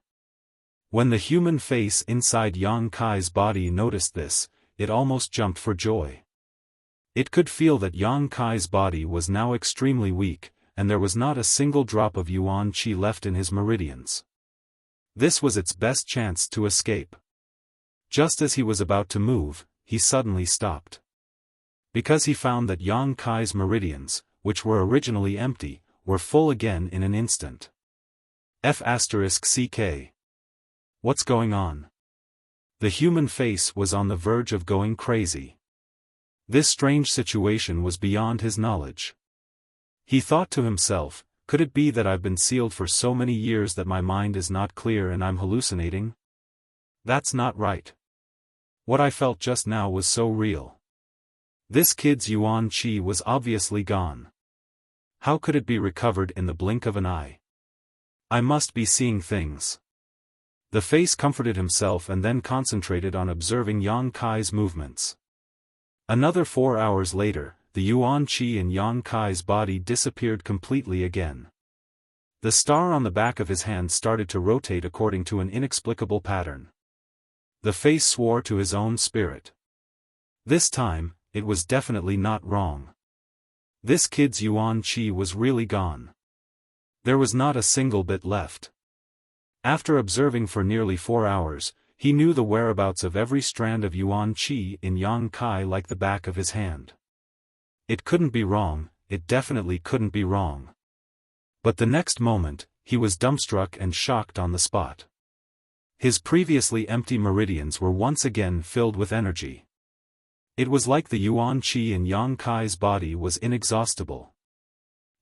When the human face inside Yang Kai's body noticed this, it almost jumped for joy. It could feel that Yang Kai's body was now extremely weak, and there was not a single drop of yuan qi left in his meridians. This was its best chance to escape. Just as he was about to move, he suddenly stopped. Because he found that Yang Kai's meridians, which were originally empty, were full again in an instant. F***ck. What's going on? The human face was on the verge of going crazy. This strange situation was beyond his knowledge. He thought to himself, Could it be that I've been sealed for so many years that my mind is not clear and I'm hallucinating? That's not right. What I felt just now was so real. This kid's yuan qi was obviously gone. How could it be recovered in the blink of an eye? I must be seeing things. The face comforted himself and then concentrated on observing Yang Kai's movements. Another 4 hours later, the yuan qi in Yang Kai's body disappeared completely again. The star on the back of his hand started to rotate according to an inexplicable pattern. The face swore to his own spirit. This time, it was definitely not wrong. This kid's yuan qi was really gone. There was not a single bit left. After observing for nearly 4 hours, he knew the whereabouts of every strand of yuan qi in Yang Kai like the back of his hand. It couldn't be wrong, it definitely couldn't be wrong. But the next moment, he was dumbstruck and shocked on the spot. His previously empty meridians were once again filled with energy. It was like the yuan qi in Yang Kai's body was inexhaustible.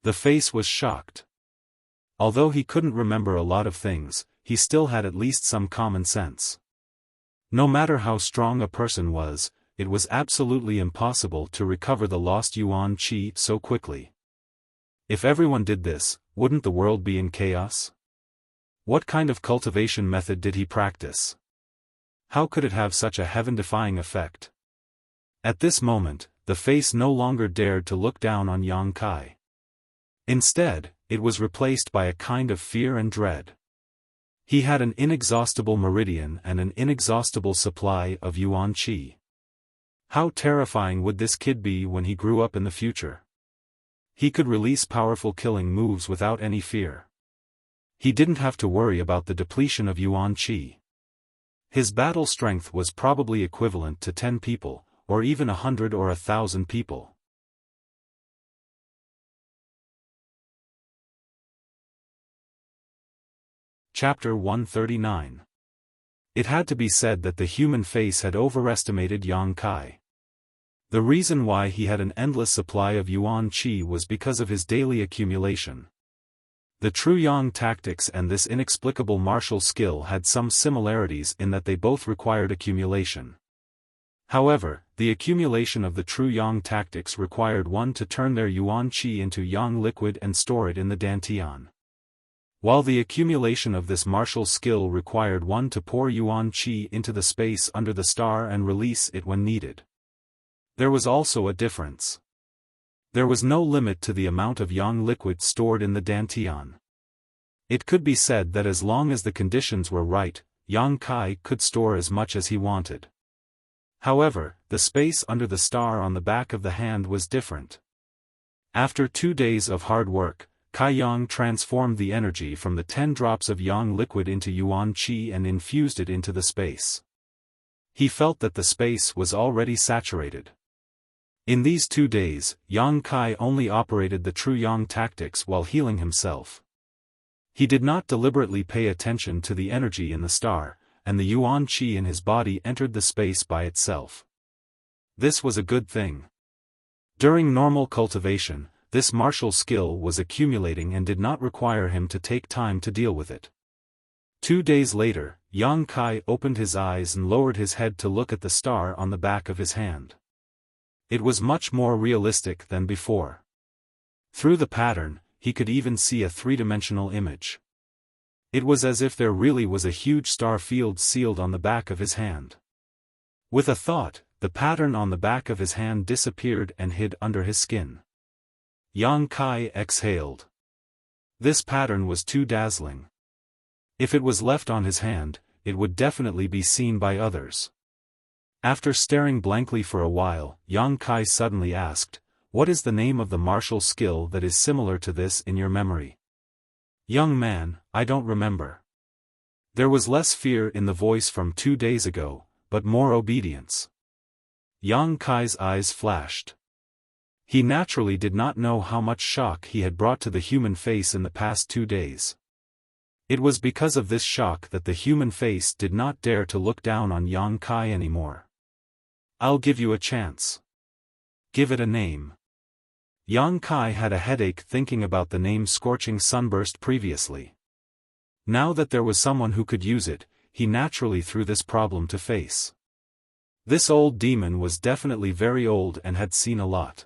The face was shocked. Although he couldn't remember a lot of things, he still had at least some common sense. No matter how strong a person was, it was absolutely impossible to recover the lost yuan qi so quickly. If everyone did this, wouldn't the world be in chaos? What kind of cultivation method did he practice? How could it have such a heaven-defying effect? At this moment, the face no longer dared to look down on Yang Kai. Instead, it was replaced by a kind of fear and dread. He had an inexhaustible meridian and an inexhaustible supply of yuan qi. How terrifying would this kid be when he grew up in the future? He could release powerful killing moves without any fear. He didn't have to worry about the depletion of yuan qi. His battle strength was probably equivalent to 10 people, or even 100 or 1,000 people. Chapter 139. It had to be said that the human face had overestimated Yang Kai. The reason why he had an endless supply of yuan qi was because of his daily accumulation. The true Yang tactics and this inexplicable martial skill had some similarities in that they both required accumulation. However, the accumulation of the true Yang tactics required one to turn their yuan qi into Yang liquid and store it in the dantian. While the accumulation of this martial skill required one to pour yuan qi into the space under the star and release it when needed. There was also a difference. There was no limit to the amount of Yang liquid stored in the dantian. It could be said that as long as the conditions were right, Yang Kai could store as much as he wanted. However, the space under the star on the back of the hand was different. After 2 days of hard work, Kai Yang transformed the energy from the 10 drops of Yang liquid into yuan qi and infused it into the space. He felt that the space was already saturated. In these 2 days, Yang Kai only operated the true Yang tactics while healing himself. He did not deliberately pay attention to the energy in the star, and the yuan qi in his body entered the space by itself. This was a good thing. During normal cultivation, this martial skill was accumulating and did not require him to take time to deal with it. 2 days later, Yang Kai opened his eyes and lowered his head to look at the star on the back of his hand. It was much more realistic than before. Through the pattern, he could even see a 3-dimensional image. It was as if there really was a huge star field sealed on the back of his hand. With a thought, the pattern on the back of his hand disappeared and hid under his skin. Yang Kai exhaled. This pattern was too dazzling. If it was left on his hand, it would definitely be seen by others. After staring blankly for a while, Yang Kai suddenly asked, "What is the name of the martial skill that is similar to this in your memory?" "Young man, I don't remember." There was less fear in the voice from 2 days ago, but more obedience. Yang Kai's eyes flashed. He naturally did not know how much shock he had brought to the human face in the past 2 days. It was because of this shock that the human face did not dare to look down on Yang Kai anymore. "I'll give you a chance. Give it a name." Yang Kai had a headache thinking about the name Scorching Sunburst previously. Now that there was someone who could use it, he naturally threw this problem to face. This old demon was definitely very old and had seen a lot.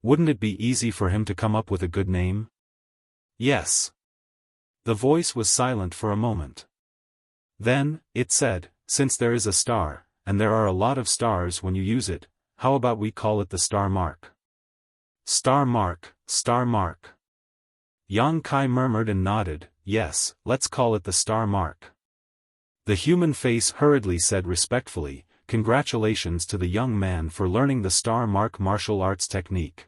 Wouldn't it be easy for him to come up with a good name? Yes. The voice was silent for a moment. Then, it said, since there is a star, and there are a lot of stars when you use it, how about we call it the star mark? Star mark, star mark. Yang Kai murmured and nodded, yes, let's call it the star mark. The human face hurriedly said respectfully, congratulations to the young man for learning the star mark martial arts technique.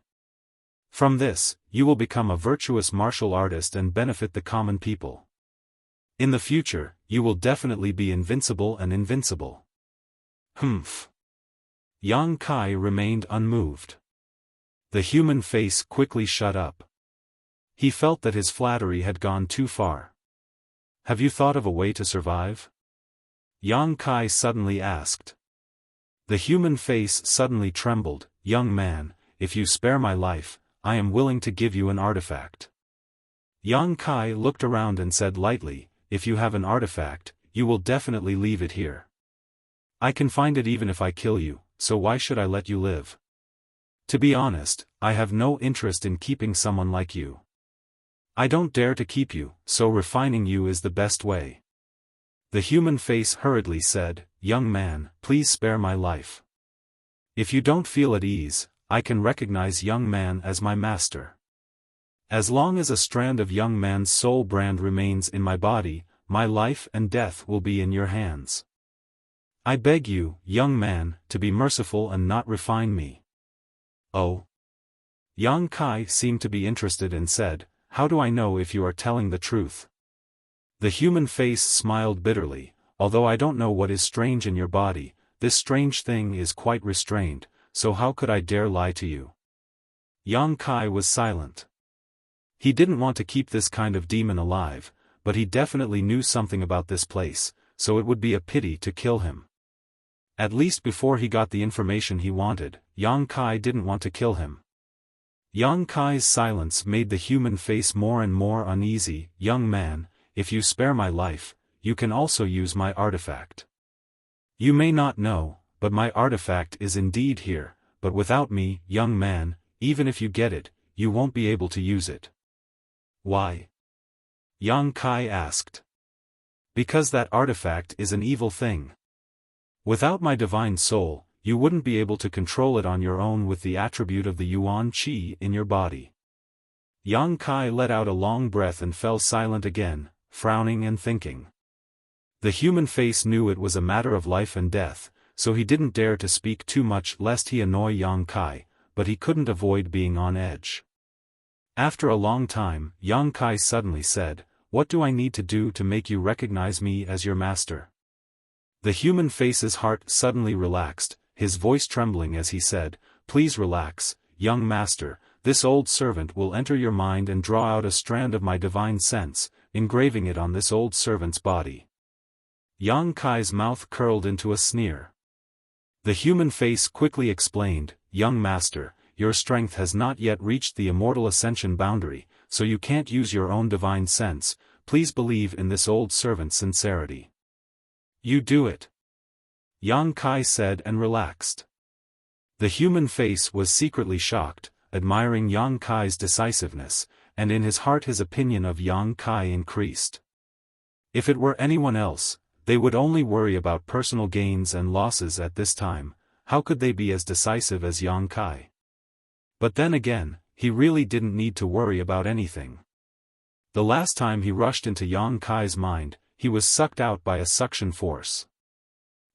From this, you will become a virtuous martial artist and benefit the common people. In the future, you will definitely be invincible and invincible. Humph. Yang Kai remained unmoved. The human face quickly shut up. He felt that his flattery had gone too far. Have you thought of a way to survive? Yang Kai suddenly asked. The human face suddenly trembled, young man, if you spare my life, I am willing to give you an artifact. Yang Kai looked around and said lightly, if you have an artifact, you will definitely leave it here. I can find it even if I kill you, so why should I let you live? To be honest, I have no interest in keeping someone like you. I don't dare to keep you, so refining you is the best way. The human face hurriedly said, young man, please spare my life. If you don't feel at ease, I can recognize young man as my master. As long as a strand of young man's soul brand remains in my body, my life and death will be in your hands. I beg you, young man, to be merciful and not refine me. Oh. Yang Kai seemed to be interested and said, how do I know if you are telling the truth? The human face smiled bitterly, although I don't know what is strange in your body, this strange thing is quite restrained, so how could I dare lie to you? Yang Kai was silent. He didn't want to keep this kind of demon alive, but he definitely knew something about this place, so it would be a pity to kill him. At least before he got the information he wanted, Yang Kai didn't want to kill him. Yang Kai's silence made the human face more and more uneasy. Young man, if you spare my life, you can also use my artifact. You may not know, but my artifact is indeed here, but without me, young man, even if you get it, you won't be able to use it. Why? Yang Kai asked. Because that artifact is an evil thing. Without my divine soul, you wouldn't be able to control it on your own with the attribute of the Yuan Qi in your body. Yang Kai let out a long breath and fell silent again, frowning and thinking. The human face knew it was a matter of life and death, so he didn't dare to speak too much lest he annoy Yang Kai, but he couldn't avoid being on edge. After a long time, Yang Kai suddenly said, what do I need to do to make you recognize me as your master? The human face's heart suddenly relaxed, his voice trembling as he said, please relax, young master, this old servant will enter your mind and draw out a strand of my divine sense, engraving it on this old servant's body. Yang Kai's mouth curled into a sneer. The human face quickly explained, young master, your strength has not yet reached the immortal ascension boundary, so you can't use your own divine sense, please believe in this old servant's sincerity. You do it. Yang Kai said and relaxed. The human face was secretly shocked, admiring Yang Kai's decisiveness, and in his heart his opinion of Yang Kai increased. If it were anyone else, they would only worry about personal gains and losses at this time, how could they be as decisive as Yang Kai? But then again, he really didn't need to worry about anything. The last time he rushed into Yang Kai's mind, he was sucked out by a suction force.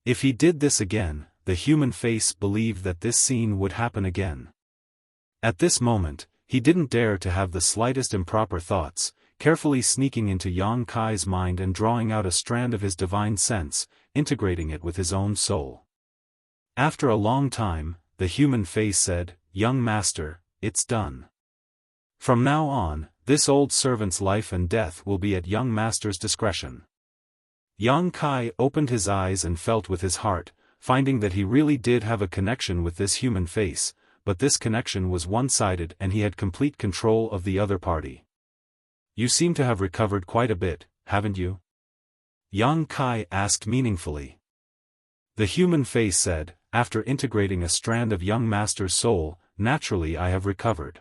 If he did this again, the human face believed that this scene would happen again. At this moment, he didn't dare to have the slightest improper thoughts, carefully sneaking into Yang Kai's mind and drawing out a strand of his divine sense, integrating it with his own soul. After a long time, the human face said, young master, it's done. From now on, this old servant's life and death will be at young master's discretion. Yang Kai opened his eyes and felt with his heart, finding that he really did have a connection with this human face, but this connection was one-sided and he had complete control of the other party. You seem to have recovered quite a bit, haven't you? Yang Kai asked meaningfully. The human face said, after integrating a strand of young master's soul, naturally I have recovered.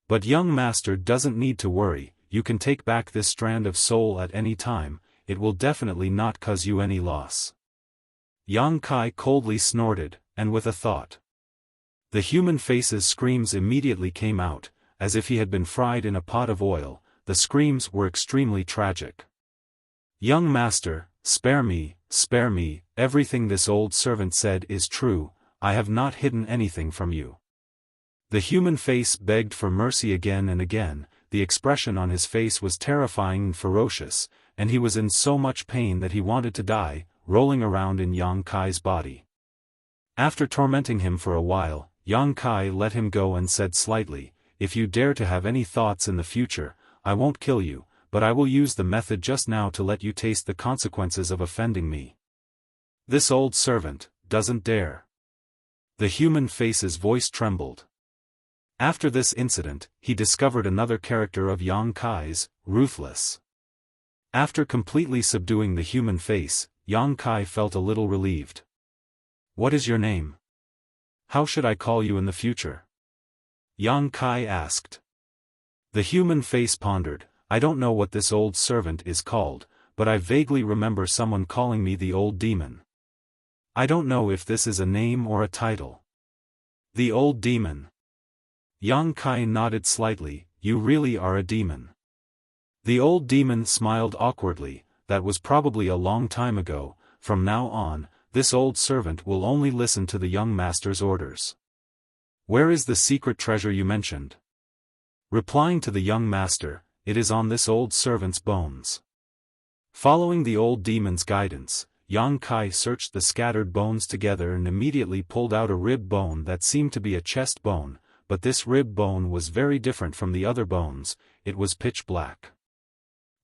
But young master doesn't need to worry, you can take back this strand of soul at any time, it will definitely not cause you any loss. Yang Kai coldly snorted, and with a thought. The human face's screams immediately came out, as if he had been fried in a pot of oil. The screams were extremely tragic. Young master, spare me, everything this old servant said is true, I have not hidden anything from you. The human face begged for mercy again and again, the expression on his face was terrifying and ferocious, and he was in so much pain that he wanted to die, rolling around in Yang Kai's body. After tormenting him for a while, Yang Kai let him go and said slightly, if you dare to have any thoughts in the future, I won't kill you, but I will use the method just now to let you taste the consequences of offending me. This old servant doesn't dare. The human face's voice trembled. After this incident, he discovered another character of Yang Kai's, ruthless. After completely subduing the human face, Yang Kai felt a little relieved. What is your name? How should I call you in the future? Yang Kai asked. The human face pondered, I don't know what this old servant is called, but I vaguely remember someone calling me the old demon. I don't know if this is a name or a title. The old demon. Yang Kai nodded slightly, you really are a demon. The old demon smiled awkwardly, that was probably a long time ago, from now on, this old servant will only listen to the young master's orders. Where is the secret treasure you mentioned? Replying to the young master, it is on this old servant's bones. Following the old demon's guidance, Yang Kai searched the scattered bones together and immediately pulled out a rib bone that seemed to be a chest bone, but this rib bone was very different from the other bones, it was pitch black.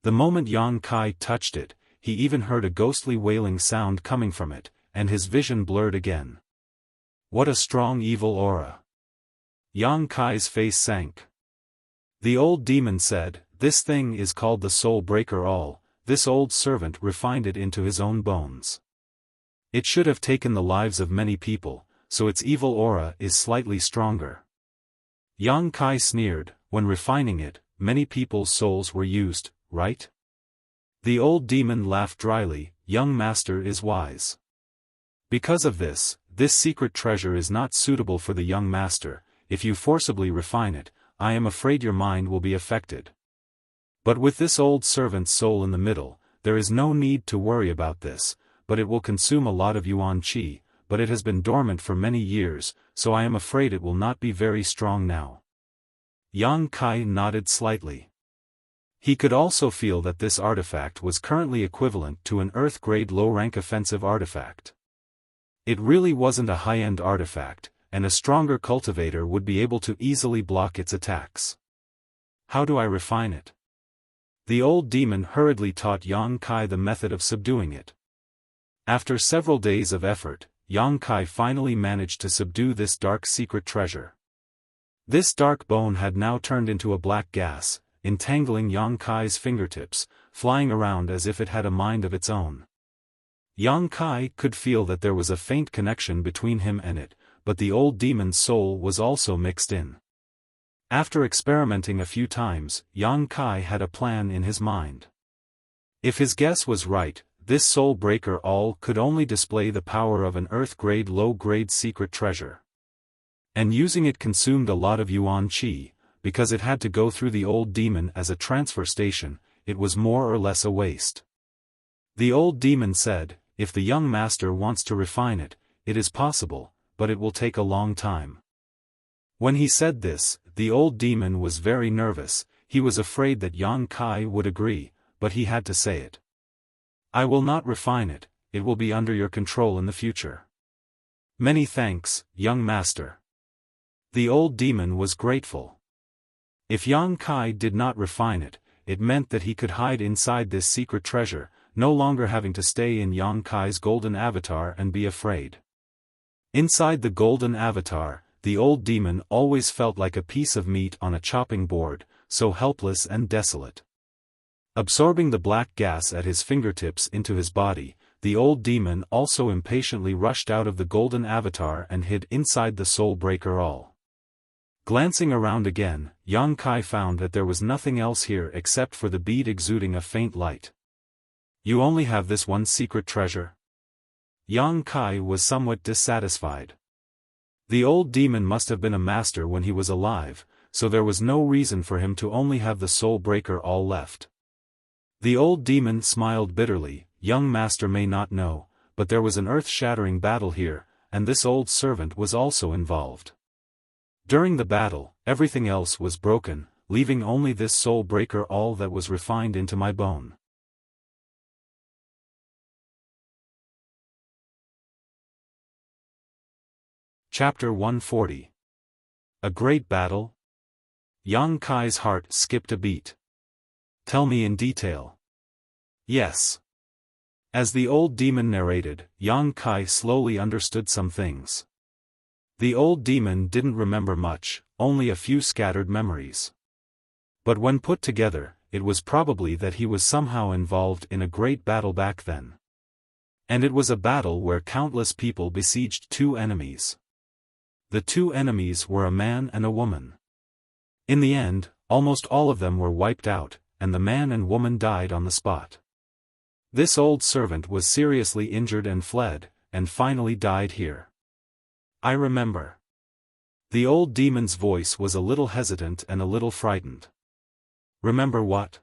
The moment Yang Kai touched it, he even heard a ghostly wailing sound coming from it, and his vision blurred again. What a strong evil aura! Yang Kai's face sank. The old demon said, this thing is called the soul breaker all, this old servant refined it into his own bones. It should have taken the lives of many people, so its evil aura is slightly stronger. Yang Kai sneered, when refining it, many people's souls were used, right? The old demon laughed dryly, young master is wise. Because of this secret treasure is not suitable for the young master, if you forcibly refine it, I am afraid your mind will be affected. But with this old servant's soul in the middle, there is no need to worry about this, but it will consume a lot of yuan qi, but it has been dormant for many years, so I am afraid it will not be very strong now. Yang Kai nodded slightly. He could also feel that this artifact was currently equivalent to an Earth-grade low-rank offensive artifact. It really wasn't a high-end artifact, and a stronger cultivator would be able to easily block its attacks. How do I refine it? The old demon hurriedly taught Yang Kai the method of subduing it. After several days of effort, Yang Kai finally managed to subdue this dark secret treasure. This dark bone had now turned into a black gas, entangling Yang Kai's fingertips, flying around as if it had a mind of its own. Yang Kai could feel that there was a faint connection between him and it, but the old demon's soul was also mixed in. After experimenting a few times, Yang Kai had a plan in his mind. If his guess was right, this soul breaker all could only display the power of an Earth-grade low-grade secret treasure. And using it consumed a lot of yuan qi, because it had to go through the old demon as a transfer station, it was more or less a waste. The old demon said, if the young master wants to refine it, it is possible, but it will take a long time. When he said this, the old demon was very nervous, he was afraid that Yang Kai would agree, but he had to say it. I will not refine it, it will be under your control in the future. Many thanks, young master. The old demon was grateful. If Yang Kai did not refine it, it meant that he could hide inside this secret treasure, no longer having to stay in Yang Kai's golden avatar and be afraid. Inside the golden avatar, the old demon always felt like a piece of meat on a chopping board, so helpless and desolate. Absorbing the black gas at his fingertips into his body, the old demon also impatiently rushed out of the golden avatar and hid inside the soul breaker all. Glancing around again, Yang Kai found that there was nothing else here except for the bead exuding a faint light. You only have this one secret treasure? Yang Kai was somewhat dissatisfied. The old demon must have been a master when he was alive, so there was no reason for him to only have the soul breaker all left. The old demon smiled bitterly. Young master may not know, but there was an earth-shattering battle here, and this old servant was also involved. During the battle, everything else was broken, leaving only this soul breaker all that was refined into my bone. Chapter 140. A Great Battle? Yang Kai's heart skipped a beat. Tell me in detail. Yes. As the old demon narrated, Yang Kai slowly understood some things. The old demon didn't remember much, only a few scattered memories. But when put together, it was probably that he was somehow involved in a great battle back then. And it was a battle where countless people besieged two enemies. The two enemies were a man and a woman. In the end, almost all of them were wiped out, and the man and woman died on the spot. This old servant was seriously injured and fled, and finally died here. I remember. The old demon's voice was a little hesitant and a little frightened. Remember what?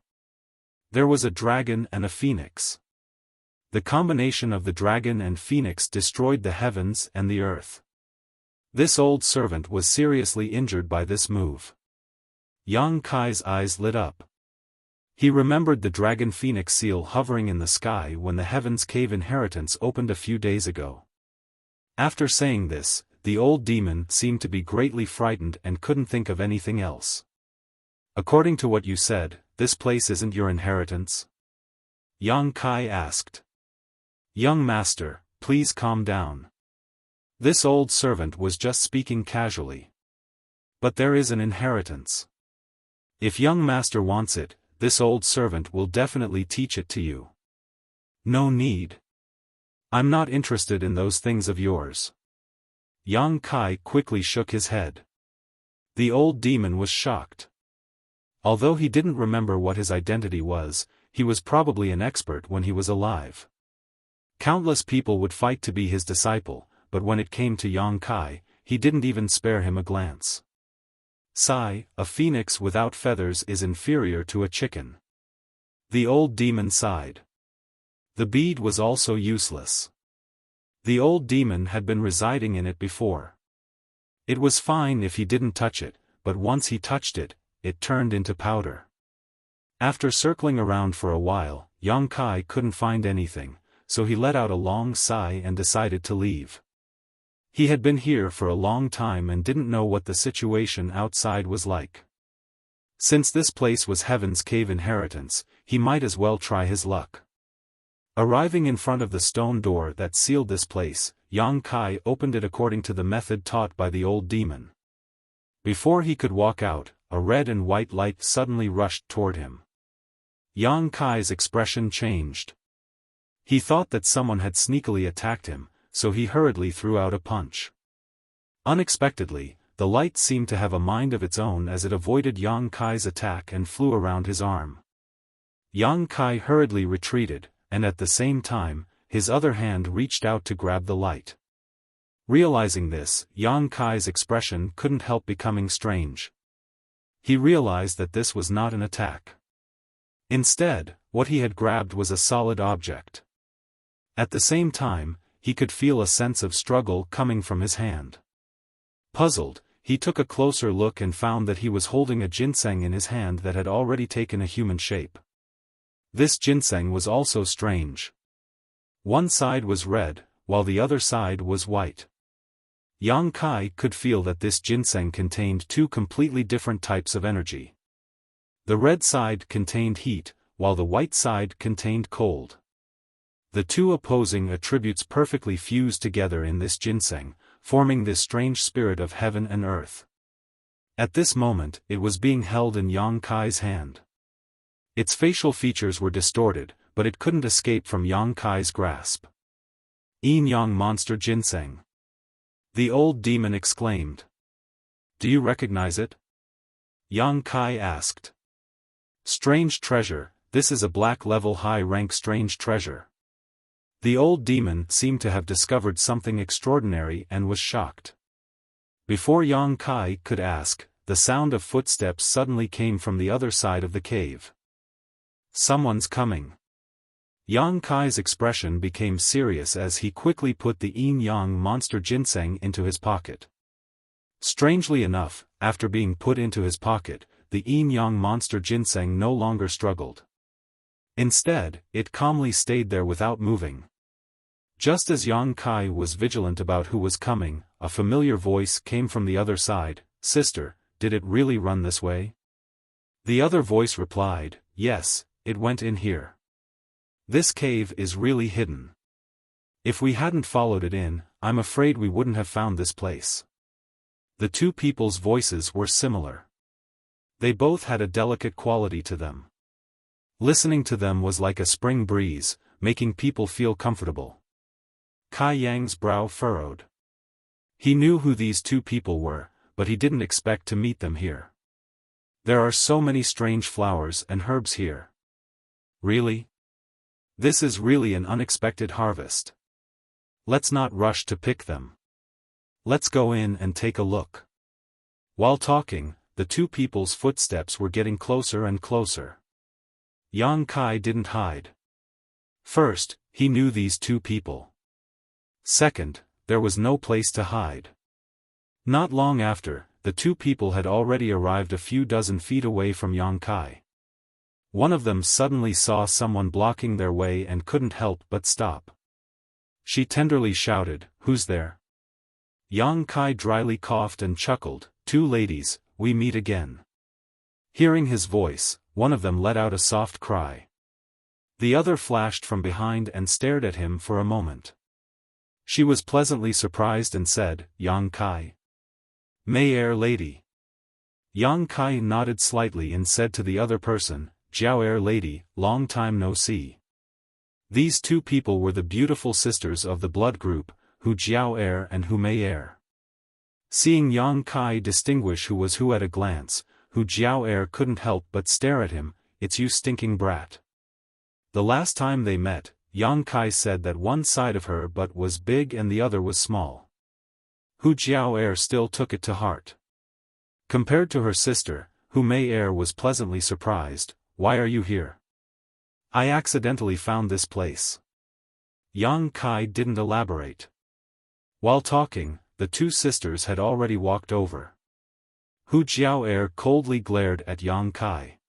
There was a dragon and a phoenix. The combination of the dragon and phoenix destroyed the heavens and the earth. This old servant was seriously injured by this move. Yang Kai's eyes lit up. He remembered the dragon phoenix seal hovering in the sky when the Heaven's Cave inheritance opened a few days ago. After saying this, the old demon seemed to be greatly frightened and couldn't think of anything else. According to what you said, this place isn't your inheritance? Yang Kai asked. Young master, please calm down. This old servant was just speaking casually. But there is an inheritance. If young master wants it, this old servant will definitely teach it to you. No need. I'm not interested in those things of yours. Yang Kai quickly shook his head. The old demon was shocked. Although he didn't remember what his identity was, he was probably an expert when he was alive. Countless people would fight to be his disciple, but when it came to Yang Kai, he didn't even spare him a glance. Sigh, a phoenix without feathers is inferior to a chicken. The old demon sighed. The bead was also useless. The old demon had been residing in it before. It was fine if he didn't touch it, but once he touched it, it turned into powder. After circling around for a while, Yang Kai couldn't find anything, so he let out a long sigh and decided to leave. He had been here for a long time and didn't know what the situation outside was like. Since this place was Heaven's Cave inheritance, he might as well try his luck. Arriving in front of the stone door that sealed this place, Yang Kai opened it according to the method taught by the old demon. Before he could walk out, a red and white light suddenly rushed toward him. Yang Kai's expression changed. He thought that someone had sneakily attacked him, so he hurriedly threw out a punch. Unexpectedly, the light seemed to have a mind of its own as it avoided Yang Kai's attack and flew around his arm. Yang Kai hurriedly retreated, and at the same time, his other hand reached out to grab the light. Realizing this, Yang Kai's expression couldn't help becoming strange. He realized that this was not an attack. Instead, what he had grabbed was a solid object. At the same time, he could feel a sense of struggle coming from his hand. Puzzled, he took a closer look and found that he was holding a ginseng in his hand that had already taken a human shape. This ginseng was also strange. One side was red, while the other side was white. Yang Kai could feel that this ginseng contained two completely different types of energy. The red side contained heat, while the white side contained cold. The two opposing attributes perfectly fused together in this ginseng, forming this strange spirit of heaven and earth. At this moment, it was being held in Yang Kai's hand. Its facial features were distorted, but it couldn't escape from Yang Kai's grasp. Yin Yang monster ginseng. The old demon exclaimed. Do you recognize it? Yang Kai asked. Strange treasure, this is a black level high rank strange treasure. The old demon seemed to have discovered something extraordinary and was shocked. Before Yang Kai could ask, the sound of footsteps suddenly came from the other side of the cave. Someone's coming. Yang Kai's expression became serious as he quickly put the Yin Yang monster ginseng into his pocket. Strangely enough, after being put into his pocket, the Yin Yang monster ginseng no longer struggled. Instead, it calmly stayed there without moving. Just as Yang Kai was vigilant about who was coming, a familiar voice came from the other side. Sister, did it really run this way? The other voice replied, yes, it went in here. This cave is really hidden. If we hadn't followed it in, I'm afraid we wouldn't have found this place. The two people's voices were similar. They both had a delicate quality to them. Listening to them was like a spring breeze, making people feel comfortable. Kai Yang's brow furrowed. He knew who these two people were, but he didn't expect to meet them here. There are so many strange flowers and herbs here. Really? This is really an unexpected harvest. Let's not rush to pick them. Let's go in and take a look. While talking, the two people's footsteps were getting closer and closer. Yang Kai didn't hide. First, he knew these two people. Second, there was no place to hide. Not long after, the two people had already arrived a few dozen feet away from Yang Kai. One of them suddenly saw someone blocking their way and couldn't help but stop. She tenderly shouted, "Who's there?" Yang Kai dryly coughed and chuckled, "Two ladies, we meet again." Hearing his voice, one of them let out a soft cry. The other flashed from behind and stared at him for a moment. She was pleasantly surprised and said, "Yang Kai. May lady." Yang Kai nodded slightly and said to the other person, "Jiao lady, long time no see." These two people were the beautiful sisters of the blood group, Hu Jiao and Hu Mei. Seeing Yang Kai distinguish who was who at a glance, Hu Jiao couldn't help but stare at him. "It's you stinking brat." The last time they met, Yang Kai said that one side of her butt was big and the other was small. Hu Jiao still took it to heart. Compared to her sister, Hu Mei was pleasantly surprised. "Why are you here?" "I accidentally found this place." Yang Kai didn't elaborate. While talking, the two sisters had already walked over. Hu Jiao coldly glared at Yang Kai.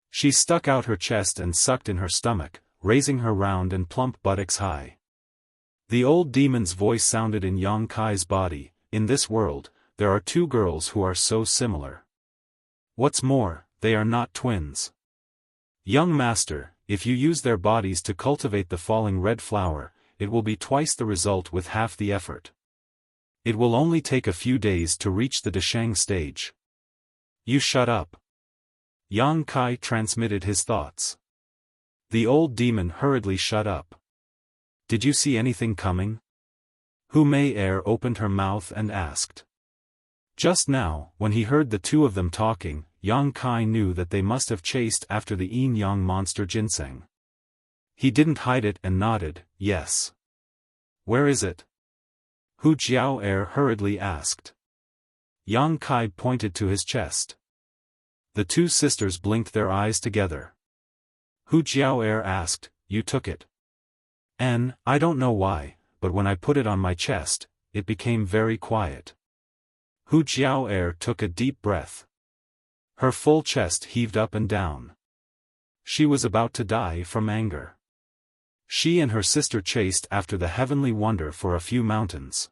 She stuck out her chest and sucked in her stomach, raising her round and plump buttocks high. The old demon's voice sounded in Yang Kai's body. "In this world, there are two girls who are so similar. What's more, they are not twins. Young master, if you use their bodies to cultivate the falling red flower, it will be twice the result with half the effort. It will only take a few days to reach the Deshang stage." "You shut up." Yang Kai transmitted his thoughts. The old demon hurriedly shut up. "Did you see anything coming?" Hu Mei opened her mouth and asked. Just now, when he heard the two of them talking, Yang Kai knew that they must have chased after the Yin Yang monster ginseng. He didn't hide it and nodded, "Yes." "Where is it?" Hu Jiao hurriedly asked. Yang Kai pointed to his chest. The two sisters blinked their eyes together. Hu Jiao asked, "You took it?" I don't know why, but when I put it on my chest, it became very quiet." Hu Jiao took a deep breath. Her full chest heaved up and down. She was about to die from anger. She and her sister chased after the heavenly wonder for a few mountains.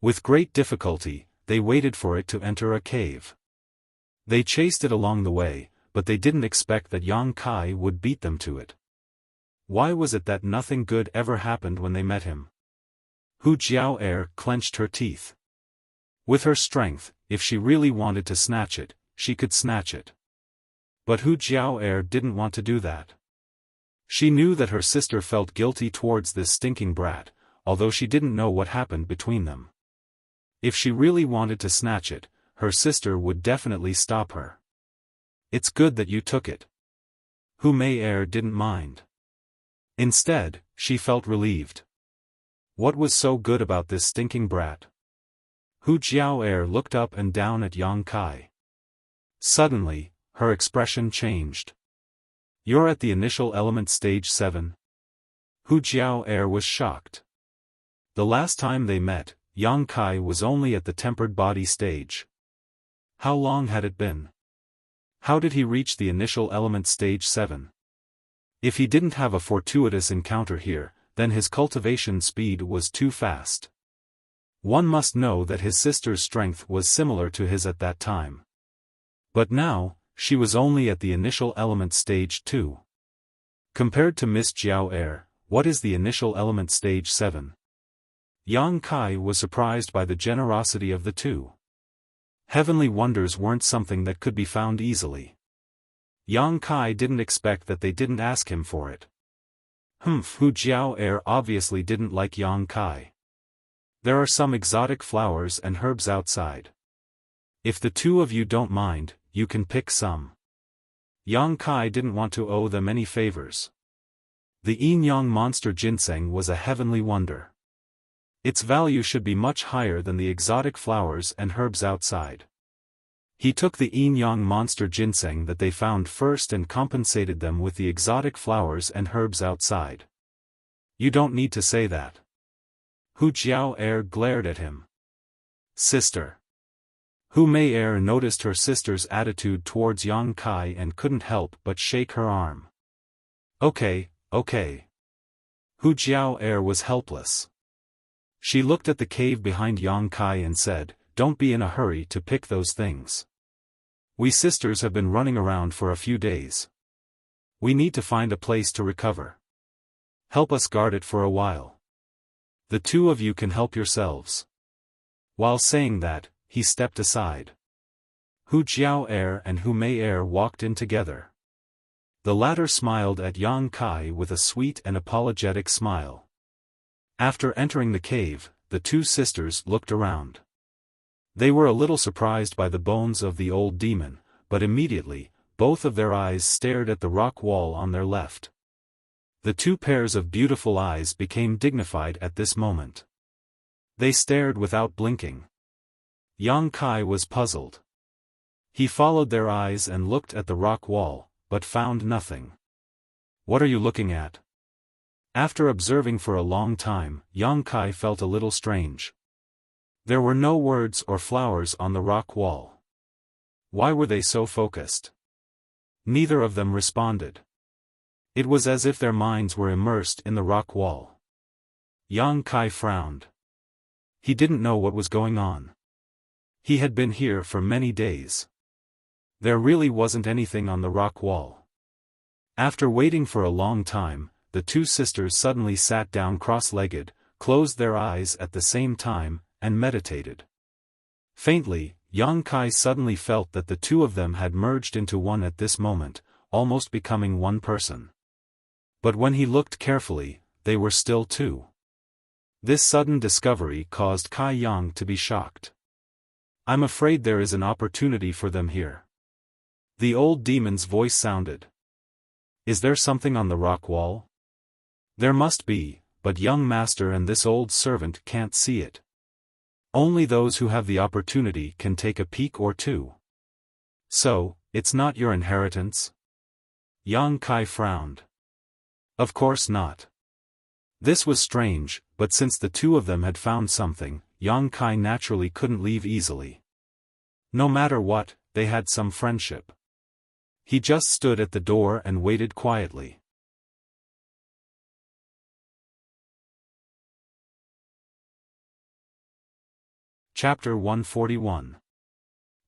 With great difficulty, they waited for it to enter a cave. They chased it along the way, but they didn't expect that Yang Kai would beat them to it. Why was it that nothing good ever happened when they met him? Hu Jiao clenched her teeth. With her strength, if she really wanted to snatch it, she could snatch it. But Hu Jiao didn't want to do that. She knew that her sister felt guilty towards this stinking brat, although she didn't know what happened between them. If she really wanted to snatch it, her sister would definitely stop her. It's good that you took it. Hu Mei didn't mind. Instead, she felt relieved. What was so good about this stinking brat? Hu Jiao looked up and down at Yang Kai. Suddenly, her expression changed. You're at the initial element stage 7? Hu Jiao was shocked. The last time they met, Yang Kai was only at the tempered body stage. How long had it been? How did he reach the initial element stage 7? If he didn't have a fortuitous encounter here, then his cultivation speed was too fast. One must know that his sister's strength was similar to his at that time. But now, she was only at the initial element stage 2. Compared to Miss Jiao, what is the initial element stage 7? Yang Kai was surprised by the generosity of the two. Heavenly wonders weren't something that could be found easily. Yang Kai didn't expect that they didn't ask him for it. Hu Jiao obviously didn't like Yang Kai. There are some exotic flowers and herbs outside. If the two of you don't mind, you can pick some. Yang Kai didn't want to owe them any favors. The yin-yang monster ginseng was a heavenly wonder. Its value should be much higher than the exotic flowers and herbs outside. He took the yin-yang monster ginseng that they found first and compensated them with the exotic flowers and herbs outside. You don't need to say that. Hu Jiao glared at him. Sister. Hu Mei noticed her sister's attitude towards Yang Kai and couldn't help but shake her arm. Okay. Hu Jiao was helpless. She looked at the cave behind Yang Kai and said, "Don't be in a hurry to pick those things. We sisters have been running around for a few days. We need to find a place to recover. Help us guard it for a while. The two of you can help yourselves." While saying that, he stepped aside. Hu Jiao and Hu Mei walked in together. The latter smiled at Yang Kai with a sweet and apologetic smile. After entering the cave, the two sisters looked around. They were a little surprised by the bones of the old demon, but immediately, both of their eyes stared at the rock wall on their left. The two pairs of beautiful eyes became dignified at this moment. They stared without blinking. Yang Kai was puzzled. He followed their eyes and looked at the rock wall, but found nothing. "What are you looking at?" After observing for a long time, Yang Kai felt a little strange. There were no words or flowers on the rock wall. Why were they so focused? Neither of them responded. It was as if their minds were immersed in the rock wall. Yang Kai frowned. He didn't know what was going on. He had been here for many days. There really wasn't anything on the rock wall. After waiting for a long time, the two sisters suddenly sat down cross-legged, closed their eyes at the same time, and meditated. Faintly, Yang Kai suddenly felt that the two of them had merged into one at this moment, almost becoming one person. But when he looked carefully, they were still two. This sudden discovery caused Kai Yang to be shocked. "I'm afraid there is an opportunity for them here." The old demon's voice sounded. "Is there something on the rock wall?" "There must be, but young master and this old servant can't see it. Only those who have the opportunity can take a peek or two." "So, it's not your inheritance?" Yang Kai frowned. "Of course not." This was strange, but since the two of them had found something, Yang Kai naturally couldn't leave easily. No matter what, they had some friendship. He just stood at the door and waited quietly. Chapter 141.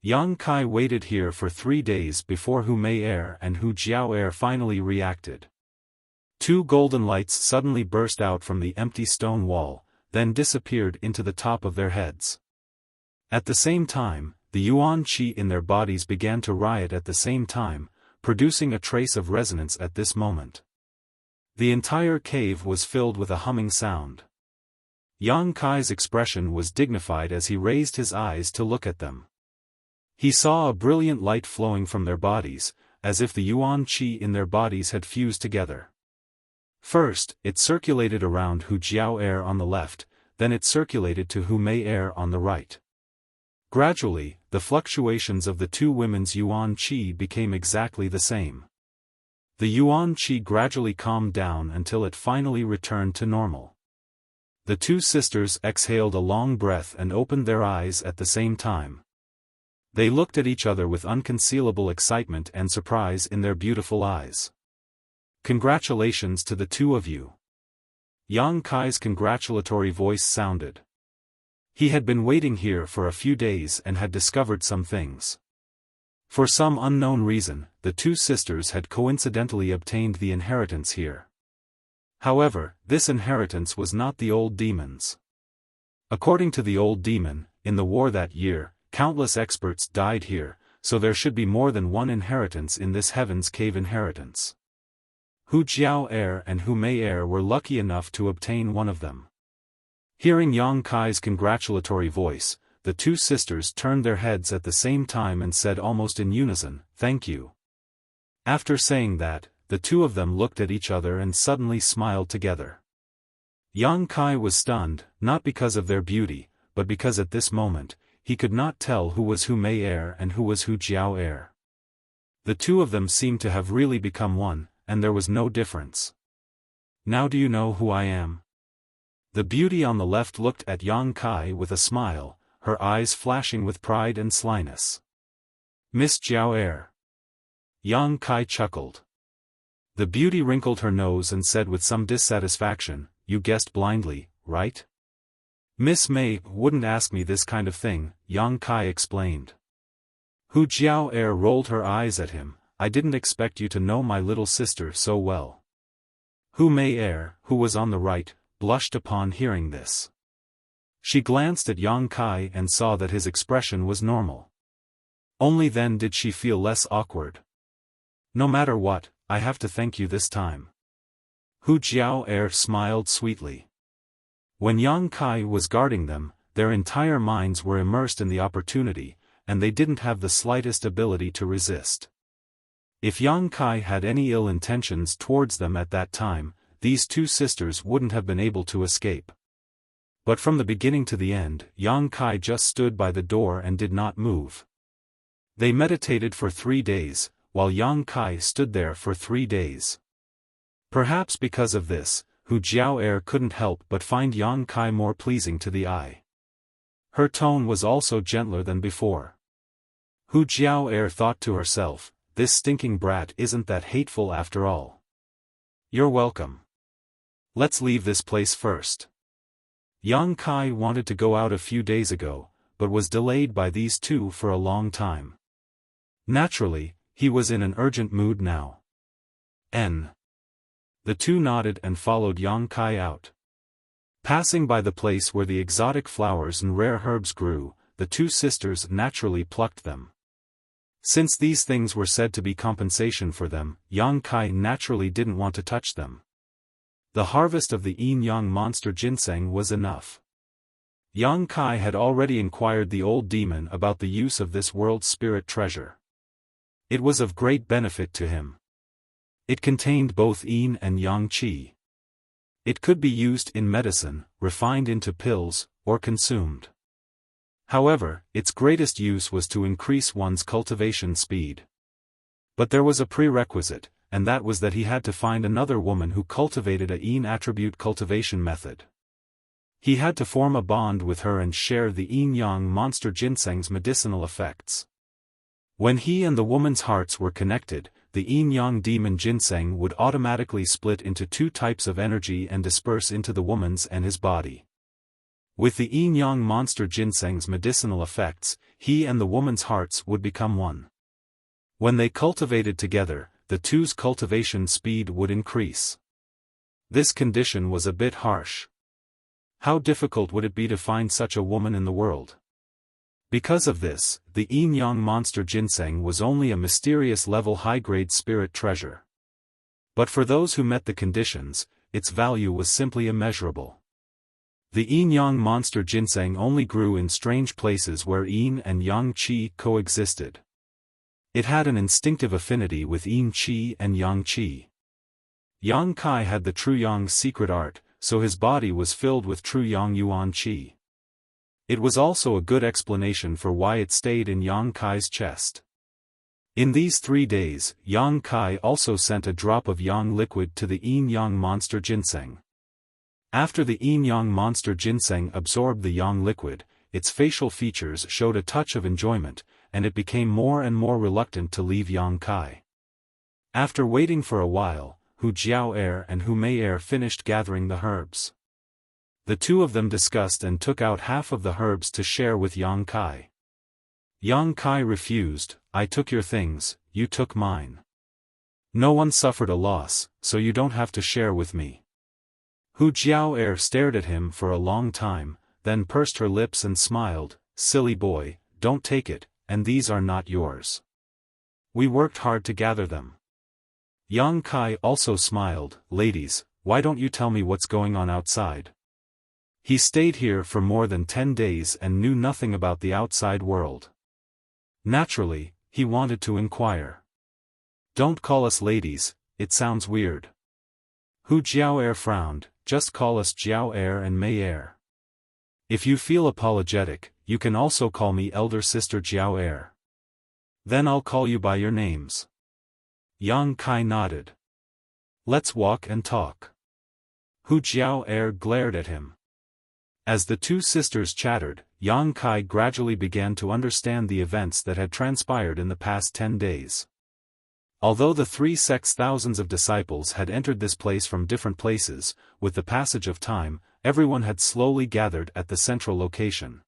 Yang Kai waited here for 3 days before Hu Mei and Hu Jiao finally reacted. Two golden lights suddenly burst out from the empty stone wall, then disappeared into the top of their heads. At the same time, the yuan qi in their bodies began to riot at the same time, producing a trace of resonance at this moment. The entire cave was filled with a humming sound. Yang Kai's expression was dignified as he raised his eyes to look at them. He saw a brilliant light flowing from their bodies, as if the yuan qi in their bodies had fused together. First, it circulated around Hu Jiao Air on the left, then it circulated to Hu Mei Air on the right. Gradually, the fluctuations of the two women's yuan qi became exactly the same. The yuan qi gradually calmed down until it finally returned to normal. The two sisters exhaled a long breath and opened their eyes at the same time. They looked at each other with unconcealable excitement and surprise in their beautiful eyes. "Congratulations to the two of you." Yang Kai's congratulatory voice sounded. He had been waiting here for a few days and had discovered some things. For some unknown reason, the two sisters had coincidentally obtained the inheritance here. However, this inheritance was not the old demon's. According to the old demon, in the war that year, countless experts died here, so there should be more than one inheritance in this Heaven's Cave inheritance. Hu Jiao Air and Hu Mei Air were lucky enough to obtain one of them. Hearing Yang Kai's congratulatory voice, the two sisters turned their heads at the same time and said almost in unison, "Thank you." After saying that, the two of them looked at each other and suddenly smiled together. Yang Kai was stunned, not because of their beauty, but because at this moment, he could not tell who was Hu Mei Air and who was Hu Jiao Air. The two of them seemed to have really become one, and there was no difference. "Now do you know who I am?" The beauty on the left looked at Yang Kai with a smile, her eyes flashing with pride and slyness. "Miss Jiao Air." Yang Kai chuckled. The beauty wrinkled her nose and said with some dissatisfaction, "You guessed blindly, right?" "Miss Mei wouldn't ask me this kind of thing," Yang Kai explained. Hu Jiao Air rolled her eyes at him. "I didn't expect you to know my little sister so well." Hu Mei Air, who was on the right, blushed upon hearing this. She glanced at Yang Kai and saw that his expression was normal. Only then did she feel less awkward. "No matter what, I have to thank you this time." Hu Jiao Air smiled sweetly. When Yang Kai was guarding them, their entire minds were immersed in the opportunity, and they didn't have the slightest ability to resist. If Yang Kai had any ill intentions towards them at that time, these two sisters wouldn't have been able to escape. But from the beginning to the end, Yang Kai just stood by the door and did not move. They meditated for 3 days, while Yang Kai stood there for 3 days. Perhaps because of this, Hu Jiao Air couldn't help but find Yang Kai more pleasing to the eye. Her tone was also gentler than before. Hu Jiao Air thought to herself, "This stinking brat isn't that hateful after all." "You're welcome. Let's leave this place first." Yang Kai wanted to go out a few days ago, but was delayed by these two for a long time. Naturally, he was in an urgent mood now. The two nodded and followed Yang Kai out. Passing by the place where the exotic flowers and rare herbs grew, the two sisters naturally plucked them. Since these things were said to be compensation for them, Yang Kai naturally didn't want to touch them. The harvest of the yin-yang monster ginseng was enough. Yang Kai had already inquired the old demon about the use of this world's spirit treasure. It was of great benefit to him. It contained both yin and yang qi. It could be used in medicine, refined into pills, or consumed. However, its greatest use was to increase one's cultivation speed. But there was a prerequisite, and that was that he had to find another woman who cultivated a yin attribute cultivation method. He had to form a bond with her and share the yin-yang monster ginseng's medicinal effects. When he and the woman's hearts were connected, the yin-yang demon ginseng would automatically split into 2 types of energy and disperse into the woman's and his body. With the yin-yang monster ginseng's medicinal effects, he and the woman's hearts would become one. When they cultivated together, the two's cultivation speed would increase. This condition was a bit harsh. How difficult would it be to find such a woman in the world? Because of this, the yin-yang monster ginseng was only a mysterious level high-grade spirit treasure. But for those who met the conditions, its value was simply immeasurable. The yin-yang monster ginseng only grew in strange places where yin and yang qi coexisted. It had an instinctive affinity with yin qi and yang qi. Yang Kai had the true Yang's secret art, so his body was filled with true Yang Yuan qi. It was also a good explanation for why it stayed in Yang Kai's chest. In these 3 days, Yang Kai also sent a drop of Yang liquid to the yin-yang monster ginseng. After the yin-yang monster ginseng absorbed the Yang liquid, its facial features showed a touch of enjoyment, and it became more and more reluctant to leave Yang Kai. After waiting for a while, Hu Jiao and Hu Mei finished gathering the herbs. The two of them discussed and took out half of the herbs to share with Yang Kai. Yang Kai refused. "I took your things, you took mine. No one suffered a loss, so you don't have to share with me." Hu Jiao stared at him for a long time, then pursed her lips and smiled. "Silly boy, don't take it, and these are not yours. We worked hard to gather them." Yang Kai also smiled. "Ladies, why don't you tell me what's going on outside?" He stayed here for more than 10 days and knew nothing about the outside world. Naturally, he wanted to inquire. "Don't call us ladies, it sounds weird." Hu Jiao frowned. "Just call us Jiao and Mei Er. If you feel apologetic, you can also call me elder sister Jiao. Then I'll call you by your names." Yang Kai nodded. "Let's walk and talk." Hu Jiao glared at him. As the two sisters chattered, Yang Kai gradually began to understand the events that had transpired in the past 10 days. Although the 3 sects' thousands of disciples had entered this place from different places, with the passage of time, everyone had slowly gathered at the central location.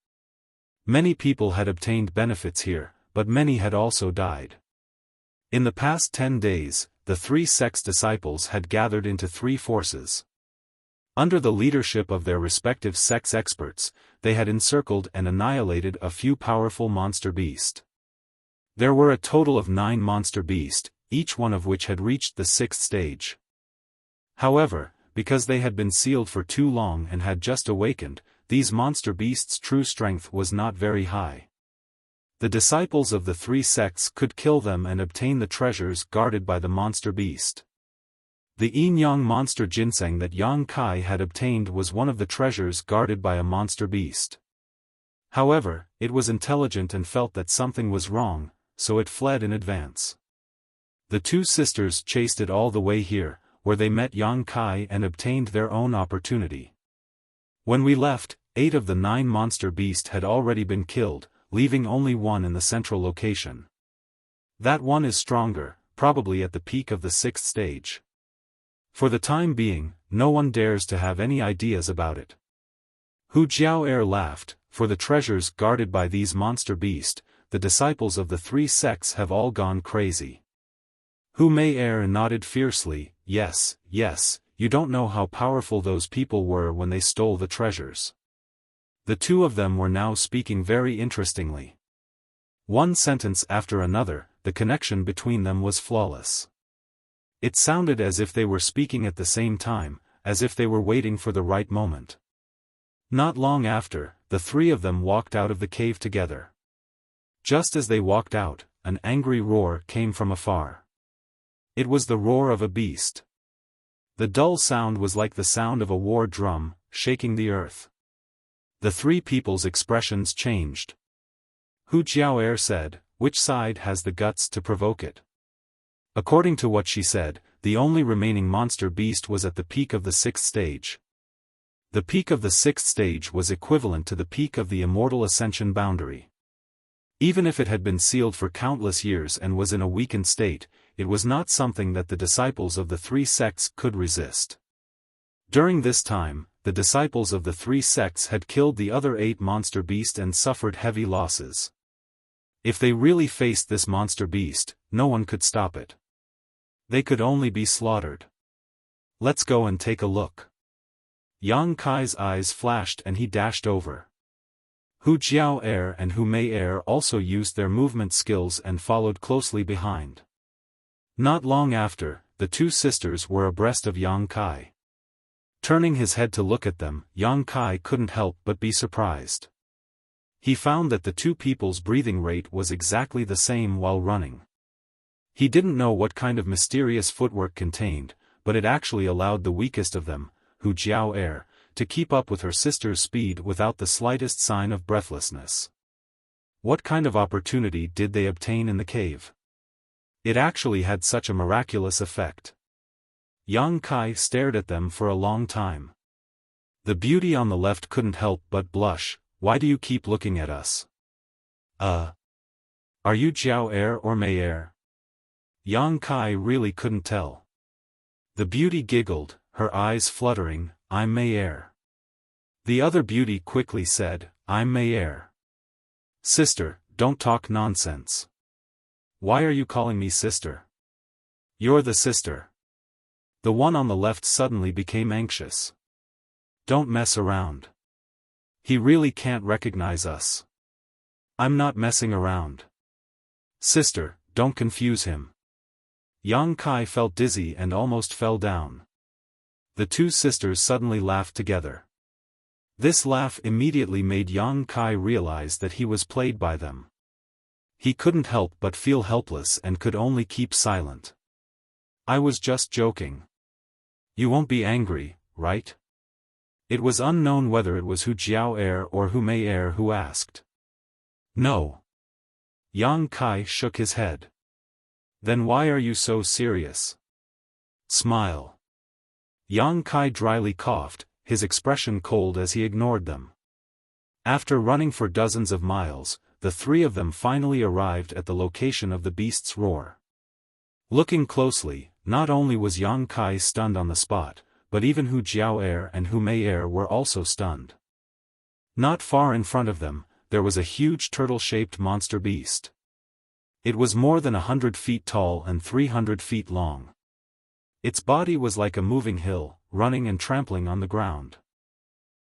Many people had obtained benefits here, but many had also died. In the past 10 days, the 3 sects' disciples had gathered into 3 forces. Under the leadership of their respective sects' experts, they had encircled and annihilated a few powerful monster beasts. There were a total of 9 monster beasts, each one of which had reached the 6th stage. However, because they had been sealed for too long and had just awakened, these monster beasts' true strength was not very high. The disciples of the 3 sects could kill them and obtain the treasures guarded by the monster beast. The yin-yang monster ginseng that Yang Kai had obtained was one of the treasures guarded by a monster beast. However, it was intelligent and felt that something was wrong, so it fled in advance. The two sisters chased it all the way here, where they met Yang Kai and obtained their own opportunity. When we left, 8 of the 9 monster beasts had already been killed, leaving only one in the central location. That one is stronger, probably at the peak of the 6th stage. For the time being, no one dares to have any ideas about it. Hu Jiao laughed. "For the treasures guarded by these monster beasts, the disciples of the 3 sects have all gone crazy." Hu Mei nodded fiercely. Yes, you don't know how powerful those people were when they stole the treasures." The two of them were now speaking very interestingly. One sentence after another, the connection between them was flawless. It sounded as if they were speaking at the same time, as if they were waiting for the right moment. Not long after, the 3 of them walked out of the cave together. Just as they walked out, an angry roar came from afar. It was the roar of a beast. The dull sound was like the sound of a war drum, shaking the earth. The 3 people's expressions changed. Hu Jiao said, "Which side has the guts to provoke it?" According to what she said, the only remaining monster beast was at the peak of the 6th stage. The peak of the 6th stage was equivalent to the peak of the immortal ascension boundary. Even if it had been sealed for countless years and was in a weakened state, it was not something that the disciples of the 3 sects could resist. During this time, the disciples of the 3 sects had killed the other 8 monster beasts and suffered heavy losses. If they really faced this monster beast, no one could stop it. They could only be slaughtered. "Let's go and take a look." Yang Kai's eyes flashed and he dashed over. Hu Jiao and Hu Mei also used their movement skills and followed closely behind. Not long after, the two sisters were abreast of Yang Kai. Turning his head to look at them, Yang Kai couldn't help but be surprised. He found that the two people's breathing rate was exactly the same while running. He didn't know what kind of mysterious footwork contained, but it actually allowed the weakest of them, Hu Jiao, to keep up with her sister's speed without the slightest sign of breathlessness. What kind of opportunity did they obtain in the cave? It actually had such a miraculous effect. Yang Kai stared at them for a long time. The beauty on the left couldn't help but blush. Why do you keep looking at us? Are you Jiao or Mei? Yang Kai really couldn't tell. The beauty giggled, her eyes fluttering, I'm Mei. The other beauty quickly said, I'm Mei. Sister, don't talk nonsense. Why are you calling me sister? You're the sister. The one on the left suddenly became anxious. Don't mess around. He really can't recognize us. I'm not messing around. Sister, don't confuse him. Yang Kai felt dizzy and almost fell down. The two sisters suddenly laughed together. This laugh immediately made Yang Kai realize that he was played by them. He couldn't help but feel helpless and could only keep silent. I was just joking. You won't be angry, right? It was unknown whether it was Hu Jiao or Hu Mei who asked. No. Yang Kai shook his head. Then why are you so serious? Smile. Yang Kai dryly coughed, his expression cold as he ignored them. After running for dozens of miles, the three of them finally arrived at the location of the beast's roar. Looking closely, not only was Yang Kai stunned on the spot, but even Hu Jiao and Hu Mei were also stunned. Not far in front of them, there was a huge turtle-shaped monster beast. It was more than 100 feet tall and 300 feet long. Its body was like a moving hill, running and trampling on the ground.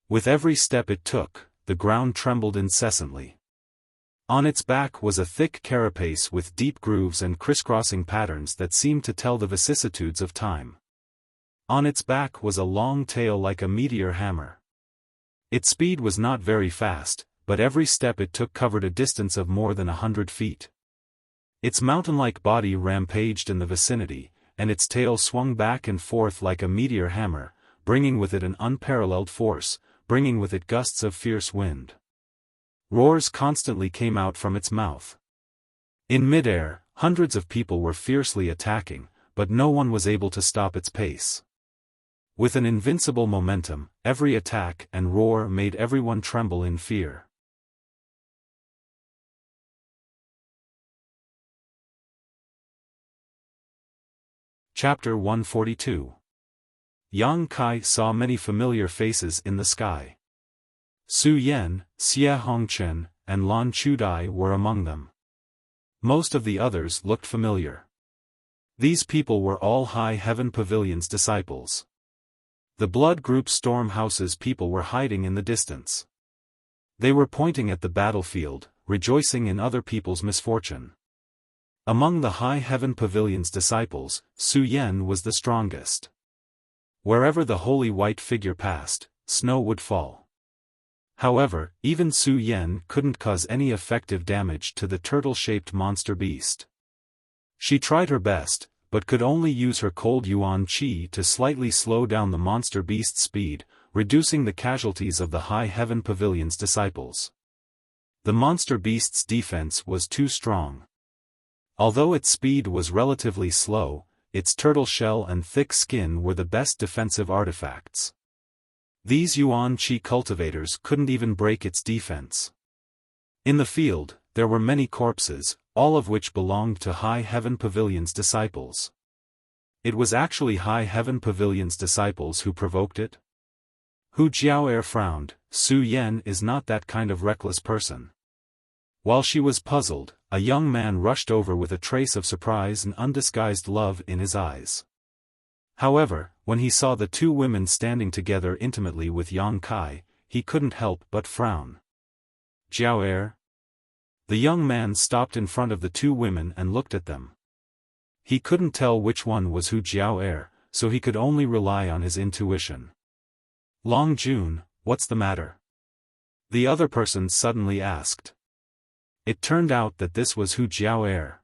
With every step it took, the ground trembled incessantly. On its back was a thick carapace with deep grooves and crisscrossing patterns that seemed to tell the vicissitudes of time. On its back was a long tail like a meteor hammer. Its speed was not very fast, but every step it took covered a distance of more than 100 feet. Its mountain-like body rampaged in the vicinity, and its tail swung back and forth like a meteor hammer, bringing with it an unparalleled force, bringing with it gusts of fierce wind. Roars constantly came out from its mouth. In midair, hundreds of people were fiercely attacking, but no one was able to stop its pace. With an invincible momentum, every attack and roar made everyone tremble in fear. Chapter 142. Yang Kai saw many familiar faces in the sky. Su Yan, Xie Hongchen, and Lan Chudai were among them. Most of the others looked familiar. These people were all High Heaven Pavilion's disciples. The Blood Group Stormhouse's people were hiding in the distance. They were pointing at the battlefield, rejoicing in other people's misfortune. Among the High Heaven Pavilion's disciples, Su Yan was the strongest. Wherever the holy white figure passed, snow would fall. However, even Su Yan couldn't cause any effective damage to the turtle-shaped monster beast. She tried her best, but could only use her cold yuan qi to slightly slow down the monster beast's speed, reducing the casualties of the High Heaven Pavilion's disciples. The monster beast's defense was too strong. Although its speed was relatively slow, its turtle shell and thick skin were the best defensive artifacts. These yuan qi cultivators couldn't even break its defense. In the field, there were many corpses, all of which belonged to High Heaven Pavilion's disciples. It was actually High Heaven Pavilion's disciples who provoked it? Hu Jiao frowned. Su Yan is not that kind of reckless person. While she was puzzled, a young man rushed over with a trace of surprise and undisguised love in his eyes. However, when he saw the two women standing together intimately with Yang Kai, he couldn't help but frown. Jiao. The young man stopped in front of the two women and looked at them. He couldn't tell which one was Hu Jiao, so he could only rely on his intuition. Long Jun, what's the matter? The other person suddenly asked. It turned out that this was Hu Jiao.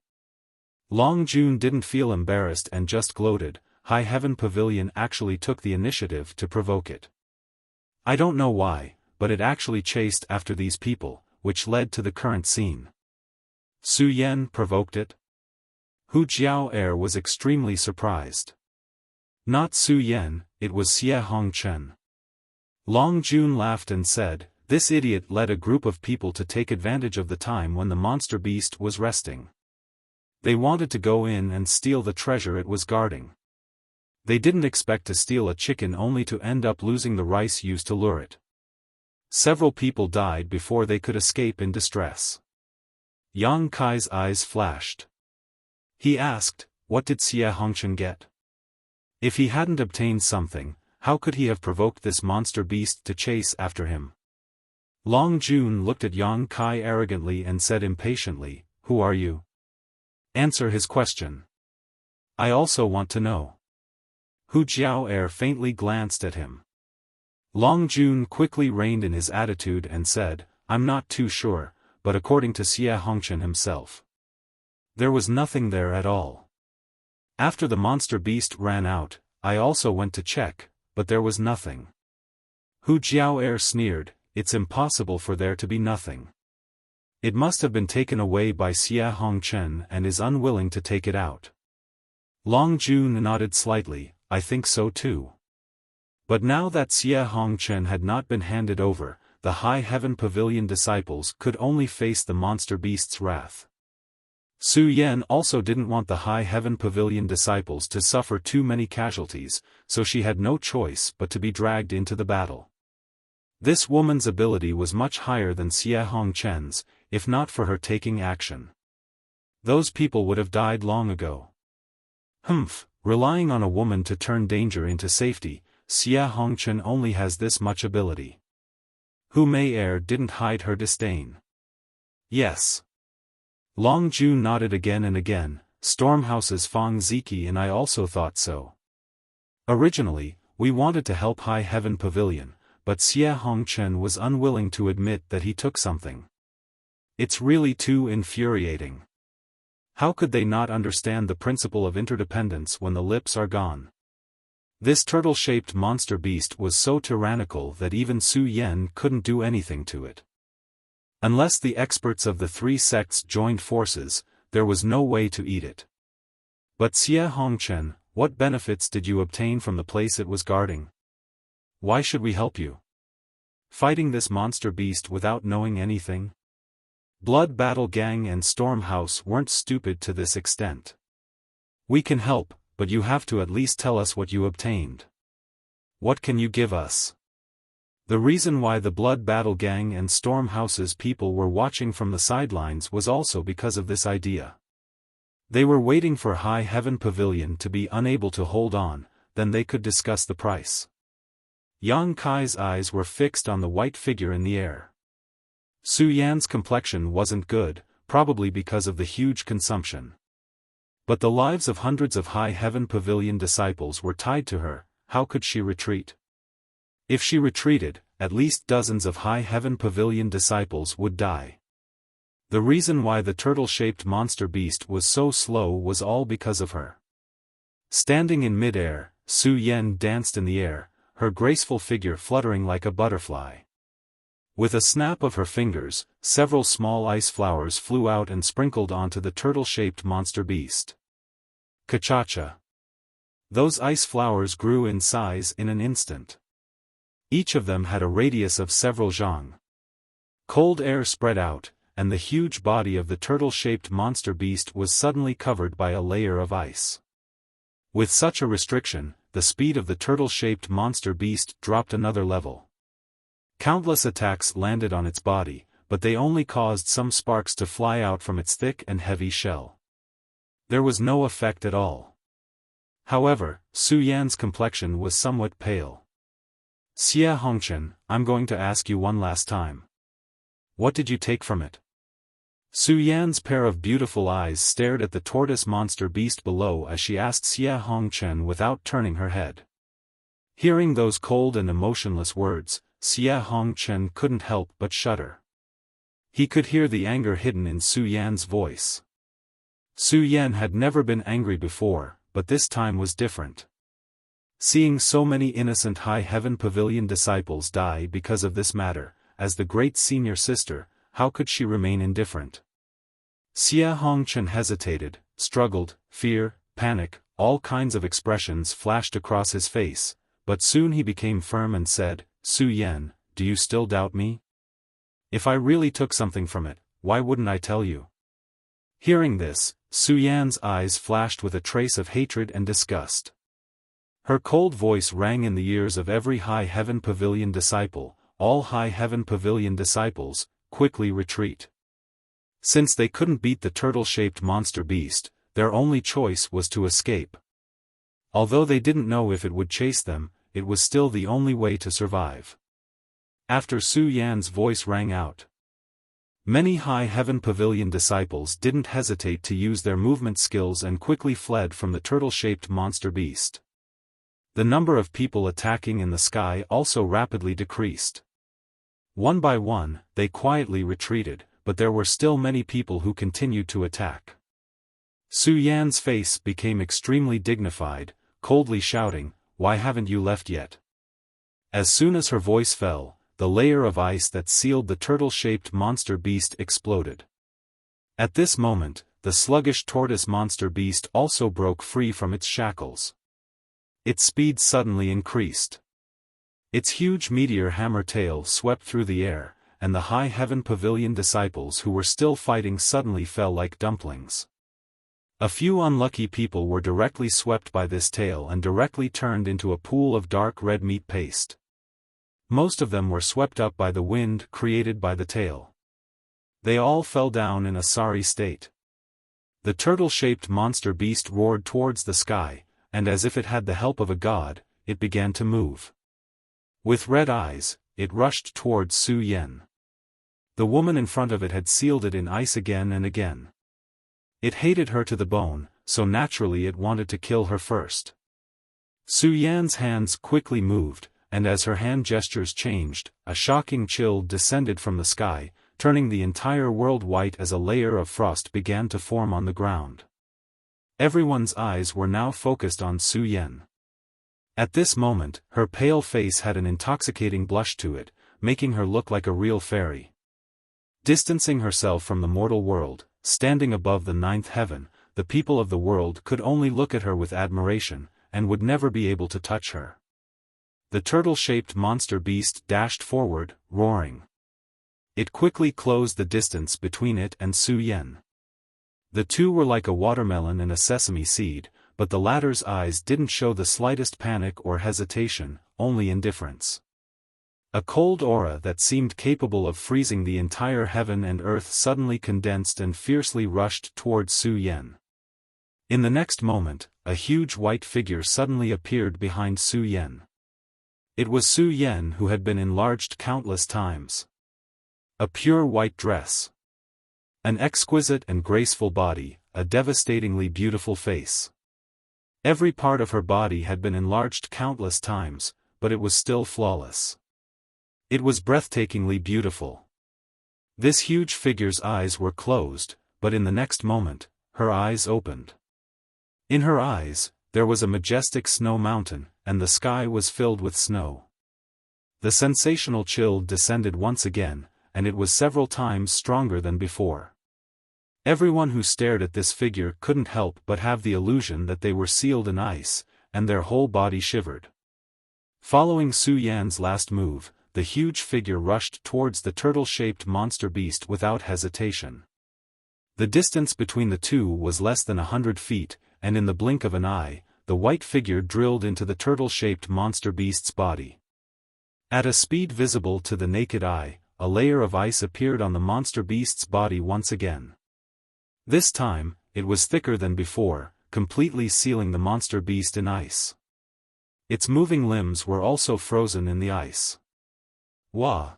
Long Jun didn't feel embarrassed and just gloated. High Heaven Pavilion actually took the initiative to provoke it. I don't know why, but it actually chased after these people, which led to the current scene. Su Yan provoked it? Hu Jiao was extremely surprised. Not Su Yan, it was Xie Hongchen. Long Jun laughed and said, this idiot led a group of people to take advantage of the time when the monster beast was resting. They wanted to go in and steal the treasure it was guarding. They didn't expect to steal a chicken only to end up losing the rice used to lure it. Several people died before they could escape in distress. Yang Kai's eyes flashed. He asked, what did Xie Hongchen get? If he hadn't obtained something, how could he have provoked this monster beast to chase after him? Long Jun looked at Yang Kai arrogantly and said impatiently, who are you? Answer his question. I also want to know. Hu Jiao faintly glanced at him. Long Jun quickly reined in his attitude and said, I'm not too sure, but according to Xie Hongchen himself, there was nothing there at all. After the monster beast ran out, I also went to check, but there was nothing. Hu Jiao sneered, it's impossible for there to be nothing. It must have been taken away by Xie Hongchen and is unwilling to take it out. Long Jun nodded slightly, I think so too. But now that Xie Hongchen had not been handed over, the High Heaven Pavilion disciples could only face the monster beast's wrath. Su Yan also didn't want the High Heaven Pavilion disciples to suffer too many casualties, so she had no choice but to be dragged into the battle. This woman's ability was much higher than Xie Hongchen's, if not for her taking action. Those people would have died long ago. Relying on a woman to turn danger into safety, Xie Hongchen only has this much ability. Hu Mei didn't hide her disdain. Yes. Long Jun nodded again and again, Stormhouse's Fang Ziki and I also thought so. Originally, we wanted to help High Heaven Pavilion, but Xie Hongchen was unwilling to admit that he took something. It's really too infuriating. How could they not understand the principle of interdependence when the lips are gone? This turtle-shaped monster beast was so tyrannical that even Su Yan couldn't do anything to it. Unless the experts of the three sects joined forces, there was no way to eat it. But Xie Hongchen, what benefits did you obtain from the place it was guarding? Why should we help you? Fighting this monster beast without knowing anything? Blood Battle Gang and Stormhouse weren't stupid to this extent. We can help, but you have to at least tell us what you obtained. What can you give us? The reason why the Blood Battle Gang and Stormhouse's people were watching from the sidelines was also because of this idea. They were waiting for High Heaven Pavilion to be unable to hold on, then they could discuss the price. Yang Kai's eyes were fixed on the white figure in the air. Su Yan's complexion wasn't good, probably because of the huge consumption. But the lives of hundreds of High Heaven Pavilion disciples were tied to her, how could she retreat? If she retreated, at least dozens of High Heaven Pavilion disciples would die. The reason why the turtle-shaped monster beast was so slow was all because of her. Standing in mid-air, Su Yan danced in the air, her graceful figure fluttering like a butterfly. With a snap of her fingers, several small ice flowers flew out and sprinkled onto the turtle-shaped monster beast. Ka-cha-cha. Those ice flowers grew in size in an instant. Each of them had a radius of several zhang. Cold air spread out, and the huge body of the turtle-shaped monster beast was suddenly covered by a layer of ice. With such a restriction, the speed of the turtle-shaped monster beast dropped another level. Countless attacks landed on its body, but they only caused some sparks to fly out from its thick and heavy shell. There was no effect at all. However, Su Yan's complexion was somewhat pale. "Xia Hongchen, I'm going to ask you one last time. What did you take from it?" Su Yan's pair of beautiful eyes stared at the tortoise monster beast below as she asked Xia Hongchen without turning her head. Hearing those cold and emotionless words, Xia Hongchen couldn't help but shudder. He could hear the anger hidden in Su Yan's voice. Su Yan had never been angry before, but this time was different. Seeing so many innocent High Heaven Pavilion disciples die because of this matter, as the great senior sister, how could she remain indifferent? Xia Hongchen hesitated, struggled, fear, panic, all kinds of expressions flashed across his face, but soon he became firm and said, "Su Yan, do you still doubt me? If I really took something from it, why wouldn't I tell you?" Hearing this, Su Yan's eyes flashed with a trace of hatred and disgust. Her cold voice rang in the ears of every High Heaven Pavilion disciple. All High Heaven Pavilion disciples, quickly retreat. Since they couldn't beat the turtle-shaped monster beast, their only choice was to escape. Although they didn't know if it would chase them, it was still the only way to survive. After Su Yan's voice rang out, many High Heaven Pavilion disciples didn't hesitate to use their movement skills and quickly fled from the turtle-shaped monster beast. The number of people attacking in the sky also rapidly decreased. One by one, they quietly retreated, but there were still many people who continued to attack. Su Yan's face became extremely dignified, coldly shouting, "Why haven't you left yet?" As soon as her voice fell, the layer of ice that sealed the turtle-shaped monster beast exploded. At this moment, the sluggish tortoise monster beast also broke free from its shackles. Its speed suddenly increased. Its huge meteor hammer tail swept through the air, and the High Heaven Pavilion disciples who were still fighting suddenly fell like dumplings. A few unlucky people were directly swept by this tail and directly turned into a pool of dark red meat paste. Most of them were swept up by the wind created by the tail. They all fell down in a sorry state. The turtle-shaped monster beast roared towards the sky, and as if it had the help of a god, it began to move. With red eyes, it rushed towards Su Yan. The woman in front of it had sealed it in ice again and again. It hated her to the bone, so naturally it wanted to kill her first. Su Yan's hands quickly moved, and as her hand gestures changed, a shocking chill descended from the sky, turning the entire world white as a layer of frost began to form on the ground. Everyone's eyes were now focused on Su Yan. At this moment, her pale face had an intoxicating blush to it, making her look like a real fairy. Distancing herself from the mortal world, standing above the ninth heaven, the people of the world could only look at her with admiration, and would never be able to touch her. The turtle-shaped monster beast dashed forward, roaring. It quickly closed the distance between it and Su Yan. The two were like a watermelon and a sesame seed, but the latter's eyes didn't show the slightest panic or hesitation, only indifference. A cold aura that seemed capable of freezing the entire heaven and earth suddenly condensed and fiercely rushed towards Su Yan. In the next moment, a huge white figure suddenly appeared behind Su Yan. It was Su Yan who had been enlarged countless times. A pure white dress. An exquisite and graceful body, a devastatingly beautiful face. Every part of her body had been enlarged countless times, but it was still flawless. It was breathtakingly beautiful. This huge figure's eyes were closed, but in the next moment, her eyes opened. In her eyes, there was a majestic snow mountain, and the sky was filled with snow. The sensational chill descended once again, and it was several times stronger than before. Everyone who stared at this figure couldn't help but have the illusion that they were sealed in ice, and their whole body shivered. Following Su Yan's last move, the huge figure rushed towards the turtle-shaped monster beast without hesitation. The distance between the two was less than 100 feet, and in the blink of an eye, the white figure drilled into the turtle-shaped monster beast's body. At a speed visible to the naked eye, a layer of ice appeared on the monster beast's body once again. This time, it was thicker than before, completely sealing the monster beast in ice. Its moving limbs were also frozen in the ice. Wah!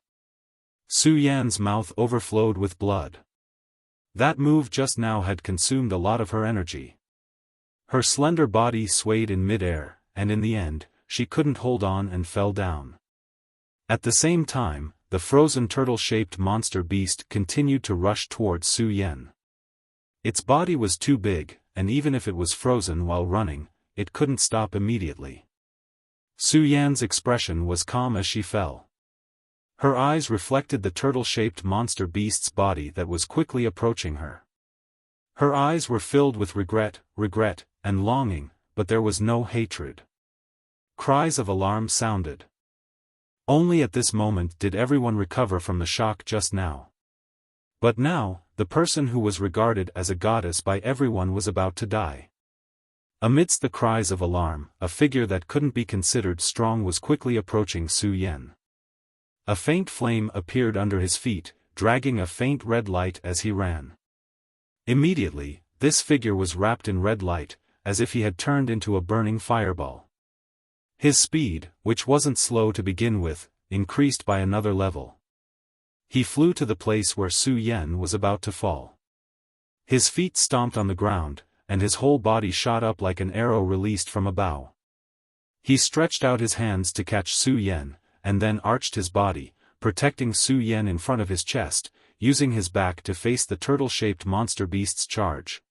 Su Yan's mouth overflowed with blood. That move just now had consumed a lot of her energy. Her slender body swayed in mid-air, and in the end, she couldn't hold on and fell down. At the same time, the frozen turtle-shaped monster beast continued to rush towards Su Yan. Its body was too big, and even if it was frozen while running, it couldn't stop immediately. Su Yan's expression was calm as she fell. Her eyes reflected the turtle-shaped monster beast's body that was quickly approaching her. Her eyes were filled with regret, and longing, but there was no hatred. Cries of alarm sounded. Only at this moment did everyone recover from the shock just now. But now, the person who was regarded as a goddess by everyone was about to die. Amidst the cries of alarm, a figure that couldn't be considered strong was quickly approaching Su Yan. A faint flame appeared under his feet, dragging a faint red light as he ran. Immediately, this figure was wrapped in red light, as if he had turned into a burning fireball. His speed, which wasn't slow to begin with, increased by another level. He flew to the place where Su Yan was about to fall. His feet stomped on the ground, and his whole body shot up like an arrow released from a bow. He stretched out his hands to catch Su Yan, and then arched his body, protecting Su Yan in front of his chest, using his back to face the turtle-shaped monster beast's charge.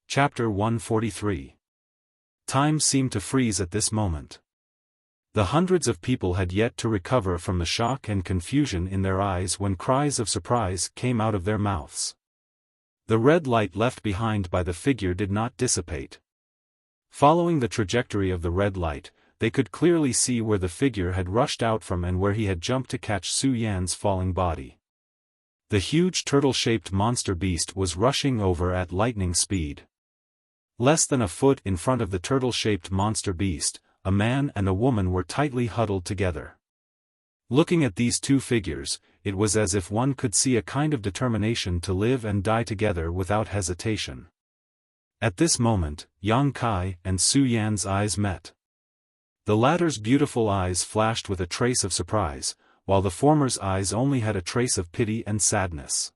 Chapter 143. Time seemed to freeze at this moment. The hundreds of people had yet to recover from the shock and confusion in their eyes when cries of surprise came out of their mouths. The red light left behind by the figure did not dissipate. Following the trajectory of the red light, they could clearly see where the figure had rushed out from and where he had jumped to catch Su Yan's falling body. The huge turtle-shaped monster beast was rushing over at lightning speed. Less than a foot in front of the turtle-shaped monster beast, a man and a woman were tightly huddled together. Looking at these two figures, it was as if one could see a kind of determination to live and die together without hesitation. At this moment, Yang Kai and Su Yan's eyes met. The latter's beautiful eyes flashed with a trace of surprise, while the former's eyes only had a trace of pity and sadness.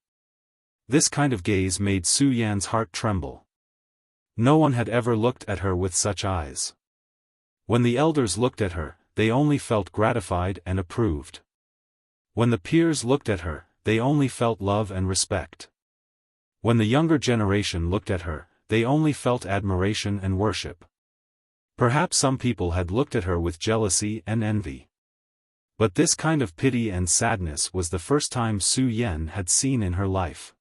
This kind of gaze made Su Yan's heart tremble. No one had ever looked at her with such eyes. When the elders looked at her, they only felt gratified and approved. When the peers looked at her, they only felt love and respect. When the younger generation looked at her, they only felt admiration and worship. Perhaps some people had looked at her with jealousy and envy. But this kind of pity and sadness was the first time Su Yan had seen in her life.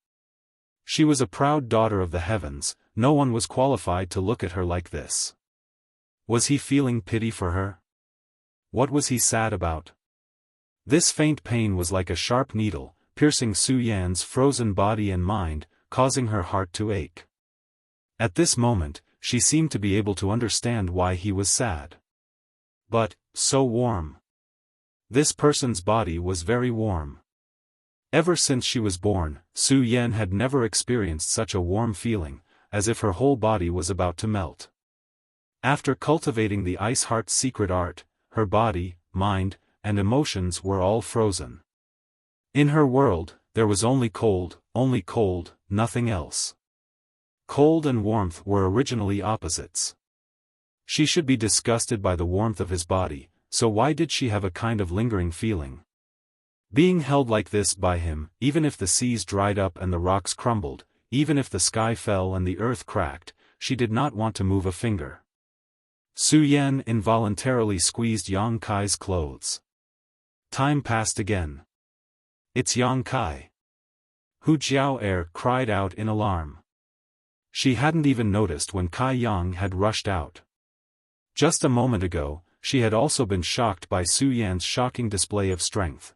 She was a proud daughter of the heavens, no one was qualified to look at her like this. Was he feeling pity for her? What was he sad about? This faint pain was like a sharp needle, piercing Su Yan's frozen body and mind, causing her heart to ache. At this moment, she seemed to be able to understand why he was sad. But, so warm. This person's body was very warm. Ever since she was born, Su Yan had never experienced such a warm feeling, as if her whole body was about to melt. After cultivating the ice heart's secret art, her body, mind, and emotions were all frozen. In her world, there was only cold, nothing else. Cold and warmth were originally opposites. She should be disgusted by the warmth of his body, so why did she have a kind of lingering feeling? Being held like this by him, even if the seas dried up and the rocks crumbled, even if the sky fell and the earth cracked, she did not want to move a finger. Su Yan involuntarily squeezed Yang Kai's clothes. Time passed again. It's Yang Kai. Hu Jiao cried out in alarm. She hadn't even noticed when Kai Yang had rushed out. Just a moment ago, she had also been shocked by Su Yan's shocking display of strength.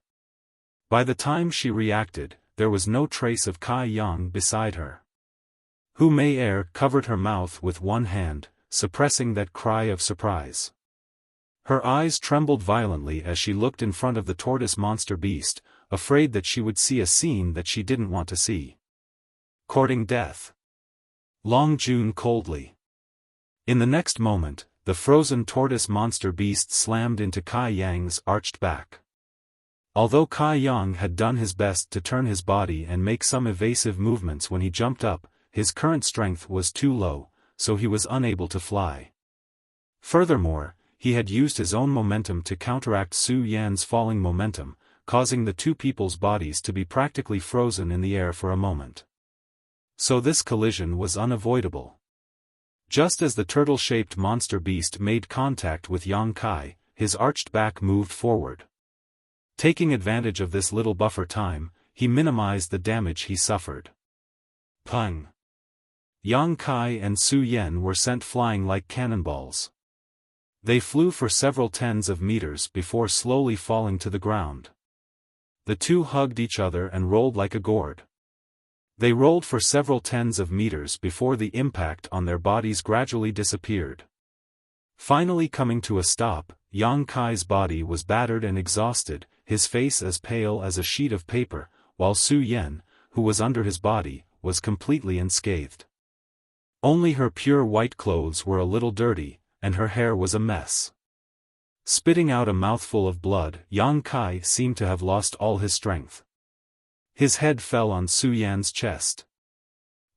By the time she reacted, there was no trace of Kai Yang beside her. Hu Mei covered her mouth with one hand, suppressing that cry of surprise. Her eyes trembled violently as she looked in front of the tortoise monster beast, afraid that she would see a scene that she didn't want to see. Courting death. Long June coldly. In the next moment, the frozen tortoise monster beast slammed into Kai Yang's arched back. Although Kai Yang had done his best to turn his body and make some evasive movements when he jumped up, his current strength was too low, so he was unable to fly. Furthermore, he had used his own momentum to counteract Su Yan's falling momentum, causing the two people's bodies to be practically frozen in the air for a moment. So this collision was unavoidable. Just as the turtle-shaped monster beast made contact with Yang Kai, his arched back moved forward. Taking advantage of this little buffer time, he minimized the damage he suffered. Pung! Yang Kai and Su Yan were sent flying like cannonballs. They flew for several tens of meters before slowly falling to the ground. The two hugged each other and rolled like a gourd. They rolled for several tens of meters before the impact on their bodies gradually disappeared. Finally coming to a stop, Yang Kai's body was battered and exhausted, his face as pale as a sheet of paper, while Su Yan, who was under his body, was completely unscathed. Only her pure white clothes were a little dirty, and her hair was a mess. Spitting out a mouthful of blood, Yang Kai seemed to have lost all his strength. His head fell on Su Yan's chest.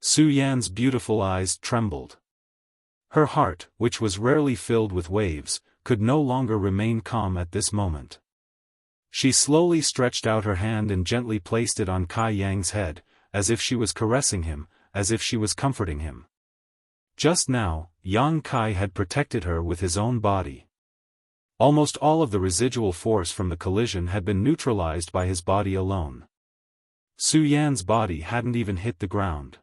Su Yan's beautiful eyes trembled. Her heart, which was rarely filled with waves, could no longer remain calm at this moment. She slowly stretched out her hand and gently placed it on Kai Yang's head, as if she was caressing him, as if she was comforting him. Just now, Yang Kai had protected her with his own body. Almost all of the residual force from the collision had been neutralized by his body alone. Su Yan's body hadn't even hit the ground.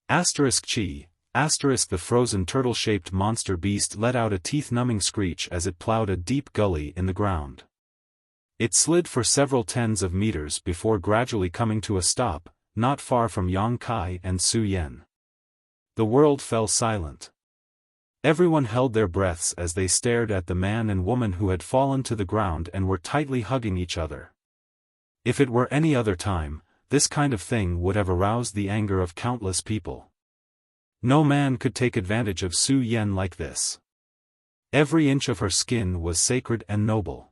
Chi. The frozen turtle-shaped monster beast let out a teeth-numbing screech as it plowed a deep gully in the ground. It slid for several tens of meters before gradually coming to a stop, not far from Yang Kai and Su Yan. The world fell silent. Everyone held their breaths as they stared at the man and woman who had fallen to the ground and were tightly hugging each other. If it were any other time, this kind of thing would have aroused the anger of countless people. No man could take advantage of Su Yan like this. Every inch of her skin was sacred and noble.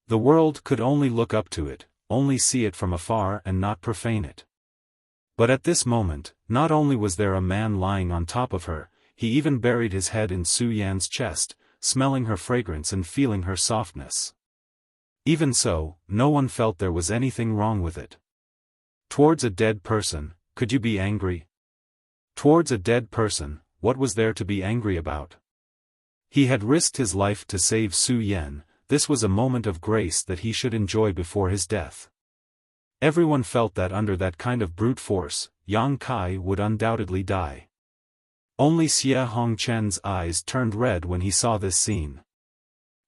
The world could only look up to it, only see it from afar and not profane it. But at this moment, not only was there a man lying on top of her, he even buried his head in Su Yan's chest, smelling her fragrance and feeling her softness. Even so, no one felt there was anything wrong with it. Towards a dead person, could you be angry? Towards a dead person, what was there to be angry about? He had risked his life to save Su Yan. This was a moment of grace that he should enjoy before his death. Everyone felt that under that kind of brute force, Yang Kai would undoubtedly die. Only Xie Hongchen's eyes turned red when he saw this scene.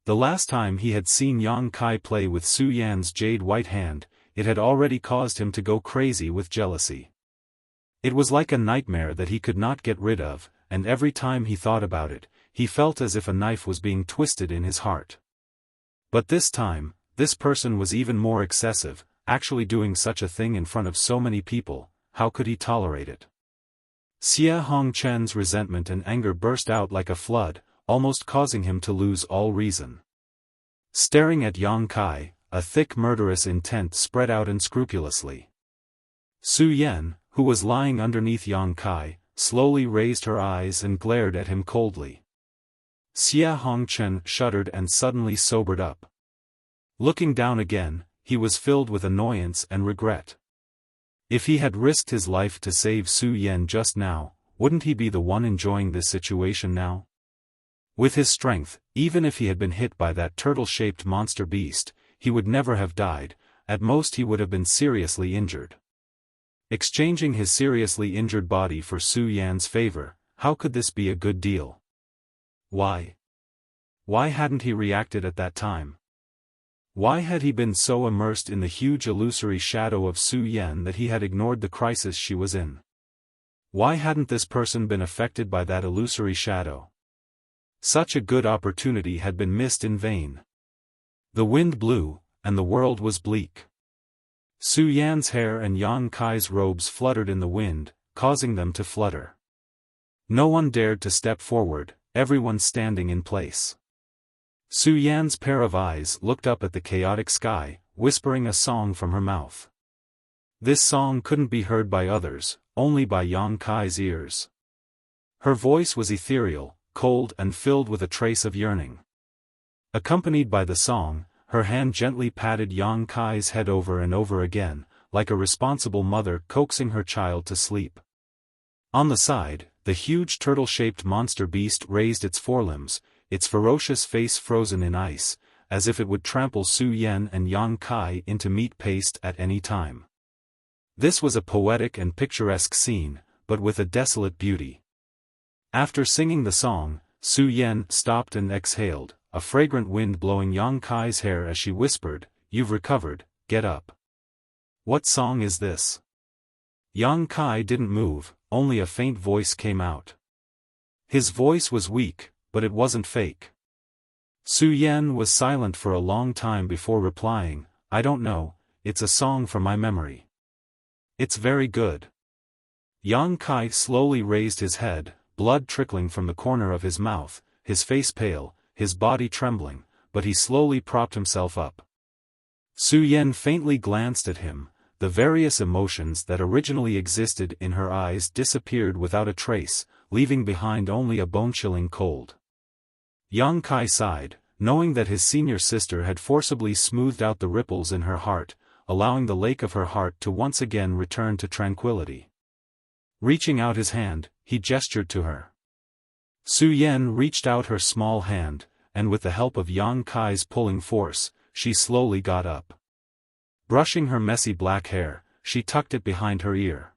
The last time he had seen Yang Kai play with Su Yan's jade white hand, it had already caused him to go crazy with jealousy. It was like a nightmare that he could not get rid of, and every time he thought about it, he felt as if a knife was being twisted in his heart. But this time, this person was even more excessive, actually doing such a thing in front of so many people. How could he tolerate it? Xie Hongchen's resentment and anger burst out like a flood, almost causing him to lose all reason. Staring at Yang Kai, a thick murderous intent spread out unscrupulously. Su Yan, who was lying underneath Yang Kai, slowly raised her eyes and glared at him coldly. Xie Hongchen shuddered and suddenly sobered up. Looking down again, he was filled with annoyance and regret. If he had risked his life to save Su Yan just now, wouldn't he be the one enjoying this situation now? With his strength, even if he had been hit by that turtle-shaped monster beast, he would never have died. At most he would have been seriously injured. Exchanging his seriously injured body for Su Yan's favor, how could this be a good deal? Why? Why hadn't he reacted at that time? Why had he been so immersed in the huge illusory shadow of Su Yan that he had ignored the crisis she was in? Why hadn't this person been affected by that illusory shadow? Such a good opportunity had been missed in vain. The wind blew, and the world was bleak. Su Yan's hair and Yang Kai's robes fluttered in the wind, causing them to flutter. No one dared to step forward, everyone standing in place. Su Yan's pair of eyes looked up at the chaotic sky, whispering a song from her mouth. This song couldn't be heard by others, only by Yang Kai's ears. Her voice was ethereal, cold and filled with a trace of yearning. Accompanied by the song, her hand gently patted Yang Kai's head over and over again, like a responsible mother coaxing her child to sleep. On the side, the huge turtle-shaped monster beast raised its forelimbs, its ferocious face frozen in ice, as if it would trample Su Yan and Yang Kai into meat paste at any time. This was a poetic and picturesque scene, but with a desolate beauty. After singing the song, Su Yan stopped and exhaled, a fragrant wind blowing Yang Kai's hair as she whispered, "You've recovered, get up." "What song is this?" Yang Kai didn't move, only a faint voice came out. His voice was weak, but it wasn't fake. Su Yan was silent for a long time before replying, "I don't know, it's a song from my memory." "It's very good." Yang Kai slowly raised his head, blood trickling from the corner of his mouth, his face pale, his body trembling, but he slowly propped himself up. Su Yan faintly glanced at him, the various emotions that originally existed in her eyes disappeared without a trace, leaving behind only a bone-chilling cold. Yang Kai sighed, knowing that his senior sister had forcibly smoothed out the ripples in her heart, allowing the lake of her heart to once again return to tranquility. Reaching out his hand, he gestured to her. Su Yan reached out her small hand, and with the help of Yang Kai's pulling force, she slowly got up. Brushing her messy black hair, she tucked it behind her ear.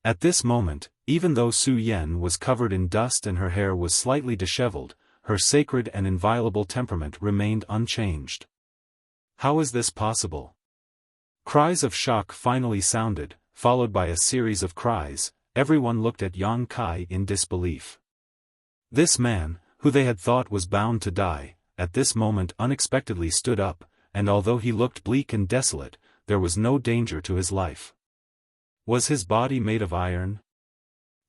At this moment, even though Su Yan was covered in dust and her hair was slightly disheveled, her sacred and inviolable temperament remained unchanged. How is this possible? Cries of shock finally sounded, followed by a series of cries. Everyone looked at Yang Kai in disbelief. This man, who they had thought was bound to die, at this moment unexpectedly stood up, and although he looked bleak and desolate, there was no danger to his life. Was his body made of iron?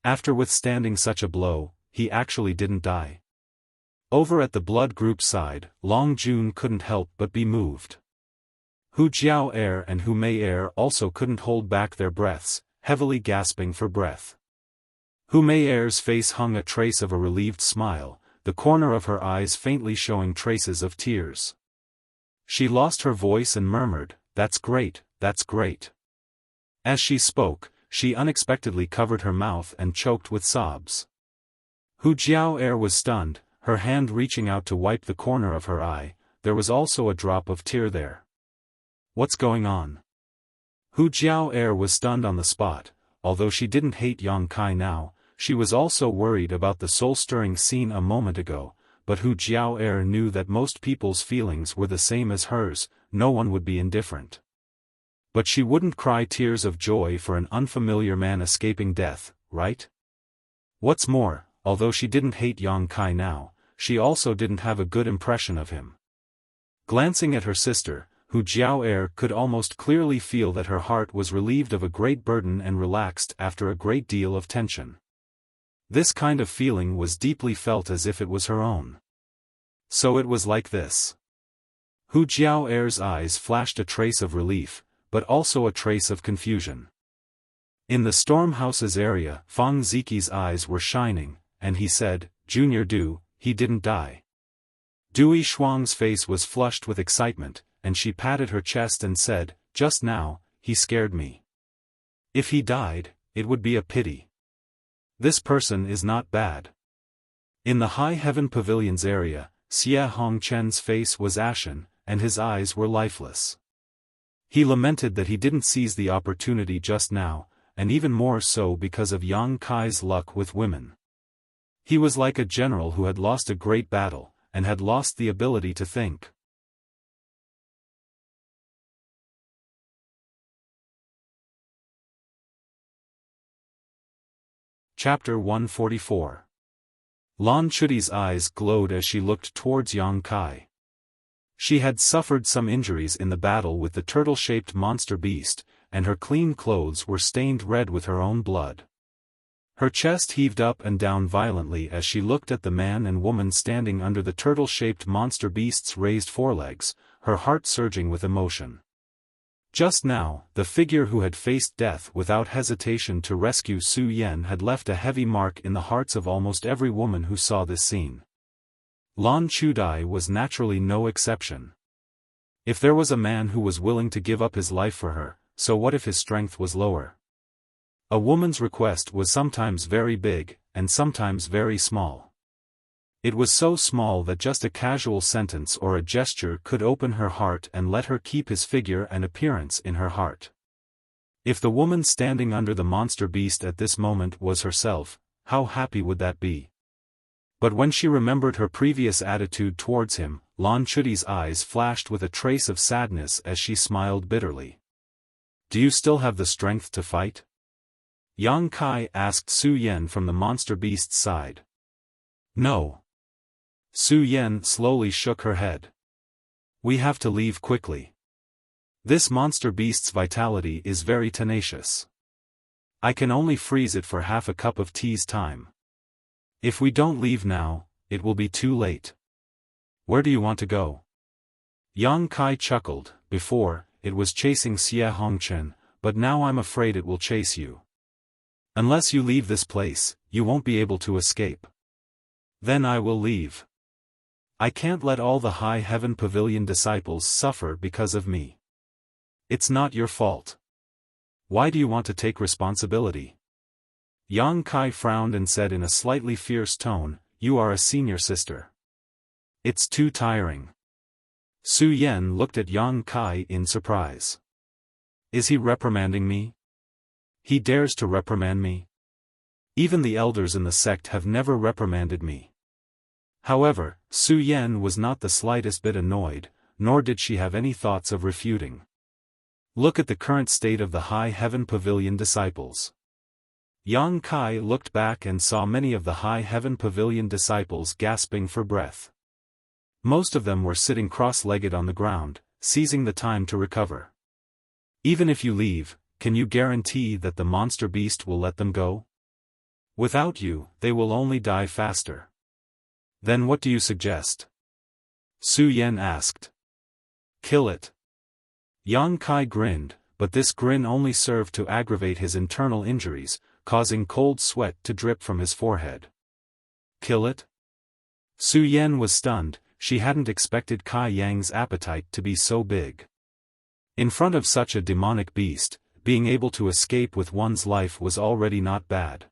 After withstanding such a blow, he actually didn't die. Over at the blood group side, Long Jun couldn't help but be moved. Hu Jiao Air and Hu Mei Air also couldn't hold back their breaths, heavily gasping for breath. Hu Mei Air's face hung a trace of a relieved smile, the corner of her eyes faintly showing traces of tears. She lost her voice and murmured, "That's great, that's great." As she spoke, she unexpectedly covered her mouth and choked with sobs. Hu Jiao Air was stunned, her hand reaching out to wipe the corner of her eye. There was also a drop of tear there. "What's going on?" Hu Jiao Air was stunned on the spot. Although she didn't hate Yang Kai now, she was also worried about the soul-stirring scene a moment ago, but Hu Jiao Air knew that most people's feelings were the same as hers, no one would be indifferent. But she wouldn't cry tears of joy for an unfamiliar man escaping death, right? What's more, although she didn't hate Yang Kai now, she also didn't have a good impression of him. Glancing at her sister, Hu Jiao Air could almost clearly feel that her heart was relieved of a great burden and relaxed after a great deal of tension. This kind of feeling was deeply felt as if it was her own. So it was like this. Hu Jiao Air's eyes flashed a trace of relief, but also a trace of confusion. In the Stormhouse's area, Fang Ziqi's eyes were shining, and he said, "Junior Du, he didn't die." Dui Shuang's face was flushed with excitement, and she patted her chest and said, "Just now, he scared me. If he died, it would be a pity. This person is not bad." In the High Heaven Pavilion's area, Xie Hongchen's face was ashen, and his eyes were lifeless. He lamented that he didn't seize the opportunity just now, and even more so because of Yang Kai's luck with women. He was like a general who had lost a great battle, and had lost the ability to think. Chapter 144. Lan Chudi's eyes glowed as she looked towards Yang Kai. She had suffered some injuries in the battle with the turtle-shaped monster beast, and her clean clothes were stained red with her own blood. Her chest heaved up and down violently as she looked at the man and woman standing under the turtle-shaped monster beast's raised forelegs, her heart surging with emotion. Just now, the figure who had faced death without hesitation to rescue Su Yan had left a heavy mark in the hearts of almost every woman who saw this scene. Lan Chudai was naturally no exception. If there was a man who was willing to give up his life for her, so what if his strength was lower? A woman's request was sometimes very big, and sometimes very small. It was so small that just a casual sentence or a gesture could open her heart and let her keep his figure and appearance in her heart. If the woman standing under the monster beast at this moment was herself, how happy would that be? But when she remembered her previous attitude towards him, Lan Chudi's eyes flashed with a trace of sadness as she smiled bitterly. "Do you still have the strength to fight?" Yang Kai asked Su Yan from the monster beast's side. "No." Su Yan slowly shook her head. "We have to leave quickly. This monster beast's vitality is very tenacious. I can only freeze it for half a cup of tea's time. If we don't leave now, it will be too late. Where do you want to go?" Yang Kai chuckled. "Before, it was chasing Xie Hongchen, but now I'm afraid it will chase you. Unless you leave this place, you won't be able to escape. Then I will leave. I can't let all the High Heaven Pavilion disciples suffer because of me. It's not your fault. Why do you want to take responsibility?" Yang Kai frowned and said in a slightly fierce tone, "You are a senior sister. It's too tiring." Su Yan looked at Yang Kai in surprise. "Is he reprimanding me? He dares to reprimand me? Even the elders in the sect have never reprimanded me." However, Su Yan was not the slightest bit annoyed, nor did she have any thoughts of refuting. Look at the current state of the High Heaven Pavilion disciples. Yang Kai looked back and saw many of the High Heaven Pavilion disciples gasping for breath. Most of them were sitting cross-legged on the ground, seizing the time to recover. "Even if you leave, can you guarantee that the monster beast will let them go? Without you, they will only die faster." "Then what do you suggest?" Su Yan asked. "Kill it." Yang Kai grinned, but this grin only served to aggravate his internal injuries, causing cold sweat to drip from his forehead. "Kill it?" Su Yan was stunned. She hadn't expected Kai Yang's appetite to be so big. In front of such a demonic beast, being able to escape with one's life was already not bad.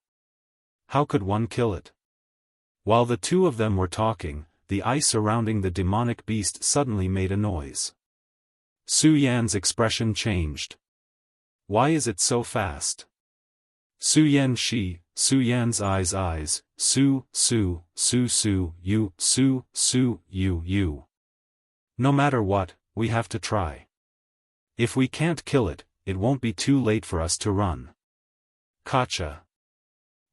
How could one kill it? While the two of them were talking, the ice surrounding the demonic beast suddenly made a noise. Su Yan's expression changed. "Why is it so fast?" Su Yan's eyes, you. "No matter what, we have to try. If we can't kill it, it won't be too late for us to run." Kacha.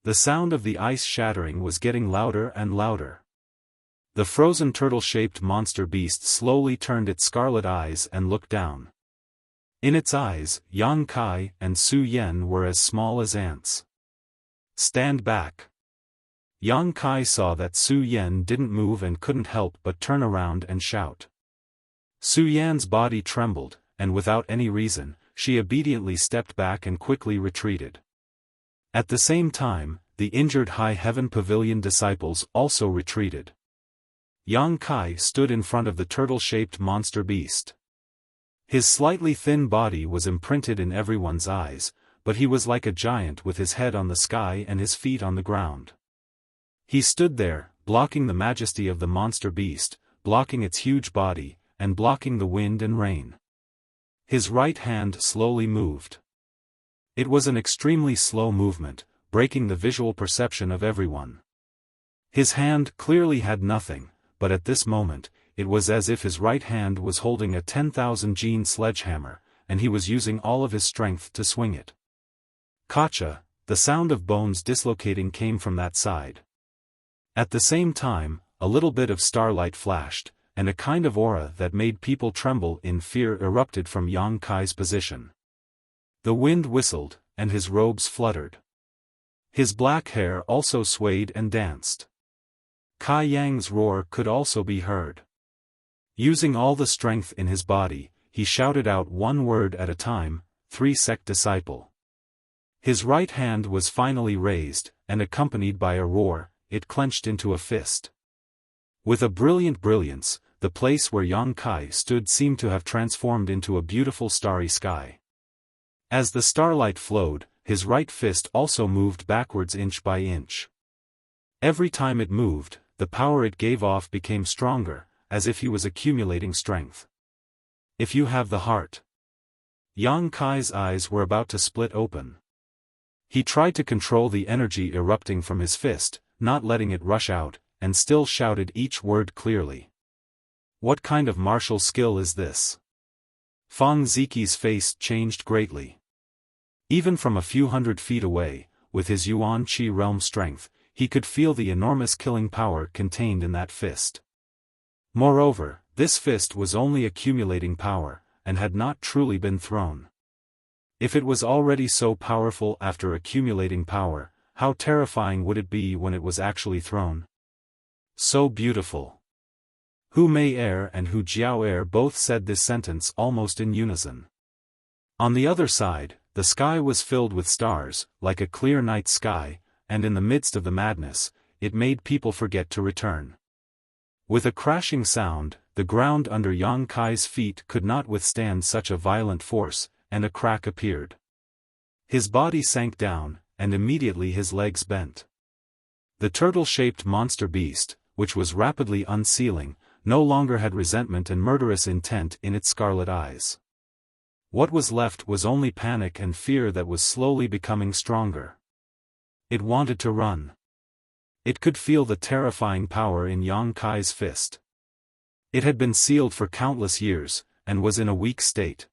The sound of the ice shattering was getting louder and louder. The frozen turtle-shaped monster beast slowly turned its scarlet eyes and looked down. In its eyes, Yang Kai and Su Yan were as small as ants. "Stand back." Yang Kai saw that Su Yan didn't move and couldn't help but turn around and shout. Su Yan's body trembled, and without any reason, she obediently stepped back and quickly retreated. At the same time, the injured High Heaven Pavilion disciples also retreated. Yang Kai stood in front of the turtle-shaped monster beast. His slightly thin body was imprinted in everyone's eyes, but he was like a giant with his head on the sky and his feet on the ground. He stood there, blocking the majesty of the monster beast, blocking its huge body, and blocking the wind and rain. His right hand slowly moved. It was an extremely slow movement, breaking the visual perception of everyone. His hand clearly had nothing, but at this moment, it was as if his right hand was holding a 10,000 gene sledgehammer, and he was using all of his strength to swing it. Kacha, the sound of bones dislocating came from that side. At the same time, a little bit of starlight flashed, and a kind of aura that made people tremble in fear erupted from Yang Kai's position. The wind whistled, and his robes fluttered. His black hair also swayed and danced. Kai Yang's roar could also be heard. Using all the strength in his body, he shouted out one word at a time, 3 sect disciple. His right hand was finally raised, and accompanied by a roar, it clenched into a fist. With a brilliant brilliance, the place where Yang Kai stood seemed to have transformed into a beautiful starry sky. As the starlight flowed, his right fist also moved backwards inch by inch. Every time it moved, the power it gave off became stronger, as if he was accumulating strength. If you have the heart. Yang Kai's eyes were about to split open. He tried to control the energy erupting from his fist, not letting it rush out, and still shouted each word clearly. What kind of martial skill is this? Fang Ziqi's face changed greatly. Even from a few hundred feet away, with his Yuan Qi realm strength, he could feel the enormous killing power contained in that fist. Moreover, this fist was only accumulating power, and had not truly been thrown. If it was already so powerful after accumulating power, how terrifying would it be when it was actually thrown? So beautiful. Hu Mei Er and Hu Jiao Er both said this sentence almost in unison. On the other side, the sky was filled with stars, like a clear night sky, and in the midst of the madness, it made people forget to return. With a crashing sound, the ground under Yang Kai's feet could not withstand such a violent force, and a crack appeared. His body sank down, and immediately his legs bent. The turtle-shaped monster beast, which was rapidly unsealing, no longer had resentment and murderous intent in its scarlet eyes. What was left was only panic and fear that was slowly becoming stronger. It wanted to run. It could feel the terrifying power in Yang Kai's fist. It had been sealed for countless years, and was in a weak state.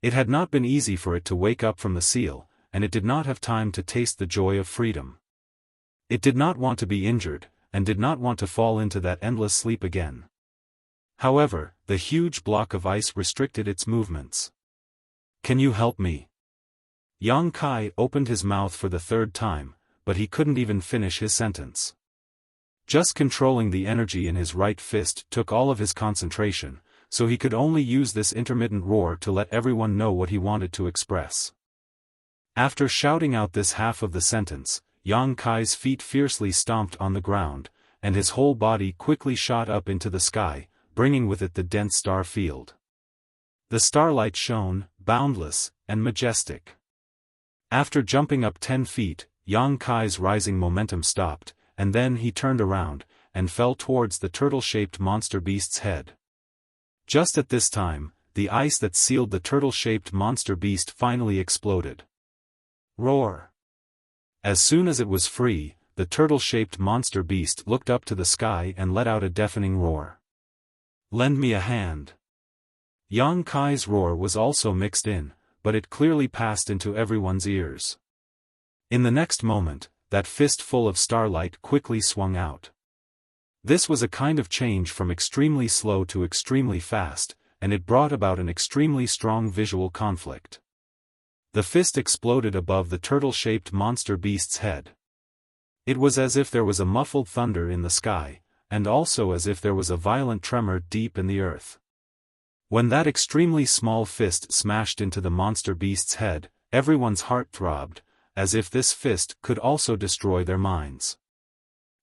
It had not been easy for it to wake up from the seal, and it did not have time to taste the joy of freedom. It did not want to be injured, and did not want to fall into that endless sleep again. However, the huge block of ice restricted its movements. Can you help me? Yang Kai opened his mouth for the 3rd time, but he couldn't even finish his sentence. Just controlling the energy in his right fist took all of his concentration, so he could only use this intermittent roar to let everyone know what he wanted to express. After shouting out this half of the sentence, Yang Kai's feet fiercely stomped on the ground, and his whole body quickly shot up into the sky, bringing with it the dense star field. The starlight shone, boundless, and majestic. After jumping up 10 feet, Yang Kai's rising momentum stopped, and then he turned around, and fell towards the turtle-shaped monster beast's head. Just at this time, the ice that sealed the turtle-shaped monster beast finally exploded. Roar! As soon as it was free, the turtle-shaped monster beast looked up to the sky and let out a deafening roar. Lend me a hand. Yang Kai's roar was also mixed in, but it clearly passed into everyone's ears. In the next moment, that fist full of starlight quickly swung out. This was a kind of change from extremely slow to extremely fast, and it brought about an extremely strong visual conflict. The fist exploded above the turtle-shaped monster beast's head. It was as if there was a muffled thunder in the sky, and also as if there was a violent tremor deep in the earth. When that extremely small fist smashed into the monster beast's head, everyone's heart throbbed, as if this fist could also destroy their minds.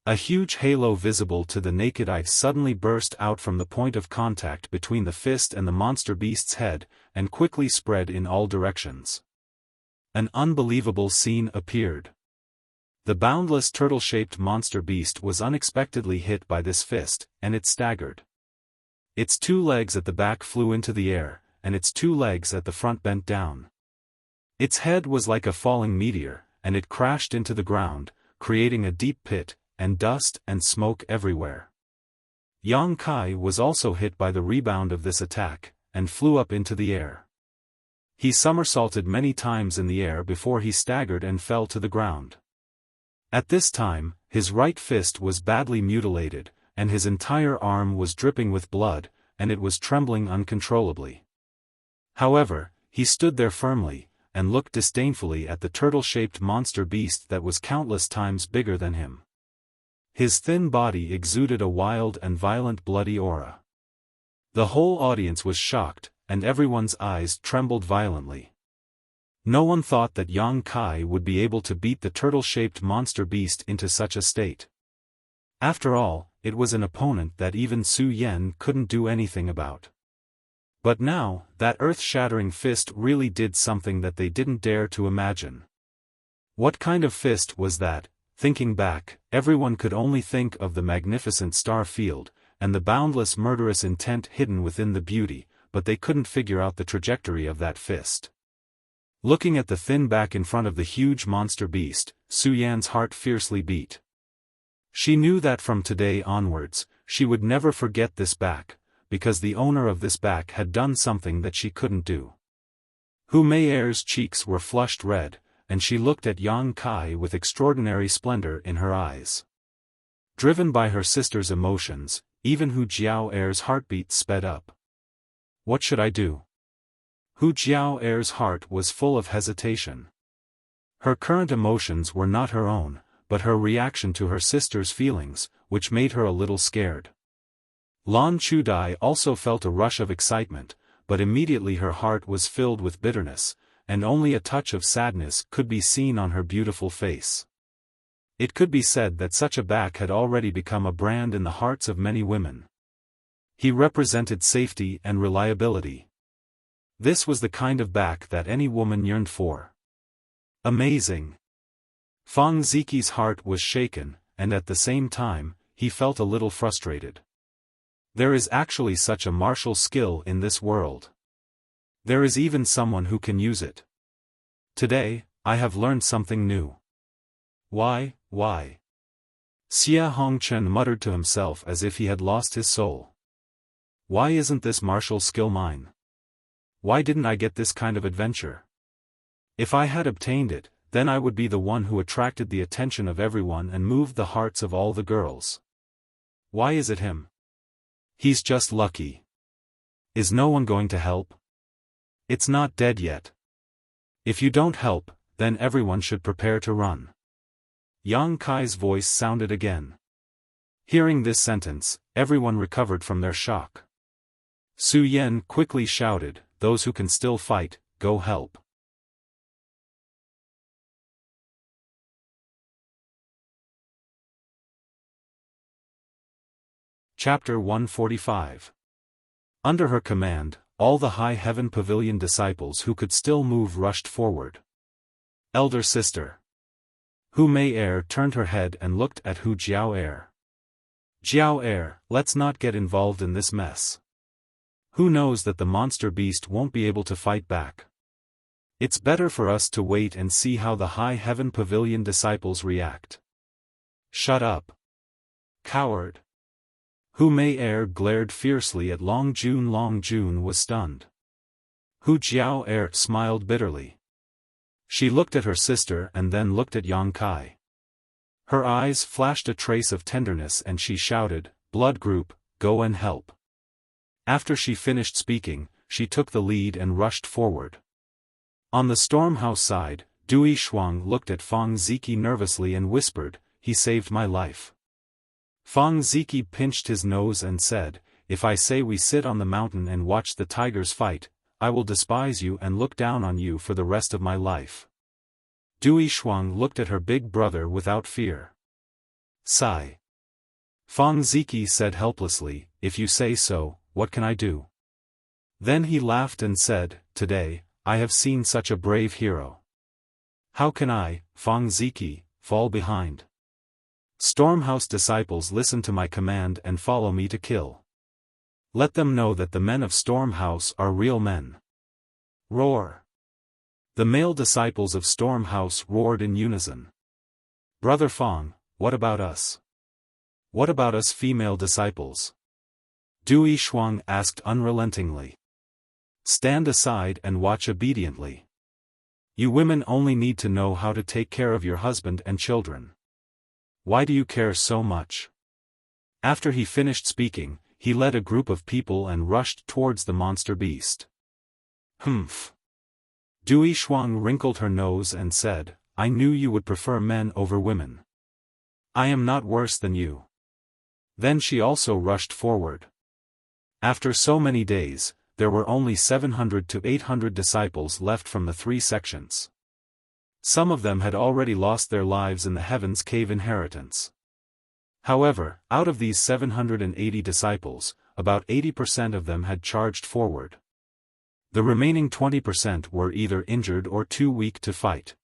A huge halo visible to the naked eye suddenly burst out from the point of contact between the fist and the monster beast's head, and quickly spread in all directions. An unbelievable scene appeared. The boundless turtle-shaped monster beast was unexpectedly hit by this fist, and it staggered. Its 2 legs at the back flew into the air, and its 2 legs at the front bent down. Its head was like a falling meteor, and it crashed into the ground, creating a deep pit, and dust and smoke everywhere. Yang Kai was also hit by the rebound of this attack, and flew up into the air. He somersaulted many times in the air before he staggered and fell to the ground. At this time, his right fist was badly mutilated, and his entire arm was dripping with blood, and it was trembling uncontrollably. However, he stood there firmly, and looked disdainfully at the turtle-shaped monster beast that was countless times bigger than him. His thin body exuded a wild and violent bloody aura. The whole audience was shocked, and everyone's eyes trembled violently. No one thought that Yang Kai would be able to beat the turtle-shaped monster beast into such a state. After all, it was an opponent that even Su Yan couldn't do anything about. But now, that earth-shattering fist really did something that they didn't dare to imagine. What kind of fist was that? Thinking back, everyone could only think of the magnificent star field, and the boundless murderous intent hidden within the beauty, but they couldn't figure out the trajectory of that fist. Looking at the thin back in front of the huge monster beast, Su Yan's heart fiercely beat. She knew that from today onwards, she would never forget this back, because the owner of this back had done something that she couldn't do. Hu Meier's cheeks were flushed red, and she looked at Yang Kai with extraordinary splendor in her eyes. Driven by her sister's emotions, even Hu Jiao'er's heartbeat sped up. What should I do? Hu Jiao'er's heart was full of hesitation. Her current emotions were not her own, but her reaction to her sister's feelings, which made her a little scared. Lan Chudai also felt a rush of excitement, but immediately her heart was filled with bitterness, and only a touch of sadness could be seen on her beautiful face. It could be said that such a back had already become a brand in the hearts of many women. He represented safety and reliability. This was the kind of back that any woman yearned for. Amazing! Fang Ziqi's heart was shaken, and at the same time, he felt a little frustrated. There is actually such a martial skill in this world. There is even someone who can use it. Today, I have learned something new. Why? Xia Hongchen muttered to himself as if he had lost his soul. Why isn't this martial skill mine? Why didn't I get this kind of adventure? If I had obtained it, then I would be the one who attracted the attention of everyone and moved the hearts of all the girls. Why is it him? He's just lucky. Is no one going to help? It's not dead yet. If you don't help, then everyone should prepare to run. Yang Kai's voice sounded again. Hearing this sentence, everyone recovered from their shock. Su Yan quickly shouted, "Those who can still fight, go help." Chapter 145. Under her command, all the High Heaven Pavilion disciples who could still move rushed forward. Elder sister. Hu Mei'er turned her head and looked at Hu Jiao'er. Jiao'er, let's not get involved in this mess. Who knows that the monster beast won't be able to fight back? It's better for us to wait and see how the High Heaven Pavilion disciples react. Shut up. Coward. Hu Mei'er glared fiercely at Long Jun. Long Jun was stunned. Hu Jiao'er smiled bitterly. She looked at her sister and then looked at Yang Kai. Her eyes flashed a trace of tenderness and she shouted, "Blood group, go and help." After she finished speaking, she took the lead and rushed forward. On the Stormhouse side, Dui Shuang looked at Fang Ziqi nervously and whispered, "He saved my life." Fang Ziqi pinched his nose and said, "If I say we sit on the mountain and watch the tigers fight, I will despise you and look down on you for the rest of my life." Dui Shuang looked at her big brother without fear. Sigh. Fang Ziqi said helplessly, "If you say so, what can I do?" Then he laughed and said, "Today, I have seen such a brave hero. How can I, Fang Ziqi, fall behind? Stormhouse disciples listen to my command and follow me to kill. Let them know that the men of Stormhouse are real men." Roar. The male disciples of Stormhouse roared in unison. "Brother Fang, what about us? What about us female disciples?" Dui Shuang asked unrelentingly. "Stand aside and watch obediently. You women only need to know how to take care of your husband and children. Why do you care so much? After he finished speaking, he led a group of people and rushed towards the monster beast. Humph. Dui Shuang wrinkled her nose and said, I knew you would prefer men over women. I am not worse than you. Then she also rushed forward. After so many days, there were only 700 to 800 disciples left from the 3 sections. Some of them had already lost their lives in the Heaven's Cave inheritance. However, out of these 780 disciples, about 80% of them had charged forward. The remaining 20% were either injured or too weak to fight.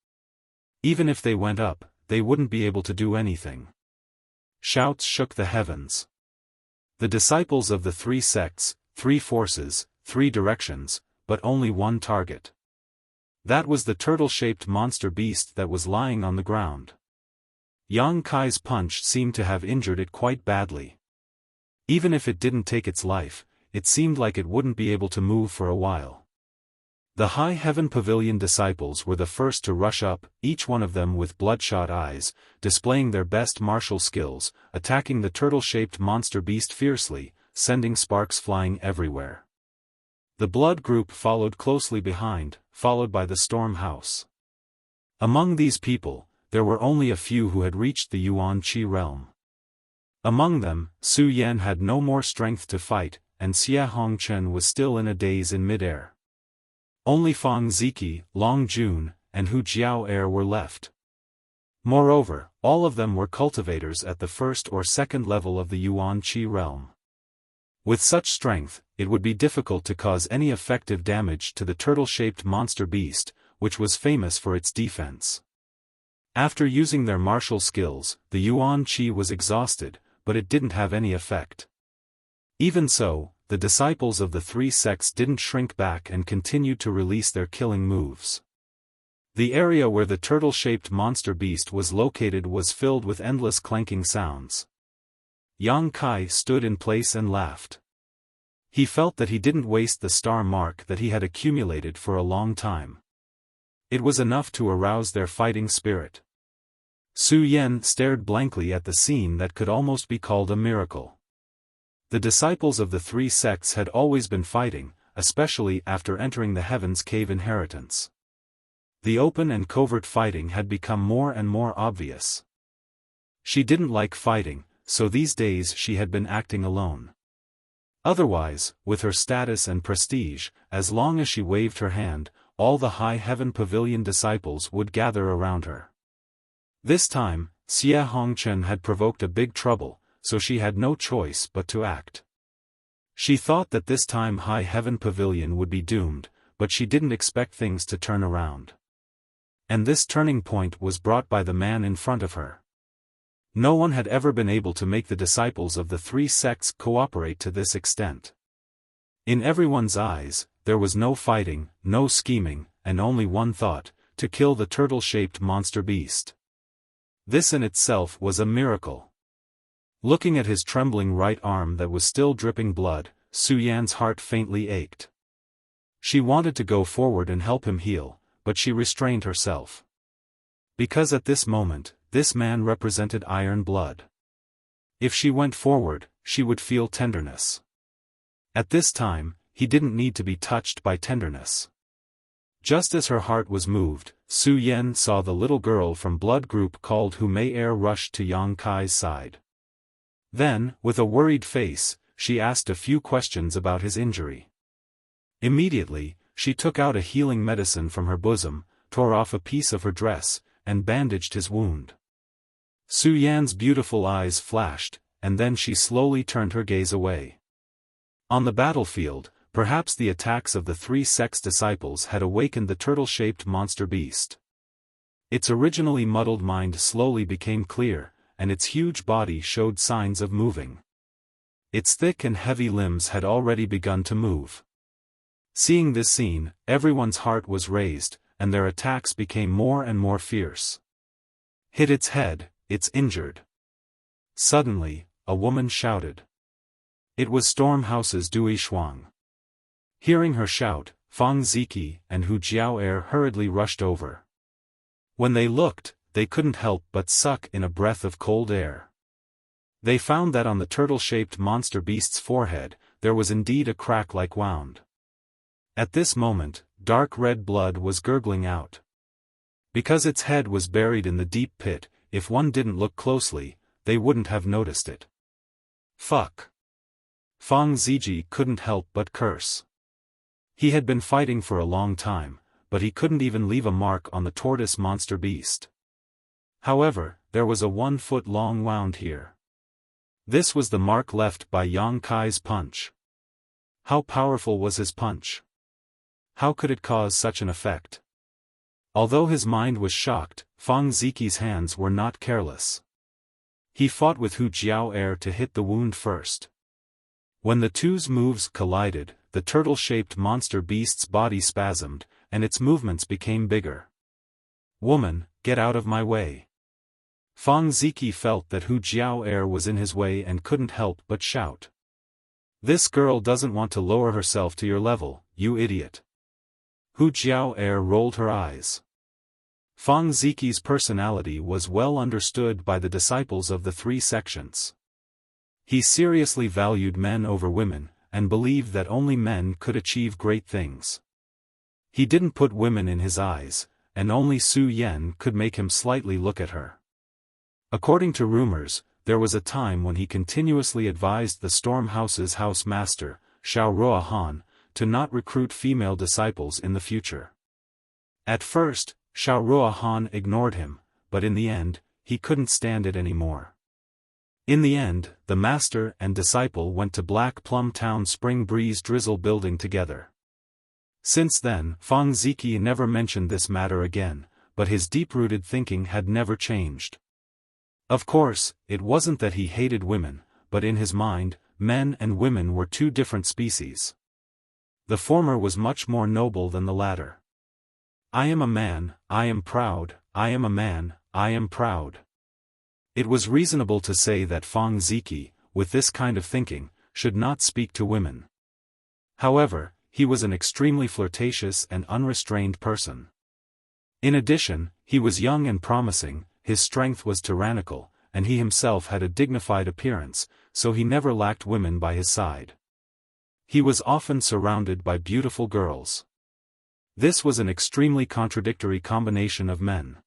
Even if they went up, they wouldn't be able to do anything. Shouts shook the heavens. The disciples of the 3 sects, 3 forces, 3 directions, but only one target. That was the turtle-shaped monster beast that was lying on the ground. Yang Kai's punch seemed to have injured it quite badly. Even if it didn't take its life, it seemed like it wouldn't be able to move for a while. The High Heaven Pavilion disciples were the first to rush up, each one of them with bloodshot eyes, displaying their best martial skills, attacking the turtle-shaped monster beast fiercely, sending sparks flying everywhere. The blood group followed closely behind, followed by the storm house. Among these people, there were only a few who had reached the Yuan Qi realm. Among them, Su Yan had no more strength to fight, and Xia Hongchen was still in a daze in midair. Only Fang Ziki, Long Jun, and Hu Jiao were left. Moreover, all of them were cultivators at the 1st or 2nd level of the Yuan Qi realm. With such strength, it would be difficult to cause any effective damage to the turtle-shaped monster beast, which was famous for its defense. After using their martial skills, the Yuan Qi was exhausted, but it didn't have any effect. Even so, the disciples of the 3 sects didn't shrink back and continued to release their killing moves. The area where the turtle-shaped monster beast was located was filled with endless clanking sounds. Yang Kai stood in place and laughed. He felt that he didn't waste the star mark that he had accumulated for a long time. It was enough to arouse their fighting spirit. Su Yan stared blankly at the scene that could almost be called a miracle. The disciples of the 3 sects had always been fighting, especially after entering the Heaven's Cave inheritance. The open and covert fighting had become more and more obvious. She didn't like fighting, so these days she had been acting alone. Otherwise, with her status and prestige, as long as she waved her hand, all the High Heaven Pavilion disciples would gather around her. This time, Xia Hongchen had provoked a big trouble, so she had no choice but to act. She thought that this time High Heaven Pavilion would be doomed, but she didn't expect things to turn around. And this turning point was brought by the man in front of her. No one had ever been able to make the disciples of the 3 sects cooperate to this extent. In everyone's eyes, there was no fighting, no scheming, and only one thought: to kill the turtle-shaped monster beast. This in itself was a miracle. Looking at his trembling right arm that was still dripping blood, Su Yan's heart faintly ached. She wanted to go forward and help him heal, but she restrained herself. Because at this moment, this man represented iron blood. If she went forward, she would feel tenderness. At this time, he didn't need to be touched by tenderness. Just as her heart was moved, Su Yan saw the little girl from blood group called Hu Mei rush to Yang Kai's side. Then, with a worried face, she asked a few questions about his injury. Immediately, she took out a healing medicine from her bosom, tore off a piece of her dress, and bandaged his wound. Su Yan's beautiful eyes flashed, and then she slowly turned her gaze away. On the battlefield, perhaps the attacks of the 3 sects disciples had awakened the turtle-shaped monster beast. Its originally muddled mind slowly became clear, and its huge body showed signs of moving. Its thick and heavy limbs had already begun to move. Seeing this scene, everyone's heart was raised, and their attacks became more and more fierce. Hit its head, it's injured. Suddenly, a woman shouted. It was Stormhouse's Dui Shuang. Hearing her shout, Fang Ziki and Hu Jiao hurriedly rushed over. When they looked, they couldn't help but suck in a breath of cold air. They found that on the turtle-shaped monster beast's forehead, there was indeed a crack like wound. At this moment, dark red blood was gurgling out. Because its head was buried in the deep pit, if one didn't look closely, they wouldn't have noticed it. Fuck. Fang Ziji couldn't help but curse. He had been fighting for a long time, but he couldn't even leave a mark on the tortoise monster beast. However, there was a 1-foot-long wound here. This was the mark left by Yang Kai's punch. How powerful was his punch? How could it cause such an effect? Although his mind was shocked, Fang Ziqi's hands were not careless. He fought with Hu Jiao to hit the wound first. When the two's moves collided, the turtle-shaped monster beast's body spasmed, and its movements became bigger. Woman, get out of my way. Fang Ziqi felt that Hu Jiao was in his way and couldn't help but shout. This girl doesn't want to lower herself to your level, you idiot. Hu Jiao rolled her eyes. Fang Ziqi's personality was well understood by the disciples of the three sections. He seriously valued men over women, and believed that only men could achieve great things. He didn't put women in his eyes, and only Su Yan could make him slightly look at her. According to rumors, there was a time when he continuously advised the Storm House's house master, Xiaofan, to not recruit female disciples in the future. At first, Xiaofan ignored him, but in the end, he couldn't stand it anymore. In the end, the master and disciple went to Black Plum Town Spring Breeze Drizzle building together. Since then, Fang Ziqi never mentioned this matter again, but his deep-rooted thinking had never changed. Of course, it wasn't that he hated women, but in his mind, men and women were two different species. The former was much more noble than the latter. I am a man, I am proud, I am a man, I am proud. It was reasonable to say that Fang Ziqi, with this kind of thinking, should not speak to women. However, he was an extremely flirtatious and unrestrained person. In addition, he was young and promising, his strength was tyrannical, and he himself had a dignified appearance, so he never lacked women by his side. He was often surrounded by beautiful girls. This was an extremely contradictory combination of men.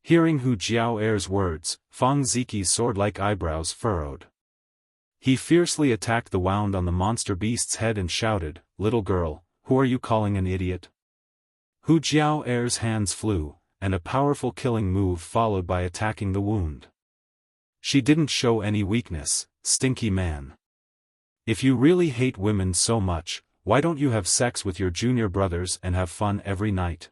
Hearing Hu Jiao's words, Fang Ziqi's sword-like eyebrows furrowed. He fiercely attacked the wound on the monster beast's head and shouted, "Little girl, who are you calling an idiot?" Hu Jiao's hands flew, and a powerful killing move followed by attacking the wound. She didn't show any weakness, stinky man. If you really hate women so much, why don't you have sex with your junior brothers and have fun every night?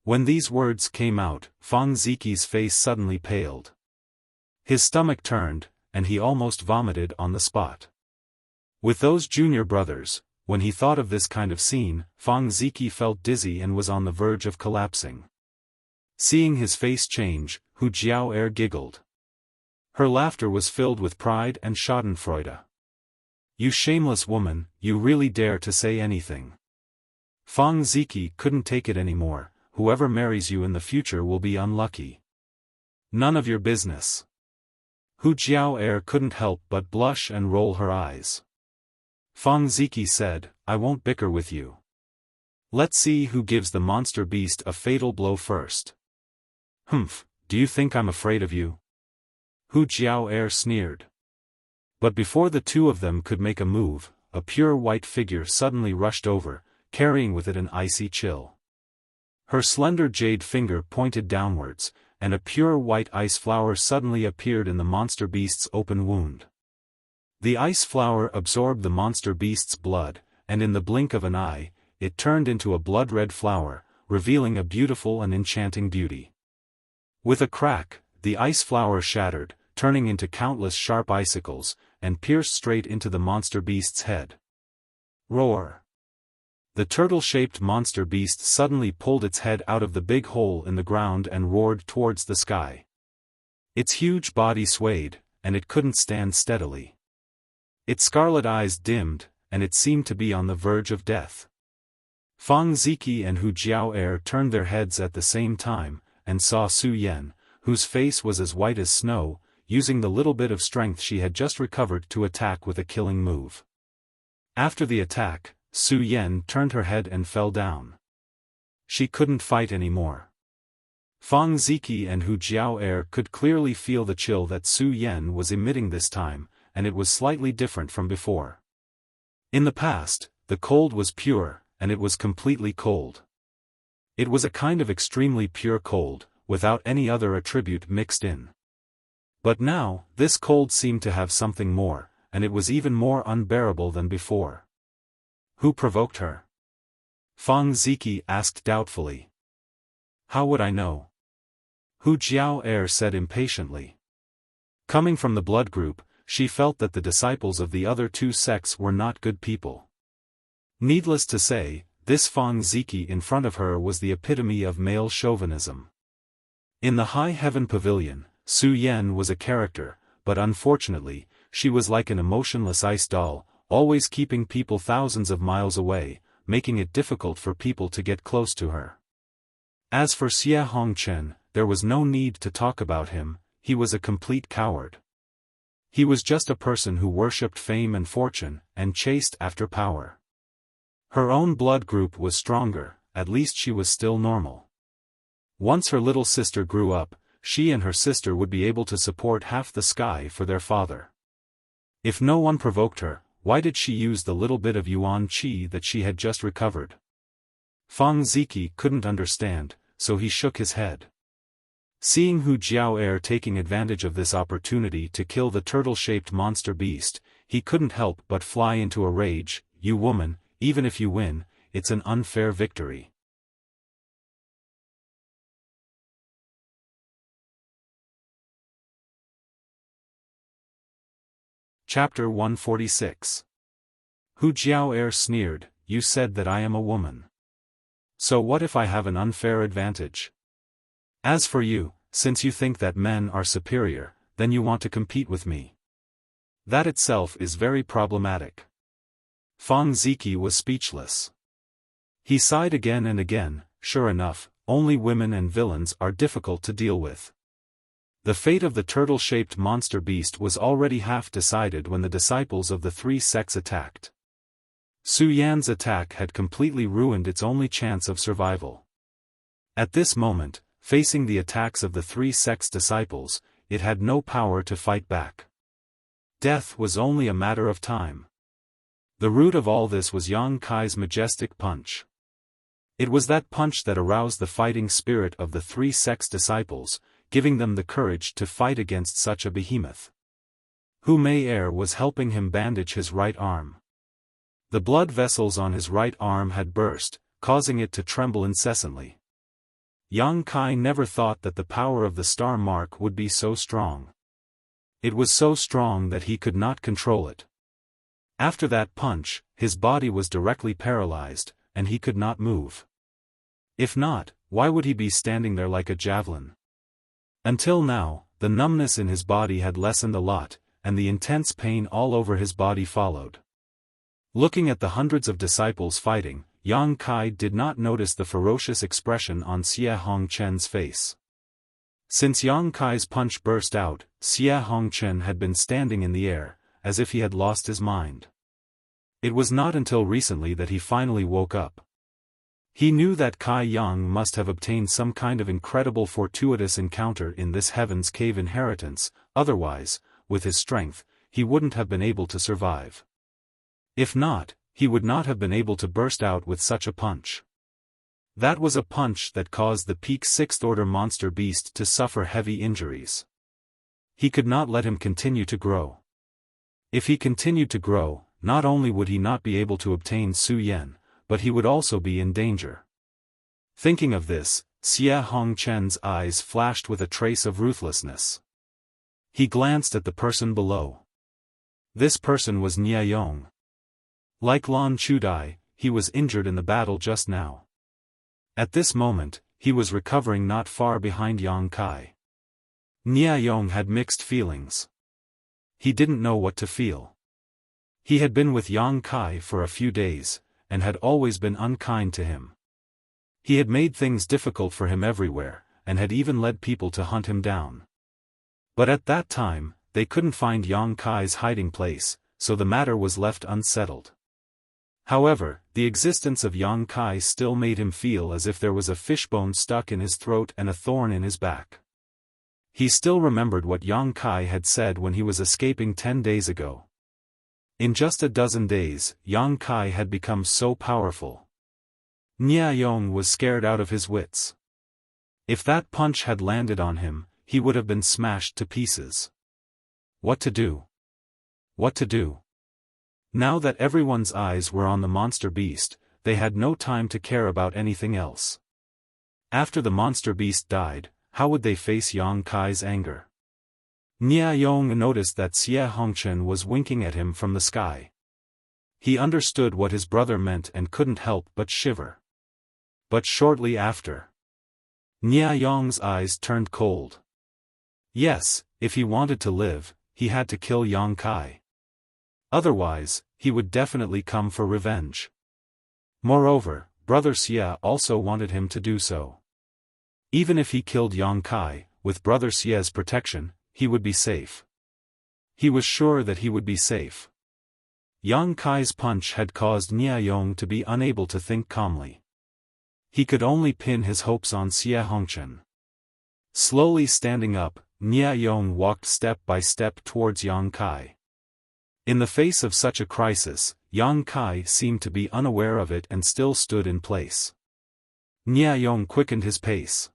When these words came out, Fang Ziqi's face suddenly paled. His stomach turned, and he almost vomited on the spot. With those junior brothers, when he thought of this kind of scene, Fang Ziqi felt dizzy and was on the verge of collapsing. Seeing his face change, Hu Jiao giggled. Her laughter was filled with pride and schadenfreude. You shameless woman, you really dare to say anything. Fang Ziqi couldn't take it anymore. Whoever marries you in the future will be unlucky. None of your business. Hu Jiao couldn't help but blush and roll her eyes. Fang Ziqi said, I won't bicker with you. Let's see who gives the monster beast a fatal blow first. Humph, do you think I'm afraid of you? Hu Jiao sneered. But before the two of them could make a move, a pure white figure suddenly rushed over, carrying with it an icy chill. Her slender jade finger pointed downwards, and a pure white ice flower suddenly appeared in the monster beast's open wound. The ice flower absorbed the monster beast's blood, and in the blink of an eye, it turned into a blood-red flower, revealing a beautiful and enchanting beauty. With a crack, the ice flower shattered, turning into countless sharp icicles, and pierced straight into the monster beast's head. Roar! The turtle-shaped monster beast suddenly pulled its head out of the big hole in the ground and roared towards the sky. Its huge body swayed, and it couldn't stand steadily. Its scarlet eyes dimmed, and it seemed to be on the verge of death. Fang Ziqi and Hu Jiao turned their heads at the same time, and saw Su Yan, whose face was as white as snow, using the little bit of strength she had just recovered to attack with a killing move. After the attack, Su Yan turned her head and fell down. She couldn't fight anymore. Fang Ziki and Hu Jiao could clearly feel the chill that Su Yan was emitting this time, and it was slightly different from before. In the past, the cold was pure, and it was completely cold. It was a kind of extremely pure cold, without any other attribute mixed in. But now, this cold seemed to have something more, and it was even more unbearable than before. Who provoked her? Fang Ziki asked doubtfully. How would I know? Hu Jiao said impatiently. Coming from the blood group, she felt that the disciples of the other two sects were not good people. Needless to say, this Fang Ziki in front of her was the epitome of male chauvinism. In the High Heaven Pavilion, Su Yan was a character, but unfortunately, she was like an emotionless ice doll, always keeping people thousands of miles away, making it difficult for people to get close to her. As for Xie Hongchen, there was no need to talk about him, he was a complete coward. He was just a person who worshipped fame and fortune, and chased after power. Her own blood group was stronger, at least she was still normal. Once her little sister grew up, she and her sister would be able to support half the sky for their father. If no one provoked her, why did she use the little bit of yuan qi that she had just recovered? Fang Ziki couldn't understand, so he shook his head. Seeing Hu Jiao taking advantage of this opportunity to kill the turtle-shaped monster beast, he couldn't help but fly into a rage. You woman, even if you win, it's an unfair victory. Chapter 146. Hu Jiao sneered, you said that I am a woman. So what if I have an unfair advantage? As for you, since you think that men are superior, then you want to compete with me. That itself is very problematic. Fang Ziki was speechless. He sighed again and again. Sure enough, only women and villains are difficult to deal with. The fate of the turtle-shaped monster beast was already half decided when the disciples of the three sects attacked. Su Yan's attack had completely ruined its only chance of survival. At this moment, facing the attacks of the three sects' disciples, it had no power to fight back. Death was only a matter of time. The root of all this was Yang Kai's majestic punch. It was that punch that aroused the fighting spirit of the three sects' disciples, giving them the courage to fight against such a behemoth. Hu Mei was helping him bandage his right arm. The blood vessels on his right arm had burst, causing it to tremble incessantly. Yang Kai never thought that the power of the star mark would be so strong. It was so strong that he could not control it. After that punch, his body was directly paralyzed, and he could not move. If not, why would he be standing there like a javelin? Until now, the numbness in his body had lessened a lot, and the intense pain all over his body followed. Looking at the hundreds of disciples fighting, Yang Kai did not notice the ferocious expression on Xie Hongchen's face. Since Yang Kai's punch burst out, Xie Hongchen had been standing in the air, as if he had lost his mind. It was not until recently that he finally woke up. He knew that Kai Yang must have obtained some kind of incredible fortuitous encounter in this Heaven's Cave inheritance, otherwise, with his strength, he wouldn't have been able to survive. If not, he would not have been able to burst out with such a punch. That was a punch that caused the peak sixth-order monster beast to suffer heavy injuries. He could not let him continue to grow. If he continued to grow, not only would he not be able to obtain Su Yan, but he would also be in danger. Thinking of this, Xie Hongchen's eyes flashed with a trace of ruthlessness. He glanced at the person below. This person was Nie Yong. Like Lan Chudai, he was injured in the battle just now. At this moment, he was recovering not far behind Yang Kai. Nie Yong had mixed feelings. He didn't know what to feel. He had been with Yang Kai for a few days, and had always been unkind to him. He had made things difficult for him everywhere, and had even led people to hunt him down. But at that time, they couldn't find Yang Kai's hiding place, so the matter was left unsettled. However, the existence of Yang Kai still made him feel as if there was a fishbone stuck in his throat and a thorn in his back. He still remembered what Yang Kai had said when he was escaping 10 days ago. In just a dozen days, Yang Kai had become so powerful. Nia Yong was scared out of his wits. If that punch had landed on him, he would have been smashed to pieces. What to do? What to do? Now that everyone's eyes were on the monster beast, they had no time to care about anything else. After the monster beast died, how would they face Yang Kai's anger? Nia Yong noticed that Xie Hongchen was winking at him from the sky. He understood what his brother meant and couldn't help but shiver. But shortly after, Nia Yong's eyes turned cold. Yes, if he wanted to live, he had to kill Yang Kai. Otherwise, he would definitely come for revenge. Moreover, Brother Xie also wanted him to do so. Even if he killed Yang Kai, with Brother Xie's protection, he would be safe. He was sure that he would be safe. Yang Kai's punch had caused Nia Yong to be unable to think calmly. He could only pin his hopes on Xie Hongchen. Slowly standing up, Nia Yong walked step by step towards Yang Kai. In the face of such a crisis, Yang Kai seemed to be unaware of it and still stood in place. Nia Yong quickened his pace.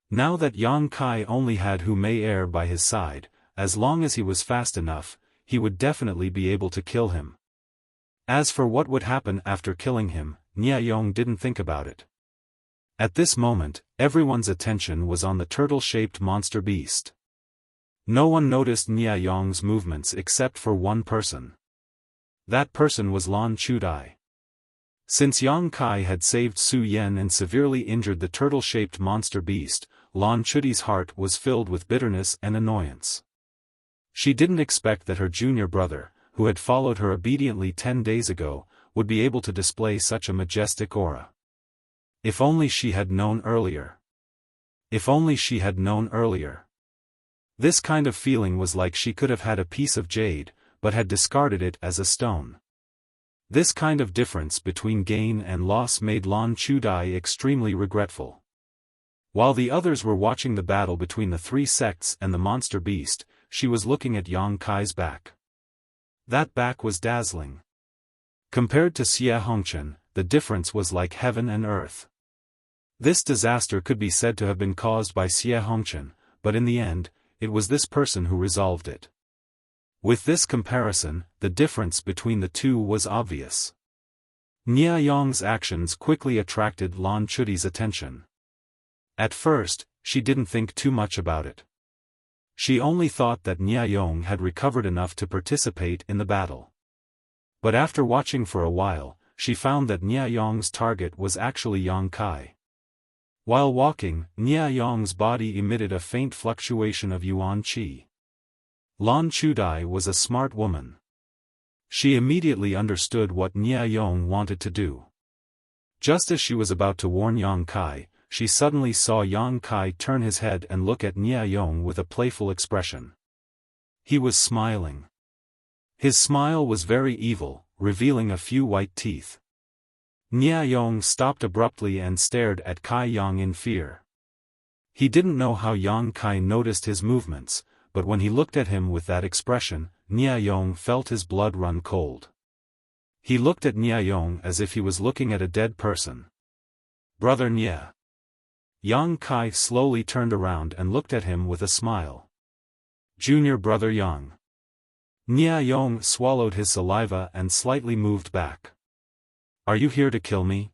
Now that Yang Kai only had Hu Mei Er by his side, as long as he was fast enough, he would definitely be able to kill him. As for what would happen after killing him, Nia Yong didn't think about it. At this moment, everyone's attention was on the turtle-shaped monster beast. No one noticed Nia Yong's movements except for one person. That person was Lan Chudai. Since Yang Kai had saved Su Yen and severely injured the turtle-shaped monster beast, Lan Chudai's heart was filled with bitterness and annoyance. She didn't expect that her junior brother, who had followed her obediently 10 days ago, would be able to display such a majestic aura. If only she had known earlier. If only she had known earlier. This kind of feeling was like she could have had a piece of jade, but had discarded it as a stone. This kind of difference between gain and loss made Lan Chudai extremely regretful. While the others were watching the battle between the three sects and the monster beast, she was looking at Yang Kai's back. That back was dazzling. Compared to Xie Hongchen, the difference was like heaven and earth. This disaster could be said to have been caused by Xie Hongchen, but in the end, it was this person who resolved it. With this comparison, the difference between the two was obvious. Nia Yong's actions quickly attracted Lan Chudai's attention. At first, she didn't think too much about it. She only thought that Nia Yong had recovered enough to participate in the battle. But after watching for a while, she found that Nia Yong's target was actually Yang Kai. While walking, Nia Yong's body emitted a faint fluctuation of yuan qi. Lan Chudai was a smart woman. She immediately understood what Nia Yong wanted to do. Just as she was about to warn Yang Kai, she suddenly saw Yang Kai turn his head and look at Nia Yong with a playful expression. He was smiling. His smile was very evil, revealing a few white teeth. Nia Yong stopped abruptly and stared at Kai Yang in fear. He didn't know how Yang Kai noticed his movements, but when he looked at him with that expression, Nia Yong felt his blood run cold. He looked at Nia Yong as if he was looking at a dead person. Brother Nia. Yang Kai slowly turned around and looked at him with a smile. Junior brother Yang. Nia Yong swallowed his saliva and slightly moved back. Are you here to kill me?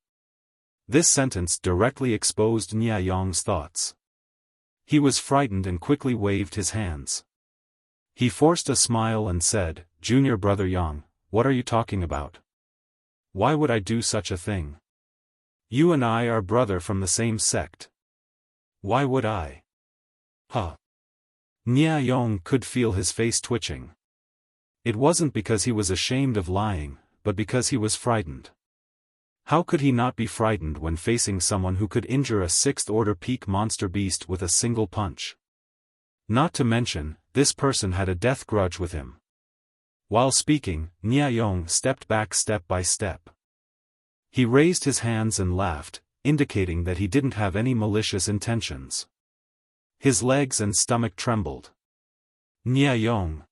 This sentence directly exposed Nia Yong's thoughts. He was frightened and quickly waved his hands. He forced a smile and said, Junior brother Yang, what are you talking about? Why would I do such a thing? You and I are brother from the same sect. Why would I? Huh. Nia Yong could feel his face twitching. It wasn't because he was ashamed of lying, but because he was frightened. How could he not be frightened when facing someone who could injure a sixth-order peak monster beast with a single punch? Not to mention, this person had a death grudge with him. While speaking, Niayong stepped back step by step. He raised his hands and laughed, indicating that he didn't have any malicious intentions. His legs and stomach trembled. Niayong.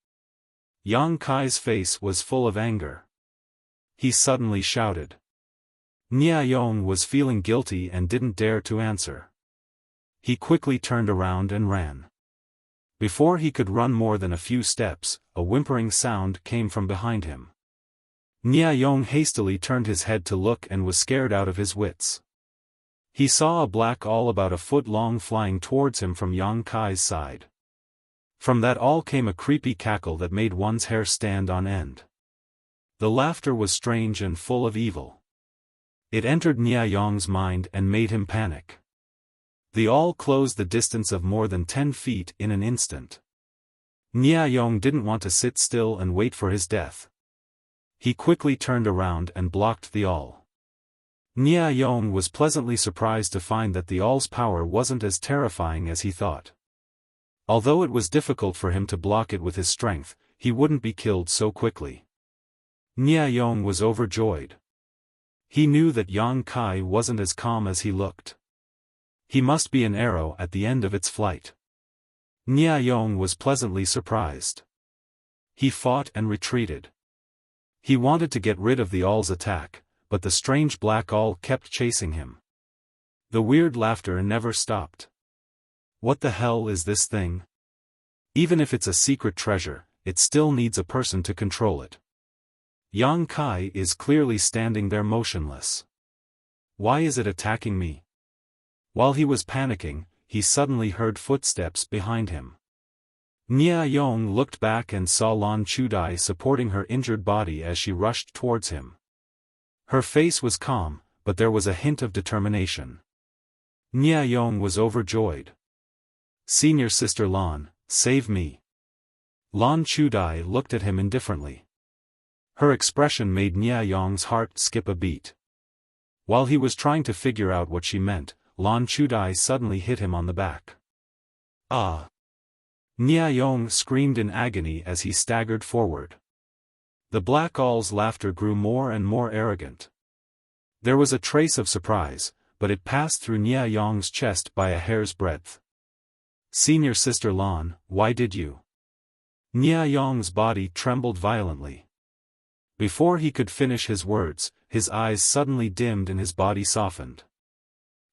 Yang Kai's face was full of anger. He suddenly shouted. Niayong was feeling guilty and didn't dare to answer. He quickly turned around and ran. Before he could run more than a few steps, a whimpering sound came from behind him. Niayong hastily turned his head to look and was scared out of his wits. He saw a black awl about a foot long flying towards him from Yang Kai's side. From that awl came a creepy cackle that made one's hair stand on end. The laughter was strange and full of evil. It entered Niayong's mind and made him panic. The awl closed the distance of more than 10 feet in an instant. Niayong didn't want to sit still and wait for his death. He quickly turned around and blocked the awl. Niayong was pleasantly surprised to find that the awl's power wasn't as terrifying as he thought. Although it was difficult for him to block it with his strength, he wouldn't be killed so quickly. Niayong was overjoyed. He knew that Yang Kai wasn't as calm as he looked. He must be an arrow at the end of its flight. Niayong was pleasantly surprised. He fought and retreated. He wanted to get rid of the owl's attack, but the strange black owl kept chasing him. The weird laughter never stopped. What the hell is this thing? Even if it's a secret treasure, it still needs a person to control it. Yang Kai is clearly standing there motionless. Why is it attacking me? While he was panicking, he suddenly heard footsteps behind him. Niayong looked back and saw Lan Chudai supporting her injured body as she rushed towards him. Her face was calm, but there was a hint of determination. Niayong was overjoyed. "Senior Sister Lan, save me." Lan Chudai looked at him indifferently. Her expression made Niayong's heart skip a beat. While he was trying to figure out what she meant, Lan Chudai suddenly hit him on the back. "Ah!" Niayong screamed in agony as he staggered forward. The black owl's laughter grew more and more arrogant. There was a trace of surprise, but it passed through Niayong's chest by a hair's breadth. "Senior Sister Lan, why did you?" Niayong's body trembled violently. Before he could finish his words, his eyes suddenly dimmed and his body softened.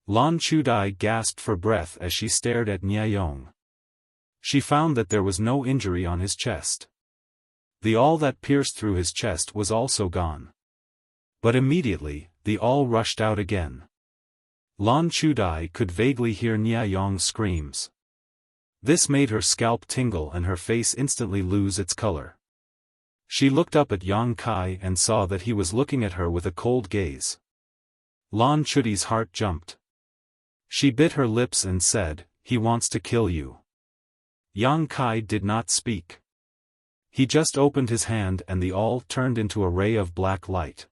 Lan Chudai gasped for breath as she stared at Niayong. She found that there was no injury on his chest. The awl that pierced through his chest was also gone. But immediately, the awl rushed out again. Lan Chudai could vaguely hear Niayong's screams. This made her scalp tingle and her face instantly lose its color. She looked up at Yang Kai and saw that he was looking at her with a cold gaze. Lan Chudai's heart jumped. She bit her lips and said, "He wants to kill you." Yang Kai did not speak. He just opened his hand and the awl turned into a ray of black light.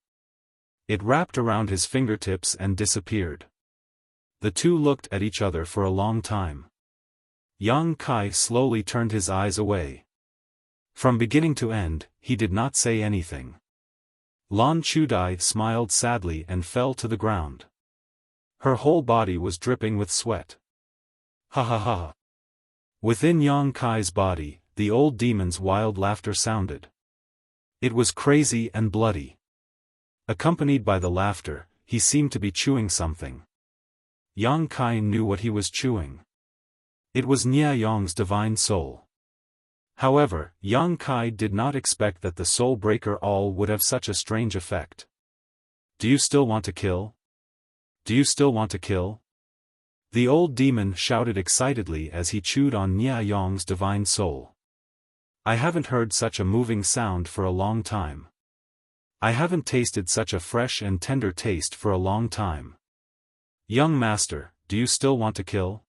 It wrapped around his fingertips and disappeared. The two looked at each other for a long time. Yang Kai slowly turned his eyes away. From beginning to end, he did not say anything. Lan Chudai smiled sadly and fell to the ground. Her whole body was dripping with sweat. "Ha ha ha." Within Yang Kai's body, the old demon's wild laughter sounded. It was crazy and bloody. Accompanied by the laughter, he seemed to be chewing something. Yang Kai knew what he was chewing. It was Niayong's divine soul. However, Yang Kai did not expect that the soul breaker awl would have such a strange effect. "Do you still want to kill? Do you still want to kill?" The old demon shouted excitedly as he chewed on Niayong's divine soul. "I haven't heard such a moving sound for a long time. I haven't tasted such a fresh and tender taste for a long time. Young master, do you still want to kill?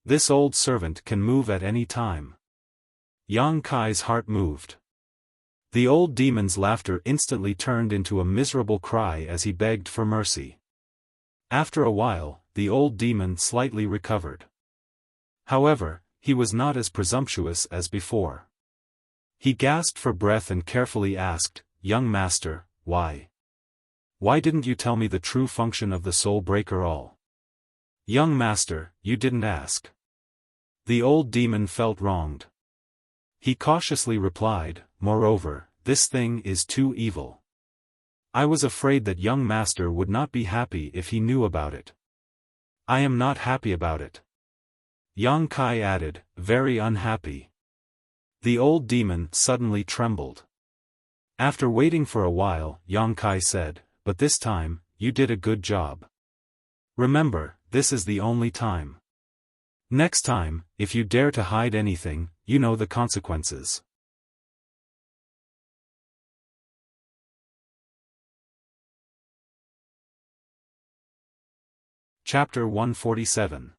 This old servant can move at any time." Yang Kai's heart moved. The old demon's laughter instantly turned into a miserable cry as he begged for mercy. After a while, the old demon slightly recovered. However, he was not as presumptuous as before. He gasped for breath and carefully asked, "Young master, why? Why didn't you tell me the true function of the soul breaker all? Young master, you didn't ask." The old demon felt wronged. He cautiously replied, "Moreover, this thing is too evil. I was afraid that young master would not be happy if he knew about it." "I am not happy about it," Yang Kai added, "very unhappy." The old demon suddenly trembled. After waiting for a while, Yang Kai said, "But this time, you did a good job. Remember, this is the only time. Next time, if you dare to hide anything, you know the consequences." Chapter 147.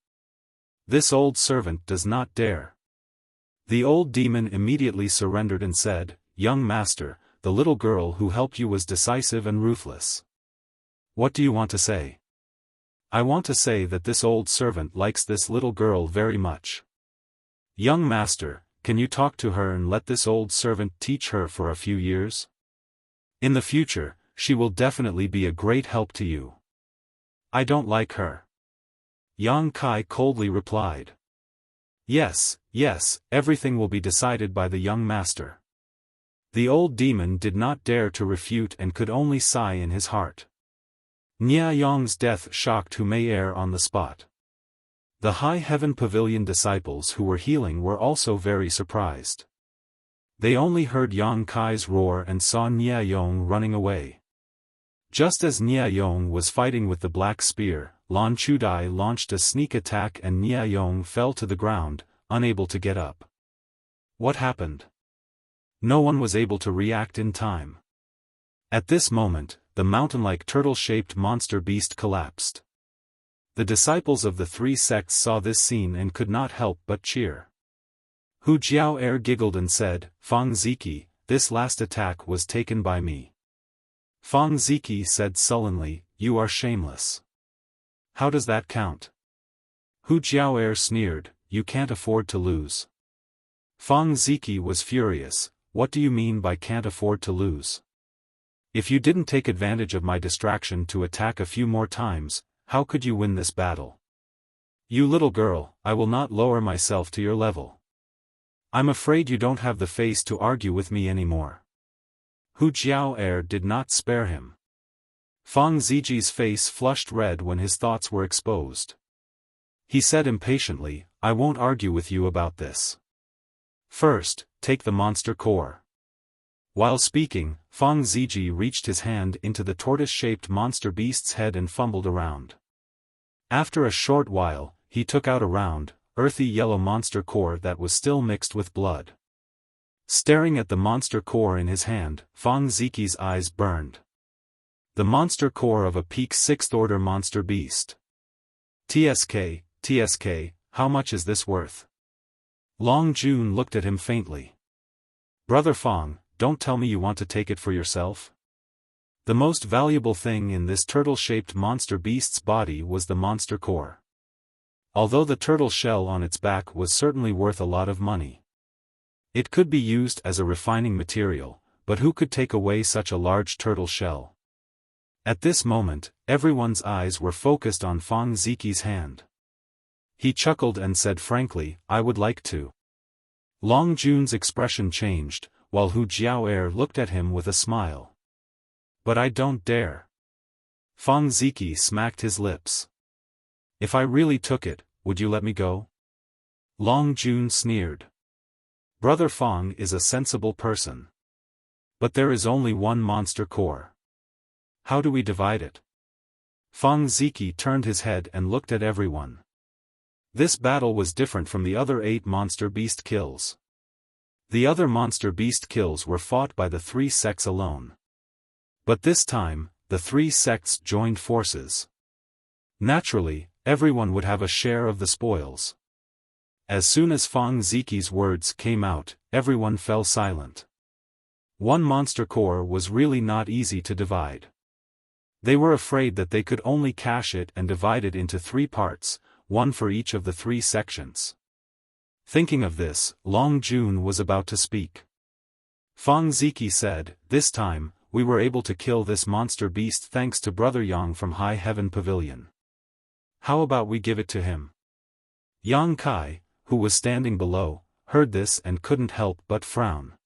This old servant does not dare. The old demon immediately surrendered and said, "Young master, the little girl who helped you was decisive and ruthless. What do you want to say?" "I want to say that this old servant likes this little girl very much. Young master, can you talk to her and let this old servant teach her for a few years? In the future, she will definitely be a great help to you." "I don't like her," Yang Kai coldly replied. Yes, everything will be decided by the young master." The old demon did not dare to refute and could only sigh in his heart. Nia Yong's death shocked Hu Mei'er on the spot. The High Heaven Pavilion disciples who were healing were also very surprised. They only heard Yang Kai's roar and saw Nia Yong running away. Just as Nia Yong was fighting with the black spear, Lan Chudai launched a sneak attack and Nia Yong fell to the ground, unable to get up. What happened? No one was able to react in time. At this moment, the mountain-like turtle-shaped monster beast collapsed. The disciples of the three sects saw this scene and could not help but cheer. Hu Jiao giggled and said, "Fang Ziki, this last attack was taken by me." Fang Ziki said sullenly, "You are shameless. How does that count?" Hu Jiao sneered, "You can't afford to lose." Fang Ziki was furious, "What do you mean by can't afford to lose? If you didn't take advantage of my distraction to attack a few more times, how could you win this battle? You little girl, I will not lower myself to your level. I'm afraid you don't have the face to argue with me anymore." Hu Jiao did not spare him. Fang Ziji's face flushed red when his thoughts were exposed. He said impatiently, "I won't argue with you about this. First, take the monster core." While speaking, Fang Ziji reached his hand into the tortoise-shaped monster beast's head and fumbled around. After a short while, he took out a round, earthy yellow monster core that was still mixed with blood. Staring at the monster core in his hand, Fang Ziji's eyes burned. The monster core of a peak 6th order monster beast. TSK, how much is this worth?" Long Jun looked at him faintly. "Brother Fang, don't tell me you want to take it for yourself?" The most valuable thing in this turtle-shaped monster beast's body was the monster core. Although the turtle shell on its back was certainly worth a lot of money. It could be used as a refining material, but who could take away such a large turtle shell? At this moment, everyone's eyes were focused on Fang Ziki's hand. He chuckled and said frankly, "I would like to." Long Jun's expression changed, while Hu Jiao looked at him with a smile. "But I don't dare." Fang Ziki smacked his lips. "If I really took it, would you let me go?" Long Jun sneered. Brother Fang is a sensible person. But there is only one monster core. How do we divide it? Fang Ziki turned his head and looked at everyone. This battle was different from the other 8 monster beast kills. The other monster beast kills were fought by the 3 sects alone. But this time, the 3 sects joined forces. Naturally, everyone would have a share of the spoils. As soon as Fang Ziki's words came out, everyone fell silent. One monster core was really not easy to divide. They were afraid that they could only cache it and divide it into 3 parts, one for each of the 3 sections. Thinking of this, Long Jun was about to speak. Fang Ziki said, "This time, we were able to kill this monster beast thanks to Brother Yang from High Heaven Pavilion. How about we give it to him?" Yang Kai, who was standing below, heard this and couldn't help but frown.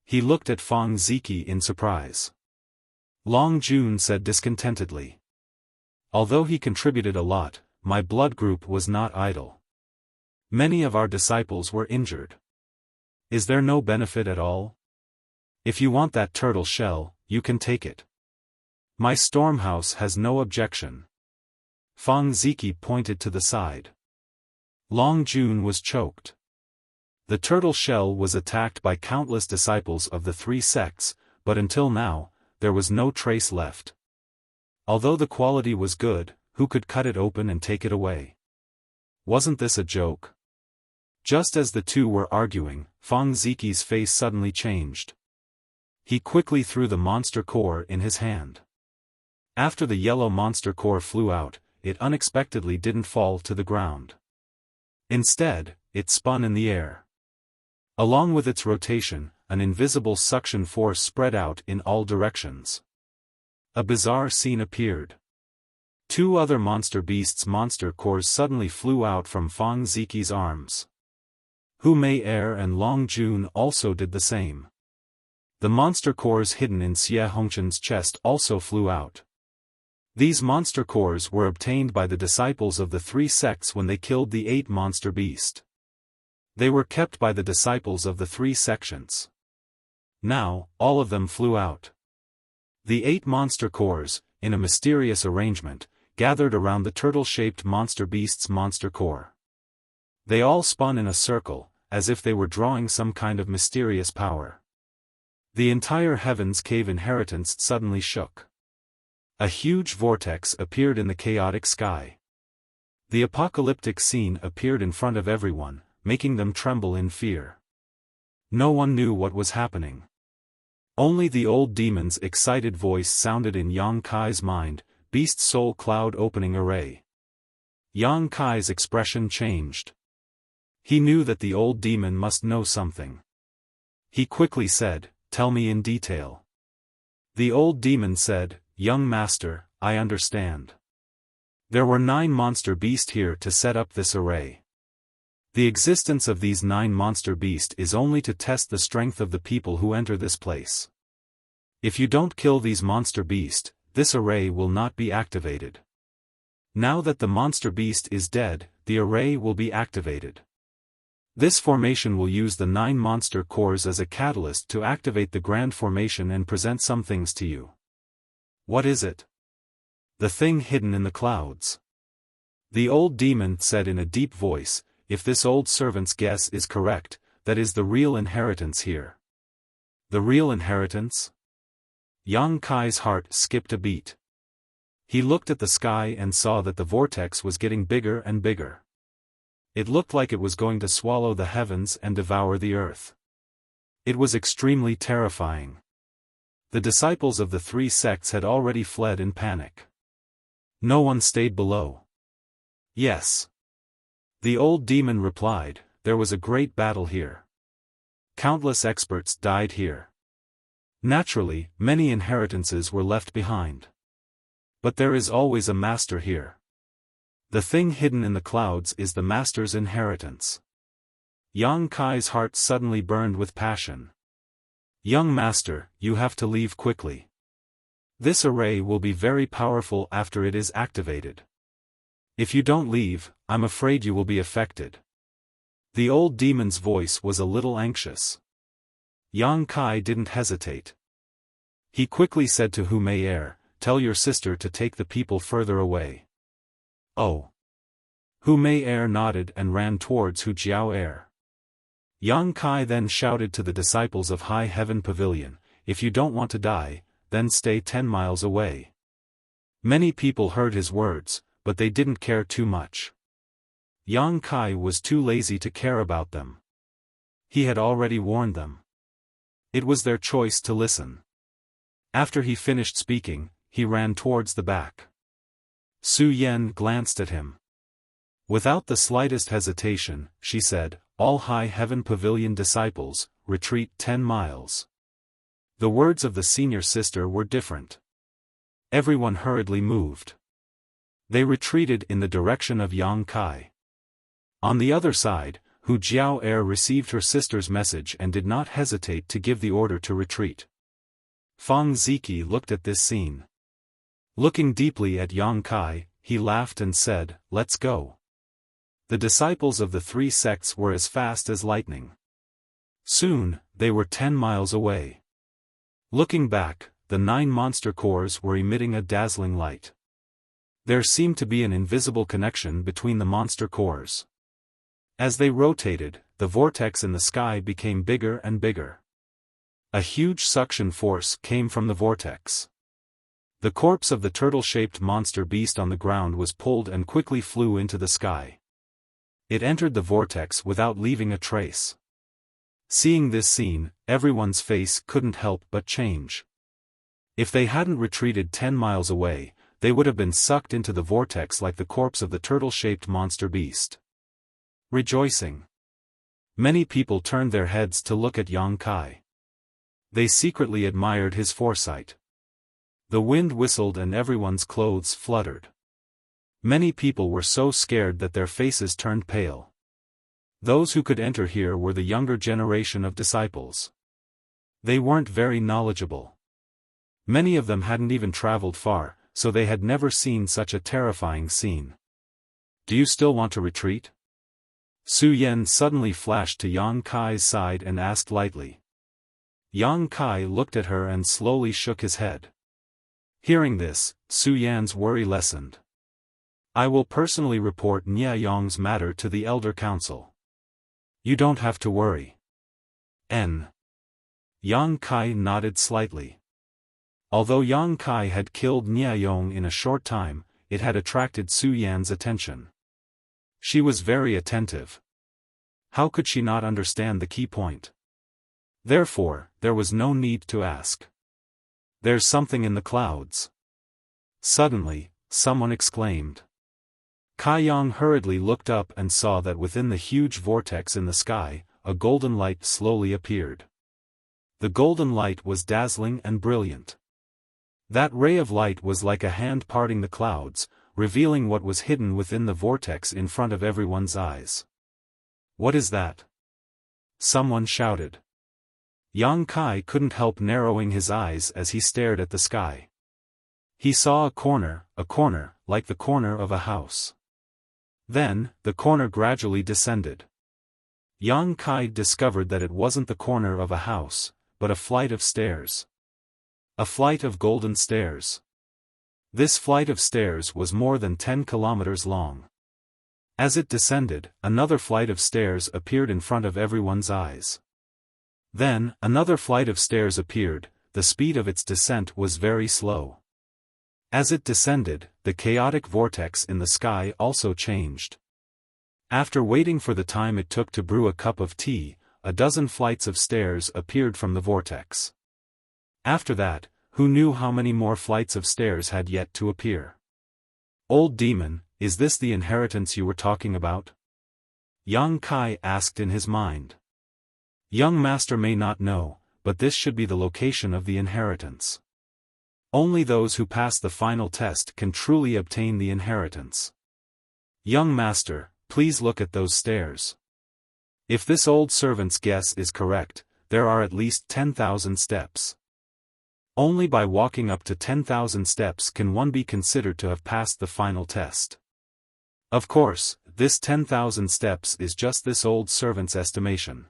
He looked at Fang Ziki in surprise. Long Jun said discontentedly, "Although he contributed a lot, my blood group was not idle. Many of our disciples were injured. Is there no benefit at all? If you want that turtle shell, you can take it. My stormhouse has no objection." Fang Ziki pointed to the side. Long Jun was choked. The turtle shell was attacked by countless disciples of the three sects, but until now, there was no trace left. Although the quality was good, who could cut it open and take it away? Wasn't this a joke? Just as the two were arguing, Fang Ziki's face suddenly changed. He quickly threw the monster core in his hand. After the yellow monster core flew out, it unexpectedly didn't fall to the ground. Instead, it spun in the air. Along with its rotation, an invisible suction force spread out in all directions. A bizarre scene appeared. Two other monster beasts' monster cores suddenly flew out from Fang Ziki's arms. Hu Mei Er and Long Jun also did the same. The monster cores hidden in Xie Hongchen's chest also flew out. These monster cores were obtained by the disciples of the three sects when they killed the 8 monster beast. They were kept by the disciples of the 3 sections. Now, all of them flew out. The 8 monster cores, in a mysterious arrangement, gathered around the turtle-shaped monster beast's monster core. They all spun in a circle, as if they were drawing some kind of mysterious power. The entire Heaven's Cave inheritance suddenly shook. A huge vortex appeared in the chaotic sky. The apocalyptic scene appeared in front of everyone, making them tremble in fear. No one knew what was happening. Only the old demon's excited voice sounded in Yang Kai's mind, "Beast Soul Cloud Opening Array." Yang Kai's expression changed. He knew that the old demon must know something. He quickly said, "Tell me in detail." The old demon said, "Young master, I understand. There were 9 monster beasts here to set up this array. The existence of these 9 monster beasts is only to test the strength of the people who enter this place. If you don't kill these monster beasts, this array will not be activated. Now that the monster beast is dead, the array will be activated. This formation will use the 9 monster cores as a catalyst to activate the grand formation and present some things to you." "What is it?" "The thing hidden in the clouds." The old demon said in a deep voice, "If this old servant's guess is correct, that is the real inheritance here." "The real inheritance?" Yang Kai's heart skipped a beat. He looked at the sky and saw that the vortex was getting bigger and bigger. It looked like it was going to swallow the heavens and devour the earth. It was extremely terrifying. The disciples of the 3 sects had already fled in panic. No one stayed below. "Yes." The old demon replied, "There was a great battle here. Countless experts died here. Naturally, many inheritances were left behind. But there is always a master here. The thing hidden in the clouds is the master's inheritance." Yang Kai's heart suddenly burned with passion. "Young master, you have to leave quickly. This array will be very powerful after it is activated. If you don't leave, I'm afraid you will be affected." The old demon's voice was a little anxious. Yang Kai didn't hesitate. He quickly said to Hu Mei Er, "Tell your sister to take the people further away." "Oh." Hu Mei Er nodded and ran towards Hu Jiao Er. Yang Kai then shouted to the disciples of High Heaven Pavilion, "If you don't want to die, then stay 10 miles away." Many people heard his words, but they didn't care too much. Yang Kai was too lazy to care about them. He had already warned them. It was their choice to listen. After he finished speaking, he ran towards the back. Su Yen glanced at him. Without the slightest hesitation, she said, "All High Heaven Pavilion disciples, retreat 10 miles." The words of the senior sister were different. Everyone hurriedly moved. They retreated in the direction of Yang Kai. On the other side, Hu Jiao received her sister's message and did not hesitate to give the order to retreat. Fang Ziki looked at this scene. Looking deeply at Yang Kai, he laughed and said, "Let's go." The disciples of the three sects were as fast as lightning. Soon, they were 10 miles away. Looking back, the 9 monster cores were emitting a dazzling light. There seemed to be an invisible connection between the monster cores. As they rotated, the vortex in the sky became bigger and bigger. A huge suction force came from the vortex. The corpse of the turtle-shaped monster beast on the ground was pulled and quickly flew into the sky. It entered the vortex without leaving a trace. Seeing this scene, everyone's face couldn't help but change. If they hadn't retreated 10 miles away, they would have been sucked into the vortex like the corpse of the turtle-shaped monster beast. Rejoicing. Many people turned their heads to look at Yang Kai. They secretly admired his foresight. The wind whistled and everyone's clothes fluttered. Many people were so scared that their faces turned pale. Those who could enter here were the younger generation of disciples. They weren't very knowledgeable. Many of them hadn't even traveled far, so they had never seen such a terrifying scene. "Do you still want to retreat?" Su Yan suddenly flashed to Yang Kai's side and asked lightly. Yang Kai looked at her and slowly shook his head. Hearing this, Su Yan's worry lessened. "I will personally report Nia Yong's matter to the Elder Council. You don't have to worry." Yang Kai nodded slightly. Although Yang Kai had killed Nia Yong in a short time, it had attracted Su Yan's attention. She was very attentive. How could she not understand the key point? Therefore, there was no need to ask. "There's something in the clouds." Suddenly, someone exclaimed. Kai Yang hurriedly looked up and saw that within the huge vortex in the sky, a golden light slowly appeared. The golden light was dazzling and brilliant. That ray of light was like a hand parting the clouds, revealing what was hidden within the vortex in front of everyone's eyes. "What is that?" someone shouted. Yang Kai couldn't help narrowing his eyes as he stared at the sky. He saw a corner, like the corner of a house. Then, the corner gradually descended. Yang Kai discovered that it wasn't the corner of a house, but a flight of stairs. A flight of golden stairs. This flight of stairs was more than 10 kilometers long. As it descended, another flight of stairs appeared in front of everyone's eyes. Then, another flight of stairs appeared. The speed of its descent was very slow. As it descended, the chaotic vortex in the sky also changed. After waiting for the time it took to brew a cup of tea, a dozen flights of stairs appeared from the vortex. After that, who knew how many more flights of stairs had yet to appear? "Old demon, is this the inheritance you were talking about?" Yang Kai asked in his mind. Young master may not know, but this should be the location of the inheritance. Only those who pass the final test can truly obtain the inheritance. "Young master, please look at those stairs. If this old servant's guess is correct, there are at least 10,000 steps. Only by walking up to 10,000 steps can one be considered to have passed the final test. Of course, this 10,000 steps is just this old servant's estimation.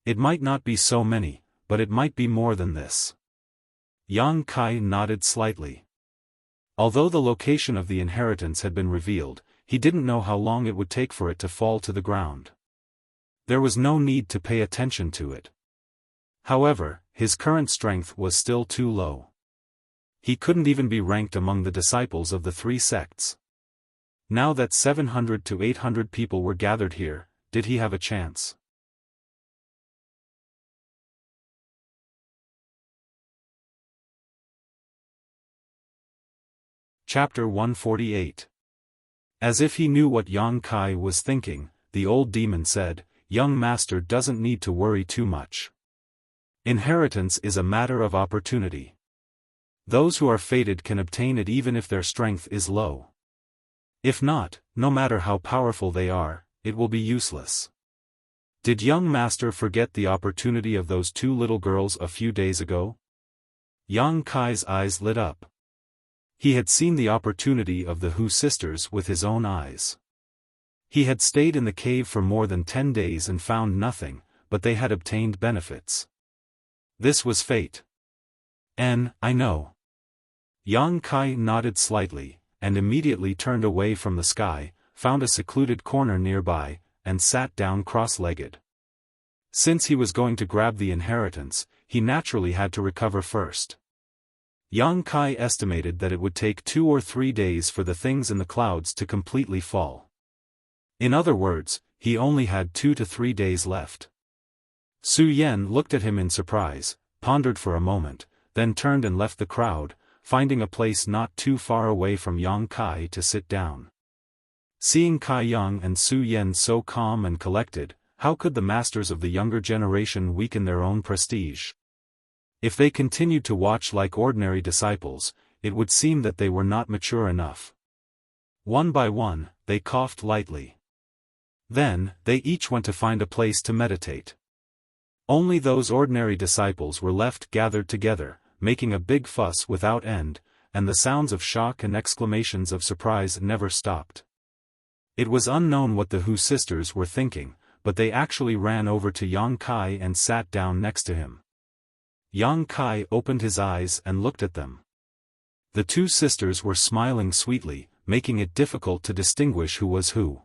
It might not be so many, but it might be more than this." Yang Kai nodded slightly. Although the location of the inheritance had been revealed, he didn't know how long it would take for it to fall to the ground. There was no need to pay attention to it. However, his current strength was still too low. He couldn't even be ranked among the disciples of the three sects. Now that 700 to 800 people were gathered here, did he have a chance? Chapter 148. As if he knew what Yang Kai was thinking, the old demon said, "Young master doesn't need to worry too much. Inheritance is a matter of opportunity. Those who are fated can obtain it even if their strength is low. If not, no matter how powerful they are, it will be useless." Did young master forget the opportunity of those two little girls a few days ago? Yang Kai's eyes lit up. He had seen the opportunity of the Hu sisters with his own eyes. He had stayed in the cave for more than 10 days and found nothing, but they had obtained benefits. This was fate. I know. Yang Kai nodded slightly, and immediately turned away from the sky, found a secluded corner nearby, and sat down cross-legged. Since he was going to grab the inheritance, he naturally had to recover first. Yang Kai estimated that it would take 2 or 3 days for the things in the clouds to completely fall. In other words, he only had 2 to 3 days left. Su Yen looked at him in surprise, pondered for a moment, then turned and left the crowd, finding a place not too far away from Yang Kai to sit down. Seeing Kai Yang and Su Yen so calm and collected, how could the masters of the younger generation weaken their own prestige? If they continued to watch like ordinary disciples, it would seem that they were not mature enough. One by one, they coughed lightly. Then, they each went to find a place to meditate. Only those ordinary disciples were left gathered together, making a big fuss without end, and the sounds of shock and exclamations of surprise never stopped. It was unknown what the Hu sisters were thinking, but they actually ran over to Yang Kai and sat down next to him. Yang Kai opened his eyes and looked at them. The two sisters were smiling sweetly, making it difficult to distinguish who was who.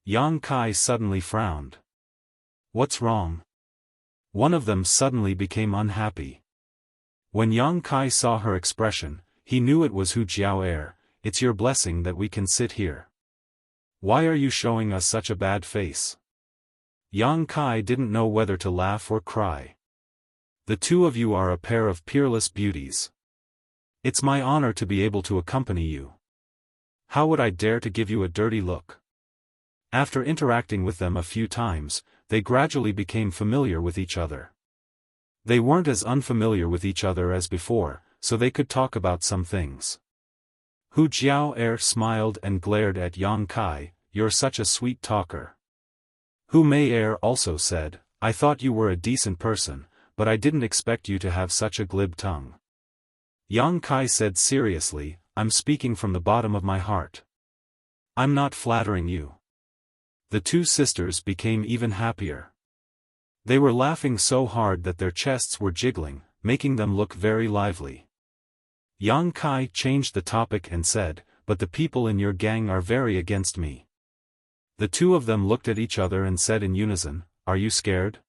Yang Kai suddenly frowned. "What's wrong?" One of them suddenly became unhappy. When Yang Kai saw her expression, he knew it was Hu Jiao. "It's your blessing that we can sit here. Why are you showing us such a bad face?" Yang Kai didn't know whether to laugh or cry. "The two of you are a pair of peerless beauties. It's my honor to be able to accompany you. How would I dare to give you a dirty look?" After interacting with them a few times, they gradually became familiar with each other. They weren't as unfamiliar with each other as before, so they could talk about some things. Hu Jiao smiled and glared at Yang Kai, "You're such a sweet talker." Hu Mei also said, "I thought you were a decent person, but I didn't expect you to have such a glib tongue." Yang Kai said seriously, "I'm speaking from the bottom of my heart. I'm not flattering you." The two sisters became even happier. They were laughing so hard that their chests were jiggling, making them look very lively. Yang Kai changed the topic and said, "But the people in your gang are very against me." The two of them looked at each other and said in unison, "Are you scared?"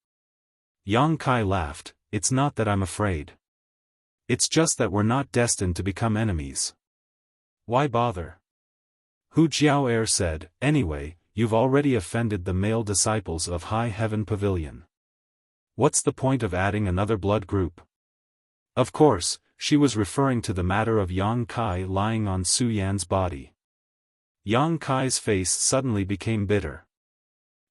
Yang Kai laughed, "It's not that I'm afraid. It's just that we're not destined to become enemies. Why bother?" Hu Jiao said, "Anyway, you've already offended the male disciples of High Heaven Pavilion. What's the point of adding another blood group?" Of course, she was referring to the matter of Yang Kai lying on Su Yan's body. Yang Kai's face suddenly became bitter.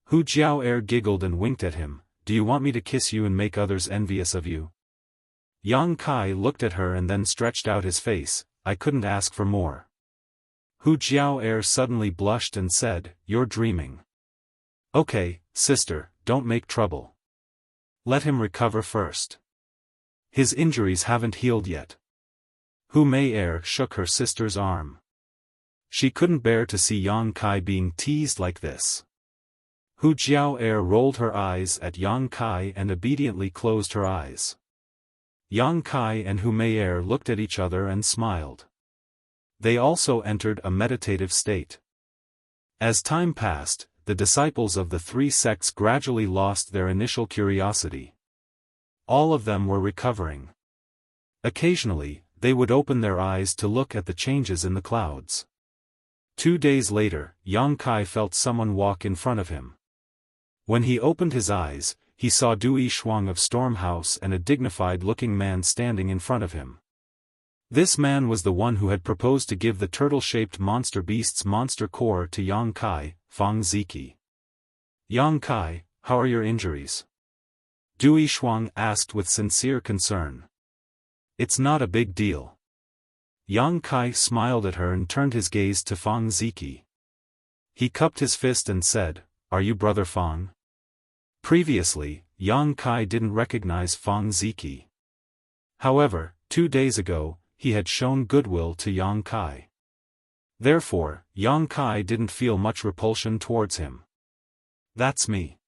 Hu Jiao giggled and winked at him, "Do you want me to kiss you and make others envious of you?" Yang Kai looked at her and then stretched out his face, "I couldn't ask for more." Hu Jiao suddenly blushed and said, "You're dreaming. Okay, sister, don't make trouble. Let him recover first. His injuries haven't healed yet." Hu Mei shook her sister's arm. She couldn't bear to see Yang Kai being teased like this. Hu Jiao rolled her eyes at Yang Kai and obediently closed her eyes. Yang Kai and Hu Mei looked at each other and smiled. They also entered a meditative state. As time passed, the disciples of the three sects gradually lost their initial curiosity. All of them were recovering. Occasionally, they would open their eyes to look at the changes in the clouds. 2 days later, Yang Kai felt someone walk in front of him. When he opened his eyes, he saw Dui Shuang of Storm House and a dignified-looking man standing in front of him. This man was the one who had proposed to give the turtle-shaped monster beast's monster core to Yang Kai, Fang Ziki. Yang Kai, how are your injuries? Dui Shuang asked with sincere concern. It's not a big deal. Yang Kai smiled at her and turned his gaze to Fang Ziki. He cupped his fist and said, Are you brother Fang? Previously, Yang Kai didn't recognize Fang Ziki. However, 2 days ago, he had shown goodwill to Yang Kai. Therefore, Yang Kai didn't feel much repulsion towards him. That's me.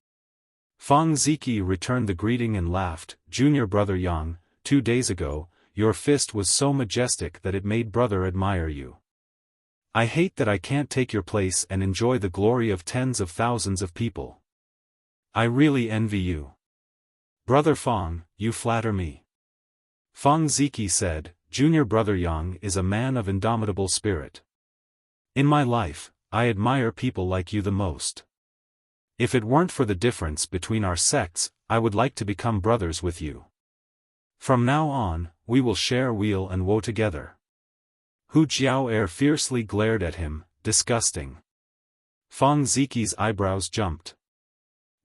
Fang Ziki returned the greeting and laughed. Junior brother Yang, 2 days ago, your fist was so majestic that it made brother admire you. I hate that I can't take your place and enjoy the glory of tens of thousands of people. I really envy you. Brother Fang, you flatter me. Fang Ziki said, Junior brother Yang is a man of indomitable spirit. In my life, I admire people like you the most. If it weren't for the difference between our sects, I would like to become brothers with you. From now on, we will share weal and woe together. Hu Jiao fiercely glared at him, disgusting. Fang Ziki's eyebrows jumped.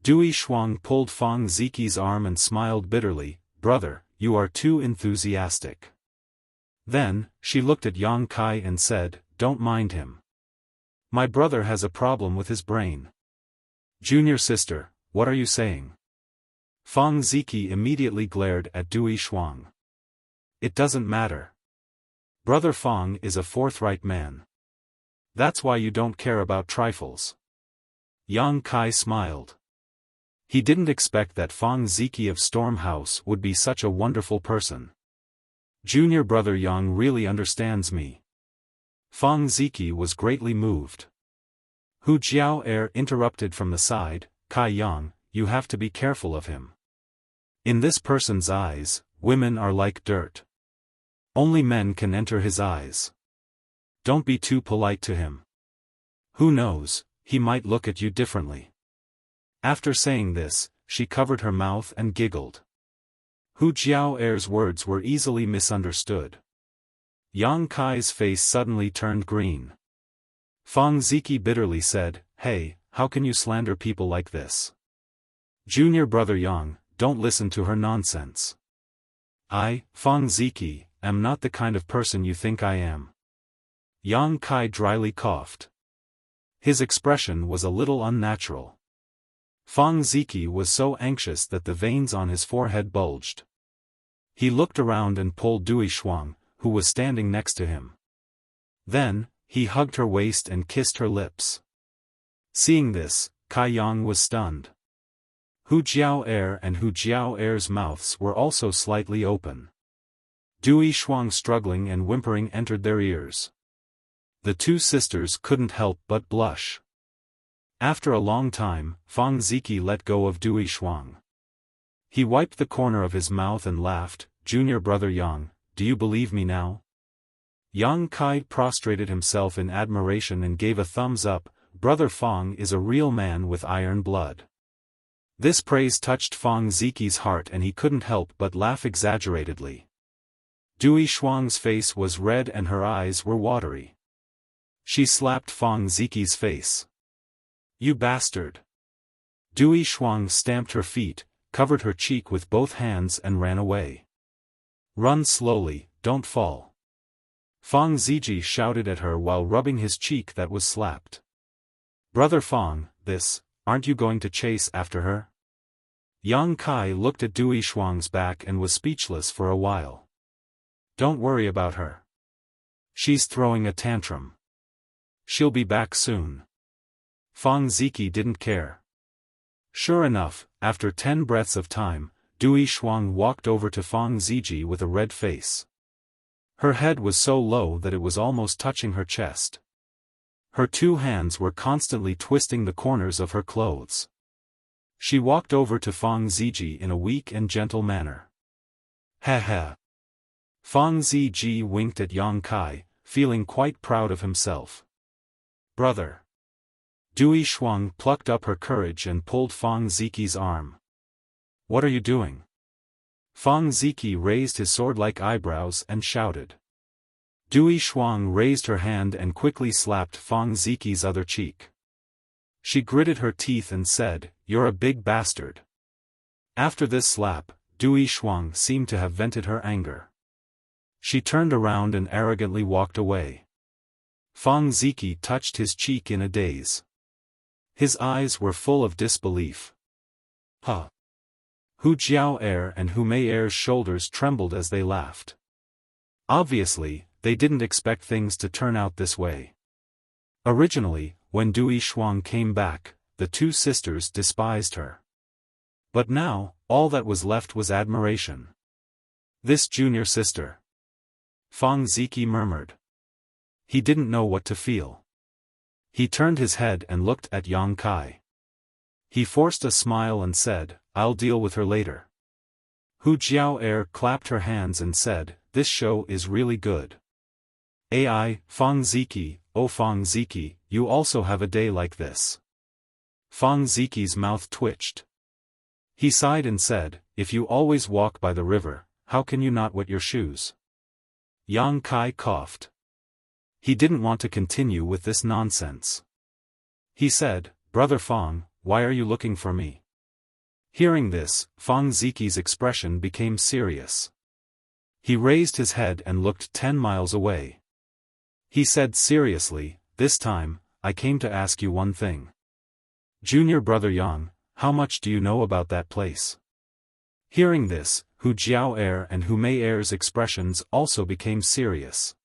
Dui Shuang pulled Fang Ziki's arm and smiled bitterly, Brother, you are too enthusiastic. Then, she looked at Yang Kai and said, Don't mind him. My brother has a problem with his brain. Junior sister, what are you saying? Fang Ziki immediately glared at Dui Shuang. It doesn't matter. Brother Fang is a forthright man. That's why you don't care about trifles. Yang Kai smiled. He didn't expect that Fang Ziki of Storm House would be such a wonderful person. Junior brother Yang really understands me. Fang Ziki was greatly moved. Hu Jiao interrupted from the side, Kai Yang, you have to be careful of him. In this person's eyes, women are like dirt. Only men can enter his eyes. Don't be too polite to him. Who knows, he might look at you differently. After saying this, she covered her mouth and giggled. Hu Jiao's words were easily misunderstood. Yang Kai's face suddenly turned green. Fang Ziki bitterly said, Hey, how can you slander people like this? Junior brother Yang, don't listen to her nonsense. I, Fang Ziki, am not the kind of person you think I am. Yang Kai dryly coughed. His expression was a little unnatural. Fang Ziki was so anxious that the veins on his forehead bulged. He looked around and pulled Dui Shuang, who was standing next to him. Then, he hugged her waist and kissed her lips. Seeing this, Kai Yang was stunned. Hu Jiao and Hu Jiao's mouths were also slightly open. Dui Shuang struggling and whimpering entered their ears. The two sisters couldn't help but blush. After a long time, Fang Ziki let go of Dui Shuang. He wiped the corner of his mouth and laughed, Junior brother Yang, do you believe me now? Yang Kai prostrated himself in admiration and gave a thumbs up, Brother Fang is a real man with iron blood. This praise touched Fang Ziki's heart and he couldn't help but laugh exaggeratedly. Dui Shuang's face was red and her eyes were watery. She slapped Fang Ziki's face. You bastard! Dui Shuang stamped her feet, covered her cheek with both hands and ran away. Run slowly, don't fall. Fang Ziji shouted at her while rubbing his cheek that was slapped. Brother Fang, aren't you going to chase after her? Yang Kai looked at Dui Shuang's back and was speechless for a while. Don't worry about her. She's throwing a tantrum. She'll be back soon. Fang Ziki didn't care. Sure enough, after 10 breaths of time, Dui Shuang walked over to Fang Ziji with a red face. Her head was so low that it was almost touching her chest. Her 2 hands were constantly twisting the corners of her clothes. She walked over to Fang Ziji in a weak and gentle manner. Ha ha. Fang Ziji winked at Yang Kai, feeling quite proud of himself. Brother. Dui Shuang plucked up her courage and pulled Fang Ziki's arm. What are you doing? Fang Ziki raised his sword-like eyebrows and shouted. Dui Shuang raised her hand and quickly slapped Fang Ziqi's other cheek. She gritted her teeth and said, "You're a big bastard." After this slap, Dui Shuang seemed to have vented her anger. She turned around and arrogantly walked away. Fang Ziqi touched his cheek in a daze. His eyes were full of disbelief. Huh! Hu Jiao and Hu Mei shoulders trembled as they laughed. Obviously, they didn't expect things to turn out this way. Originally, when Dui Shuang came back, the two sisters despised her. But now, all that was left was admiration. This junior sister. Fang Ziqi murmured. He didn't know what to feel. He turned his head and looked at Yang Kai. He forced a smile and said, "I'll deal with her later." Hu Jiao clapped her hands and said, "This show is really good. Ai, Fang Ziqi, oh Fang Ziqi, you also have a day like this." Fang Ziqi's mouth twitched. He sighed and said, "If you always walk by the river, how can you not wet your shoes?" Yang Kai coughed. He didn't want to continue with this nonsense. He said, "Brother Fang, why are you looking for me?" Hearing this, Fang Ziqi's expression became serious. He raised his head and looked 10 miles away. He said seriously, "This time, I came to ask you one thing. Junior brother Yang, how much do you know about that place?" Hearing this, Hu Jiao and Hu Mei's expressions also became serious.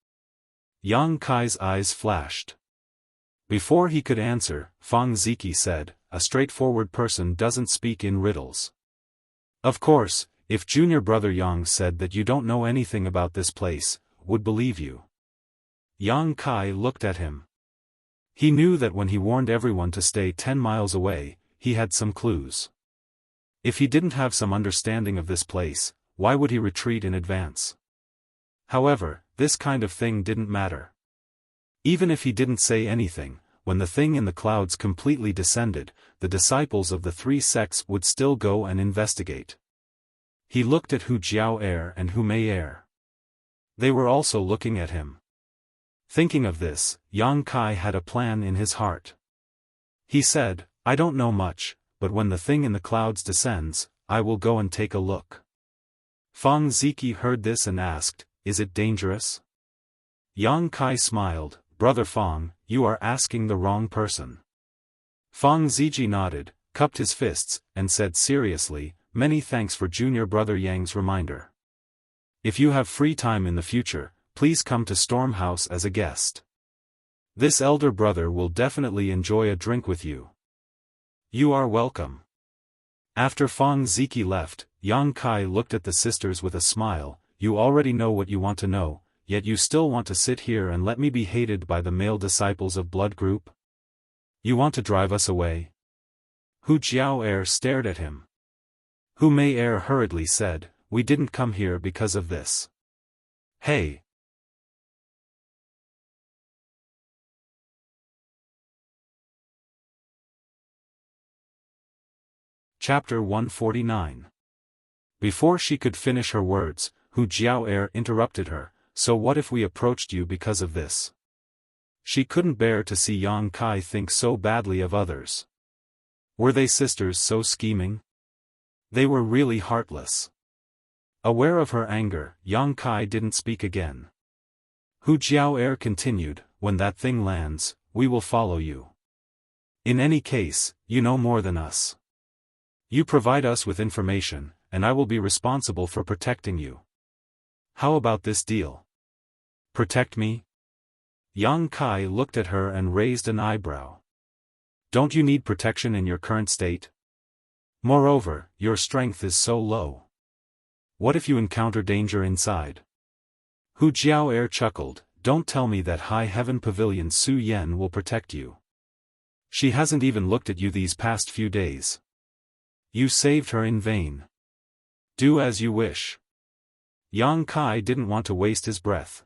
Yang Kai's eyes flashed. Before he could answer, Fang Ziqi said, "A straightforward person doesn't speak in riddles. Of course, if junior brother Yang said that you don't know anything about this place, would believe you." Yang Kai looked at him. He knew that when he warned everyone to stay 10 miles away, he had some clues. If he didn't have some understanding of this place, why would he retreat in advance? However, this kind of thing didn't matter. Even if he didn't say anything, when the thing in the clouds completely descended, the disciples of the three sects would still go and investigate. He looked at Hu Jiao and Hu Mei. They were also looking at him. Thinking of this, Yang Kai had a plan in his heart. He said, "I don't know much, but when the thing in the clouds descends, I will go and take a look." Fang Ziqi heard this and asked, "Is it dangerous?" Yang Kai smiled, "Brother Fang, you are asking the wrong person." Fang Ziqi nodded, cupped his fists, and said seriously, "Many thanks for junior brother Yang's reminder. If you have free time in the future, please come to Storm House as a guest. This elder brother will definitely enjoy a drink with you. You are welcome." After Fang Ziqi left, Yang Kai looked at the sisters with a smile. "You already know what you want to know, yet you still want to sit here and let me be hated by the male disciples of Blood Group? You want to drive us away?" Hu Jiao stared at him. Hu Mei hurriedly said, "We didn't come here because of this. Hey!" Chapter 149. Before she could finish her words, Hu Jiao interrupted her, "So what if we approached you because of this?" She couldn't bear to see Yang Kai think so badly of others. Were they sisters so scheming? They were really heartless. Aware of her anger, Yang Kai didn't speak again. Hu Jiao continued, "When that thing lands, we will follow you. In any case, you know more than us. You provide us with information, and I will be responsible for protecting you. How about this deal? Protect me?" Yang Kai looked at her and raised an eyebrow. "Don't you need protection in your current state? Moreover, your strength is so low. What if you encounter danger inside?" Hu Jiao chuckled, "Don't tell me that High Heaven Pavilion Su Yen will protect you. She hasn't even looked at you these past few days. You saved her in vain. Do as you wish." Yang Kai didn't want to waste his breath.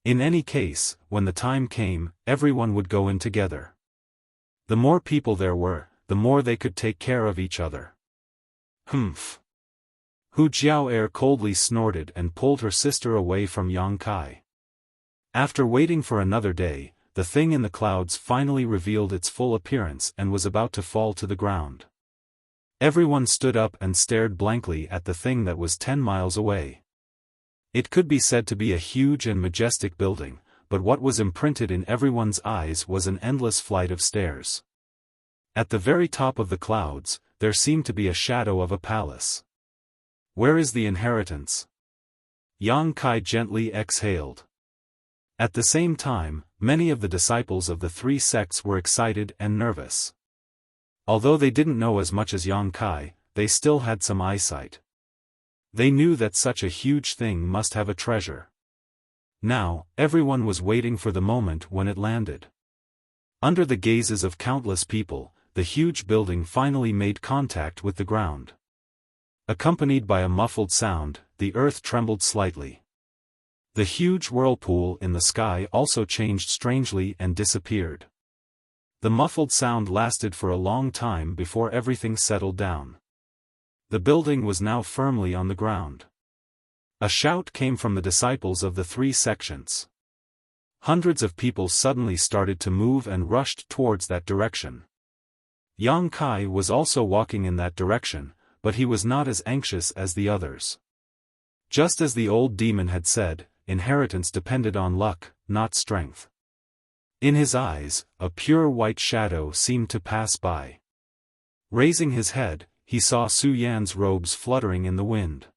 In any case, when the time came, everyone would go in together. The more people there were, the more they could take care of each other. Humph. Hu Jiao coldly snorted and pulled her sister away from Yang Kai. After waiting for another day, the thing in the clouds finally revealed its full appearance and was about to fall to the ground. Everyone stood up and stared blankly at the thing that was 10 miles away. It could be said to be a huge and majestic building, but what was imprinted in everyone's eyes was an endless flight of stairs. At the very top of the clouds, there seemed to be a shadow of a palace. "Where is the inheritance?" Yang Kai gently exhaled. At the same time, many of the disciples of the three sects were excited and nervous. Although they didn't know as much as Yang Kai, they still had some eyesight. They knew that such a huge thing must have a treasure. Now, everyone was waiting for the moment when it landed. Under the gazes of countless people, the huge building finally made contact with the ground. Accompanied by a muffled sound, the earth trembled slightly. The huge whirlpool in the sky also changed strangely and disappeared. The muffled sound lasted for a long time before everything settled down. The building was now firmly on the ground. A shout came from the disciples of the three sections. Hundreds of people suddenly started to move and rushed towards that direction. Yang Kai was also walking in that direction, but he was not as anxious as the others. Just as the old demon had said, inheritance depended on luck, not strength. In his eyes, a pure white shadow seemed to pass by. Raising his head, he saw Su Yan's robes fluttering in the wind.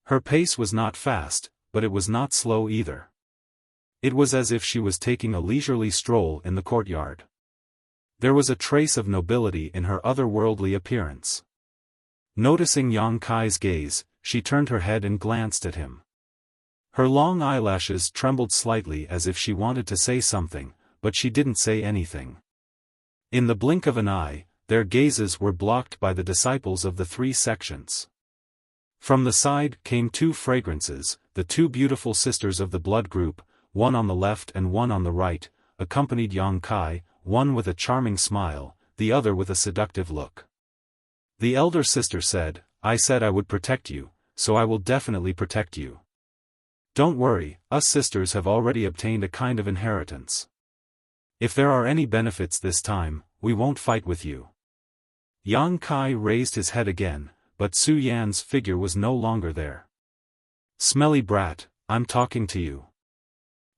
Her pace was not fast, but it was not slow either. It was as if she was taking a leisurely stroll in the courtyard. There was a trace of nobility in her otherworldly appearance. Noticing Yang Kai's gaze, she turned her head and glanced at him. Her long eyelashes trembled slightly as if she wanted to say something, but she didn't say anything. In the blink of an eye, their gazes were blocked by the disciples of the three sections. From the side came two fragrances, the two beautiful sisters of the blood group, one on the left and one on the right, accompanied Yang Kai, one with a charming smile, the other with a seductive look. The elder sister said, "I said I would protect you, so I will definitely protect you. Don't worry, us sisters have already obtained a kind of inheritance. If there are any benefits this time, we won't fight with you." Yang Kai raised his head again, but Su Yan's figure was no longer there. "Smelly brat, I'm talking to you."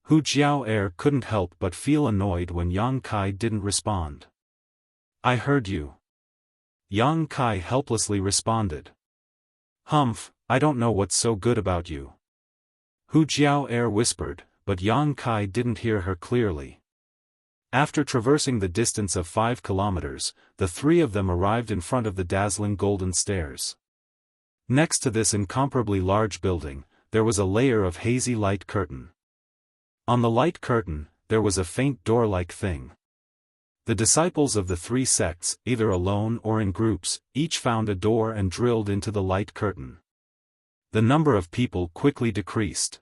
Hu Jiao couldn't help but feel annoyed when Yang Kai didn't respond. "I heard you." Yang Kai helplessly responded. "Humph, I don't know what's so good about you." Hu Jiao whispered, but Yang Kai didn't hear her clearly. After traversing the distance of 5 kilometers, the three of them arrived in front of the dazzling golden stairs. Next to this incomparably large building, there was a layer of hazy light curtain. On the light curtain, there was a faint door-like thing. The disciples of the three sects, either alone or in groups, each found a door and drilled into the light curtain. The number of people quickly decreased.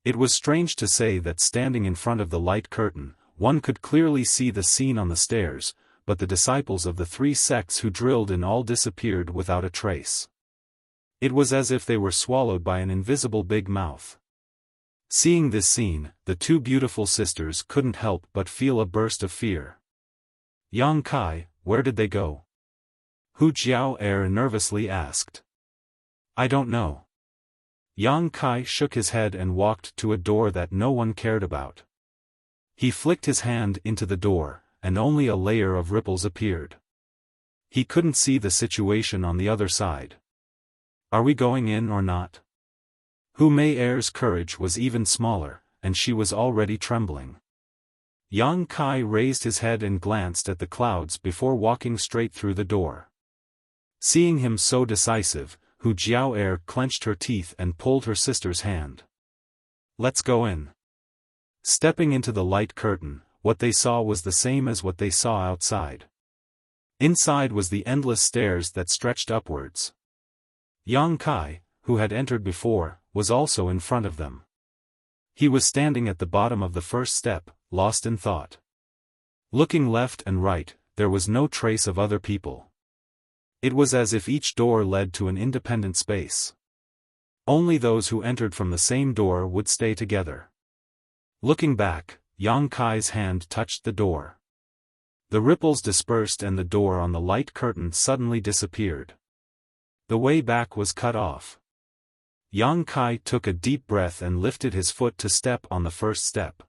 It was strange to say that standing in front of the light curtain, one could clearly see the scene on the stairs, but the disciples of the three sects who drilled in all disappeared without a trace. It was as if they were swallowed by an invisible big mouth. Seeing this scene, the two beautiful sisters couldn't help but feel a burst of fear. "Yang Kai, where did they go?" Hu Jiao nervously asked. "I don't know." Yang Kai shook his head and walked to a door that no one cared about. He flicked his hand into the door, and only a layer of ripples appeared. He couldn't see the situation on the other side. "Are we going in or not?" Hu Mei's courage was even smaller, and she was already trembling. Yang Kai raised his head and glanced at the clouds before walking straight through the door. Seeing him so decisive, Hu Jiao clenched her teeth and pulled her sister's hand. "Let's go in." Stepping into the light curtain, what they saw was the same as what they saw outside. Inside was the endless stairs that stretched upwards. Yang Kai, who had entered before, was also in front of them. He was standing at the bottom of the first step, lost in thought. Looking left and right, there was no trace of other people. It was as if each door led to an independent space. Only those who entered from the same door would stay together. Looking back, Yang Kai's hand touched the door. The ripples dispersed and the door on the light curtain suddenly disappeared. The way back was cut off. Yang Kai took a deep breath and lifted his foot to step on the first step.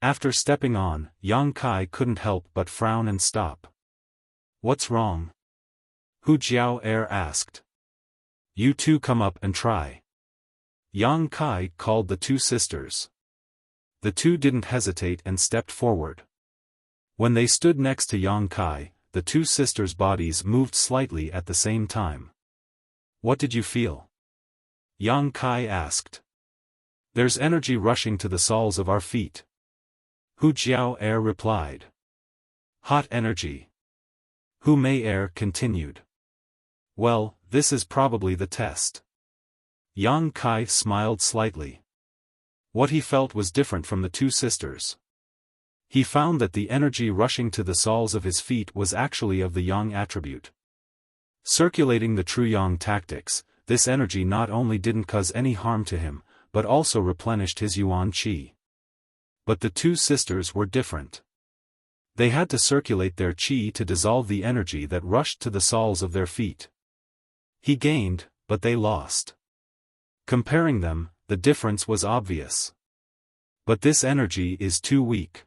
After stepping on, Yang Kai couldn't help but frown and stop. "What's wrong?" Hu Jiao asked. "You two come up and try." Yang Kai called the two sisters. The two didn't hesitate and stepped forward. When they stood next to Yang Kai, the two sisters' bodies moved slightly at the same time. "What did you feel?" Yang Kai asked. "There's energy rushing to the soles of our feet." Hu Jiao replied. "Hot energy." Hu Mei continued. "Well, this is probably the test." Yang Kai smiled slightly. What he felt was different from the two sisters. He found that the energy rushing to the soles of his feet was actually of the yang attribute. Circulating the true yang tactics, this energy not only didn't cause any harm to him, but also replenished his yuan qi. But the two sisters were different. They had to circulate their qi to dissolve the energy that rushed to the soles of their feet. He gained, but they lost. Comparing them, the difference was obvious. But this energy is too weak.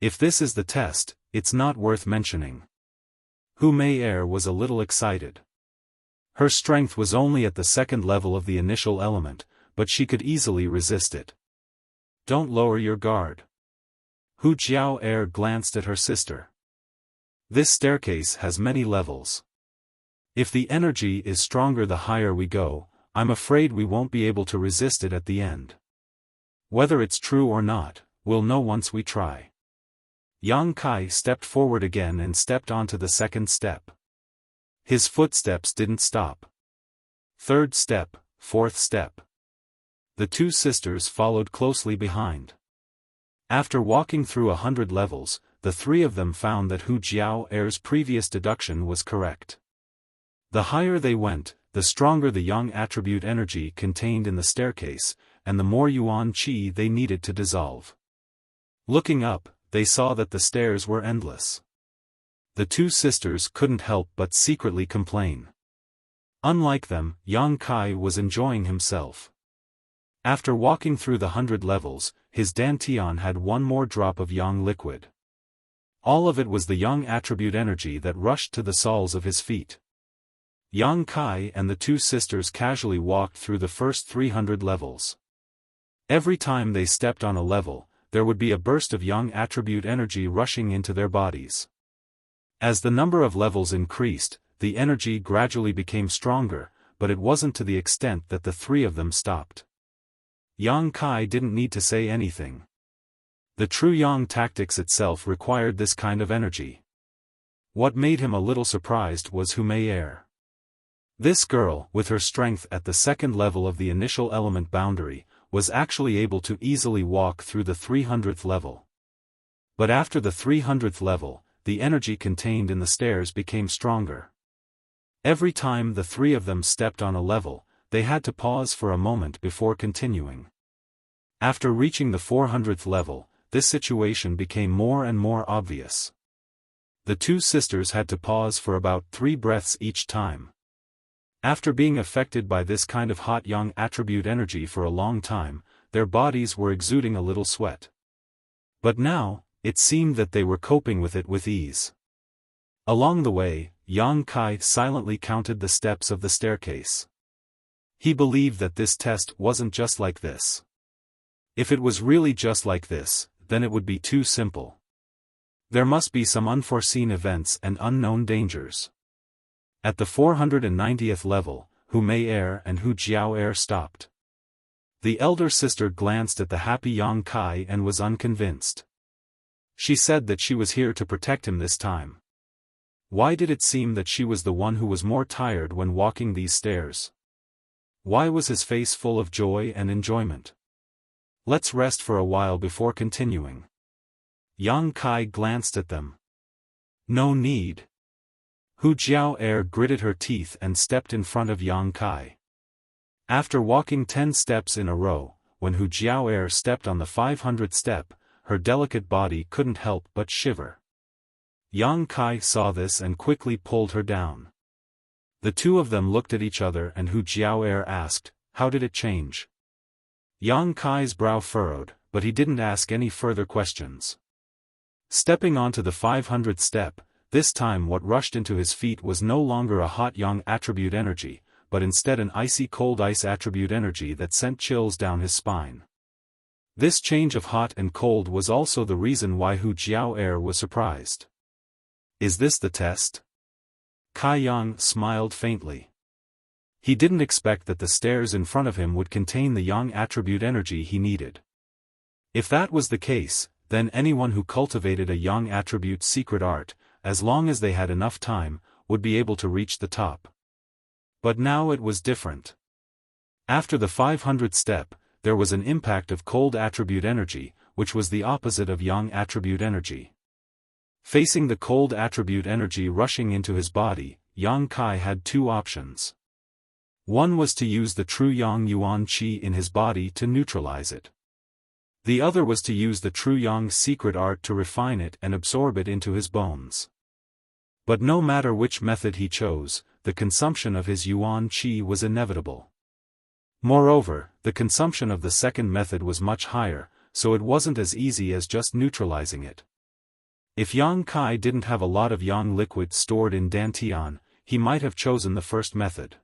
If this is the test, it's not worth mentioning. Hu Mei was a little excited. Her strength was only at the second level of the initial element, but she could easily resist it. "Don't lower your guard." Hu Jiao glanced at her sister. "This staircase has many levels. If the energy is stronger the higher we go, I'm afraid we won't be able to resist it at the end. Whether it's true or not, we'll know once we try." Yang Kai stepped forward again and stepped onto the second step. His footsteps didn't stop. Third step, fourth step. The two sisters followed closely behind. After walking through 100 levels, the three of them found that Hu Jiao's previous deduction was correct. The higher they went, the stronger the yang attribute energy contained in the staircase, and the more yuan qi they needed to dissolve. Looking up, they saw that the stairs were endless. The two sisters couldn't help but secretly complain. Unlike them, Yang Kai was enjoying himself. After walking through the 100 levels, his dantian had one more drop of yang liquid. All of it was the yang attribute energy that rushed to the soles of his feet. Yang Kai and the two sisters casually walked through the first 300 levels. Every time they stepped on a level, there would be a burst of yang attribute energy rushing into their bodies. As the number of levels increased, the energy gradually became stronger, but it wasn't to the extent that the three of them stopped. Yang Kai didn't need to say anything. The true yang tactics itself required this kind of energy. What made him a little surprised was Hu Mei. This girl, with her strength at the second level of the initial element boundary, was actually able to easily walk through the 300th level. But after the 300th level, the energy contained in the stairs became stronger. Every time the three of them stepped on a level, they had to pause for a moment before continuing. After reaching the 400th level, this situation became more and more obvious. The two sisters had to pause for about 3 breaths each time. After being affected by this kind of hot yang attribute energy for a long time, their bodies were exuding a little sweat. But now, it seemed that they were coping with it with ease. Along the way, Yang Kai silently counted the steps of the staircase. He believed that this test wasn't just like this. If it was really just like this, then it would be too simple. There must be some unforeseen events and unknown dangers. At the 490th level, Hu Mei and Hu Jiao stopped. The elder sister glanced at the happy Yang Kai and was unconvinced. She said that she was here to protect him this time. Why did it seem that she was the one who was more tired when walking these stairs? Why was his face full of joy and enjoyment? Let's rest for a while before continuing. Yang Kai glanced at them. No need. Hu Jiao gritted her teeth and stepped in front of Yang Kai. After walking 10 steps in a row, when Hu Jiao'er stepped on the 500th step, her delicate body couldn't help but shiver. Yang Kai saw this and quickly pulled her down. The two of them looked at each other and Hu Jiao'er asked, "How did it change?" Yang Kai's brow furrowed, but he didn't ask any further questions. Stepping onto the 500th step, this time what rushed into his feet was no longer a hot yang attribute energy, but instead an icy cold ice attribute energy that sent chills down his spine. This change of hot and cold was also the reason why Hu Jiao'er was surprised. "Is this the test?" Kai Yang smiled faintly. He didn't expect that the stairs in front of him would contain the yang attribute energy he needed. If that was the case, then anyone who cultivated a yang attribute secret art, as long as they had enough time, would be able to reach the top. But now it was different. After the 500th step, there was an impact of cold attribute energy, which was the opposite of yang attribute energy. Facing the cold attribute energy rushing into his body, Yang Kai had two options. One was to use the true yang yuan qi in his body to neutralize it. The other was to use the true yang secret art to refine it and absorb it into his bones. But no matter which method he chose, the consumption of his yuan qi was inevitable. Moreover, the consumption of the second method was much higher, so it wasn't as easy as just neutralizing it. If Yang Kai didn't have a lot of yang liquid stored in dantian, he might have chosen the first method.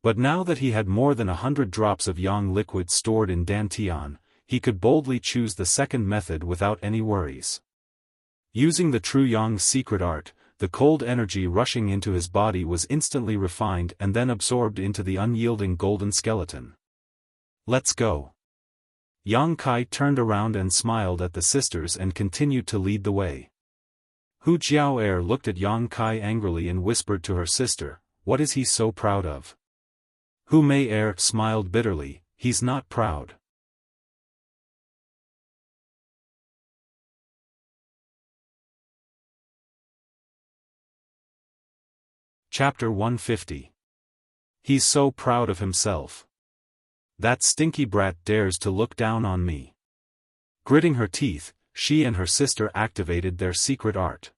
But now that he had more than 100 drops of yang liquid stored in dantian, he could boldly choose the second method without any worries. Using the true yang secret art, the cold energy rushing into his body was instantly refined and then absorbed into the unyielding golden skeleton. "Let's go." Yang Kai turned around and smiled at the sisters and continued to lead the way. Hu Jiao'er looked at Yang Kai angrily and whispered to her sister, "What is he so proud of?" Hu Mei-er smiled bitterly, "He's not proud." Chapter 150. He's so proud of himself. That stinky brat dares to look down on me. Gritting her teeth, she and her sister activated their secret art.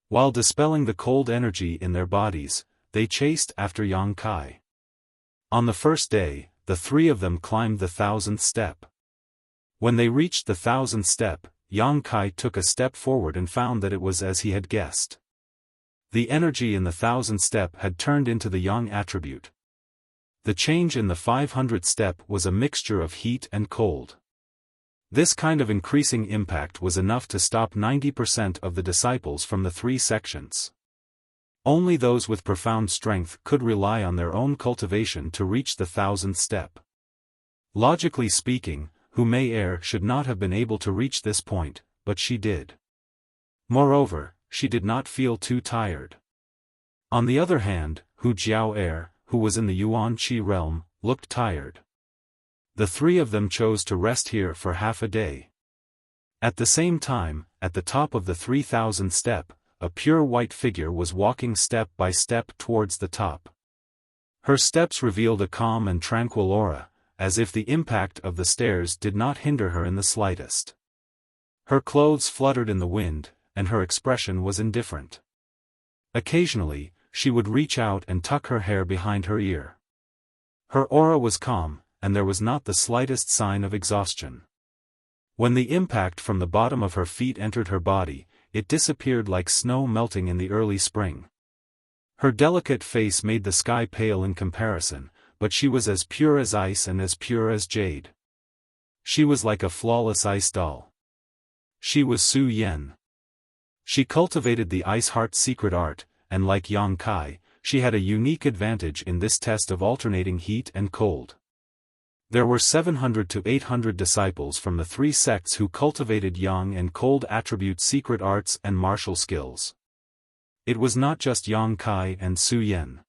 While dispelling the cold energy in their bodies, they chased after Yang Kai. On the first day, the three of them climbed the 1000th step. When they reached the 1000th step, Yang Kai took a step forward and found that it was as he had guessed. The energy in the 1000th step had turned into the yang attribute. The change in the 500th step was a mixture of heat and cold. This kind of increasing impact was enough to stop 90% of the disciples from the three sections. Only those with profound strength could rely on their own cultivation to reach the 1000th step. Logically speaking, Hu Mei-er should not have been able to reach this point, but she did. Moreover, she did not feel too tired. On the other hand, Hu Jiao'er, who was in the yuan qi realm, looked tired. The three of them chose to rest here for half a day. At the same time, at the top of the 3000th step, a pure white figure was walking step by step towards the top. Her steps revealed a calm and tranquil aura, as if the impact of the stairs did not hinder her in the slightest. Her clothes fluttered in the wind, and her expression was indifferent. Occasionally, she would reach out and tuck her hair behind her ear. Her aura was calm, and there was not the slightest sign of exhaustion. When the impact from the bottom of her feet entered her body, it disappeared like snow melting in the early spring. Her delicate face made the sky pale in comparison, but she was as pure as ice and as pure as jade. She was like a flawless ice doll. She was Su Yen. She cultivated the Ice Heart secret art, and like Yang Kai, she had a unique advantage in this test of alternating heat and cold. There were 700 to 800 disciples from the three sects who cultivated yang and cold attribute secret arts and martial skills. It was not just Yang Kai and Su Yen.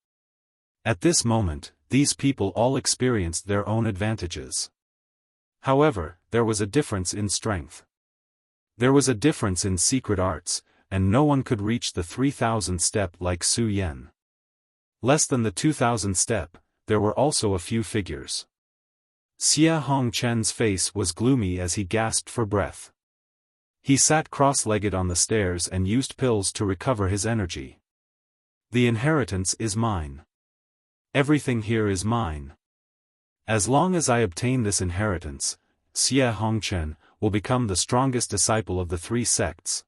At this moment, these people all experienced their own advantages. However, there was a difference in strength. There was a difference in secret arts, and no one could reach the 3000th step like Su Yen. Less than the 2000th step, there were also a few figures. Xie Hongchen's face was gloomy as he gasped for breath. He sat cross-legged on the stairs and used pills to recover his energy. The inheritance is mine. Everything here is mine. As long as I obtain this inheritance, Xie Hongchen will become the strongest disciple of the three sects.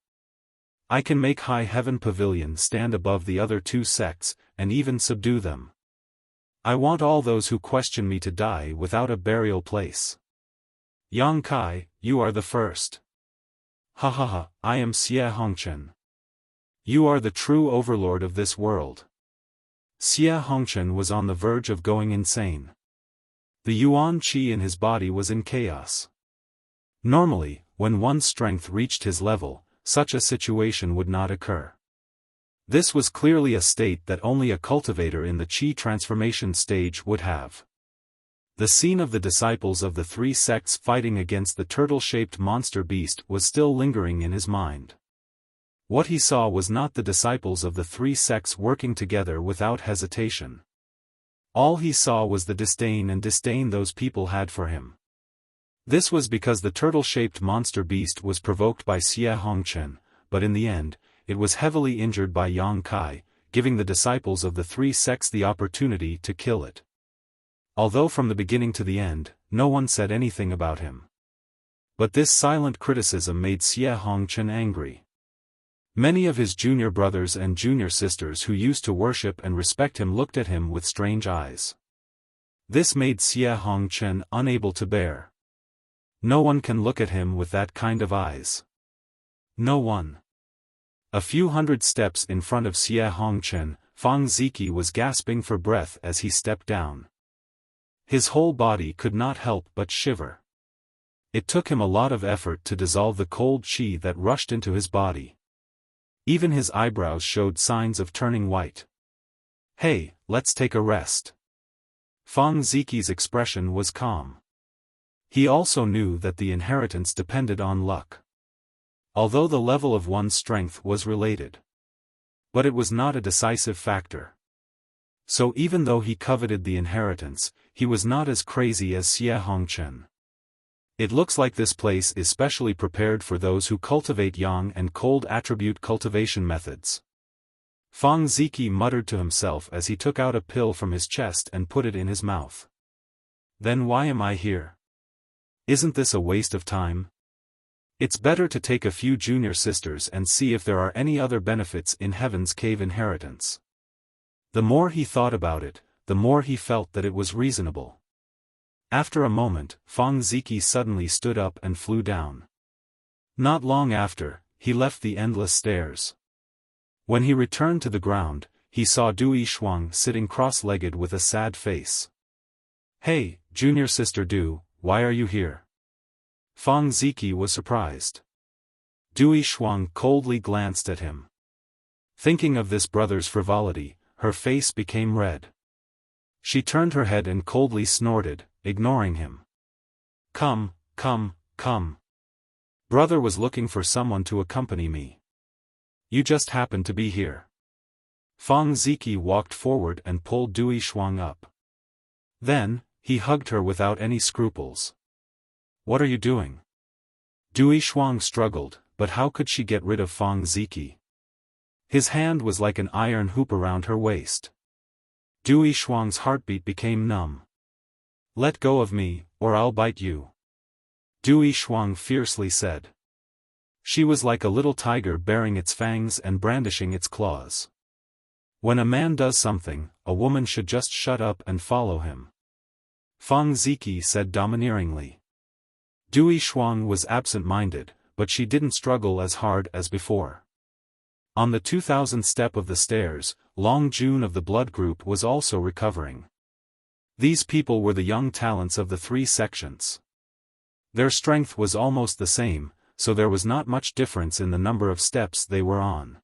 I can make High Heaven Pavilion stand above the other two sects, and even subdue them. I want all those who question me to die without a burial place. Yang Kai, you are the first. Ha ha ha, I am Xie Hongchen. You are the true overlord of this world. Xie Hongchen was on the verge of going insane. The yuan qi in his body was in chaos. Normally, when one's strength reached his level, such a situation would not occur. This was clearly a state that only a cultivator in the qi transformation stage would have. The scene of the disciples of the three sects fighting against the turtle-shaped monster beast was still lingering in his mind. What he saw was not the disciples of the three sects working together without hesitation. All he saw was the disdain those people had for him. This was because the turtle-shaped monster beast was provoked by Xie Hongchen, but in the end, it was heavily injured by Yang Kai, giving the disciples of the three sects the opportunity to kill it. Although from the beginning to the end, no one said anything about him. But this silent criticism made Xie Hongchen angry. Many of his junior brothers and junior sisters who used to worship and respect him looked at him with strange eyes. This made Xie Hongchen unable to bear. No one can look at him with that kind of eyes. No one. A few hundred steps in front of Xie Hongchen, Fang Ziki was gasping for breath as he stepped down. His whole body could not help but shiver. It took him a lot of effort to dissolve the cold qi that rushed into his body. Even his eyebrows showed signs of turning white. Hey, let's take a rest. Fang Ziki's expression was calm. He also knew that the inheritance depended on luck. Although the level of one's strength was related. But it was not a decisive factor. So even though he coveted the inheritance, he was not as crazy as Xie Hongchen. It looks like this place is specially prepared for those who cultivate yang and cold attribute cultivation methods. Fang Ziki muttered to himself as he took out a pill from his chest and put it in his mouth. Then why am I here? Isn't this a waste of time? It's better to take a few junior sisters and see if there are any other benefits in Heaven's Cave inheritance. The more he thought about it, the more he felt that it was reasonable. After a moment, Fang Ziki suddenly stood up and flew down. Not long after, he left the endless stairs. When he returned to the ground, he saw Du Yishuang sitting cross-legged with a sad face. Hey, junior sister Du, why are you here? Fang Ziki was surprised. Du Yishuang coldly glanced at him. Thinking of this brother's frivolity, her face became red. She turned her head and coldly snorted, ignoring him. Come, come, come. Brother was looking for someone to accompany me. You just happened to be here. Fang Ziki walked forward and pulled Du Yishuang up. Then, he hugged her without any scruples. What are you doing? Du Yishuang struggled, but how could she get rid of Fang Ziki? His hand was like an iron hoop around her waist. Du Yishuang's heartbeat became numb. Let go of me, or I'll bite you. Du Yishuang fiercely said. She was like a little tiger baring its fangs and brandishing its claws. When a man does something, a woman should just shut up and follow him. Fang Ziki said domineeringly. Du Yishuang was absent-minded, but she didn't struggle as hard as before. On the 2000th step of the stairs, Long Jun of the blood group was also recovering. These people were the young talents of the three sections. Their strength was almost the same, so there was not much difference in the number of steps they were on.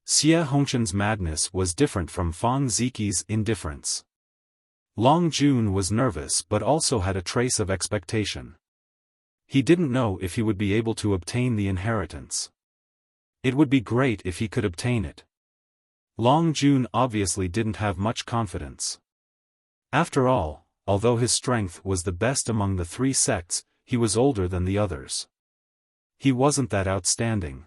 Xie Hongchen's madness was different from Fang Ziki's indifference. Long Jun was nervous but also had a trace of expectation. He didn't know if he would be able to obtain the inheritance. It would be great if he could obtain it. Long Jun obviously didn't have much confidence. After all, although his strength was the best among the 3 sects, he was older than the others. He wasn't that outstanding.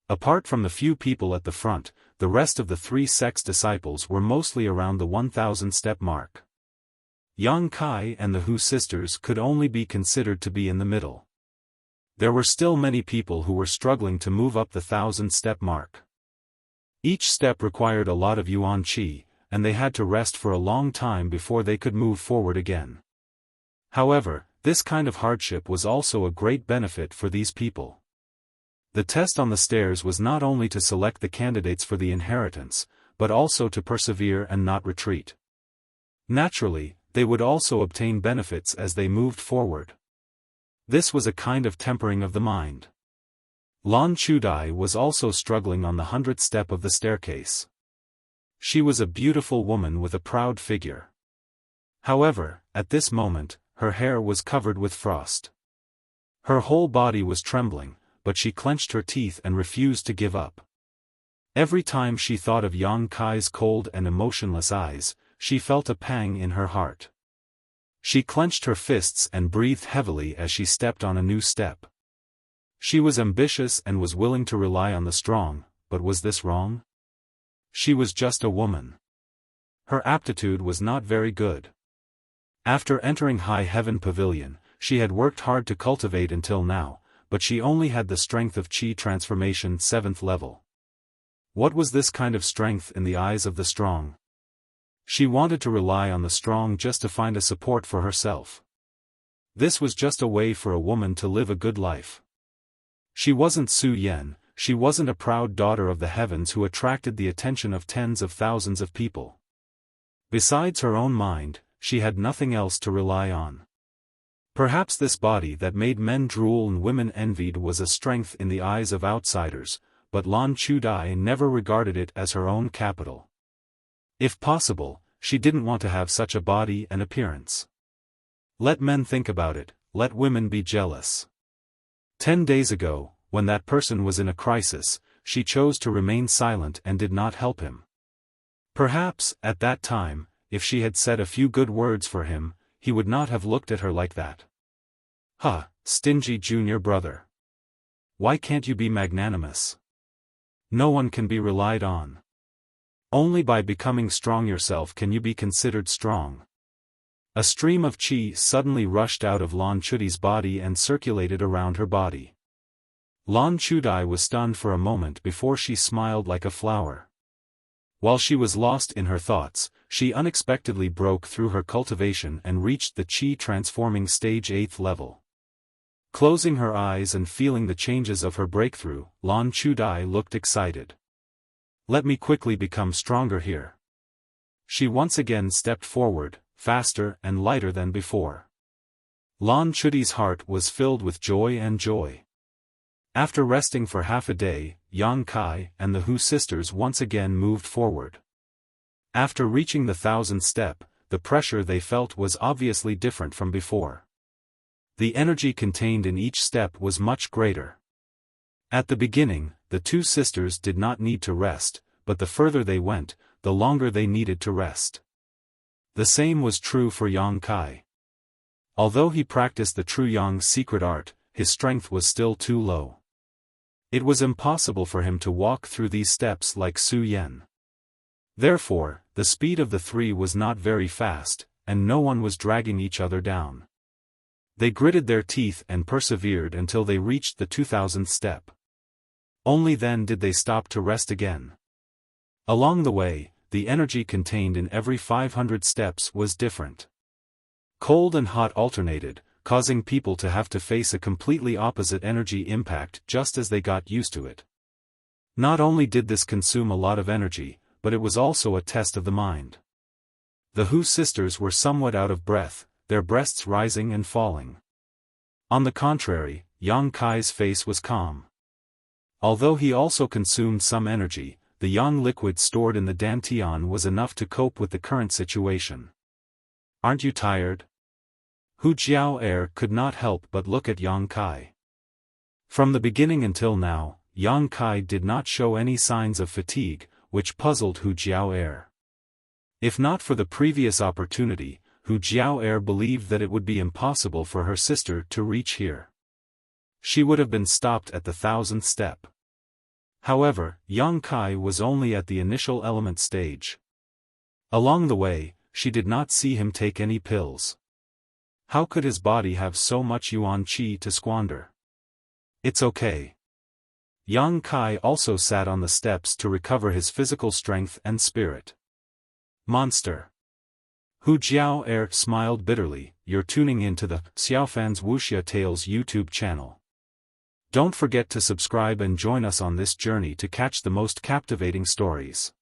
Apart from the few people at the front, the rest of the 3 sects' disciples were mostly around the 1,000-step mark. Yang Kai and the Hu sisters could only be considered to be in the middle. There were still many people who were struggling to move up the 1,000-step mark. Each step required a lot of yuan qi, and they had to rest for a long time before they could move forward again. However, this kind of hardship was also a great benefit for these people. The test on the stairs was not only to select the candidates for the inheritance, but also to persevere and not retreat. Naturally, they would also obtain benefits as they moved forward. This was a kind of tempering of the mind. Lan Chudai was also struggling on the 100th step of the staircase. She was a beautiful woman with a proud figure. However, at this moment, her hair was covered with frost. Her whole body was trembling, but she clenched her teeth and refused to give up. Every time she thought of Yang Kai's cold and emotionless eyes, she felt a pang in her heart. She clenched her fists and breathed heavily as she stepped on a new step. She was ambitious and was willing to rely on the strong, but was this wrong? She was just a woman. Her aptitude was not very good. After entering High Heaven Pavilion, she had worked hard to cultivate until now, but she only had the strength of Qi transformation 7th level. What was this kind of strength in the eyes of the strong? She wanted to rely on the strong just to find a support for herself. This was just a way for a woman to live a good life. She wasn't Su Yan, she wasn't a proud daughter of the heavens who attracted the attention of tens of thousands of people. Besides her own mind, she had nothing else to rely on. Perhaps this body that made men drool and women envied was a strength in the eyes of outsiders, but Lan Chudai never regarded it as her own capital. If possible, she didn't want to have such a body and appearance. Let men think about it, let women be jealous. 10 days ago, when that person was in a crisis, she chose to remain silent and did not help him. Perhaps, at that time, if she had said a few good words for him, he would not have looked at her like that. "Ha, stingy junior brother. Why can't you be magnanimous? No one can be relied on. Only by becoming strong yourself can you be considered strong." A stream of qi suddenly rushed out of Lan Chudi's body and circulated around her body. Lan Chudai was stunned for a moment before she smiled like a flower. While she was lost in her thoughts, she unexpectedly broke through her cultivation and reached the qi transforming stage 8th level. Closing her eyes and feeling the changes of her breakthrough, Lan Chudai looked excited. "Let me quickly become stronger here." She once again stepped forward, faster and lighter than before. Lan Chudi's heart was filled with joy and joy. After resting for half a day, Yang Kai and the Hu sisters once again moved forward. After reaching the 1,000th step, the pressure they felt was obviously different from before. The energy contained in each step was much greater. At the beginning, the 2 sisters did not need to rest, but the further they went, the longer they needed to rest. The same was true for Yang Kai. Although he practiced the true Yang's secret art, his strength was still too low. It was impossible for him to walk through these steps like Su Yan. Therefore, the speed of the 3 was not very fast, and no one was dragging each other down. They gritted their teeth and persevered until they reached the 2,000th step. Only then did they stop to rest again. Along the way, the energy contained in every 500 steps was different. Cold and hot alternated, causing people to have to face a completely opposite energy impact just as they got used to it. Not only did this consume a lot of energy, but it was also a test of the mind. The Hu sisters were somewhat out of breath, their breasts rising and falling. On the contrary, Yang Kai's face was calm. Although he also consumed some energy, the yang liquid stored in the dantian was enough to cope with the current situation. "Aren't you tired?" Hu Jiao could not help but look at Yang Kai. From the beginning until now, Yang Kai did not show any signs of fatigue, which puzzled Hu Jiao. If not for the previous opportunity, Hu Jiao believed that it would be impossible for her sister to reach here. She would have been stopped at the 1000th step. However, Yang Kai was only at the initial element stage. Along the way, she did not see him take any pills. How could his body have so much yuan qi to squander? It's okay. Yang Kai also sat on the steps to recover his physical strength and spirit. Monster. Hu Jiao smiled bitterly. You're tuning into the Xiaofan's Wuxia Tales YouTube channel. Don't forget to subscribe and join us on this journey to catch the most captivating stories.